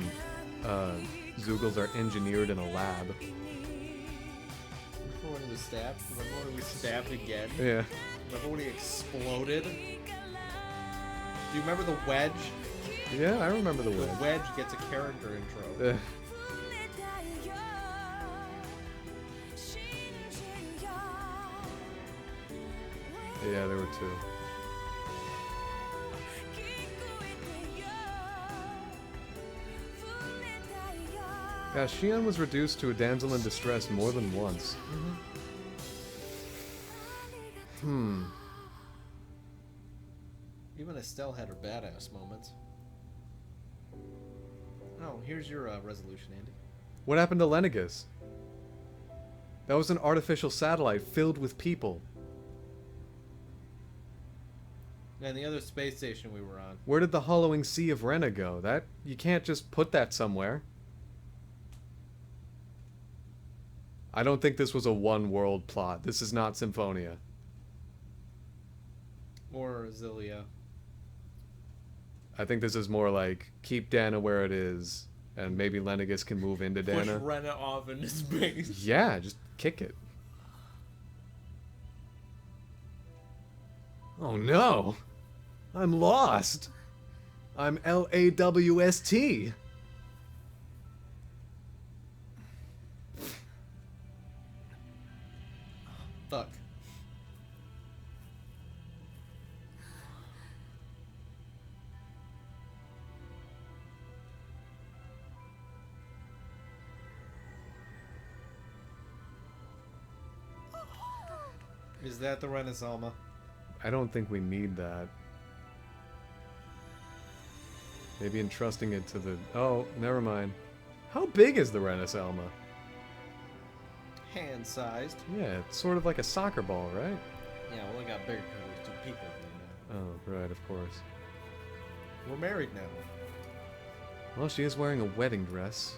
Zoogles are engineered in a lab. Remember when he was stabbed? Remember when he was stabbed again? Yeah. Remember when he exploded? Do you remember the wedge? Yeah, I remember the The wedge. wedge gets a character intro. Yeah, there were two. Yeah, Shion was reduced to a damsel in distress more than once. Even Estelle had her badass moments. Oh, here's your resolution, Andy. What happened to Lenegus? That was an artificial satellite filled with people. And the other space station we were on. Where did the hollowing sea of Rena go? That you can't just put that somewhere. I don't think this was a one-world plot. This is not Symphonia. Or Zilia. I think this is more like keep Dana where it is, and maybe Lenegus can move into Push Dana. Rena off into space. Yeah, just kick it. Oh no! I'm lost! I'm LAWST! Fuck. Is that the Renaissance? I don't think we need that. Maybe entrusting it to the... Oh, never mind. How big is the Renaissance? Hand-sized. Yeah, it's sort of like a soccer ball, right? Yeah, well, it got bigger because there's 2 people doing Oh, right, of course. that. We're married now. Well, she is wearing a wedding dress.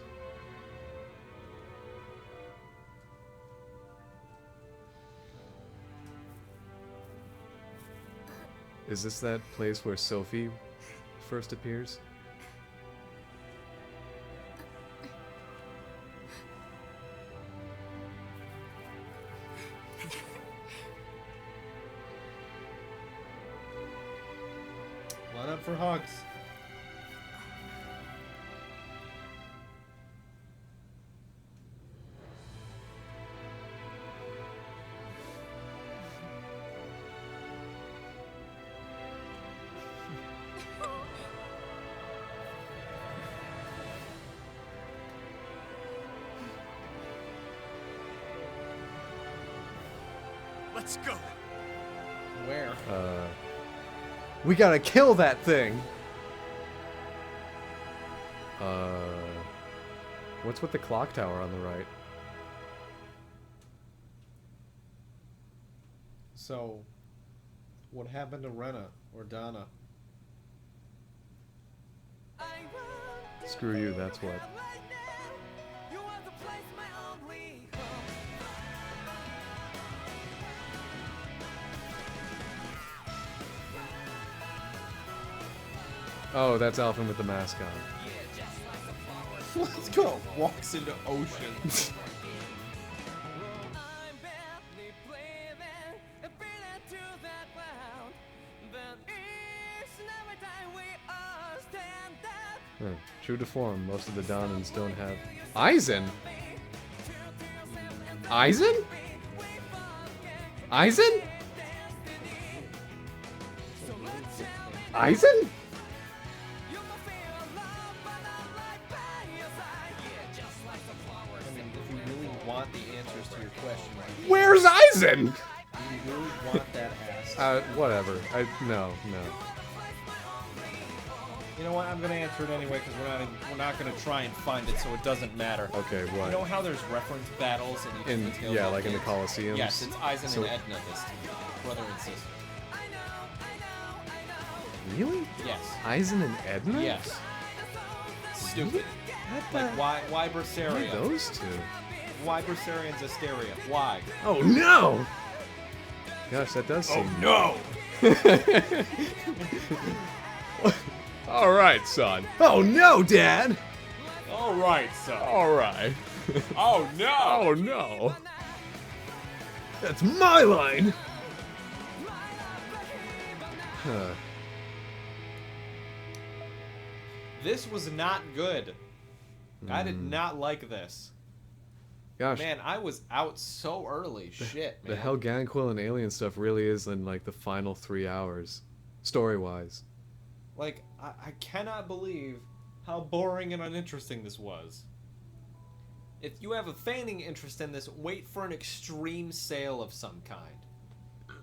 Is this that place where Sophie first appears? Line up for hugs. Let's go. Where? We gotta kill that thing! What's with the clock tower on the right? So, what happened to Rena or Donna? Screw you, that's what. Oh, that's Alvin with the mask on. Let's go. Walks into ocean. True to form, most of the Donans don't have... Aizen? Aizen? Aizen? Aizen? I mean, if you really want the answers to your question, Where's Aizen? do you really want that asked? Whatever. No. You know what? I'm gonna answer it anyway because we're not gonna try and find it, so it doesn't matter. Okay, what? You know how there's reference battles in each of the Tales Yeah, of like in the Games? Colosseums? Yes, it's Aizen So- and Edna this time, brother and sister. Really? Yes. Aizen and Edna? Yes. Stupid. What Like the- why Why Berseria? those two? Why Berseria and Zestiria? Why? Oh no! Gosh, that does seem... No! Alright, son. Oh no, Dad! All right, son. Alright. Oh no! Oh no! That's my line! Huh. This was not good. I did not like this. Gosh, Man, I was out so early. Shit, man. the Helganquil and Alien stuff really is in like the final 3 hours, story-wise. Like, I cannot believe how boring and uninteresting this was. If you have a feigning interest in this, wait for an extreme sale of some kind.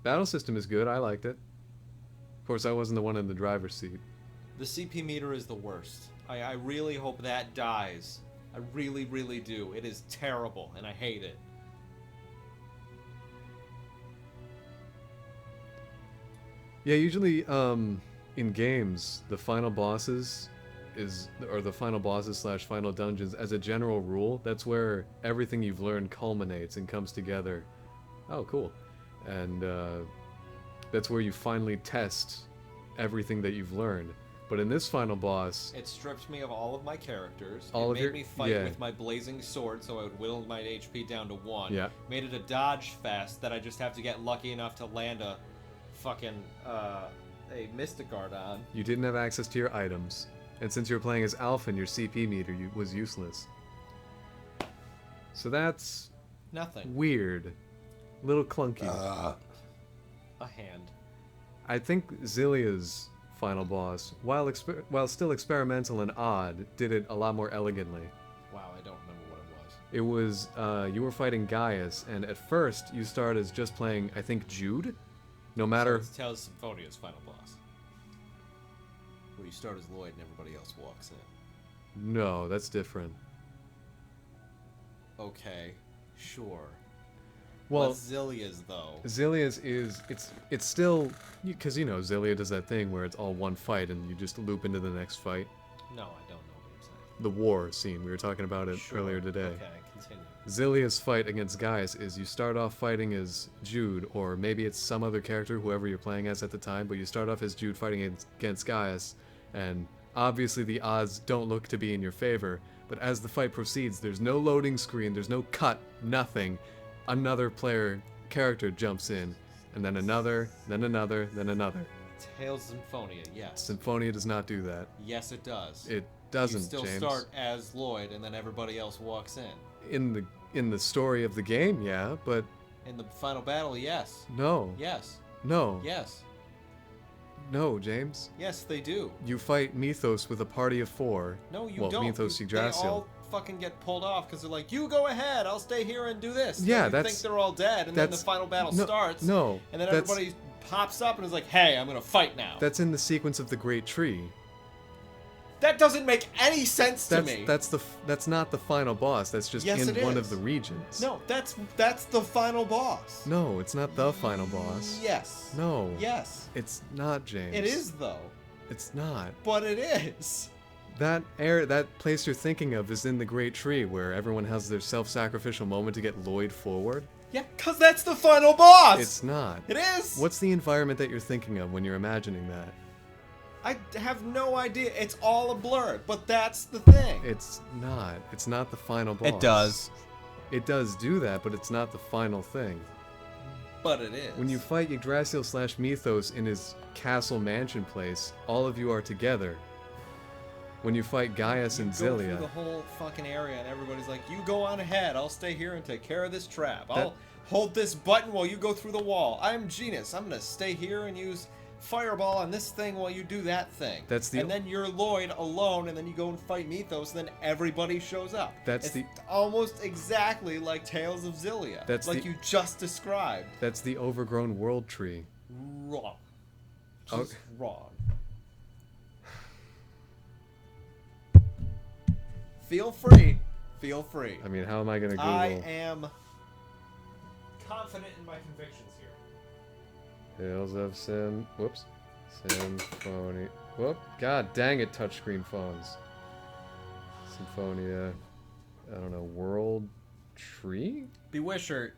Battle system is good, I liked it. Of course, I wasn't the one in the driver's seat. The CP meter is the worst. I really hope that dies. I really, really do. It is terrible, and I hate it. Yeah, usually, in games, the final bosses or the final bosses slash final dungeons, as a general rule, that's where everything you've learned culminates and comes together. Oh, cool. And, that's where you finally test everything that you've learned. But in this final boss... It stripped me of all of my characters. All it of made your- me fight yeah. with my blazing sword, so I would whittle my HP down to 1. Yeah. Made it a dodge fest that I just have to get lucky enough to land a fucking, a Mystigard on. You didn't have access to your items. And since you were playing as Alpha, your CP meter was useless. So that's... Nothing. weird. Little clunky. A hand. I think Zillia's final boss, while still experimental and odd, did it a lot more elegantly. Wow, I don't remember what it was. It was, you were fighting Gaius, and at first you start as just playing, I think, Jude? No matter... So it's Tales of Symphonia's final boss. Where you start as Lloyd and everybody else walks in. No, that's different. Okay, sure. Well, What's Zillia's, though? Zillia's is, it's still, because you know, Zillia does that thing where it's all one fight and you just loop into the next fight. No, I don't know what you're saying. The war scene, we were talking about it Sure. earlier today. Okay, continue. Zillia's fight against Gaius is you start off fighting as Jude, or maybe it's some other character, whoever you're playing as at the time, but you start off as Jude fighting against Gaius, and obviously the odds don't look to be in your favor, but as the fight proceeds, there's no loading screen, there's no cut, nothing. Another player character jumps in, and then another, then another, then another. Tales of Symphonia, yes. Symphonia does not do that. Yes, it does. It doesn't, You still James. start as Lloyd, and then everybody else walks in. In the story of the game, yeah, but In the final battle, yes. no. Yes. No. Yes. No, James. Yes, they do. You fight Mythos with a party of 4. No, you well, don't. Mythos They Yggdrasil. all fucking get pulled off because they're like, you go ahead, I'll stay here and do this. Yeah, then you think they're all dead, and then the that's- final battle no, starts. no, And then that's- everybody pops up and is like, hey, I'm gonna fight now. That's in the sequence of the Great Tree. That doesn't make any sense to me. That's not the final boss. That's just Yes, in it one is. of the regions. No, that's the final boss. No, it's not the final boss. Yes. No. Yes. It's not, James. It is though. It's not. But it is. That place you're thinking of is in the Great Tree, where everyone has their self-sacrificial moment to get Lloyd forward. Yeah, cause that's the final boss. It's not. It is. What's the environment that you're thinking of when you're imagining that? I have no idea. It's all a blur, but that's the thing. It's not. It's not the final boss. It does. It does do that, but it's not the final thing. But it is. When you fight Yggdrasil / Mythos in his castle mansion place, all of you are together. When you fight Gaius and go through Zillia, the whole fucking area, and everybody's like, "You go on ahead. I'll stay here and take care of this trap. I'll hold this button while you go through the wall. I'm Genus. I'm gonna stay here and use fireball on this thing while you do that thing." And then you're Lloyd alone, and then you go and fight Mythos, and then everybody shows up. It's almost exactly like Tales of Zillia. Like you just described. That's the overgrown world tree. Wrong. Just wrong. Feel free. Feel free. I mean, how am I gonna Google? I am confident in my convictions here. Tales of Symphony. Whoop. God dang it, touchscreen phones. Symphonia. I don't know. World Tree? Bewisher.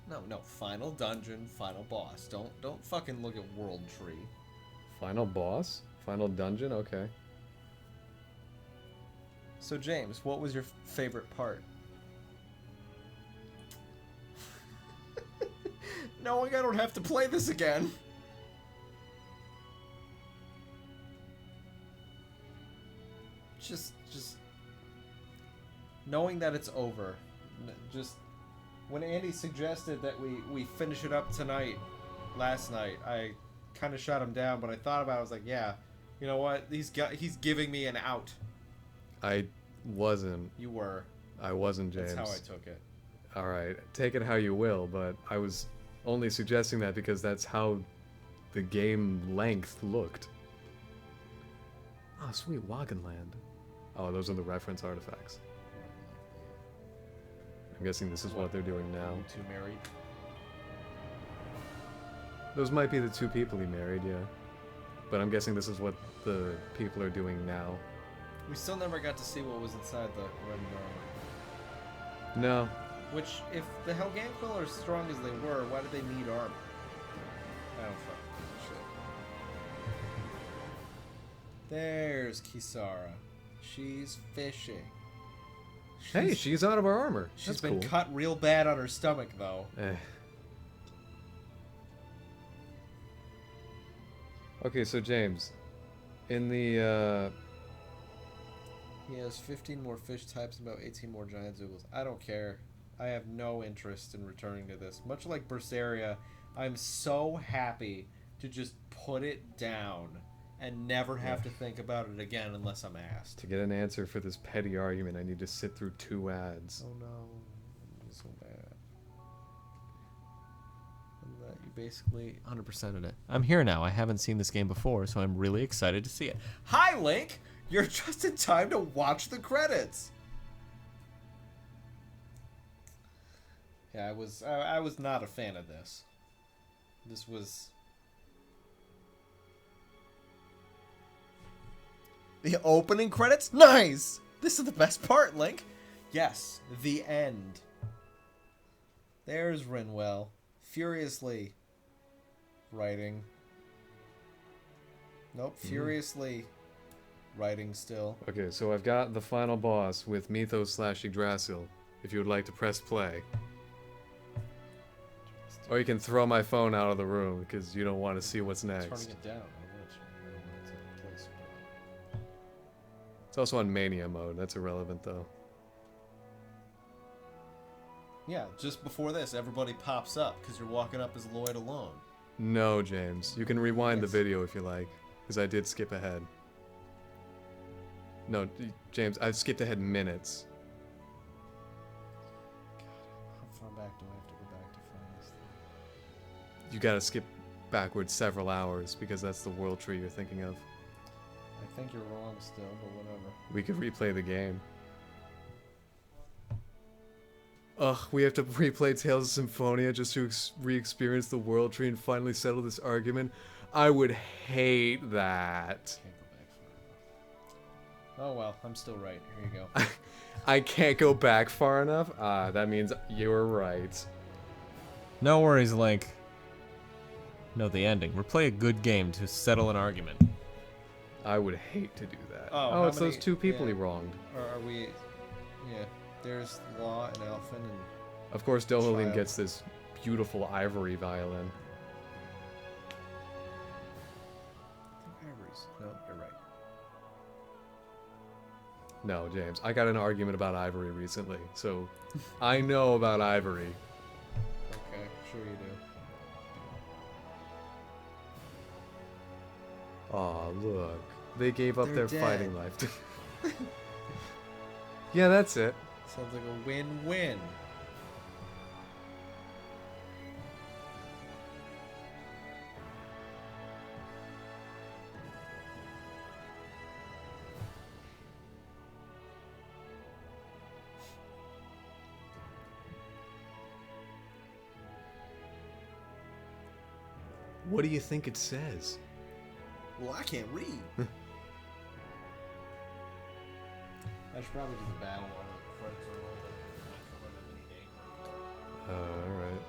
No. Final dungeon, final boss. Don't fucking look at World Tree. Final boss? Final dungeon? Okay. So James, what was your favorite part? Knowing I don't have to play this again. Just knowing that it's over. Just when Andy suggested that we finish it up tonight, last night, I kind of shut him down, but I thought about it, I was like, yeah, you know what? He's giving me an out. I wasn't. You were. I wasn't, James. That's how I took it. Alright, take it how you will, but I was only suggesting that because that's how the game length looked. Oh, sweet, Wagenland. Oh, those are the reference artifacts. I'm guessing this is what they're doing now. You two married? Those might be the two people he married, yeah. But I'm guessing this is what the people are doing now. We still never got to see what was inside the red armor. No. Which, if the Helganquil are as strong as they were, why did they need armor? I don't fucking shit. There's Kisara. She's fishing. Hey, she's out of her armor. She's That's been cool. cut real bad on her stomach, though. Okay, so James, in the He has 15 more fish types and about 18 more giant zoogles. I don't care. I have no interest in returning to this. Much like Berseria, I'm so happy to just put it down and never have to think about it again unless I'm asked. To get an answer for this petty argument, I need to sit through 2 ads. Oh no, I'm so bad. That you basically 100%ed it. I'm here now. I haven't seen this game before, so I'm really excited to see it. Hi, Link! You're just in time to watch the credits. Yeah, I was not a fan of this. This was the opening credits. Nice. This is the best part, Link. Yes, the end. There's Rinwell, furiously writing. Nope, furiously writing still. Okay, so I've got the final boss with Mythos / Yggdrasil, if you would like to press play. Or you can throw my phone out of the room, because you don't want to see what's next. Turning it down. It's also on Mania mode, that's irrelevant though. Yeah, just before this, everybody pops up, because you're walking up as Lloyd alone. No, James. You can rewind the video if you like, because I did skip ahead. No, James, I skipped ahead minutes. How far back do I have to go back to find this thing? You gotta skip backwards several hours, because that's the world tree you're thinking of. I think you're wrong still, but whatever. We could replay the game. Ugh, we have to replay Tales of Symphonia just to re-experience the world tree and finally settle this argument. I would hate that. Can't go back far enough. Oh well, I'm still right. Here you go. I can't go back far enough? Ah, that means you were right. No worries, Link. Know the ending. Replay a good game to settle an argument. I would hate to do that. Oh, it's those 2 people he wronged. Or are we... Yeah. There's Law and Elfin and... Of course, Dohalim Child. gets this beautiful ivory violin. I think Ivory's... No, you're right. No, James, I got in an argument about ivory recently, so I know about ivory. Okay, sure you do. Aw, look. They gave up They're their dead. fighting life. Yeah, that's it. Sounds like a win-win. What do you think it says? Well, I can't read. I should probably do the battle on the front Alright.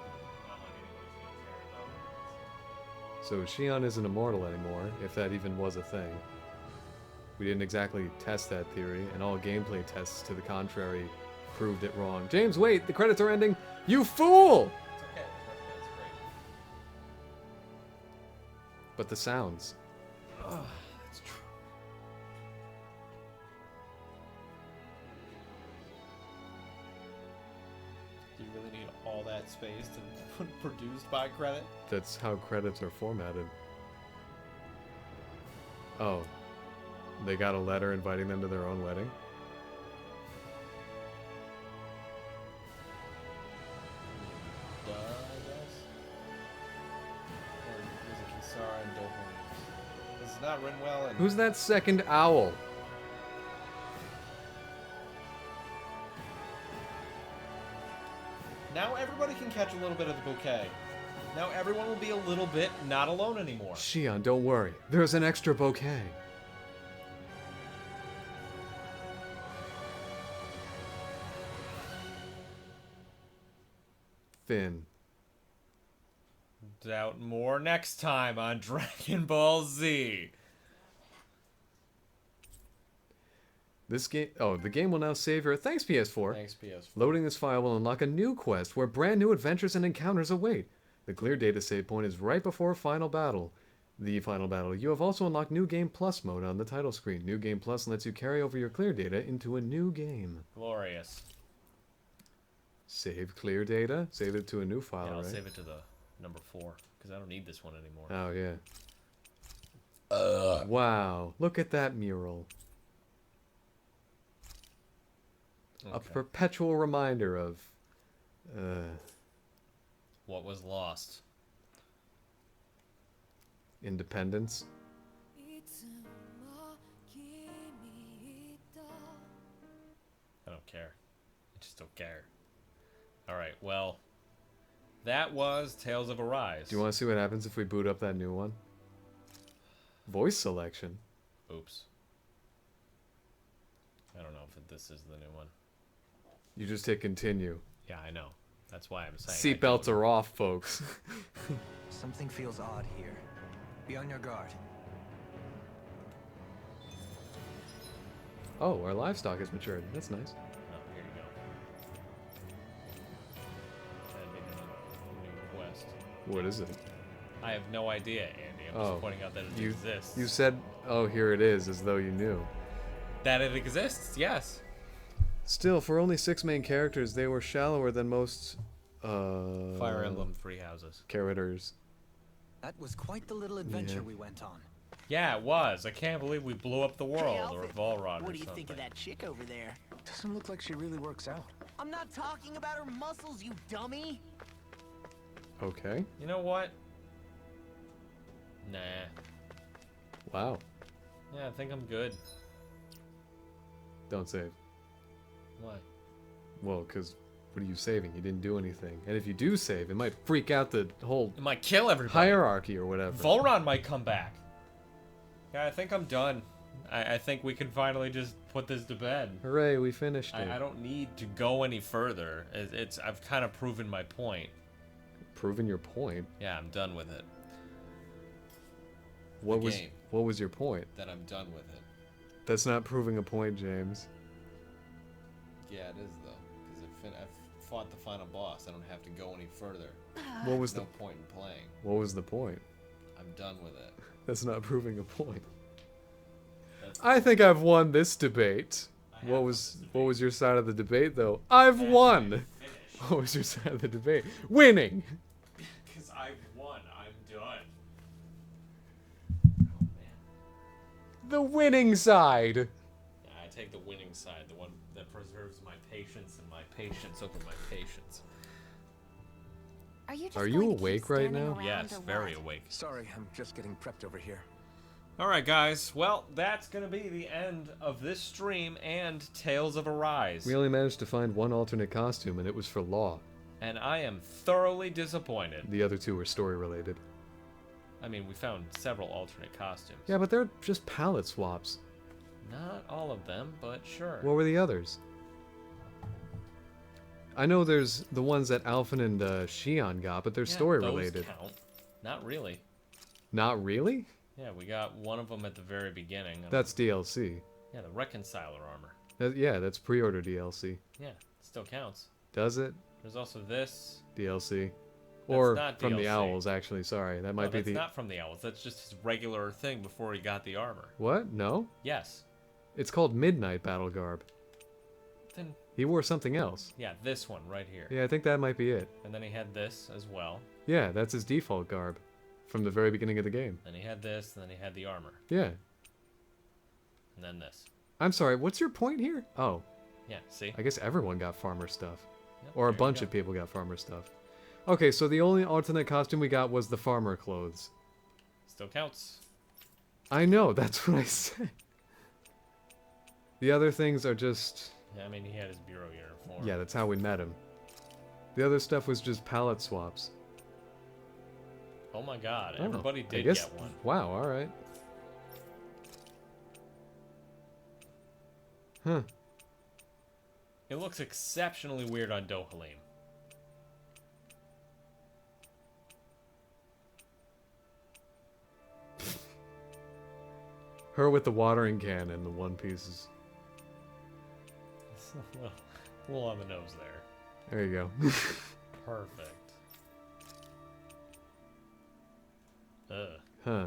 So Shion isn't immortal anymore, if that even was a thing. We didn't exactly test that theory, and all gameplay tests to the contrary proved it wrong. James, wait! The credits are ending! You fool! It's okay. That's great. But the sounds. Oh, that's true. Do you really need all that space to produced by credit? That's how credits are formatted. Oh. They got a letter inviting them to their own wedding? Duh, I guess. Or is it Kisara and Dohalim? This is not Rinwell and... Who's that second owl? Now everybody can catch a little bit of the bouquet. Now everyone will be a little bit not alone anymore. Shion, don't worry. There's an extra bouquet. Finn. Doubt more next time on Dragon Ball Z. This game... Oh, the game will now save your... Thanks, PS4. Thanks, PS4. Loading this file will unlock a new quest where brand new adventures and encounters await. The clear data save point is right before final battle. The final battle. You have also unlocked New Game Plus mode on the title screen. New Game Plus lets you carry over your clear data into a new game. Glorious. Save clear data? Save it to a new file, Yeah, I'll right? save it to the number 4, because I don't need this one anymore. Oh, yeah. Wow, look at that mural. A Okay. perpetual reminder of What was lost? independence. I don't care. I just don't care. Alright, well, that was Tales of Arise. Do you want to see what happens if we boot up that new one? Voice selection. Oops. I don't know if this is the new one. You just hit continue. Yeah, I know. That's why I'm saying. Seatbelts are off, folks. Something feels odd here. Be on your guard. Oh, our livestock has matured. That's nice. Oh, here you go. That'd be the new quest. What is it? I have no idea, Andy. I'm just pointing out that it exists. You said, "Oh, here it is," as though you knew. That it exists, yes. Still, for only 6 main characters, they were shallower than most Fire Emblem Three Houses. characters. That was quite the little adventure we went on. Yeah, it was. I can't believe we blew up the world, or Volrod, What or do you something. think of that chick over there? Doesn't look like she really works out. I'm not talking about her muscles, you dummy! Okay. You know what? Nah. Wow. Yeah, I think I'm good. Don't save. Why? Well, because what are you saving? You didn't do anything. And if you do save, it might freak out the whole It might kill everybody. hierarchy or whatever. Volron might come back. Yeah, I think I'm done. I think we can finally just put this to bed. Hooray, we finished it. I don't need to go any further. I've kind of proven my point. Proven your point. Yeah, I'm done with it. What The game. What was your point? That I'm done with it. That's not proving a point, James. Yeah, it is though, because I've fought the final boss. I don't have to go any further. What was no point in playing. What was the point? I'm done with it. That's not proving a point. That's I think I've won this debate. What was your side of the debate though? I've won. What was your side of the debate? Winning. Because I've won. I'm done. Oh man. The winning side. Yeah, I take the winning side, the one that preserves my patience and my patience over my patience. Are you just Are you going to keep awake right standing now? around Yes, or very what? awake. Sorry, I'm just getting prepped over here. Alright guys, well, that's going to be the end of this stream and Tales of Arise. We only managed to find one alternate costume, and it was for Law. And I am thoroughly disappointed. The other two were story related. I mean, we found several alternate costumes. Yeah, but they're just palette swaps. Not all of them, but sure. What were the others? I know there's the ones that Alphen and Shion got, but they're Yeah, story those related. count. Not really. Not really? Yeah, we got one of them at the very beginning. That's DLC. Yeah, the Reconciler armor. Yeah, that's pre-order DLC. Yeah, it still counts. Does it? There's also this. DLC. Or not from the DLC. Owls, actually. Sorry, that might No, be that's the... not from the Owls. That's just his regular thing before he got the armor. What? No? Yes. It's called Midnight Battle Garb. Then, He wore something else. yeah, this one right here. Yeah, I think that might be it. And then he had this as well. Yeah, that's his default garb. From the very beginning of the game. Then he had this, and then he had the armor. Yeah. And then this. I'm sorry, what's your point here? Oh, Yeah, see? I guess everyone got farmer stuff. Yep, Or a there you bunch go. of people got farmer stuff. Okay, so the only alternate costume we got was the farmer clothes. Still counts. I know, that's what I said. The other things are just... Yeah, I mean, he had his bureau uniform. Yeah, that's how we met him. The other stuff was just palette swaps. Oh my god, Oh, everybody I did guess, get one. Wow, alright. Huh. It looks exceptionally weird on Dohalim. Her with the watering can and the one pieces. A little on the nose there. There you go. Perfect. Ugh. Huh.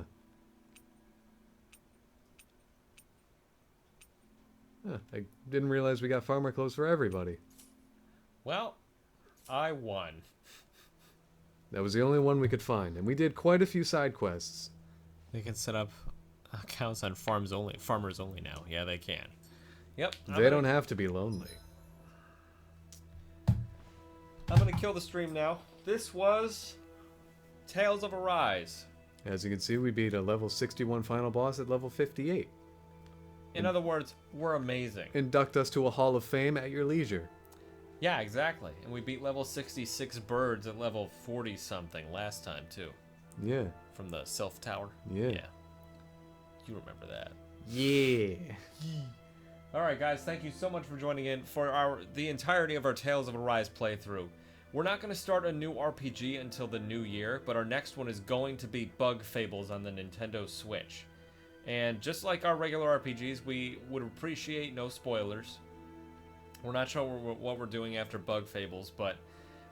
Huh. I didn't realize we got farmer clothes for everybody. Well, I won. That was the only one we could find, and we did quite a few side quests. We can set up accounts on farmers only now. Yeah, they can. Yep. They don't have to be lonely. I'm gonna kill the stream now. This was Tales of Arise. As you can see, we beat a level 61 final boss at level 58. In other words, we're amazing. Induct us to a Hall of Fame at your leisure. Yeah, exactly. And we beat level 66 birds at level 40 something last time too. Yeah. From the self tower. Yeah. Yeah. You remember that. Yeah. All right, guys, thank you so much for joining in for the entirety of our Tales of Arise playthrough. We're not going to start a new RPG until the new year, but our next one is going to be Bug Fables on the Nintendo Switch. And just like our regular RPGs, we would appreciate no spoilers. We're not sure what we're doing after Bug Fables, but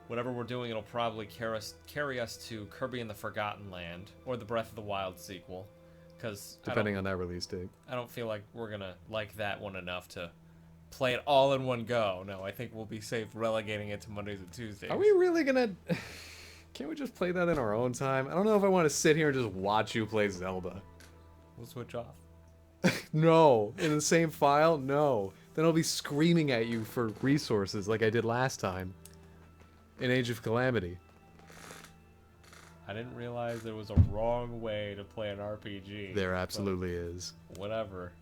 whatever we're doing, it'll probably carry us to Kirby and the Forgotten Land, or the Breath of the Wild sequel. Because depending on that release date. I don't feel like we're going to like that one enough to play it all in one go. No, I think we'll be safe relegating it to Mondays and Tuesdays. Are we really gonna... Can't we just play that in our own time? I don't know if I want to sit here and just watch you play Zelda. We'll switch off. No. In the same file? No. Then I'll be screaming at you for resources like I did last time. In Age of Calamity. I didn't realize there was a wrong way to play an RPG. There absolutely is. Whatever.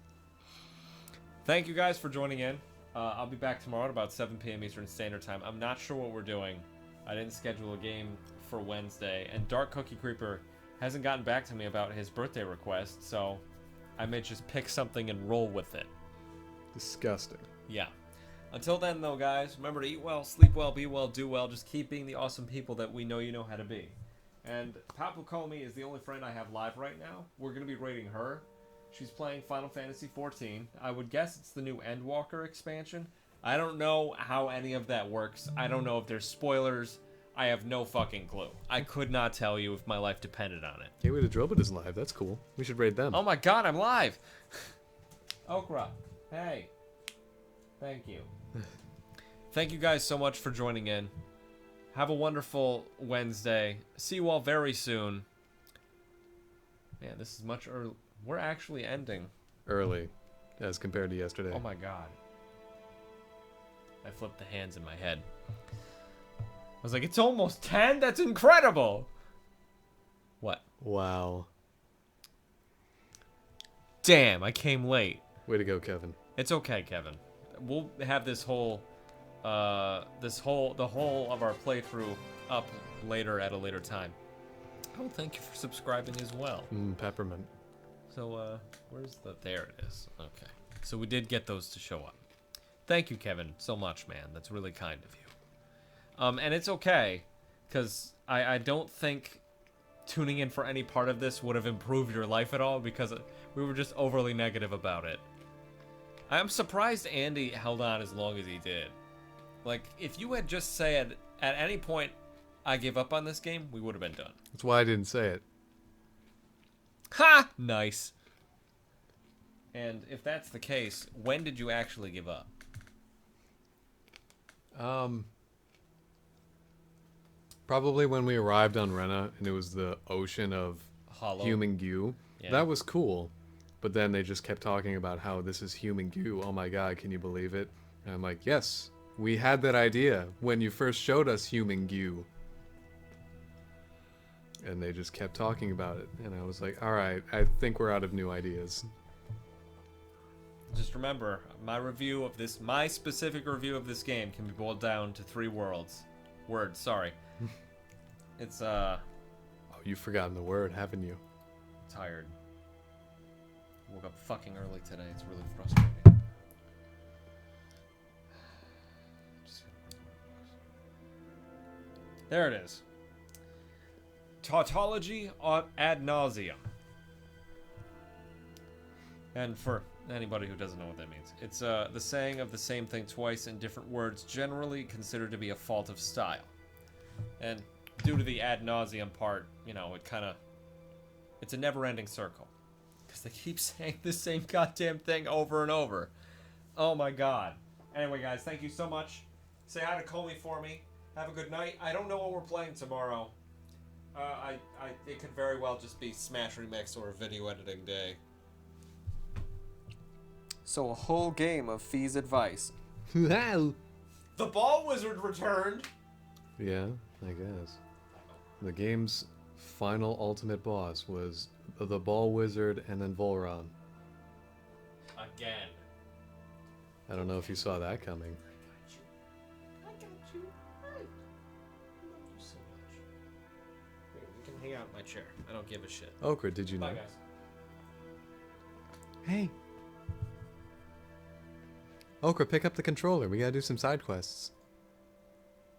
Thank you guys for joining in. I'll be back tomorrow at about 7 p.m. Eastern Standard Time. I'm not sure what we're doing. I didn't schedule a game for Wednesday. And Dark Cookie Creeper hasn't gotten back to me about his birthday request, so I may just pick something and roll with it. Disgusting. Yeah. Until then, though, guys, remember to eat well, sleep well, be well, do well. Just keep being the awesome people that we know you know how to be. And Papu Komi is the only friend I have live right now. We're going to be rating her. She's playing Final Fantasy XIV. I would guess it's the new Endwalker expansion. I don't know how any of that works. I don't know if there's spoilers. I have no fucking clue. I could not tell you if my life depended on it. Gateway to Drobot is live. That's cool. We should raid them. Oh my god, I'm live! Okra, hey. Thank you. Thank you guys so much for joining in. Have a wonderful Wednesday. See you all very soon. Man, this is much early. We're actually ending early as compared to yesterday. Oh my god. I flipped the hands in my head. I was like, it's almost 10? That's incredible! What? Wow. Damn, I came late. Way to go, Kevin. It's okay, Kevin. We'll have this whole... the whole of our playthrough up later at a later time. Oh, thank you for subscribing as well. Peppermint. So, where's the... There it is. Okay. So we did get those to show up. Thank you, Kevin, so much, man. That's really kind of you. And it's okay, because I don't think tuning in for any part of this would have improved your life at all, because we were just overly negative about it. I'm surprised Andy held on as long as he did. Like, if you had just said, at any point, I give up on this game, we would have been done. That's why I didn't say it. Ha! Nice. And if that's the case, when did you actually give up? Probably when we arrived on Rena, and it was the ocean of human goo. Yeah. That was cool. But then they just kept talking about how this is human goo. Oh my god, can you believe it? And I'm like, yes. We had that idea when you first showed us human goo. And they just kept talking about it. And I was like, alright, I think we're out of new ideas. Just remember, my specific review of this game can be boiled down to 3 words. Sorry. It's, Oh, you've forgotten the word, haven't you? Tired. Woke up fucking early today. It's really frustrating. There it is. Tautology ad nauseum. And for anybody who doesn't know what that means, it's the saying of the same thing twice in different words, generally considered to be a fault of style. And due to the ad nauseum part, you know, it's a never-ending circle. Because they keep saying the same goddamn thing over and over. Oh my god. Anyway, guys, thank you so much. Say hi to Comey for me. Have a good night. I don't know what we're playing tomorrow. It could very well just be Smash Remix or a video editing day. So a whole game of Fee's advice. Wow. The Ball Wizard returned! Yeah, I guess. The game's final ultimate boss was the Ball Wizard and then Volron. Again. I don't know if you saw that coming. I got you. I love you so much. Here, you can hang out in my chair. I don't give a shit. Okra, did you know? Bye, guys. Hey. Okra, pick up the controller. We gotta do some side quests.